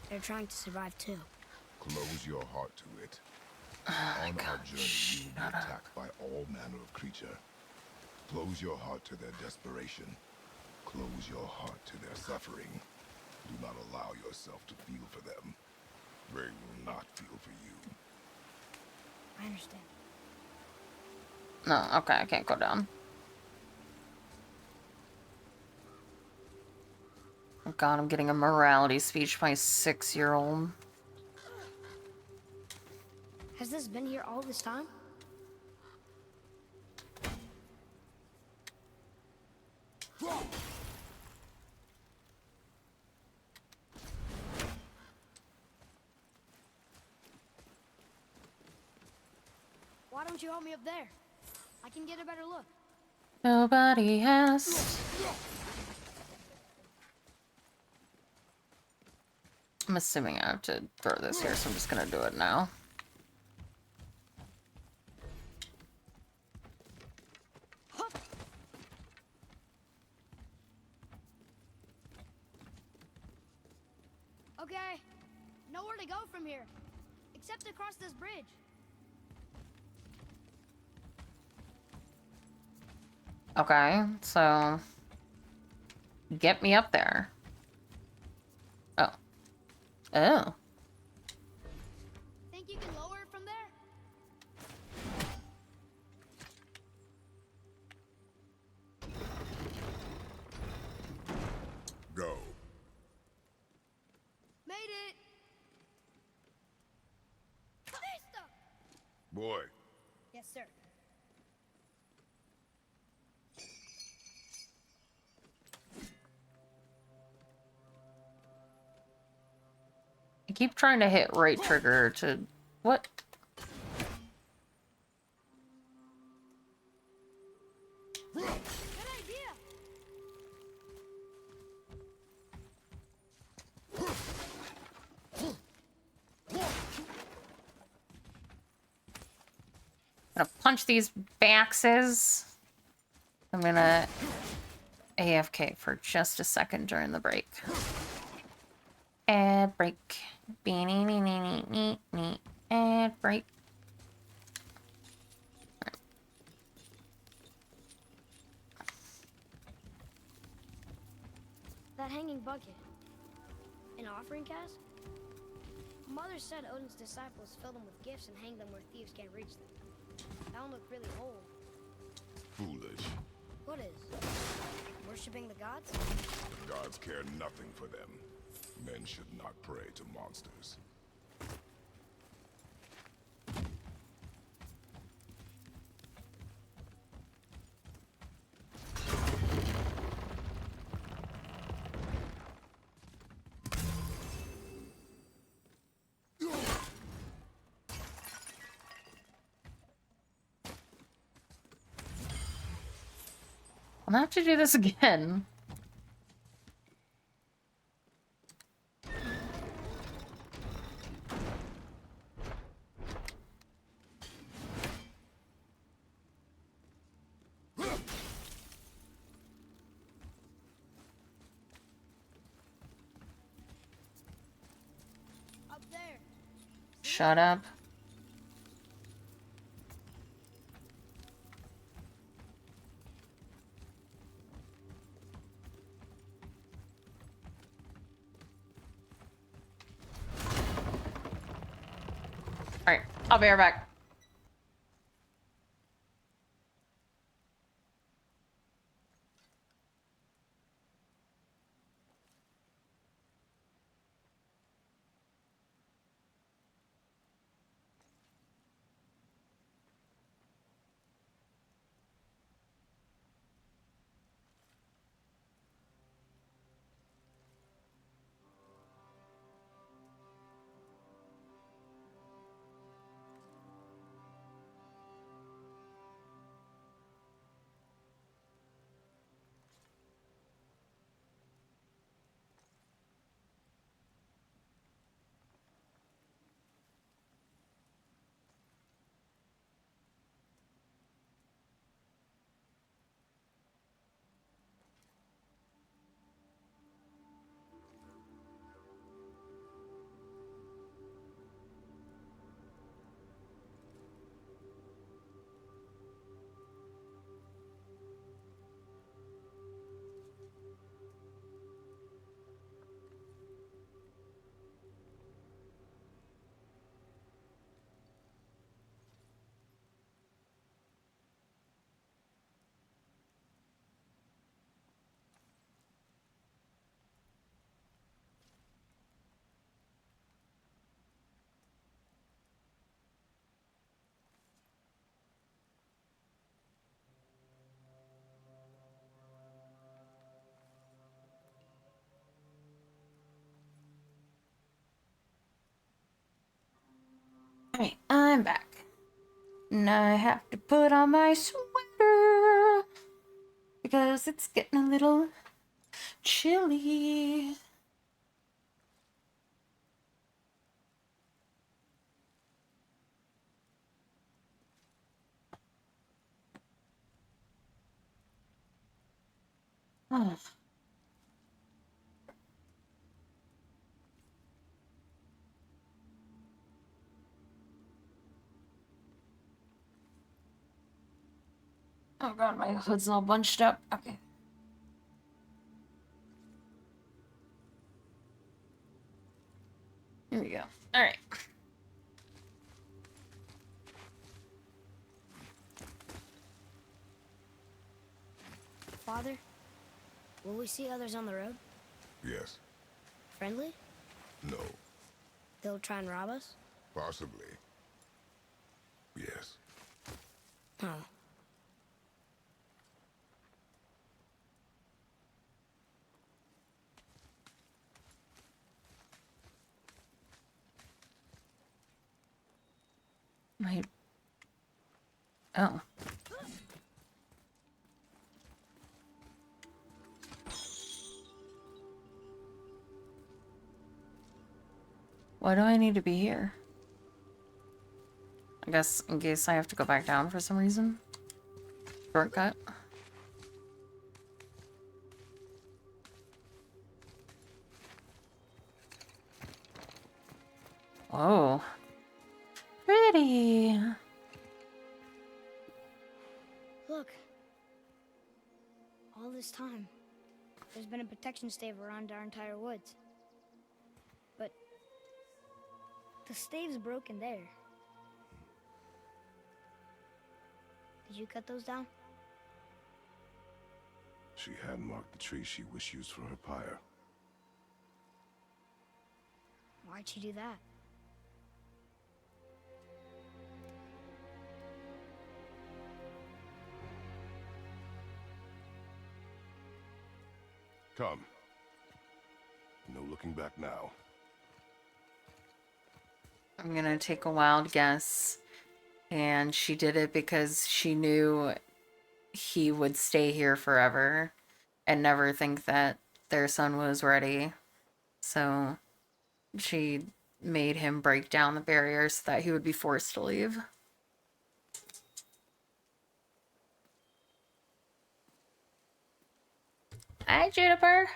they're trying to survive too. Close your heart to it. On our journey, you will be attacked by all manner of creature. Close your heart to their desperation. Close your heart to their suffering. Do not allow yourself to feel for them. They will not feel for you. I understand. No, okay, I can't go down. Oh God, I'm getting a morality speech by a 6-year-old. Has this been here all this time? Why don't you help me up there? I can get a better look. Nobody asked. I'm assuming I have to throw this here, so I'm just gonna do it now. Okay, nowhere to go from here, except across this bridge. Okay, so get me up there. Oh. Oh. Think you can lower it from there? Go. Made it! Vista! Boy. Yes, sir. I keep trying to hit right trigger to... What? Good idea! Gonna punch these baxes. I'm gonna AFK for just a second during the break. Ad break. Ad break. That hanging bucket. An offering cask? Mother said Odin's disciples fill them with gifts and hang them where thieves can't reach them. That one looked really old. Foolish. What is? Worshipping the gods? Gods care nothing for them. Men should not pray to monsters. I'm gonna have to do this again. Up there. Shut up. Alright, I'll be right back. Alright, I'm back. Now I have to put on my sweater because it's getting a little chilly. Oh. Oh god, my hood's all bunched up. Okay. Here we go. Alright. Father, will we see others on the road? Yes. Friendly? No. They'll try and rob us? Possibly. Yes. Oh. My... Oh. Why do I need to be here? I guess in case I have to go back down for some reason. Shortcut. Whoa. Pretty. Look. All this time, there's been a protection stave around our entire woods. But the stave's broken there. Did you cut those down? She had marked the tree she wished used for her pyre. Why'd she do that? Come. No looking back now. I'm gonna take a wild guess. And she did it because she knew he would stay here forever and never think that their son was ready. So she made him break down the barrier so that he would be forced to leave. Hi, Juniper.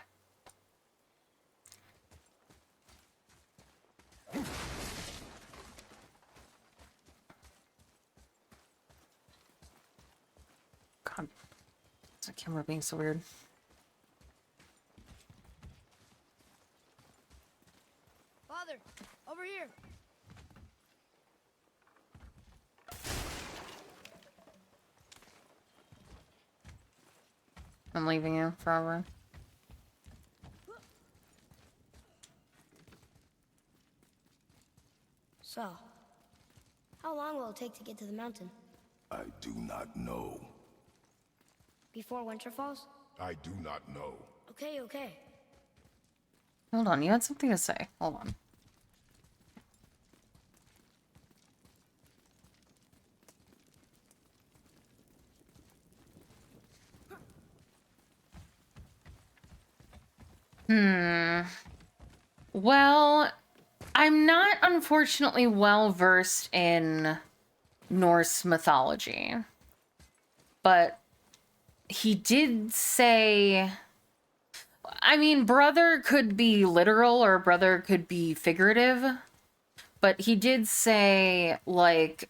God, is the camera being so weird? Father, over here. I'm leaving you forever. So, how long will it take to get to the mountain? I do not know. Before winter falls? I do not know. Okay, okay. Hold on, you had something to say. Hold on. Well, I'm not unfortunately well versed in Norse mythology. But he did say, I mean, brother could be literal or brother could be figurative. But he did say, like,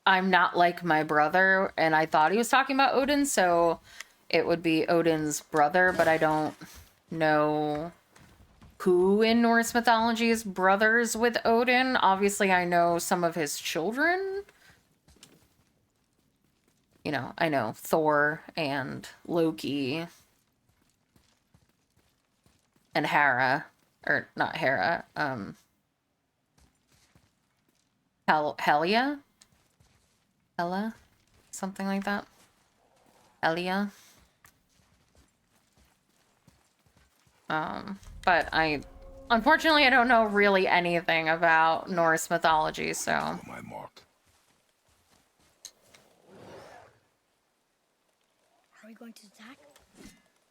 I'm not like my brother. And I thought he was talking about Odin, so it would be Odin's brother, but I don't know who in Norse mythology is brothers with Odin. Obviously, I know some of his children. You know, I know Thor and Loki and Hera, or not Hera, Hela, something like that. Elia. But unfortunately, I don't know really anything about Norse mythology, so. On my mark. Are we going to attack?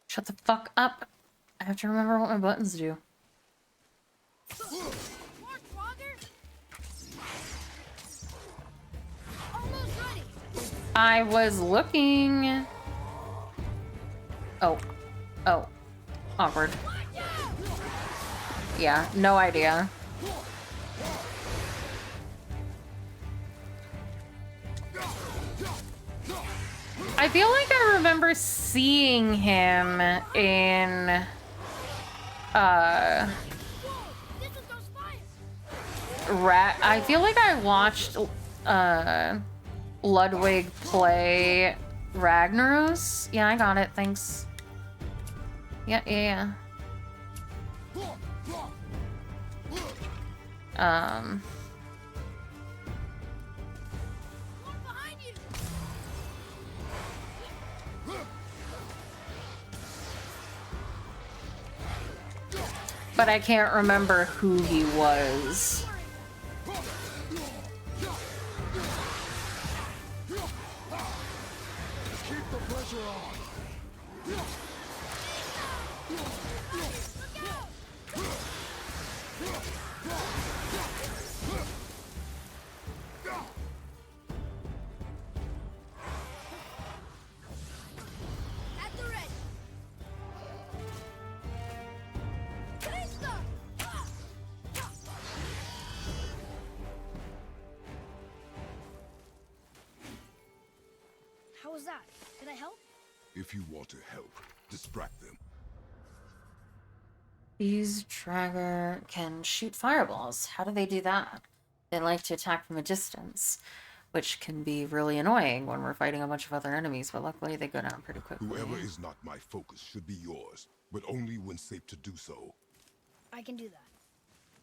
Shut the fuck up. I have to remember what my buttons do. Mark, Roger! Almost ready! I was looking. Oh. Awkward. Yeah, no idea. I feel like I remember seeing him in I feel like I watched Ludwig play Ragnaros. Yeah, I got it, thanks. Yeah. But I can't remember who he was. Keep the pressure on. At the ready! Krista! was that? Did I help? If you want to help, distract them. These Dragger can shoot fireballs. How do they do that? They like to attack from a distance, which can be really annoying when we're fighting a bunch of other enemies, but luckily they go down pretty quickly. Whoever is not my focus should be yours, but only when safe to do so. I can do that.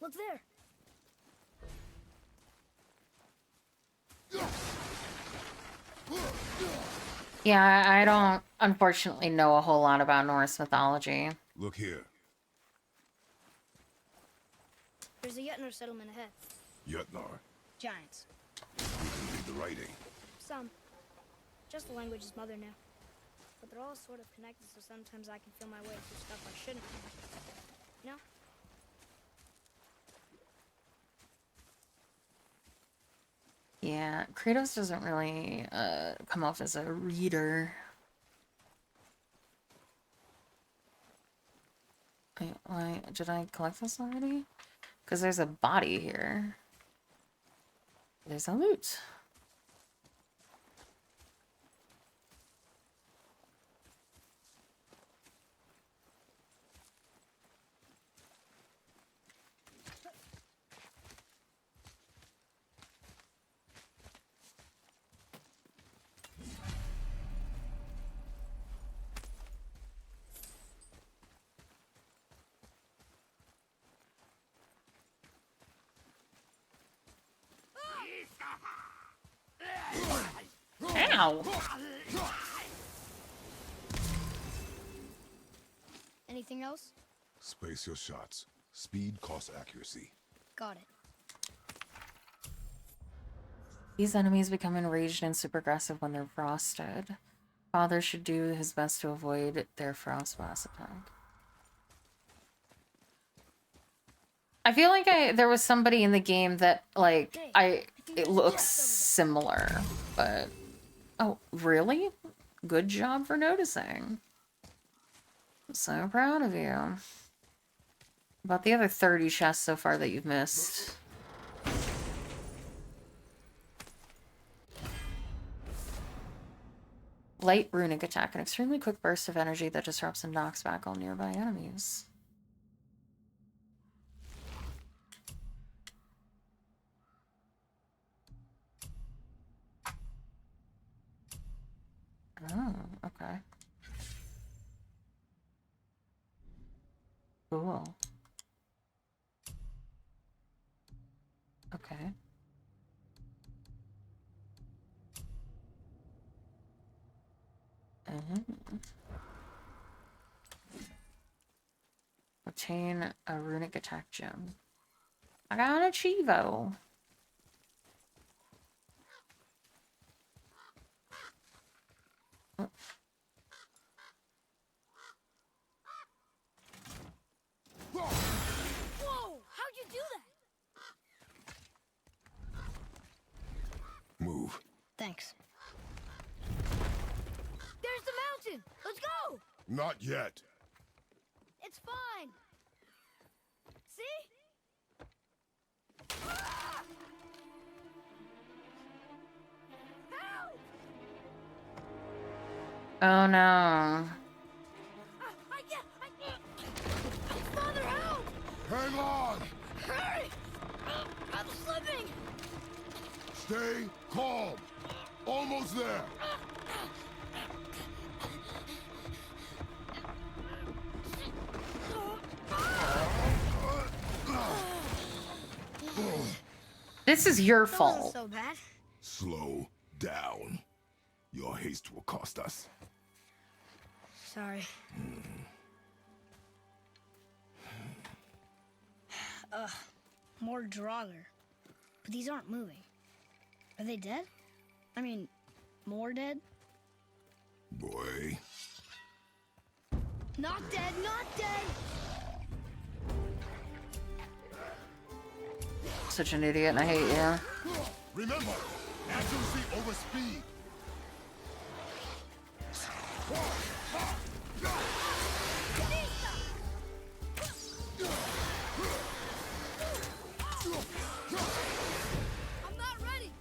Look there. Yeah, I don't unfortunately know a whole lot about Norse mythology. Look here. There's a Jötnar settlement ahead. Jötnar. Giants. You can read the writing. Some. Just the language is mother now. But they're all sort of connected, so sometimes I can feel my way through stuff I shouldn't. You know? Yeah, Kratos doesn't really come off as a reader. Wait, why did I collect this already? Because there's a body here. There's a loot. Ow! Anything else? Space your shots. Speed costs accuracy. Got it. These enemies become enraged and super aggressive when they're frosted. Father should do his best to avoid their frost blast attack. I feel like there was somebody in the game that like it looks similar, but oh really? Good job for noticing. I'm so proud of you. About the other 30 chests so far that you've missed. Light runic attack, an extremely quick burst of energy that disrupts and knocks back all nearby enemies. Oh, okay. Cool. Okay. Obtain a runic attack gem. I got an Achievo. Oh. Whoa! How'd you do that? Move. Thanks. There's the mountain! Let's go! Not yet. It's fine! See? Ah! Help! Oh no. I can't! Father, help! Hang on! Hurry! I'm slipping! Stay calm. Almost there. This is your That wasn't fault. so bad. Slow down. Your haste will cost us. Sorry. More Draugr. But these aren't moving. Are they dead? I mean, more dead? Boy. Not dead, not dead! Such an idiot, and I hate you. Remember, accuracy over speed. I'm not ready!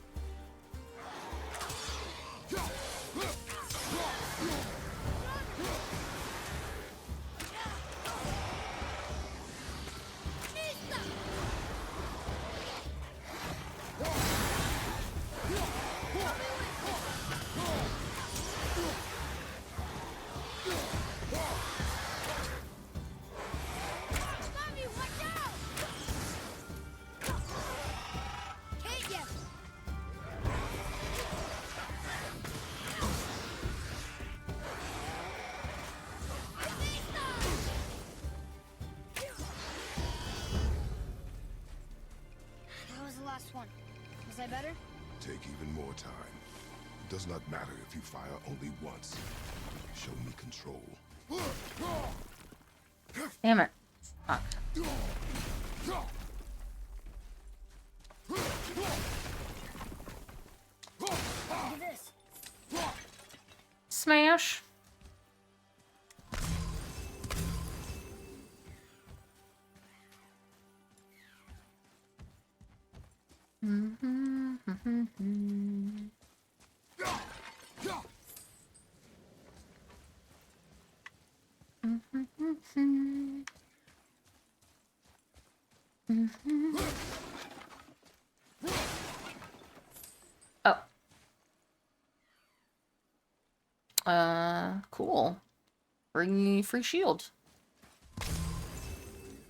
better? Take even more time. It does not matter if you fire only once. Show me control. Damn it. Fuck. Look at this. Smash. Oh. Cool. Bring me free shield.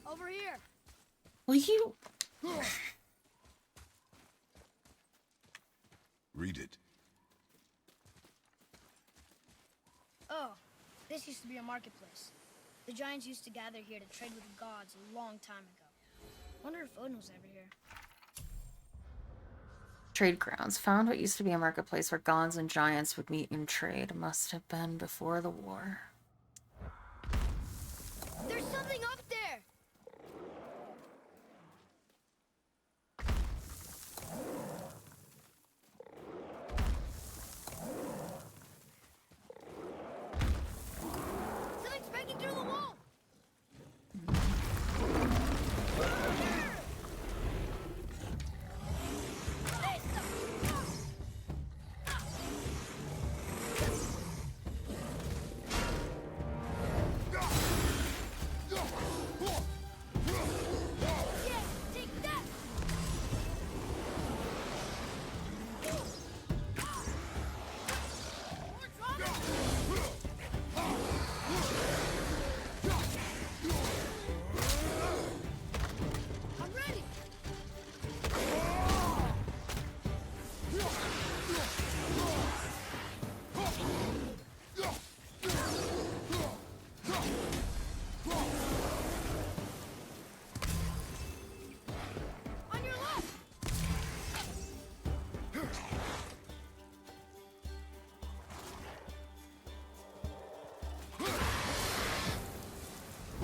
Over here. Will you? Read it. Oh, this used to be a marketplace. The giants used to gather here to trade with the gods a long time ago. Wonder if Odin was ever here. Trade grounds. Found what used to be a marketplace where gods and giants would meet and trade. Must have been before the war. There's something up there! Something's breaking through the wall!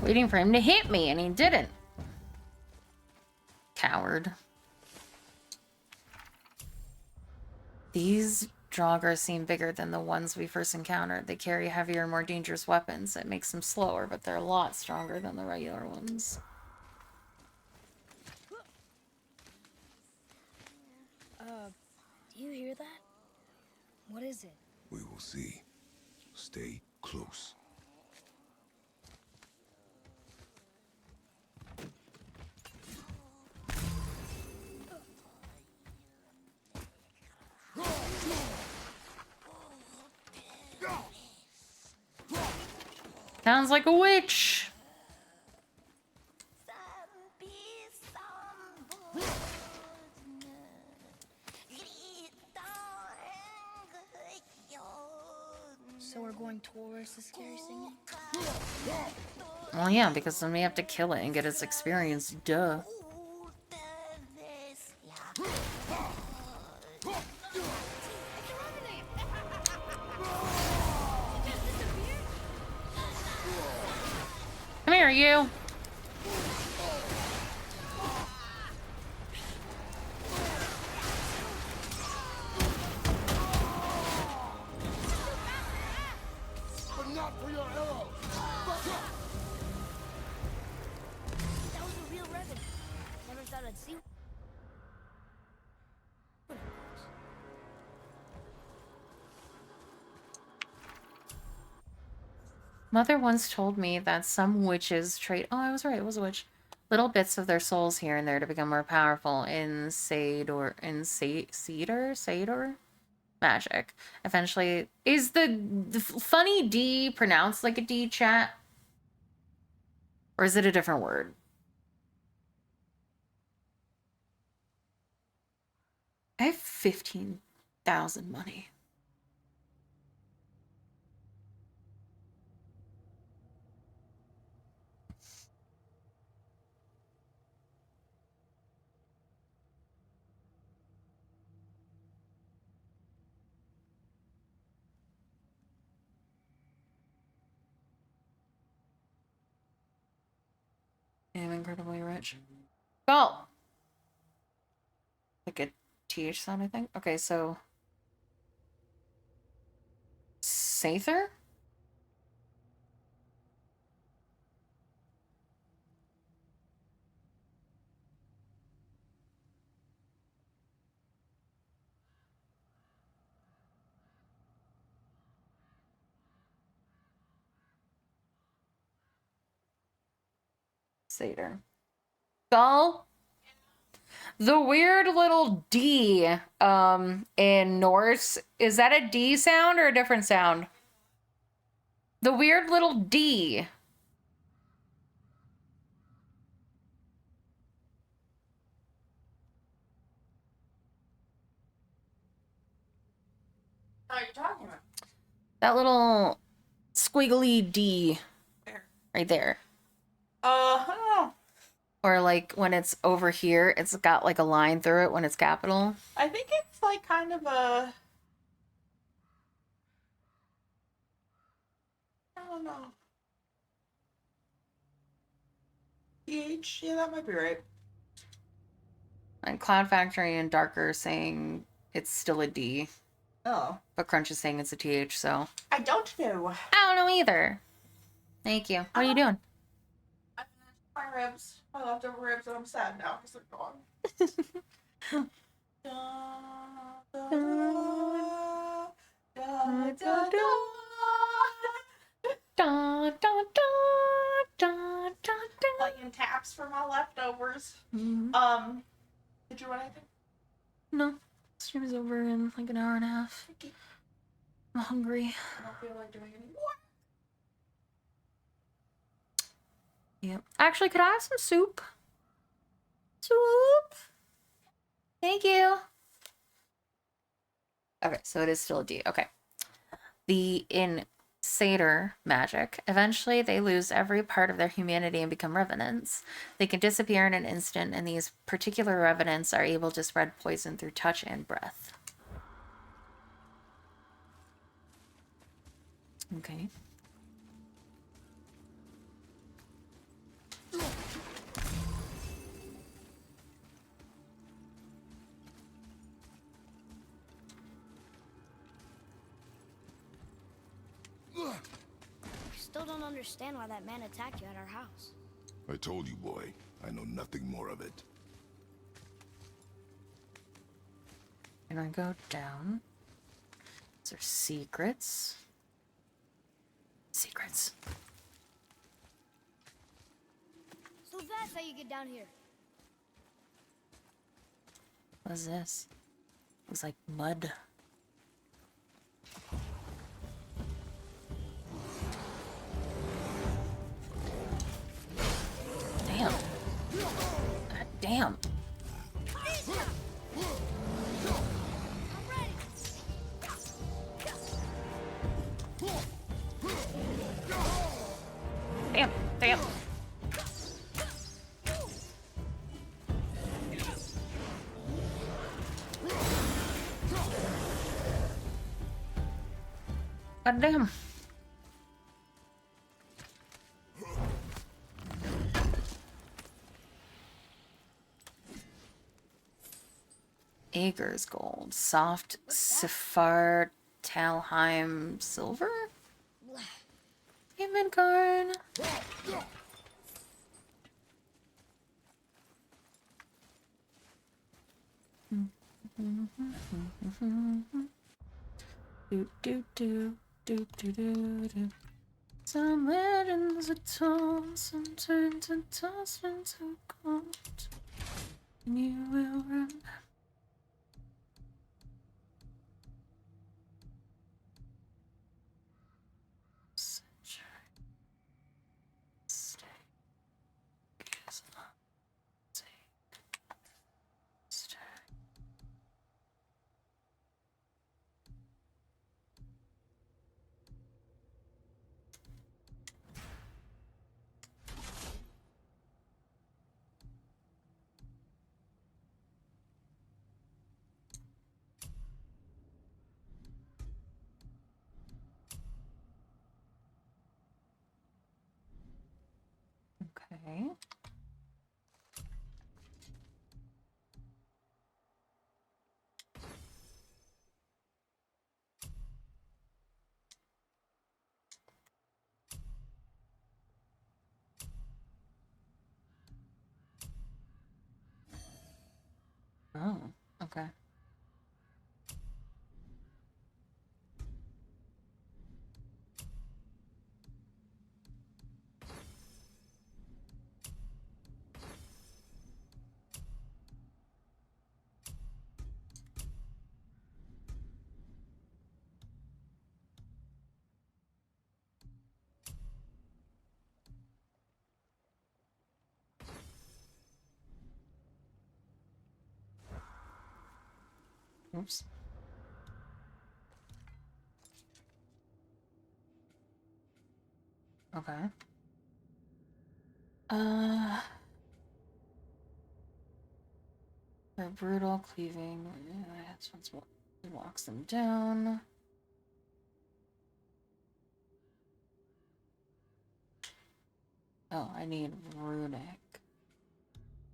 Waiting for him to hit me, and he didn't. Coward. These Draugrs seem bigger than the ones we first encountered. They carry heavier, more dangerous weapons. It makes them slower, but they're a lot stronger than the regular ones. Do you hear that? What is it? We will see. Stay close. Sounds like a witch. So we're going towards the scary singing? Well, yeah, because then we have to kill it and get its experience. Duh. Come here, you. But not for your arrows! That was a real revenant. Never thought I'd see. Mother once told me that some witches trade... Oh, I was right. It was a witch. Little bits of their souls here and there to become more powerful in Sador magic. Eventually, is the funny D pronounced like a D, chat? Or is it a different word? I have 15,000 money. incredibly rich. Go! Like a TH sound, I think. Okay, so... Sather? Satyr. Go! The weird little D in Norse, is that a D sound or a different sound? The weird little D. What are you talking about? That little squiggly D Where? right there. I don't know. Or like when it's over here, it's got like a line through it when it's capital. I think it's like kind of a. I don't know. PH? Yeah, that might be right. And Cloud Factory and Darker saying it's still a D. Oh. But Crunch is saying it's a TH, so. I don't know. I don't know either. Thank you. What are you doing? I finished my ribs, my leftover ribs, and I'm sad now because they're gone. Da, da, da, da, da, Da, da, da, da, da, da. Playing taps for my leftovers. Mhm. Did you run anything? No. Stream is over in like an hour and a half. Okay. I'm hungry. I don't feel like doing any more. Yep. Actually, could I have some soup? Soup? Thank you. Okay, so it is still a D. Okay. In Satyr magic, eventually they lose every part of their humanity and become revenants. They can disappear in an instant, and these particular revenants are able to spread poison through touch and breath. Okay. Still don't understand why that man attacked you at our house. I told you, boy. I know nothing more of it. And I go down. These are secrets. Secrets. So that's how you get down here. What is this? Looks like mud. Damn. God damn. Damn, damn. God damn. Ager's gold. Soft Safar Talheim silver? Payment card. Do do do do do do do. Some legends are told, some turn to dust into gold. And you will remember. Okay. Oops. Okay. For brutal cleaving, that's what walks them down. Oh, I need runic.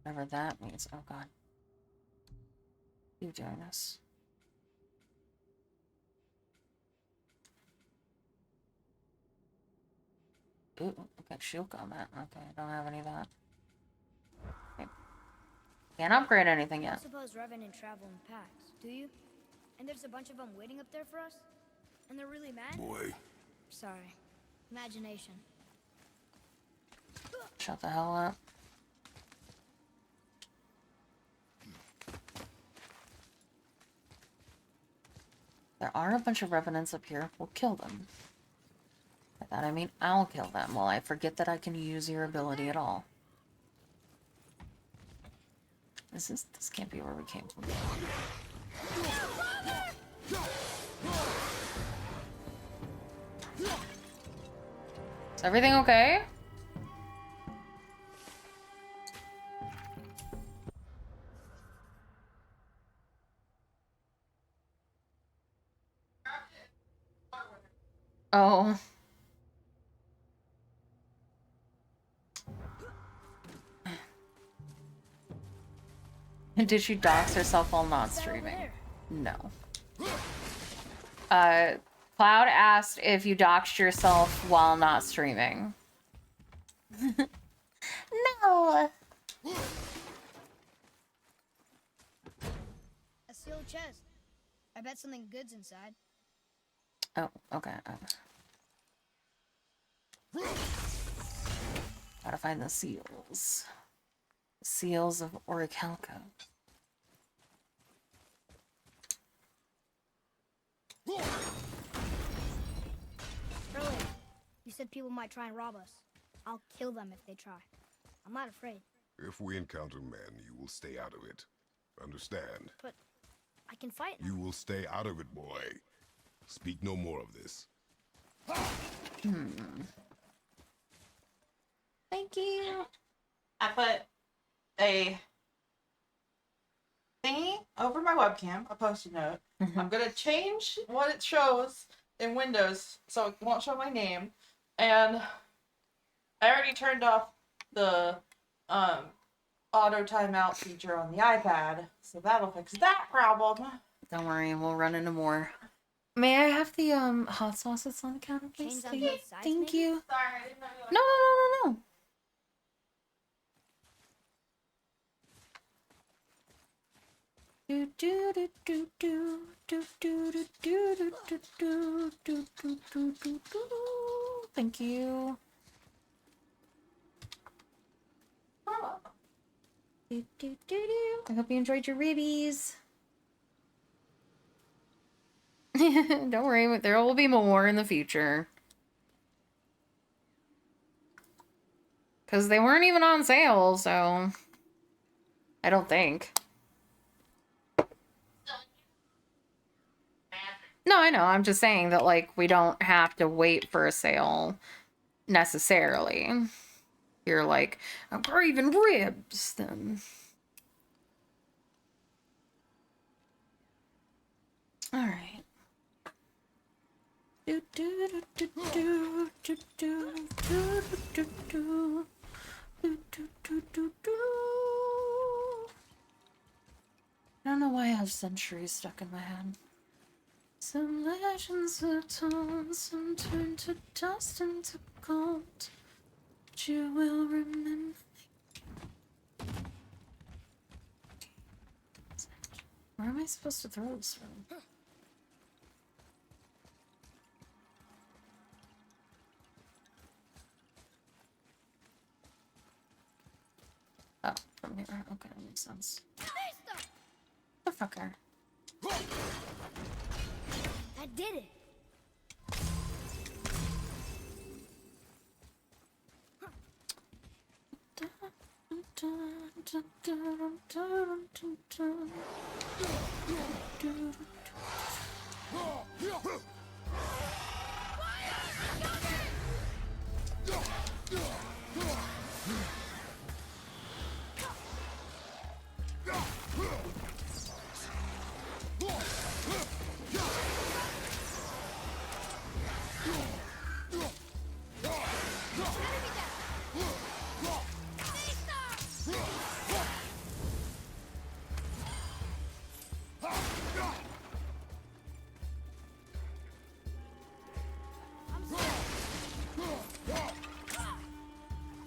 Whatever that means. Oh god. Keep doing this. Ooh, got shield combat. Okay, I don't have any of that. Okay. Can't upgrade anything I yet. suppose Revenant travel in packs, do you? And there's a bunch of them waiting up there for us? And they're really mad? Boy. Sorry. Imagination. Shut the hell up. There are a bunch of revenants up here. We'll kill them. By that I mean I'll kill them while I forget that I can use your ability at all. This can't be where we came from. Is everything okay? Oh. Did she dox herself while not streaming? No. Cloud asked if you doxed yourself while not streaming. No. A sealed chest. I bet something good's inside. Oh, okay. Gotta find the seals. Seals of Orichalco. Earlier, you said people might try and rob us. I'll kill them if they try. I'm not afraid. If we encounter men, you will stay out of it. Understand? But I can fight now. You will stay out of it, boy. Speak no more of this. Thank you. I put a thingy over my webcam, a post-it note. I'm gonna change what it shows in Windows so it won't show my name. And I already turned off the auto timeout feature on the iPad, so that'll fix that problem. Don't worry, we'll run into more. May I have the hot sauce that's on the counter, please? Chains on both sides, Thank maybe? you. Sorry, I didn't know you No, no, no, no, no. Do do do do do do do do do do do do do do do do do. Thank you. Do do do do. I hope you enjoyed your ribbies. Don't worry, there will be more in the future. Because they weren't even on sale, so... I don't think. No, I know. I'm just saying that, like, we don't have to wait for a sale necessarily. You're like, I'm craving ribs, then. Alright. Do do do do do do do do do do do do do do do. I don't know why I have centuries stuck in my head. Some legends are told, some turn to dust and to gold. But you will remember. Where am I supposed to throw this from? Oh, from here. Okay, that makes sense. The fucker. That did it.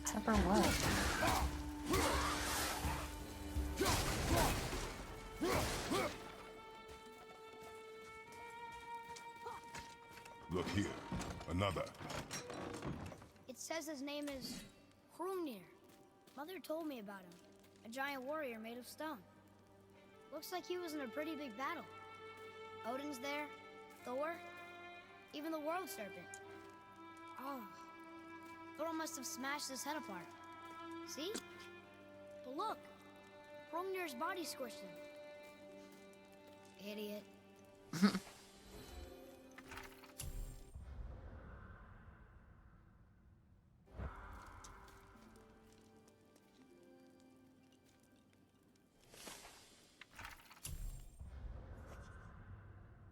Except for what? Look here. Another. It says his name is Hrungnir. Mother told me about him. A giant warrior made of stone. Looks like he was in a pretty big battle. Odin's there, Thor, even the world serpent. Oh, Thor must have smashed his head apart. See? But look, Hrungnir's body squished him. Idiot.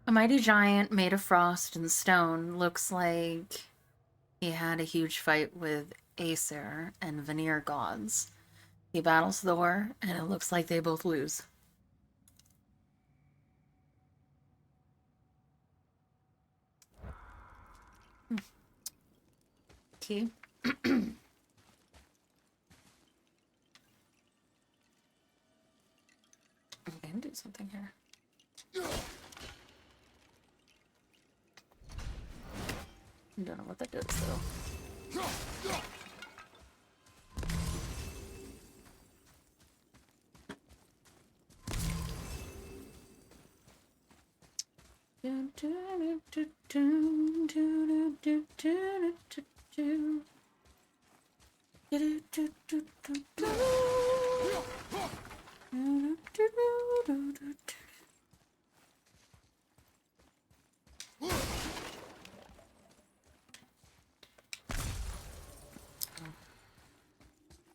A mighty giant made of frost and stone. Looks like he had a huge fight with Aesir and Vanir gods. He battles Thor, and it looks like they both lose. Key. I can do something here. I don't know what that does, though.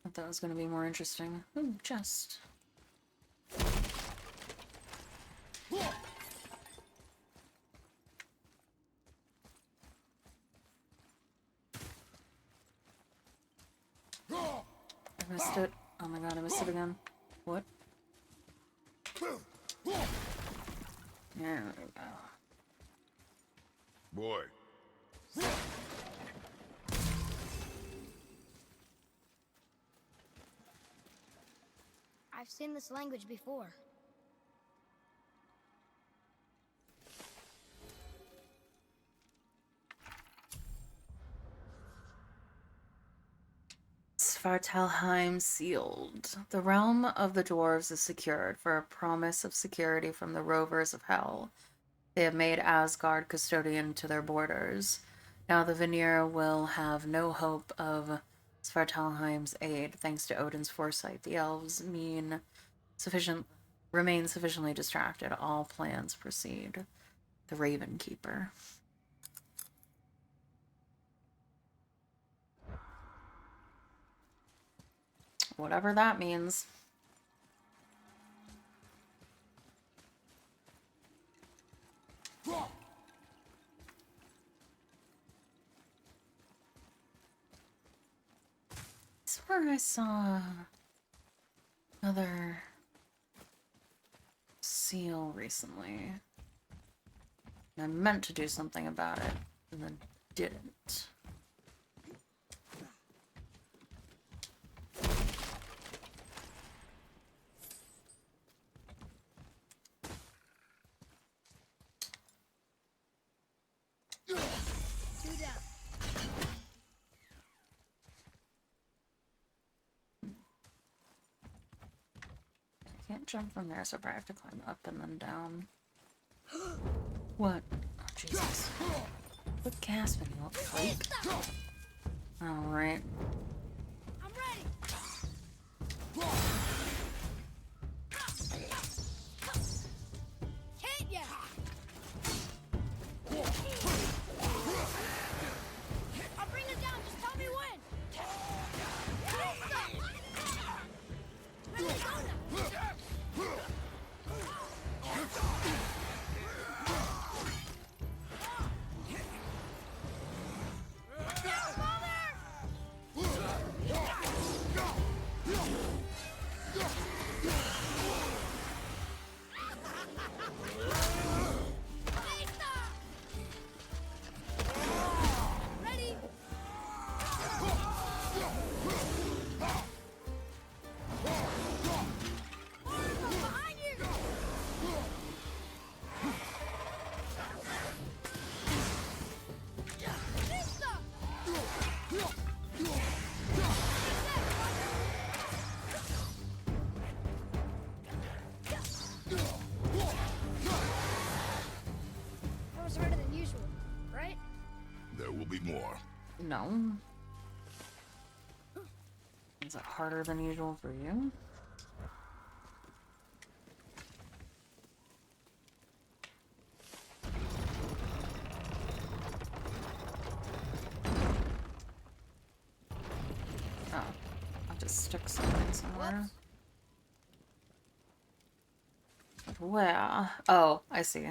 I thought that was going to be more interesting. Ooh, chest. I missed it. Oh my god, I missed it again. What? There we go. Boy. I've seen this language before. Svartalheim sealed. The realm of the dwarves is secured for a promise of security from the rovers of hell. They have made Asgard custodian to their borders. Now the Vanir will have no hope of Svartalheim's aid, thanks to Odin's foresight. The elves remain sufficiently distracted. All plans proceed. The Raven Keeper. Whatever that means. I swear I saw another seal recently. And I meant to do something about it, and then didn't. can't jump from there, so I probably have to climb up and then down. What? Oh, Jesus. Quit gasping, you little freak. Alright. I'm ready. Can't ya? I'll bring it down. Just tell me when. Ready to go now. Ready? Behind you. Vista. That was harder than usual, right? There will be more. No. Is it harder than usual for you? Oh. I'll just stick something somewhere. Whoops. Where? Oh, I see.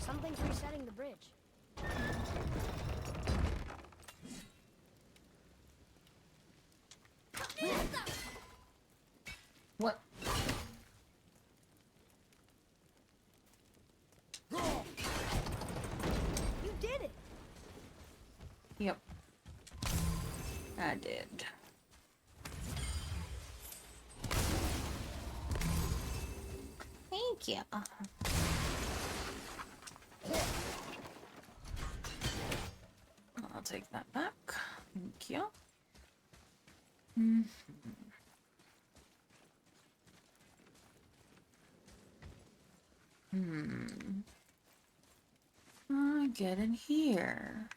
Something's resetting the bridge. What? You did it. Yep. I did. Thank you. I'll take that back. Thank you. Get in here. I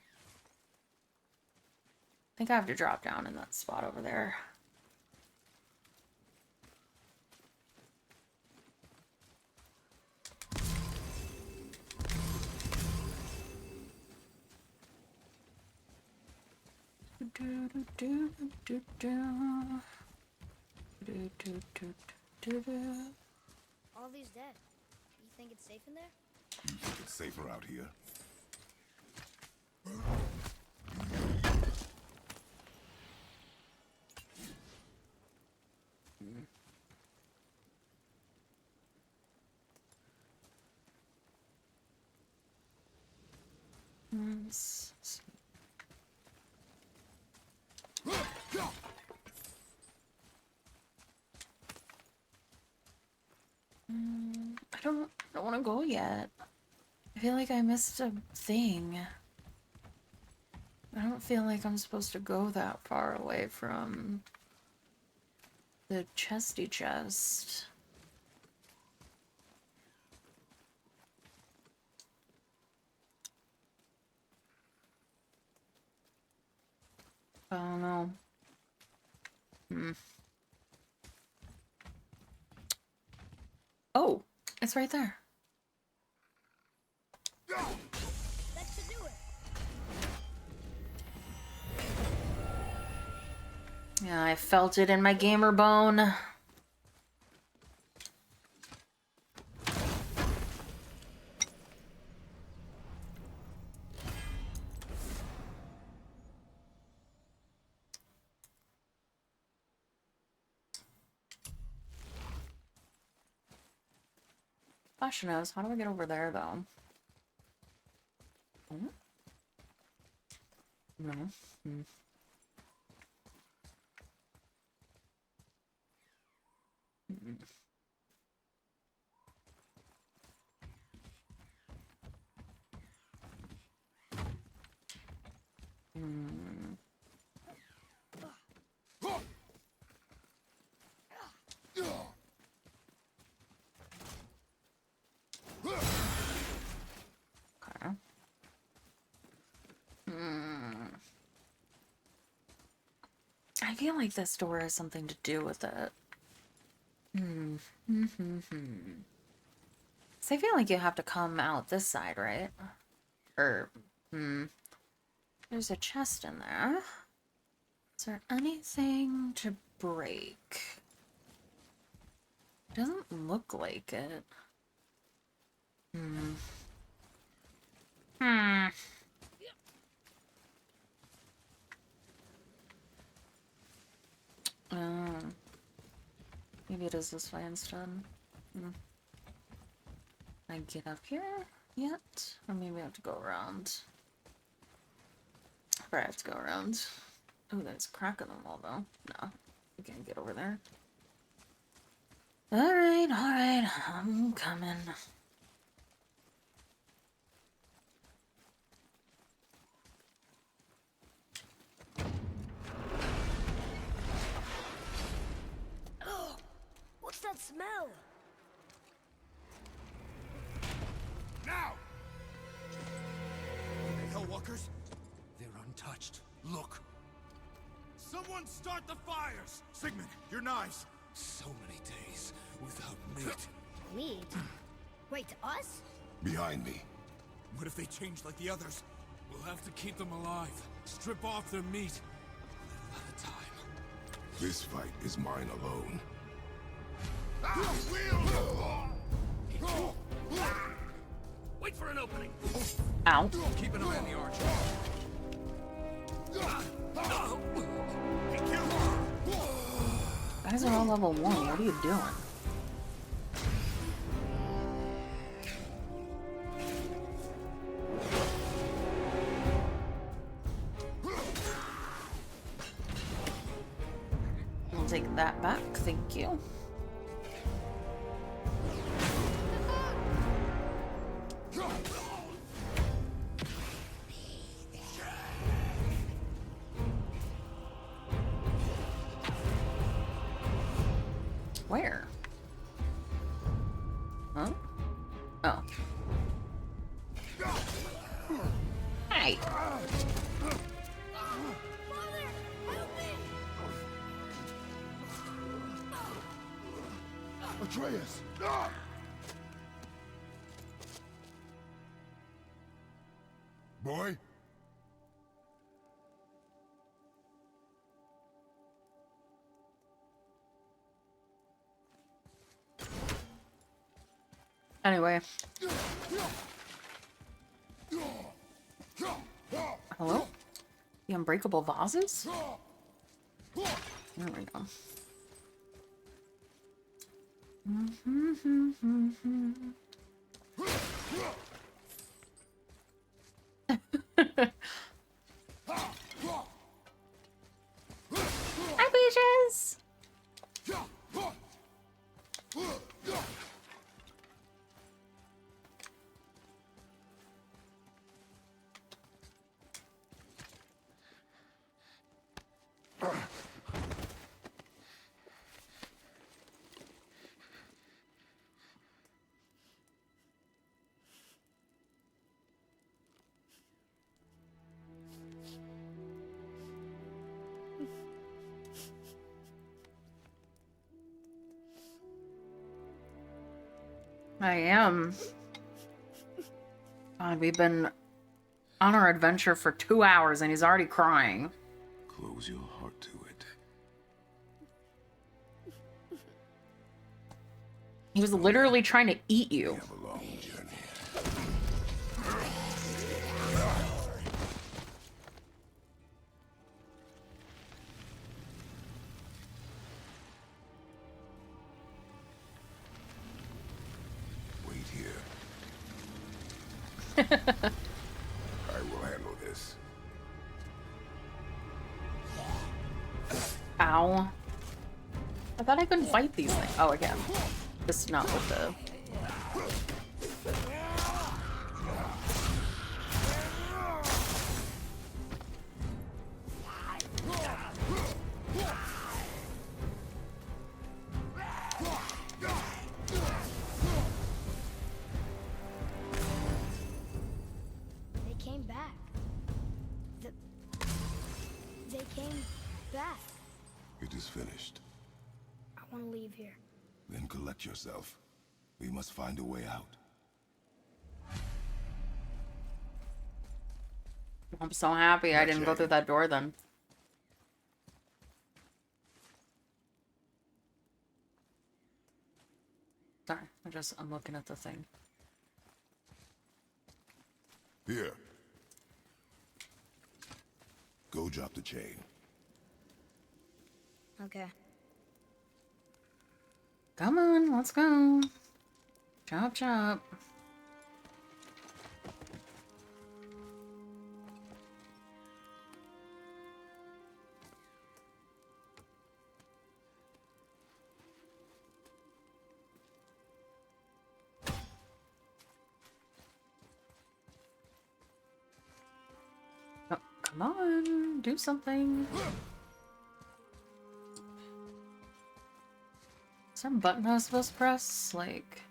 think I have to drop down in that spot over there. All these dead. You think it's safe in there? You think it's safer out here? I don't want to go yet. I feel like I missed a thing. I don't feel like I'm supposed to go that far away from the chesty chest. I don't know. Oh, it's right there. That should do it. Yeah, I felt it in my gamer bone. Gosh knows, how do I get over there though? No. Okay. I feel like this door has something to do with it. So I feel like you have to come out this side, right? Or, there's a chest in there. Is there anything to break? Doesn't look like it. Maybe it is this way instead. Can I get up here yet? Or maybe I have to go around. Probably have to go around. Oh, there's a crack in the wall though. No, we can't get over there. Alright, I'm coming. What's that smell? Now! The Hellwalkers? They're untouched. Look. Someone start the fires! Sigmund, your knives! So many days without meat. Meat? Wait, us? Behind me. What if they change like the others? We'll have to keep them alive. Strip off their meat. A little at a time. This fight is mine alone. Wait for an opening. Ow. Keep an eye on the archer. Guys are all level 1. What are you doing? I'll take that back. Thank you. Where? Huh? Oh. Hey! Atreus! Boy? Anyway. Hello? The unbreakable vases? There we go. Hi, bitches! I am. God, we've been on our adventure for 2 hours and he's already crying. Close your heart to it. He was literally trying to eat you. Have a long journey. Wait here. I will handle this. Ow. I thought I couldn't fight these things. Oh, again. This is not with the... It is finished. I want to leave here. Then collect yourself. We must find a way out. I'm so happy I didn't go Okay. through that door then. Sorry, I'm looking at the thing. Here. Go drop the chain. Okay. Come on, let's go. Chop, chop. Oh, come on, do something. Is there a button I was supposed to press? Like...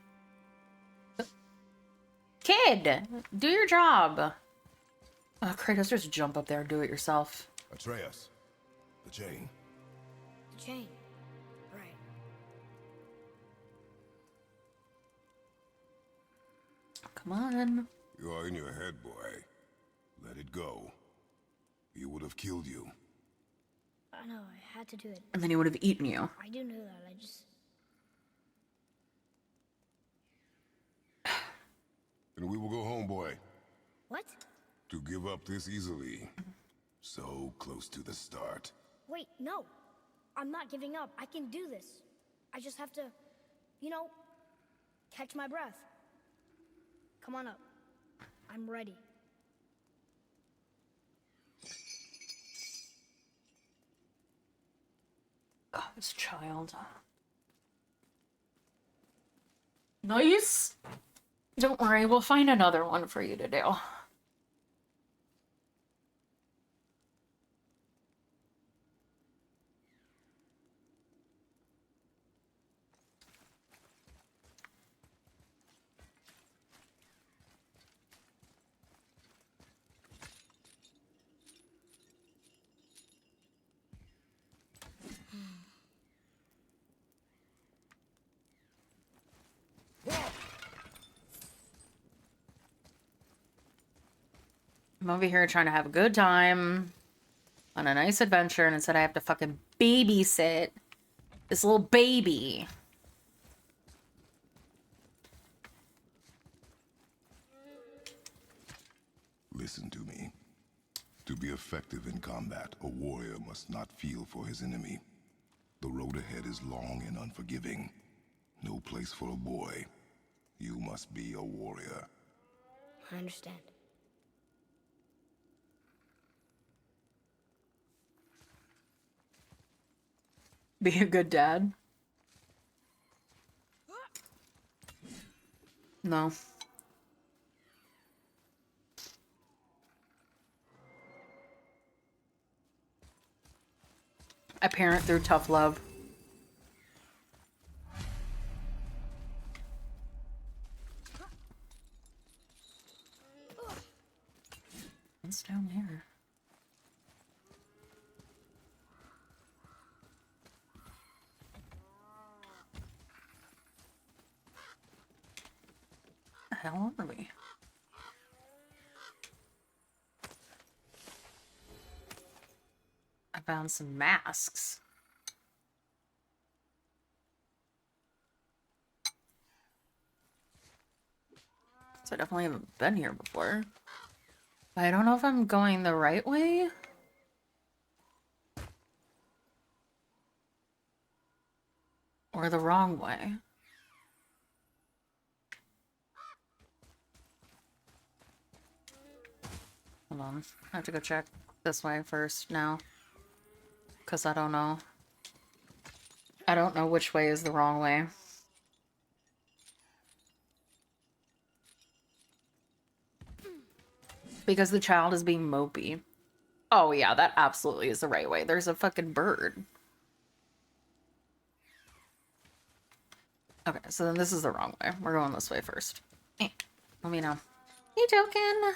Kid! Do your job! Oh, Kratos, just jump up there and do it yourself. Atreus. The chain. The chain. Right. Come on. You are in your head, boy. Let it go. He would have killed you. I know, I had to do it. And then he would have eaten you. I do know that, I just... And we will go home, boy. What? To give up this easily. So close to the start. Wait, no. I'm not giving up. I can do this. I just have to, you know, catch my breath. Come on up. I'm ready. God, this child. Nice. Don't worry, we'll find another one for you to do. I'm over here trying to have a good time on a nice adventure, and instead I have to fucking babysit this little baby. Listen to me. To be effective in combat, a warrior must not feel for his enemy. The road ahead is long and unforgiving. No place for a boy. You must be a warrior. I understand. Be a good dad. No. I parent through tough love. What's down here? The hell are we? I found some masks. So I definitely haven't been here before. But I don't know if I'm going the right way. Or the wrong way. Hold on. I have to go check this way first now. Because I don't know. I don't know which way is the wrong way. Because the child is being mopey. Oh yeah, that absolutely is the right way. There's a fucking bird. Okay, so then this is the wrong way. We're going this way first. Let me know. You joking?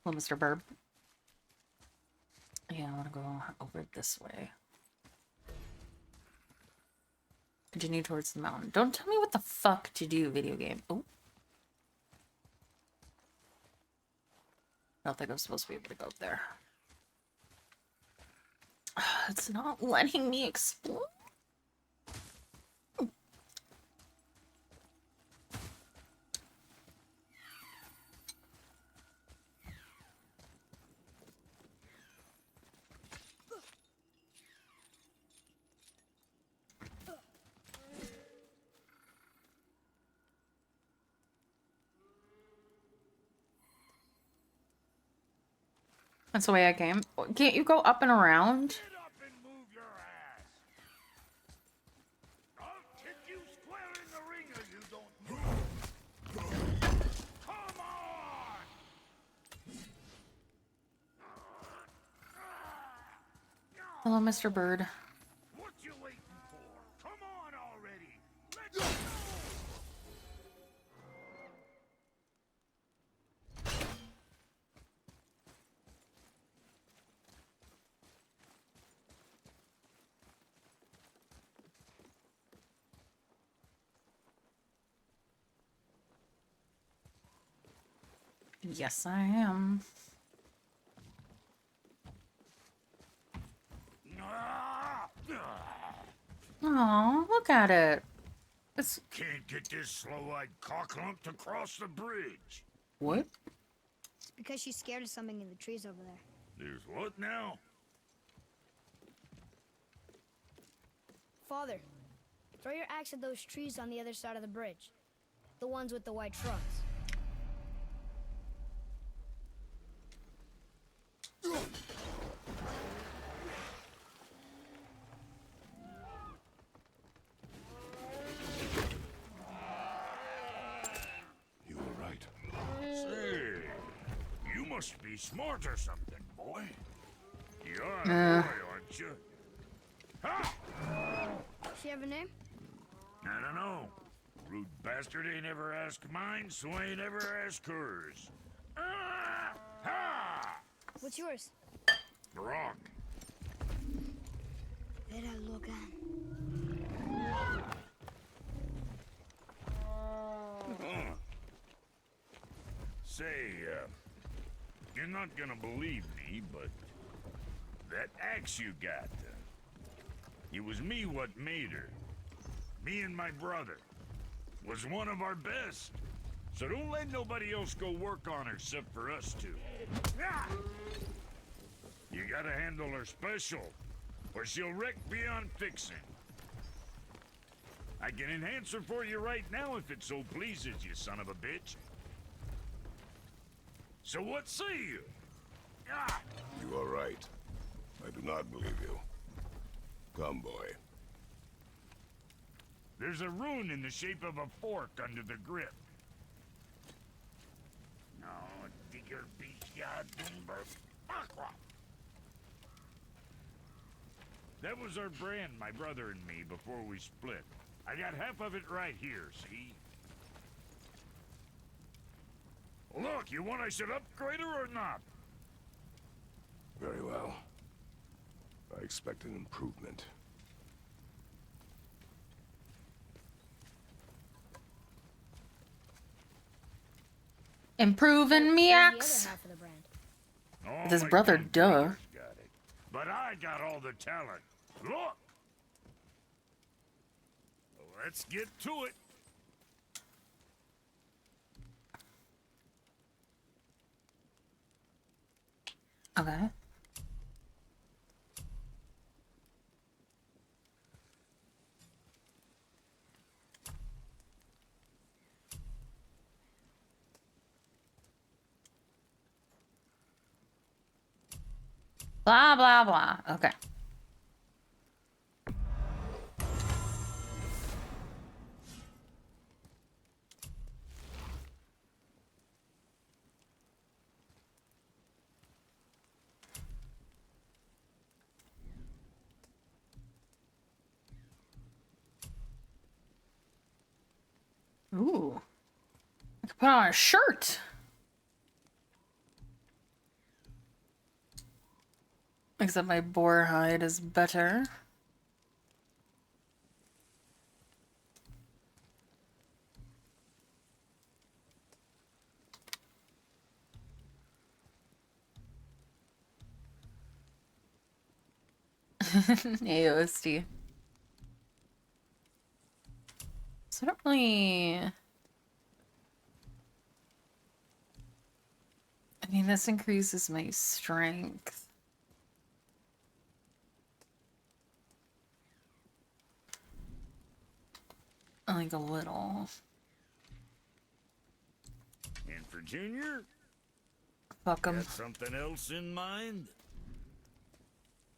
Hello, Mr. Burb. Yeah, I want to go over this way. Continue towards the mountain. Don't tell me what the fuck to do, video game. Oh. I don't think I'm supposed to be able to go up there. It's not letting me explore. That's the way I came. Can't you go up and around? Get up and move your ass. I'll kick you square in the ring if you don't move. Come on! Hello, Mr. Bird. What you waiting for? Come on already. Let's go. Yes, I am. Oh, look at it. It's Can't get this slow-eyed cocklump to cross the bridge. what? It's because she's scared of something in the trees over there. There's what now? Father, throw your axe at those trees on the other side of the bridge. The ones with the white trunks. You were right. Say, you must be smart or something, boy. You're a boy, aren't you? Ha! Does she have a name? I don't know. Rude bastard ain't ever asked mine, so I ain't ever asked hers. Ah! Ha! What's yours? Brock. Vera Logan. Say, you're not gonna believe me, but that axe you got, it was me what made her. Me and my brother. Was one of our best. So don't let nobody else go work on her except for us two. Ah! You gotta handle her special, or she'll wreck beyond fixing. I can enhance her for you right now if it so pleases you, son of a bitch. So what say you? Ah! You are right. I do not believe you. Come, boy. There's a rune in the shape of a fork under the grip. No, digger aqua. That was our brand, my brother and me, before we split. I got half of it right here, see? Look, you want I should upgrade her or not? Very well. I expect an improvement. Improving me Where's the axe. other half of the brand? All With his my brother, gun duh. players got it. But I got all the talent. Look! Let's get to it. Okay. Blah, blah, blah. Okay. Ooh. I could put on a shirt. Except my boar hide is better. AOSD. So I don't really... I mean, this increases my strength. Like a little. And for Junior, Fuck him. got something else in mind?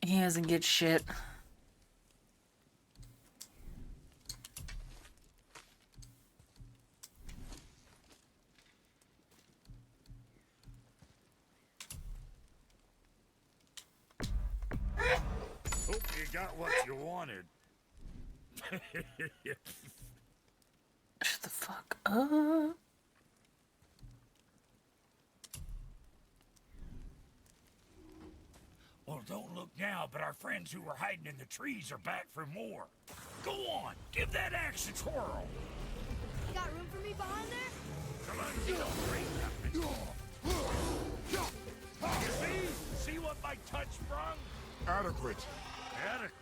He doesn't get shit. Hope you got what you wanted. Shut the fuck up. Well, don't look now, but our friends who were hiding in the trees are back for more. Go on, give that axe a twirl. You got room for me behind there? Come on, you don't break nothing. You see what my touch sprung? Adequate. Adequate.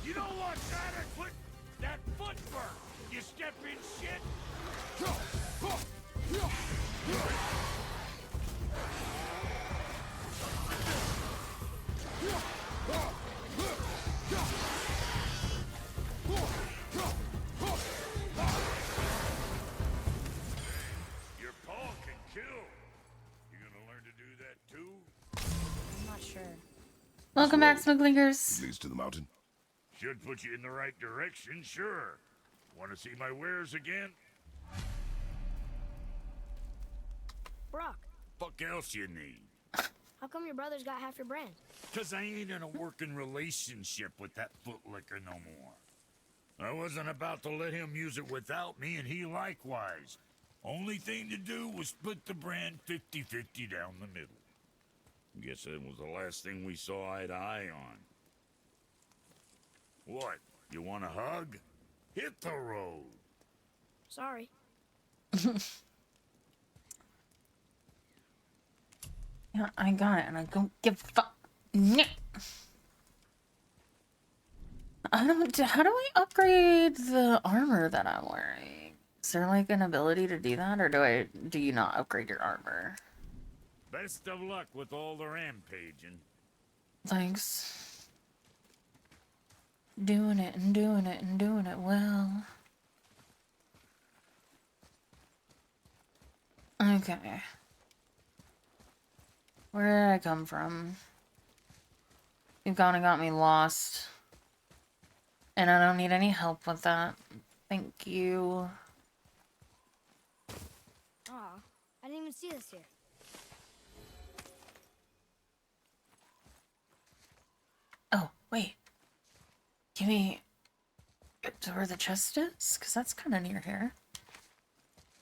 You know what's adequate? That foot burn. You step in shit. Your paw can kill. You gonna learn to do that too? I'm not sure. Welcome back, Smugglers. Leads to the mountain. Should put you in the right direction, sure. Want to see my wares again? Brock, Fuck else you need? how come your brother's got half your brand? Cause I ain't in a working relationship with that footlicker no more. I wasn't about to let him use it without me, and he likewise. Only thing to do was split the brand 50-50 down the middle. Guess that was the last thing we saw eye to eye on. What? You want a hug? Hit the road. Sorry. Yeah, I got it, and I don't give a fuck. Nyeh. How do I upgrade the armor that I'm wearing? Is there like an ability to do that, or do you not upgrade your armor? Best of luck with all the rampaging. Thanks. Doing it and doing it and doing it well. Okay. Where did I come from? You've kinda got me lost. And I don't need any help with that. Thank you. Aw, I didn't even see this here. Oh, wait. Give me to where the chest is? Because that's kind of near here.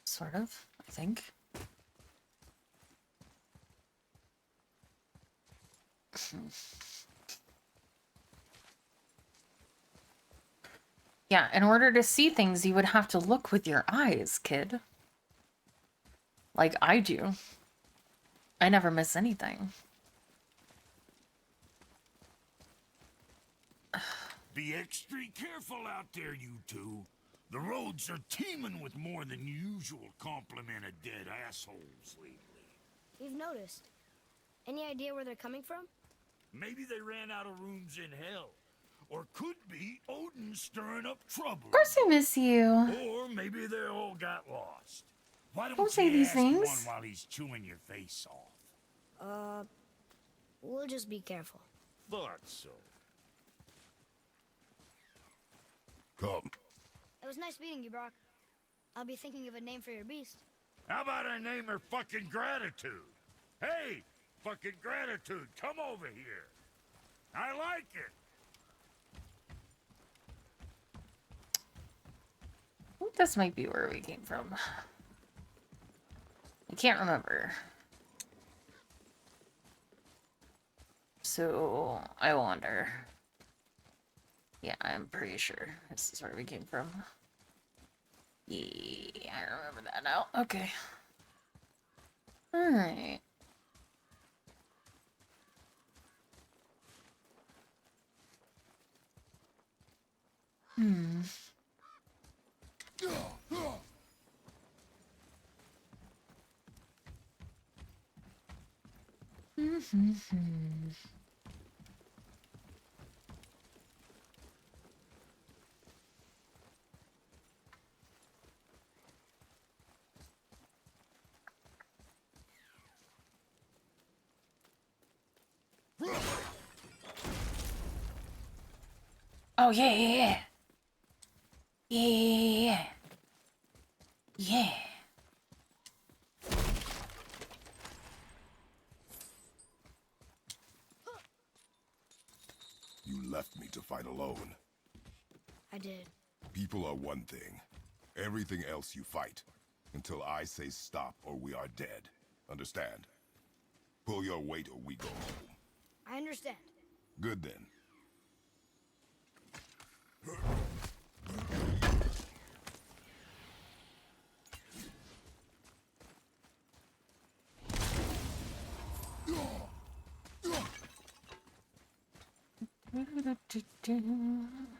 Sort of, I think. Yeah, in order to see things, you would have to look with your eyes, kid. Like I do. I never miss anything. Be extra careful out there, you two. The roads are teeming with more than usual complement of dead assholes lately. We've noticed. Any idea where they're coming from? Maybe they ran out of rooms in hell. Or could be Odin stirring up trouble. Of course I miss you. Or maybe they all got lost. Why Don't don't say you these ask things. one while he's chewing your face off? We'll just be careful. Thought so. Come. It was nice meeting you, Brock. I'll be thinking of a name for your beast. How about I name her fucking Gratitude? Hey, fucking Gratitude, come over here. I like it. I think this might be where we came from. I can't remember. So, I wonder. Yeah, I'm pretty sure this is where we came from. Yeah, I remember that now. Okay. Alright. Hmm. Oh, yeah, yeah, yeah. Yeah. Yeah. You left me to fight alone. I did. People are one thing. Everything else you fight. Until I say stop or we are dead. Understand? Pull your weight or we go home. I understand. Good then.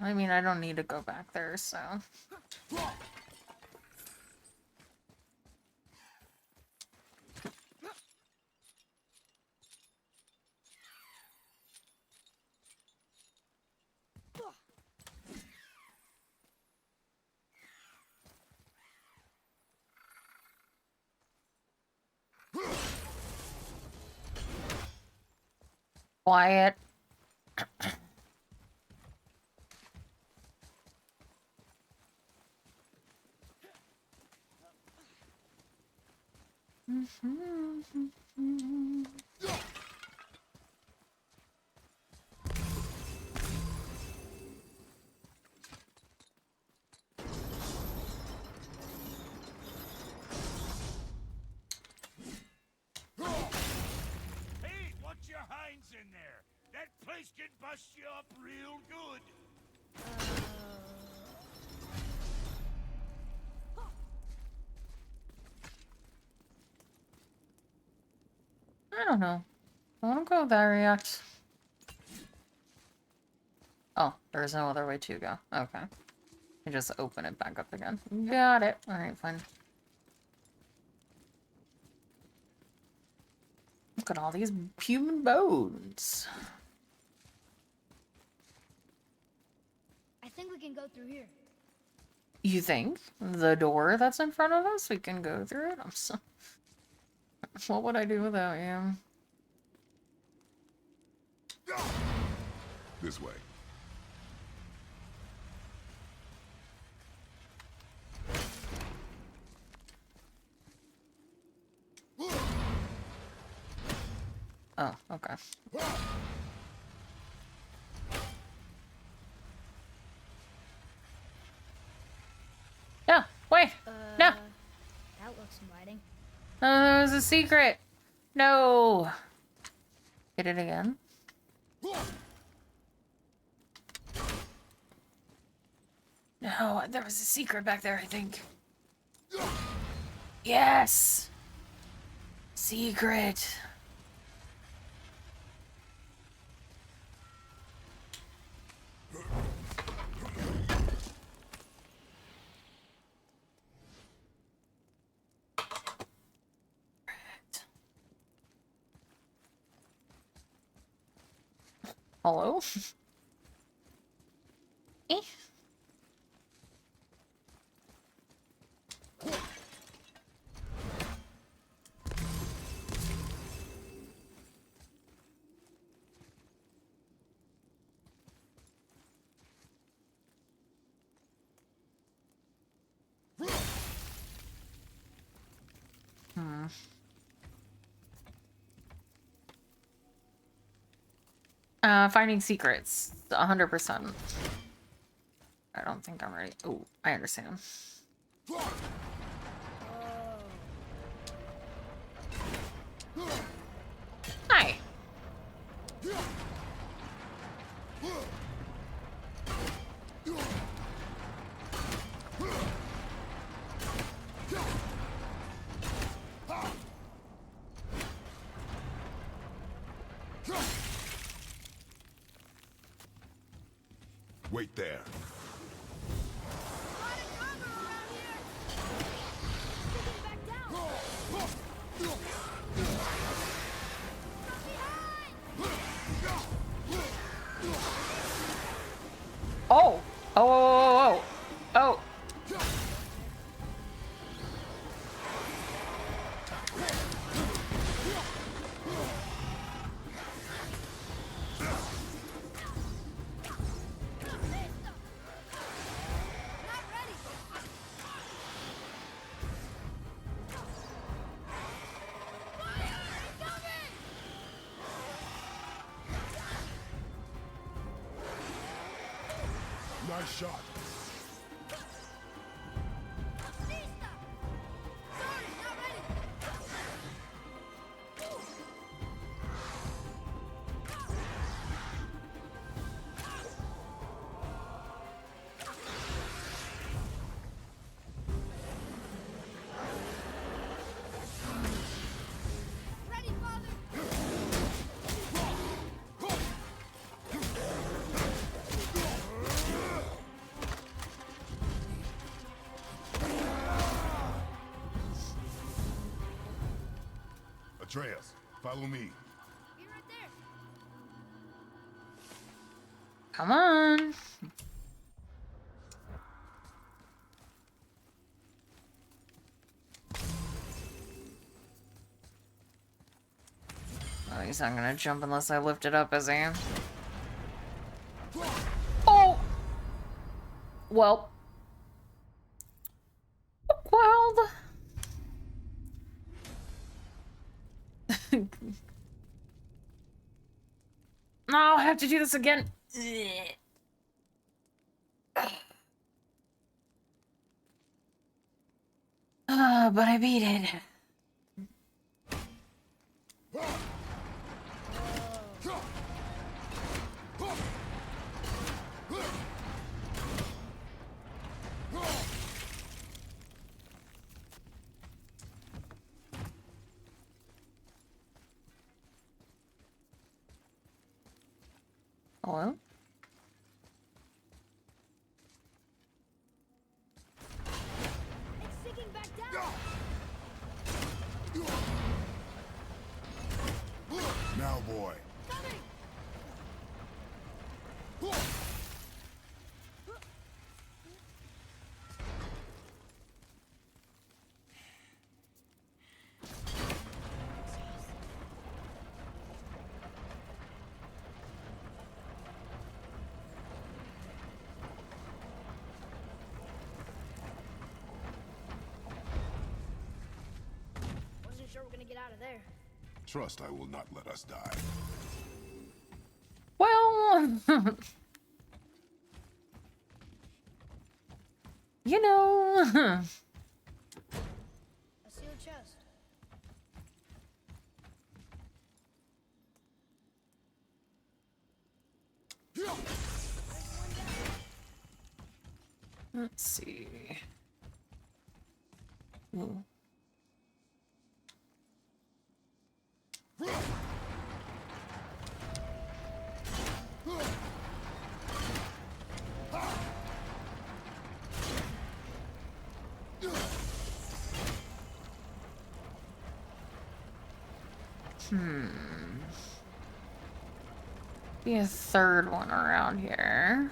I mean, I don't need to go back there, so. Quiet. Hey, watch your hinds in there. That place can bust you up real good. I don't know. I want to go there yet. Oh, there's no other way to go. Okay. I just open it back up again. Got it. Alright, fine. Look at all these human bones. I think we can go through here. You think? The door that's in front of us? We can go through it? I'm so... What would I do without you? This way. Oh, okay. No, wait! No! That looks inviting. That was a secret! No! Hit it again? No, there was a secret back there, I think. Yes! Secret! Hello? Eh? Finding secrets. 100%. I don't think I'm ready. Oh, I understand. Hi. Wait there. Lot of cover around here. Sticking back down. From behind. Oh! Oh, oh, oh, oh, oh. Not ready. Fire incoming! Nice shot. Vista! Sorry, not ready. Ready, father. Atreus, follow me. Be right there. Come on. Oh, he's not gonna jump unless I lift it up, is he? Oh! Well. Well. No, I have to do this again. But I beat it. Hello? It's sinking back down. Now, boy. Coming. Wasn't sure we're gonna get out of there. Trust I will not let us die. Well, you know, A sealed chest. let's see. Ooh. Be a third one around here.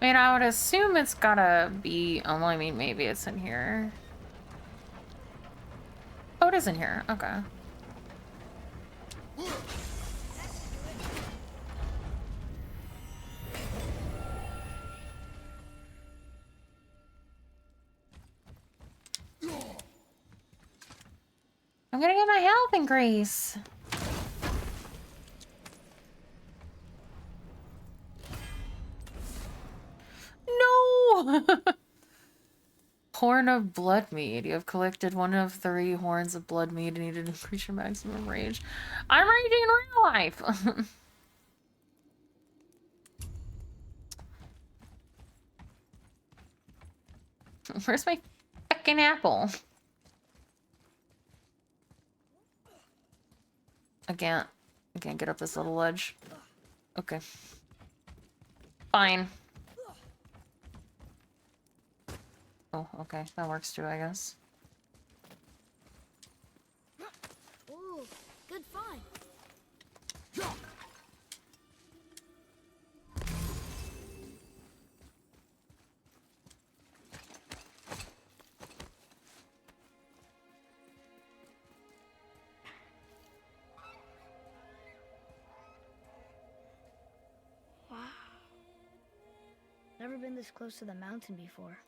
I mean, I would assume it's gotta be. Oh, I mean, maybe it's in here. Oh, it is in here. Okay. I'm gonna get my health increase. No! no! Horn of blood mead. You have collected one of 3 horns of blood mead and needed to increase your maximum rage. I'm raging in real life! Where's my fucking apple? I can't get up this little ledge. Okay. Fine. Oh, okay. That works too, I guess. Ooh, good find. Wow. Never been this close to the mountain before.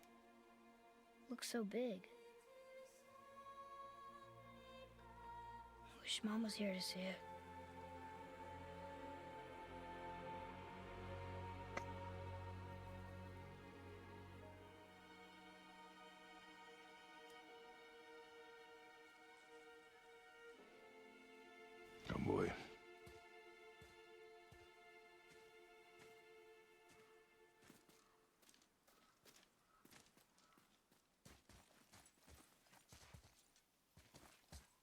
Looks so big. Wish Mom was here to see it. Come, boy.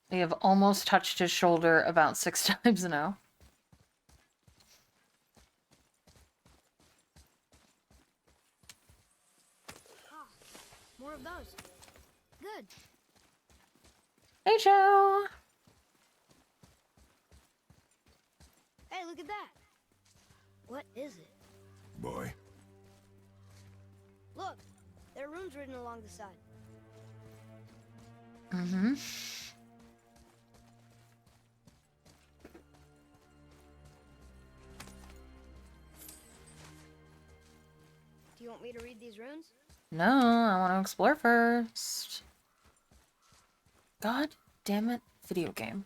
They have almost touched his shoulder about 6 times now. Ah, more of those. Good. Hey, Joe! Hey, look at that. What is it? Boy. Look, there are runes written along the side. Mm-hmm. Do you want me to read these runes? No, I want to explore first. God damn it, video game.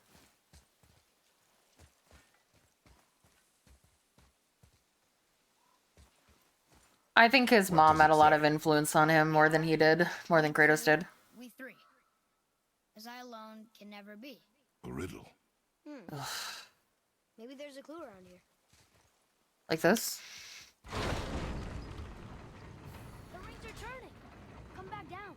I think his mom had a lot of influence on him more than he did, more than Kratos did. We 3. As I alone can never be. A riddle. Maybe there's a clue around here. Like this? The rings are turning. Come back down.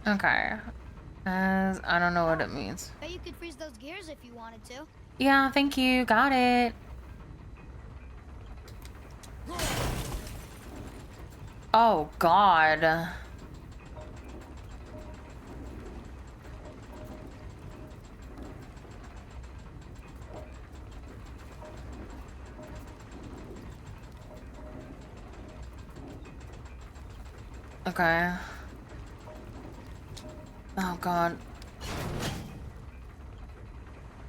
Okay. I don't know what it means. Bet you could freeze those gears if you wanted to. Yeah, thank you. Got it. Oh, God. Okay. Oh, God.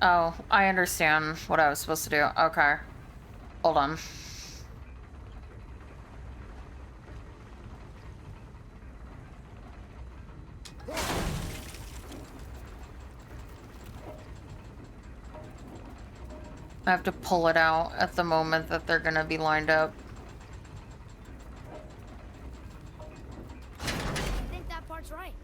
Oh, I understand what I was supposed to do. Okay. Hold on. I have to pull it out at the moment that they're gonna be lined up. I think that part's right.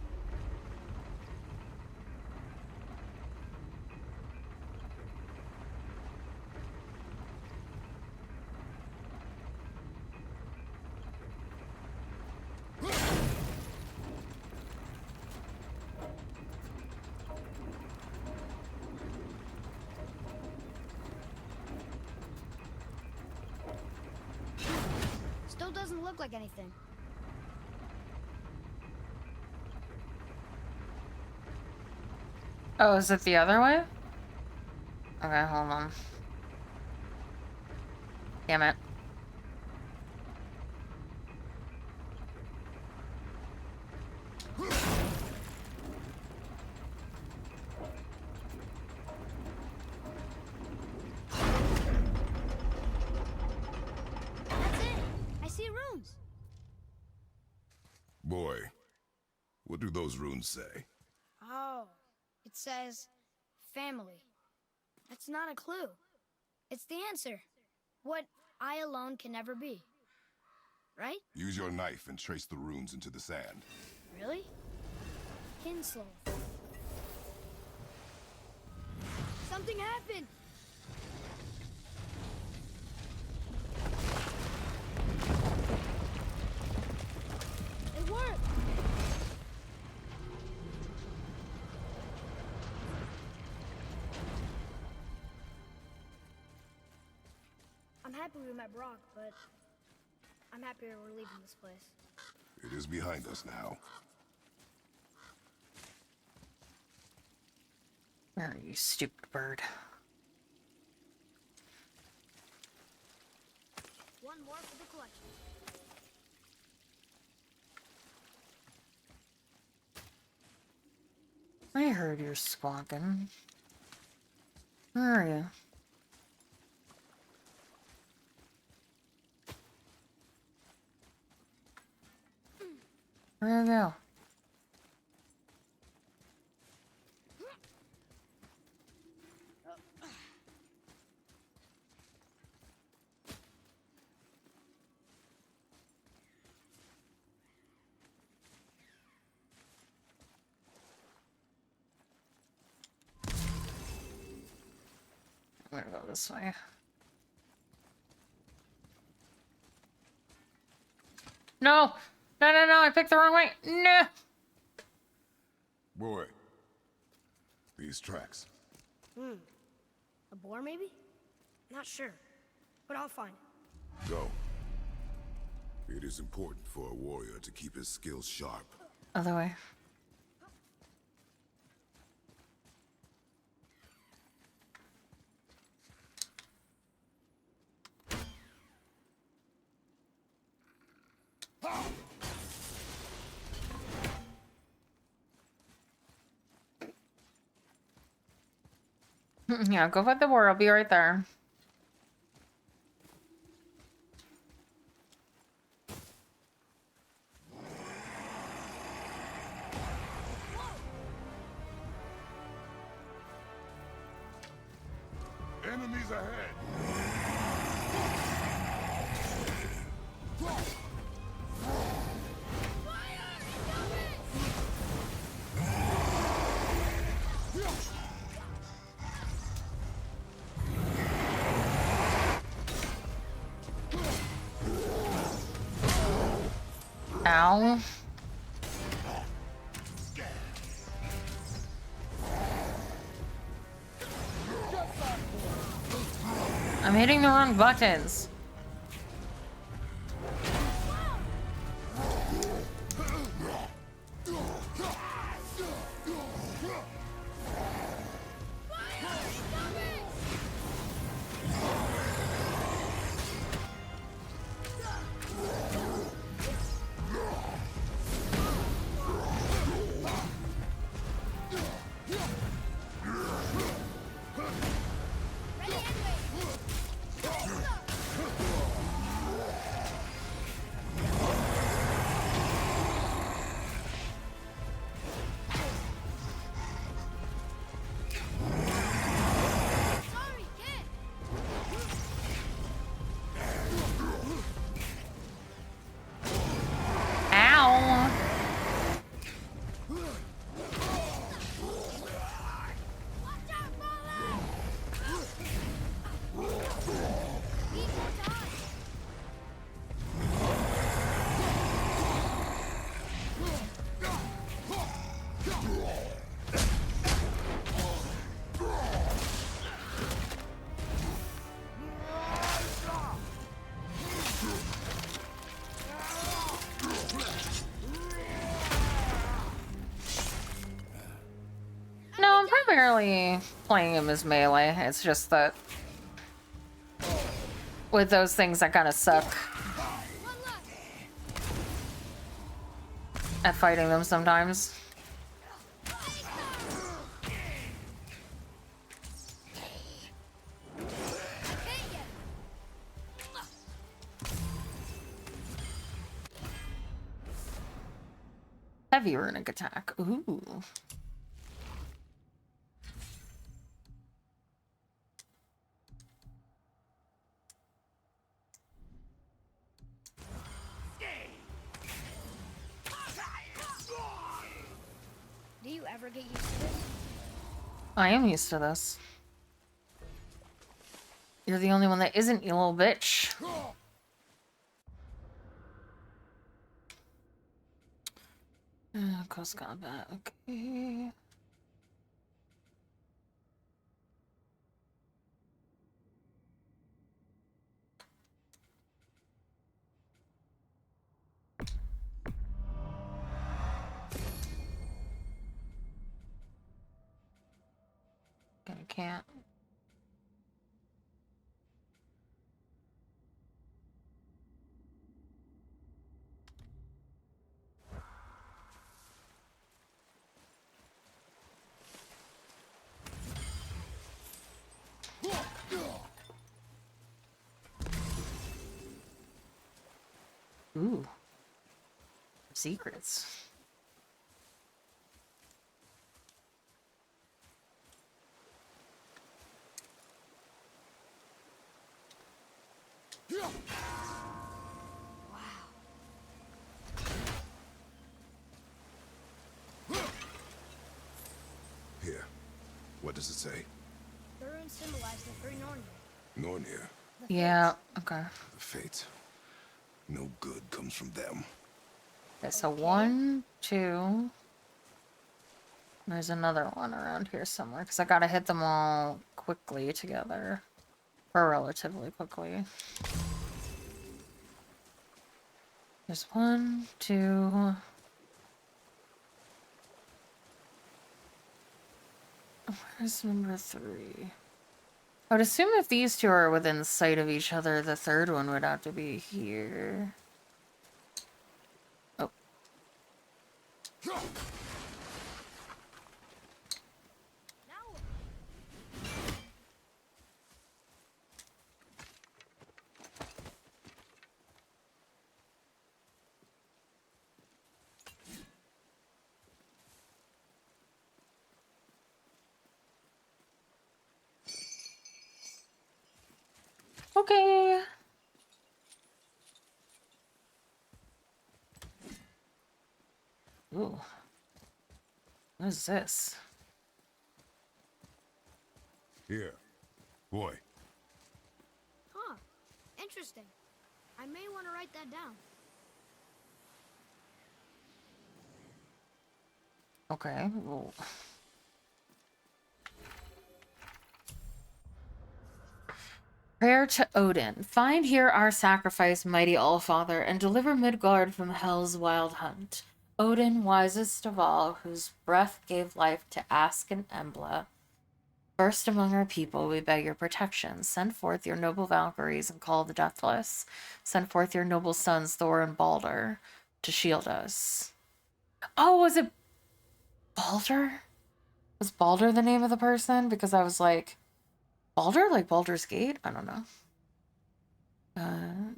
Still doesn't look like anything. Oh, is it the other way? Okay, hold on. Damn it. That's it. I see runes. Boy, what do those runes say? Oh, it says family. That's not a clue. It's the answer. What I alone can never be. Right? Use your knife and trace the runes into the sand. Really? Kinslow. Something happened! It worked! I'm happy we met Brock, but I'm happier we're leaving this place. It is behind us now. Where are you, stupid bird? One more for the collection. I heard you squawking. Where are you? Where'd you go? I'm gonna go this way. No! No, no, no, I picked the wrong way! No! Boy, these tracks. A boar, maybe? Not sure, but I'll find it. Go. It is important for a warrior to keep his skills sharp. Other way. Yeah, go fight the war. I'll be right there. Enemies ahead! Ow. I'm hitting the wrong buttons. Ow. No, I'm primarily playing him as melee. It's just that with those things, I kind of suck at fighting them sometimes. Heavy runic attack. Ooh. Do you ever get used to this? I am used to this. You're the only one that isn't, you little bitch. Close combat. Okay. I can't. Ooh. Secrets. Here. What does it say? The runes symbolize the three Nornir. Nornir. The Yeah, Fates. okay. The fates. No good comes from them. Okay, so 1, 2. There's another one around here somewhere, because I gotta hit them all quickly together. Or relatively quickly. There's 1, 2. Where's number 3? I would assume if these two are within sight of each other, the third one would have to be here. Oh. Now Okay. Ooh. What is this? Here. Boy. Huh. Interesting. I may want to write that down. Okay. Well. Prayer to Odin. Find here our sacrifice, mighty Allfather, and deliver Midgard from hell's wild hunt. Odin, wisest of all, whose breath gave life to Ask and Embla. First among our people, we beg your protection. Send forth your noble Valkyries and call the deathless. Send forth your noble sons, Thor and Balder, to shield us. Oh, was it Balder? Was Balder the name of the person? Because I was like, Balder? Like Baldur's Gate? I don't know.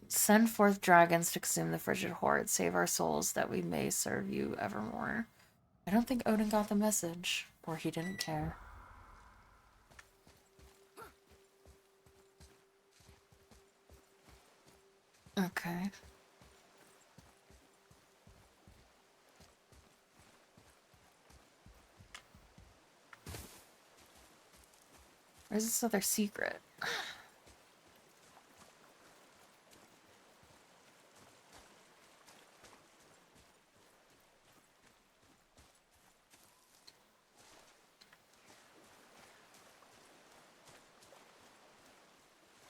Send forth dragons to consume the frigid horde. Save our souls that we may serve you evermore. I don't think Odin got the message, or he didn't care. Okay. Where's this other secret?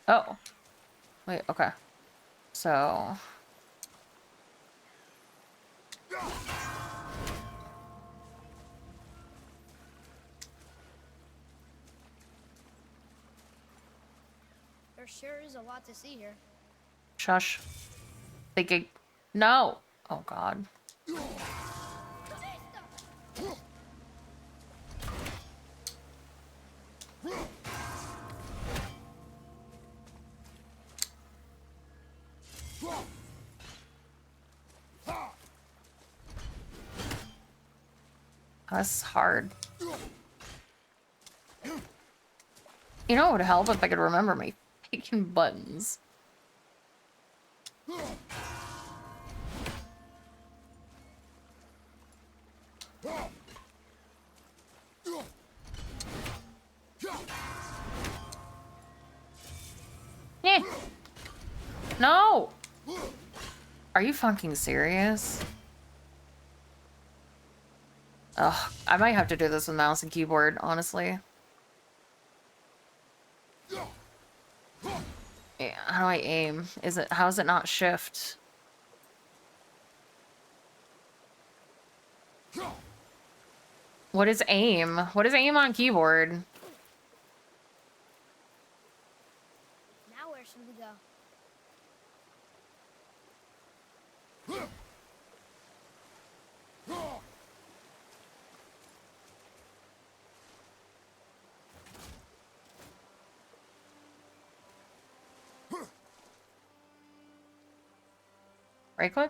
Oh. Wait, okay. So... There sure is a lot to see here. Shush. Thinking... No! Oh, God. That's hard. You know what would help if I could remember my freaking buttons. Eh. No! Are you fucking serious? Ugh, I might have to do this with mouse and keyboard, honestly. Yeah, how do I aim? How is it not shift? What is aim? What is aim on keyboard? Now where should we go? Right click?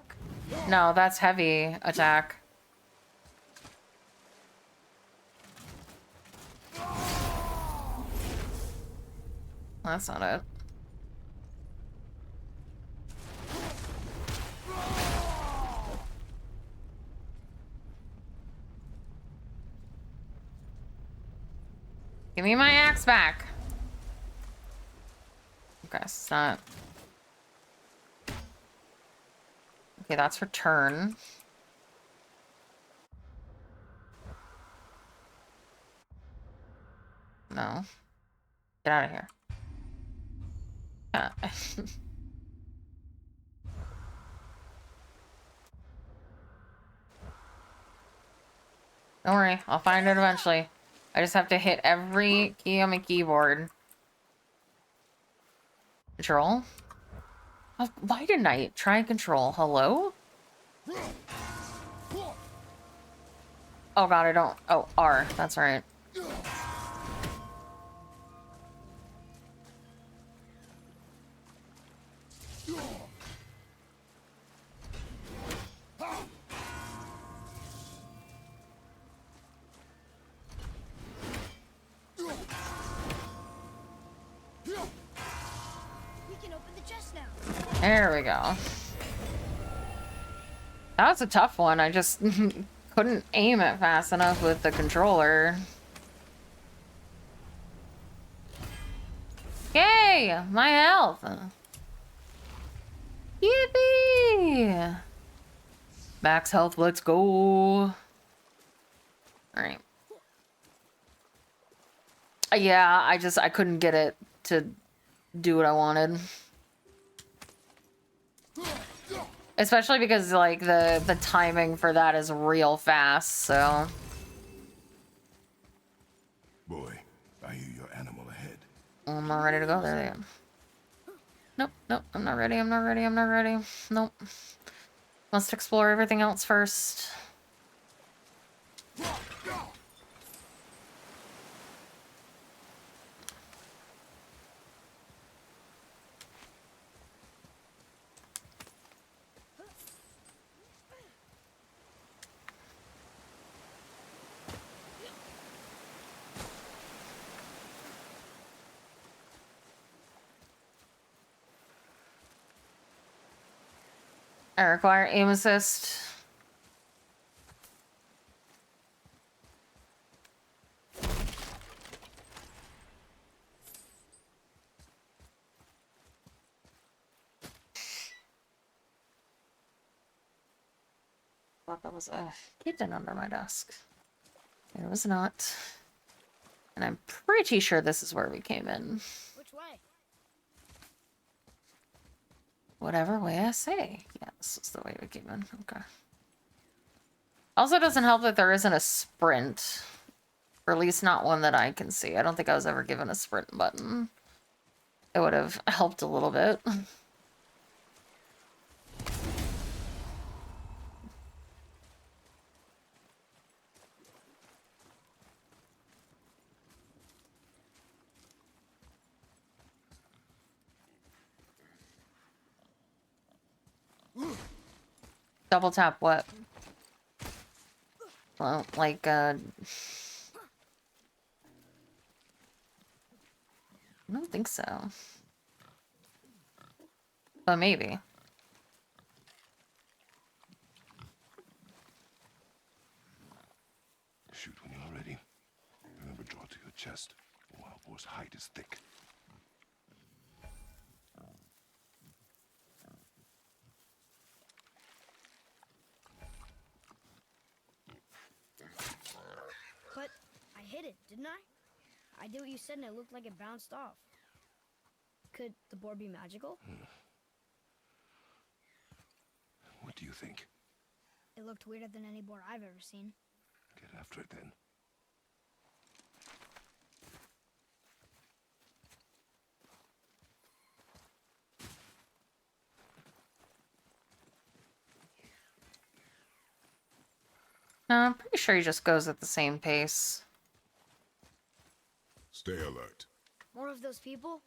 No, that's heavy attack. That's not it. Give me my axe back. Okay, it's not. Okay, that's return. No. Get out of here. Yeah. Don't worry, I'll find it eventually. I just have to hit every key on my keyboard. Control? Oh, why didn't I try control? Hello? Oh god, I don't. Oh, R. That's right. We can open the chest now. There we go. That was a tough one. I just couldn't aim it fast enough with the controller. Yay! My health! Yippee! Max health, let's go! Alright. Yeah, I couldn't get it to do what I wanted. Especially because, like, the timing for that is real fast, so... Boy, I hear your animal ahead. I'm not ready to go there yet. Nope, nope, I'm not ready, I'm not ready, I'm not ready. Nope. Must explore everything else first. I require aim assist. Thought that was a kitten under my desk. It was not. And I'm pretty sure this is where we came in. Which way? Whatever way I say. Yeah, this is the way we came in. Okay. Also doesn't help that there isn't a sprint. Or at least not one that I can see. I don't think I was ever given a sprint button. It would have helped a little bit. Double tap what? Well, like, I don't think so. But maybe. Shoot when you're ready. Remember, draw to your chest. A wild boar's hide is thick. But I hit it, didn't I? I did what you said and it looked like it bounced off. Could the boar be magical? What do you think? It looked weirder than any boar I've ever seen. Get after it then. No, I'm pretty sure he just goes at the same pace. Stay alert. More of those people?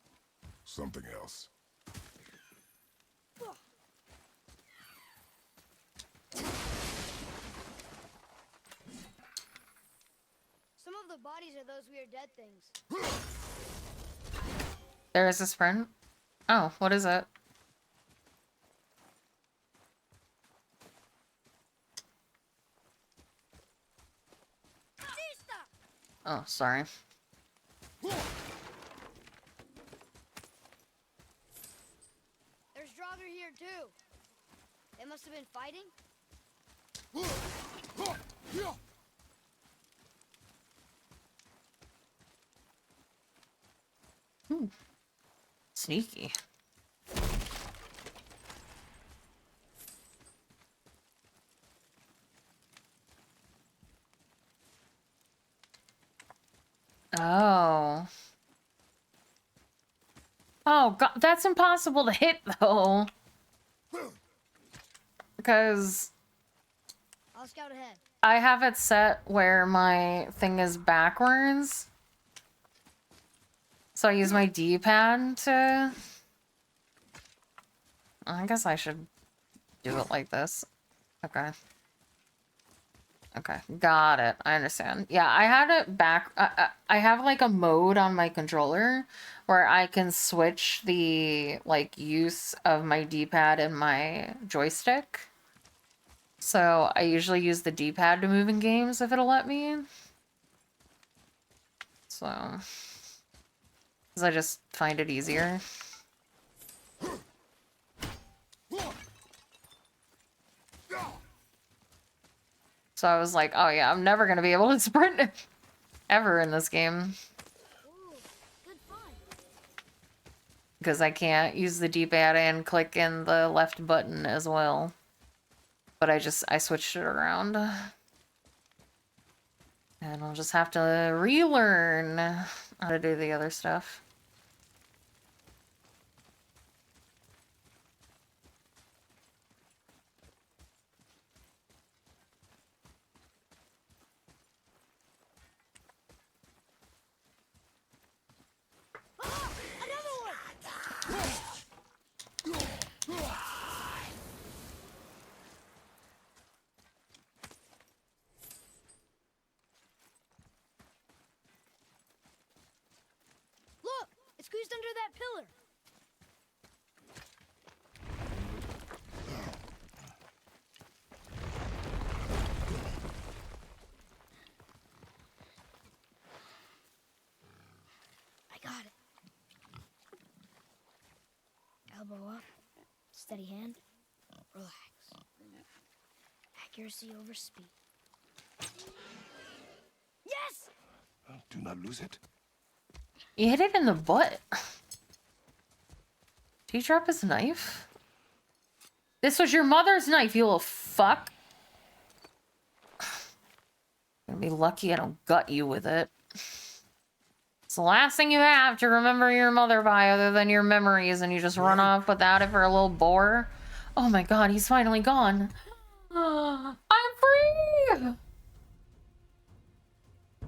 Something else. Some of the bodies are those weird dead things. There is a sprint. Oh, what is it? Oh, sorry. There's Draugr here too. They must have been fighting. Sneaky. Oh. Oh, God, that's impossible to hit, though. Because I'll scout ahead. I have it set where my thing is backwards. So I use my D-pad to... I guess I should do it like this. Okay. Okay, got it. I understand. Yeah, I had it back. I have like a mode on my controller where I can switch the like use of my D-pad and my joystick. So I usually use the D-pad to move in games if it'll let me. So, because I just find it easier. So I was like, oh yeah, I'm never gonna be able to sprint ever in this game. Ooh, good find. Because I can't use the D-pad and click in the left button as well. But I switched it around. And I'll just have to relearn how to do the other stuff. Ah, another one! Look, it's squeezed under that pillar. I got it. Elbow up, steady hand, relax. Accuracy over speed. Yes! Do not lose it. You hit it in the butt. Did he drop his knife? This was your mother's knife, you little fuck. You're gonna be lucky I don't gut you with it. It's the last thing you have to remember your mother by other than your memories, and you just run off without it for a little boar. Oh my god, he's finally gone. I'm free!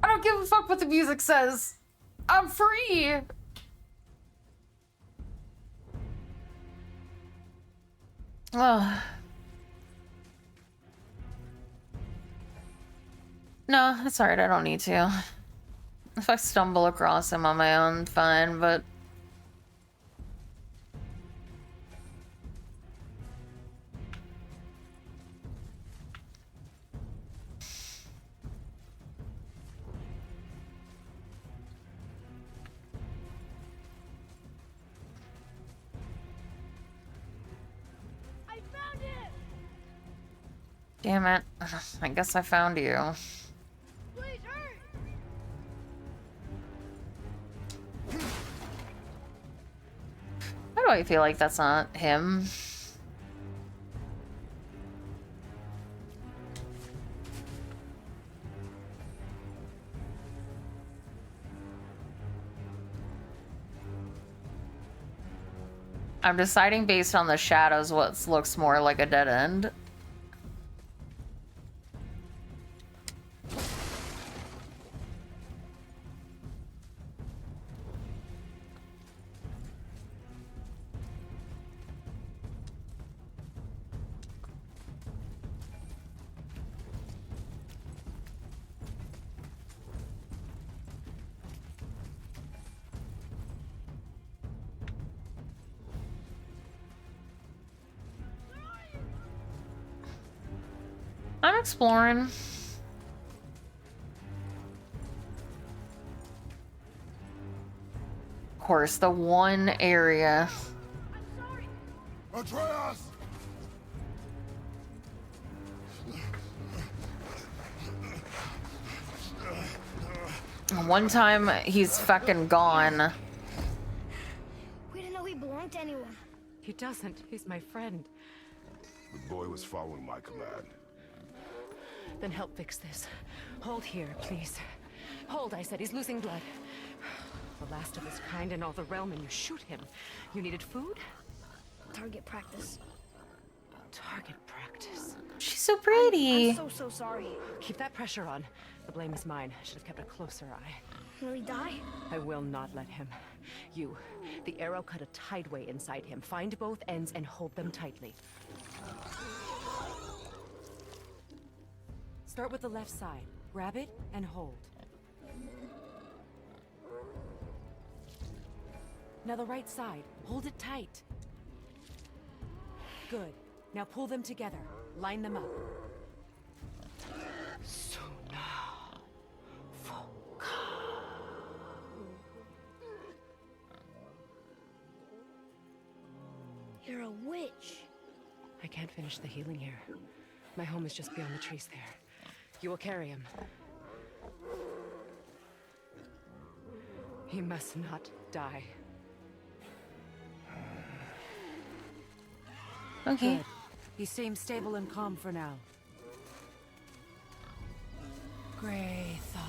I don't give a fuck what the music says. I'm free! Ugh. No, that's alright. I don't need to. If I stumble across him on my own, fine, but... I found it! Damn it. I guess I found you. Please hurry! Why do I feel like that's not him? I'm deciding based on the shadows what looks more like a dead end. I'm exploring. Of course, the one area. Atreus! One time he's fucking gone. We didn't know he belonged to anyone. He doesn't. He's my friend. The boy was following my command. Then help fix this. Hold here, please. Hold, I said. He's losing blood. The last of his kind in all the realm, and you shoot him. You needed food? Target practice. Target practice. She's so pretty. I'm so sorry. Keep that pressure on. The blame is mine. I should have kept a closer eye. Will he die? I will not let him. You. The arrow cut a tideway inside him. Find both ends and hold them tightly. Start with the left side. Grab it and hold. Now the right side. Hold it tight. Good. Now pull them together. Line them up. You're a witch. I can't finish the healing here. My home is just beyond the trees there. You will carry him. He must not die. Okay. Good. He seems stable and calm for now. Gray thaw.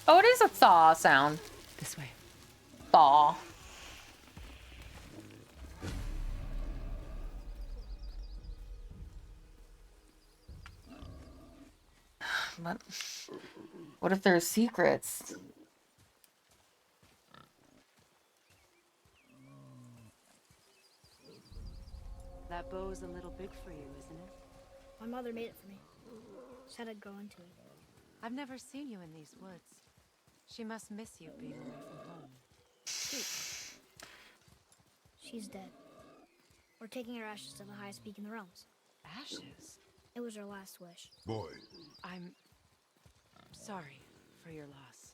Oh, it is a thaw sound. This way. Thaw. But what if there's secrets? That bow's a little big for you, isn't it? My mother made it for me. Said I'd grow into it. I've never seen you in these woods. She must miss you being away from home. She's dead. We're taking her ashes to the highest peak in the realms. Ashes? It was her last wish. Boy, I'm sorry for your loss.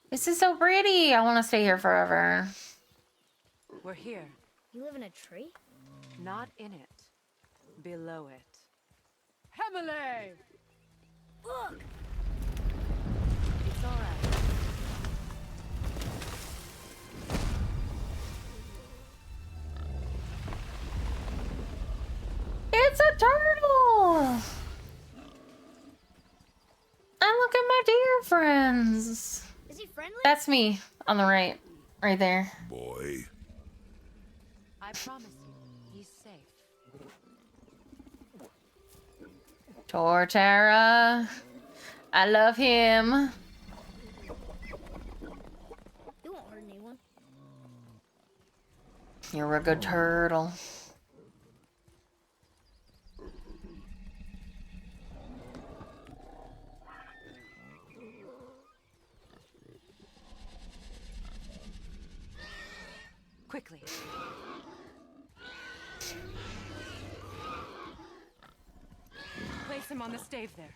This is so pretty. I want to stay here forever. We're here. You live in a tree? Not in it. Below it. Hemele! Look! It's all right. It's a turtle! And look at my deer friends. Is he friendly? That's me on the right. Right there. boy. I promise you, he's safe. Torterra. I love him. He won't hurt anyone. You're a good turtle. Quickly. Place him on the stave there.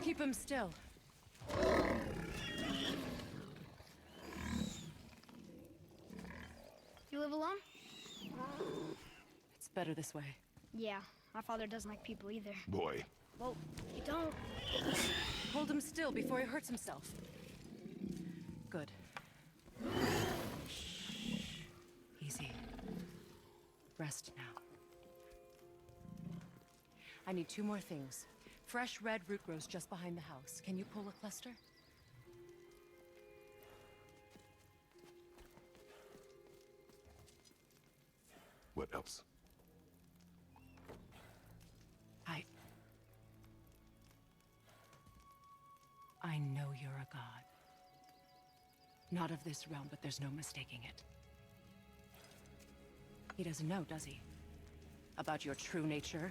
Keep him still. You live alone? It's better this way. Yeah, my father doesn't like people either. Boy, Well, you don't. Hold him still before he hurts himself. Good. Easy. Rest now. I need 2 more things. Fresh red root grows just behind the house. Can you pull a cluster? what else? I know you're a god. Not of this realm, but there's no mistaking it. He doesn't know, does he? About your true nature?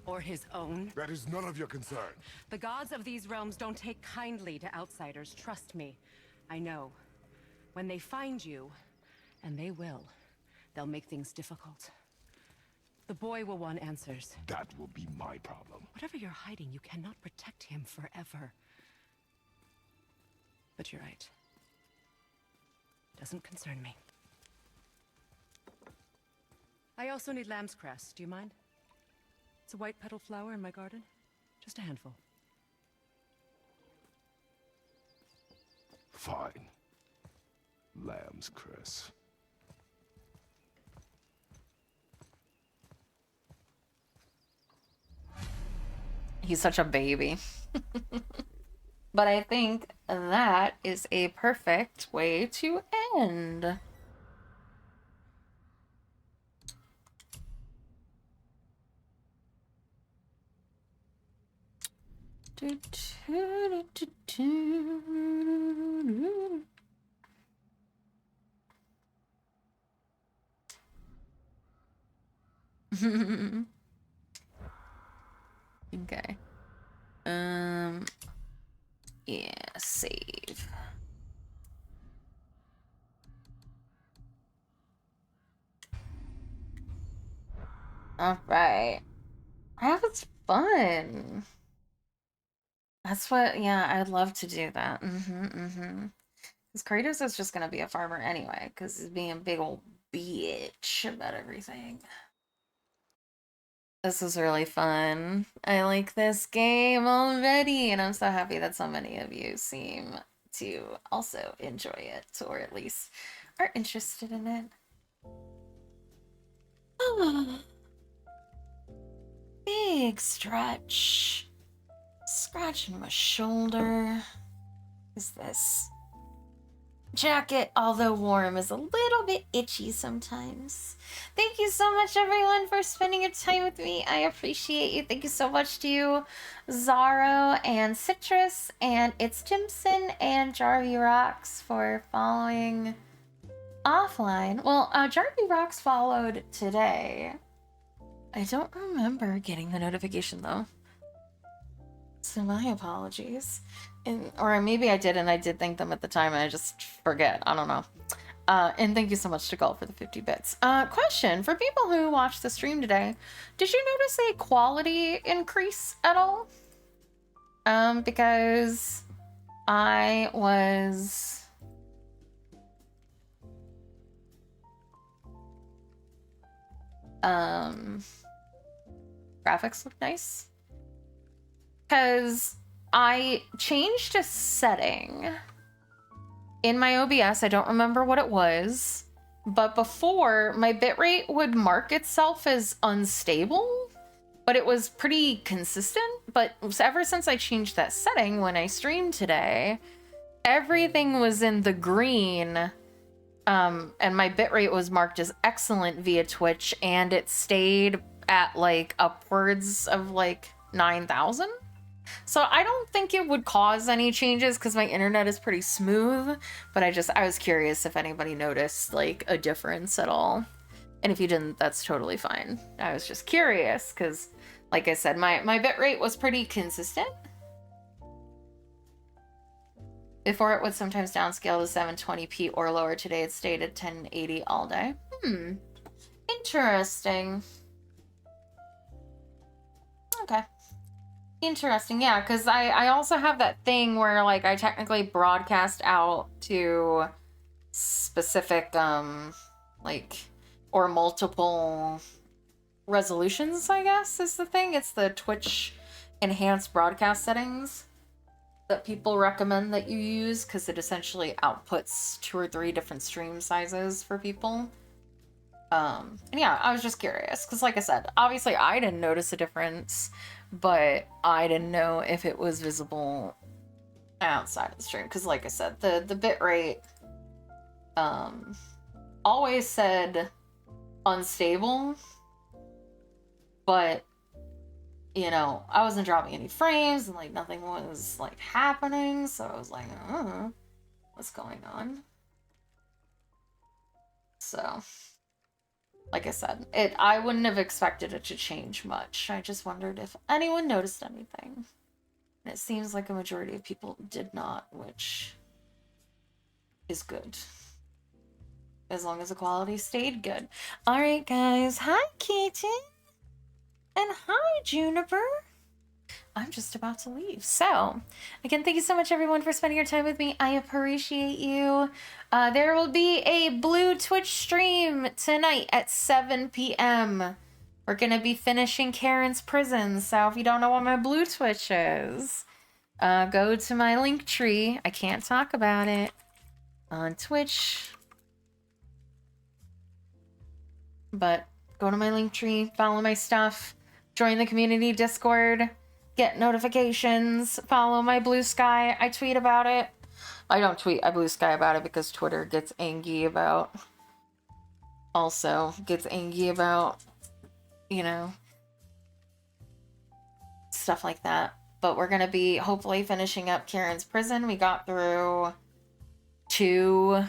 Or his own? That is none of your concern. The gods of these realms don't take kindly to outsiders, trust me. I know. When they find you, and they will, they'll make things difficult. The boy will want answers. That will be my problem. Whatever you're hiding, you cannot protect him forever. But you're right. Doesn't concern me. I also need lamb's cress. Do you mind? It's a white petal flower in my garden. Just a handful. Fine. Lamb's cress. He's such a baby. But I think that is a perfect way to end. Okay. Yeah, save. All right. That was fun. That's what, yeah, I'd love to do that. Because Kratos is just gonna be a farmer anyway, because he's being a big old bitch about everything. This was really fun. I like this game already, and I'm so happy that so many of you seem to also enjoy it, or at least are interested in it. Big stretch. Scratching my shoulder. Is this jacket, although warm, is a little bit itchy sometimes. Thank you so much, everyone, for spending your time with me. I appreciate you. Thank you so much to you, Zaro and Citrus and It's Timson and Jarvie Rocks for following offline. Well, Jarvie Rocks followed today. I don't remember getting the notification though. So my apologies. Or maybe I did and I did thank them at the time and I just forget. I don't know. And thank you so much to Gull for the 50 bits. Question for people who watched the stream today. Did you notice a quality increase at all? Because I was... graphics look nice. Because I changed a setting in my OBS. I don't remember what it was, but before my bitrate would mark itself as unstable, but it was pretty consistent. But ever since I changed that setting when I streamed today, everything was in the green, and my bitrate was marked as excellent via Twitch, and it stayed at like upwards of like 9,000. So I don't think it would cause any changes because my internet is pretty smooth, but I was curious if anybody noticed like a difference at all. And if you didn't, that's totally fine. I was just curious because, like I said, my bitrate was pretty consistent. Before it would sometimes downscale to 720p or lower. Today it stayed at 1080 all day. Interesting. Okay. Interesting, yeah, because I also have that thing where, like, I technically broadcast out to specific, like, or multiple resolutions, I guess, is the thing. It's the Twitch enhanced broadcast settings that people recommend that you use, because it essentially outputs 2 or 3 different stream sizes for people. And yeah, I was just curious, because like I said, obviously I didn't notice a difference, but I didn't know if it was visible outside of the stream, because like I said, the bitrate always said unstable, but you know, I wasn't dropping any frames and like nothing was like happening, so I was like, what's going on? So like I said, I wouldn't have expected it to change much. I just wondered if anyone noticed anything. And it seems like a majority of people did not, which is good. As long as the quality stayed good. Alright, guys. Hi, Keaton. And hi, Juniper. I'm just about to leave. So, again, thank you so much, everyone, for spending your time with me. I appreciate you. There will be a blue Twitch stream tonight at 7 p.m. We're going to be finishing Karen's Prison. So if you don't know what my blue Twitch is, go to my link tree. I can't talk about it on Twitch, but go to my link tree, follow my stuff, join the community Discord, get notifications, follow my Blue Sky. I tweet about it. I don't tweet, I Blue Sky about it because Twitter gets angry about, you know, stuff like that. But we're going to be hopefully finishing up Karen's Prison. We got through 2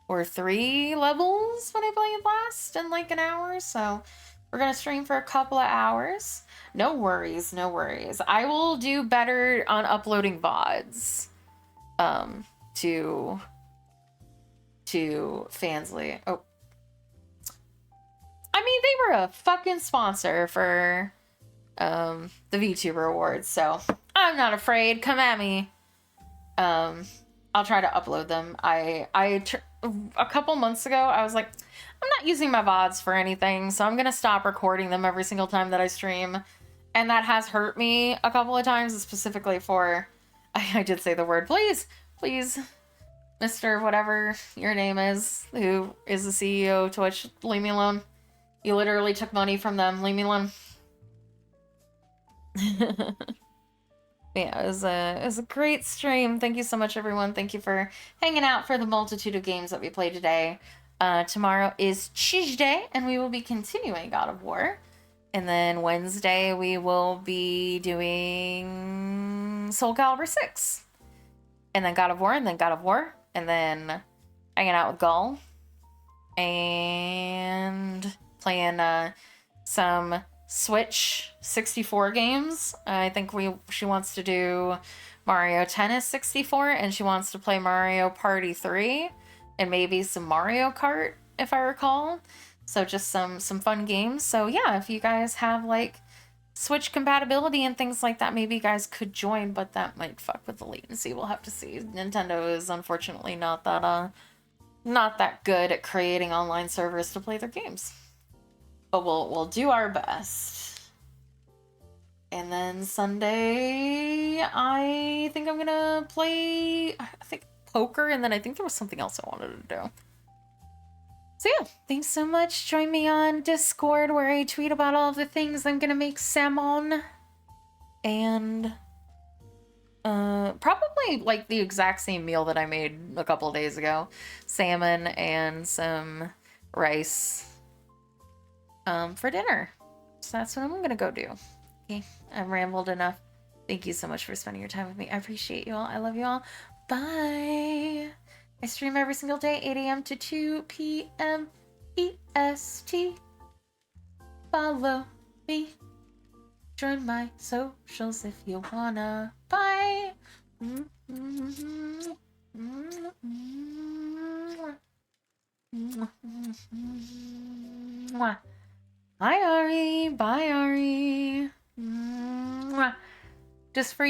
or 3 levels when I played last in like an hour, so we're gonna stream for a couple of hours. No worries, no worries. I will do better on uploading VODs to Fansly. Oh, I mean, they were a fucking sponsor for the VTuber Awards, so I'm not afraid. Come at me. I'll try to upload them. A couple months ago, I was like, I'm not using my VODs for anything, so I'm gonna stop recording them every single time that I stream. And that has hurt me a couple of times, specifically for, I did say the word, please, Mr. whatever your name is, who is the CEO of Twitch, leave me alone. You literally took money from them, leave me alone. Yeah, it was a great stream. Thank you so much, everyone. Thank you for hanging out for the multitude of games that we played today. Tomorrow is Tuesday, and we will be continuing God of War. And then Wednesday, we will be doing Soul Calibur 6. And then God of War, and then God of War. And then hanging out with Gull. And playing some Switch 64 games. I think she wants to do Mario Tennis 64, and she wants to play Mario Party 3, and maybe some Mario Kart, if I recall. So just some fun games. So yeah, if you guys have like Switch compatibility and things like that, maybe you guys could join, but that might fuck with the latency. We'll have to see. Nintendo is unfortunately not that good at creating online servers to play their games. But we'll do our best. And then Sunday, I think I'm gonna play, poker, and then I think there was something else I wanted to do. So yeah, thanks so much. Join me on Discord where I tweet about all of the things I'm gonna make salmon. And probably like the exact same meal that I made a couple days ago. Salmon and some rice for dinner. So that's what I'm gonna go do. Okay, I've rambled enough. Thank you so much for spending your time with me. I appreciate you all. I love you all. Bye. I stream every single day, 8 a.m. to 2 p.m. EST. Follow me. Join my socials if you wanna. Bye. Hi, Ari. Bye, Ari. Just for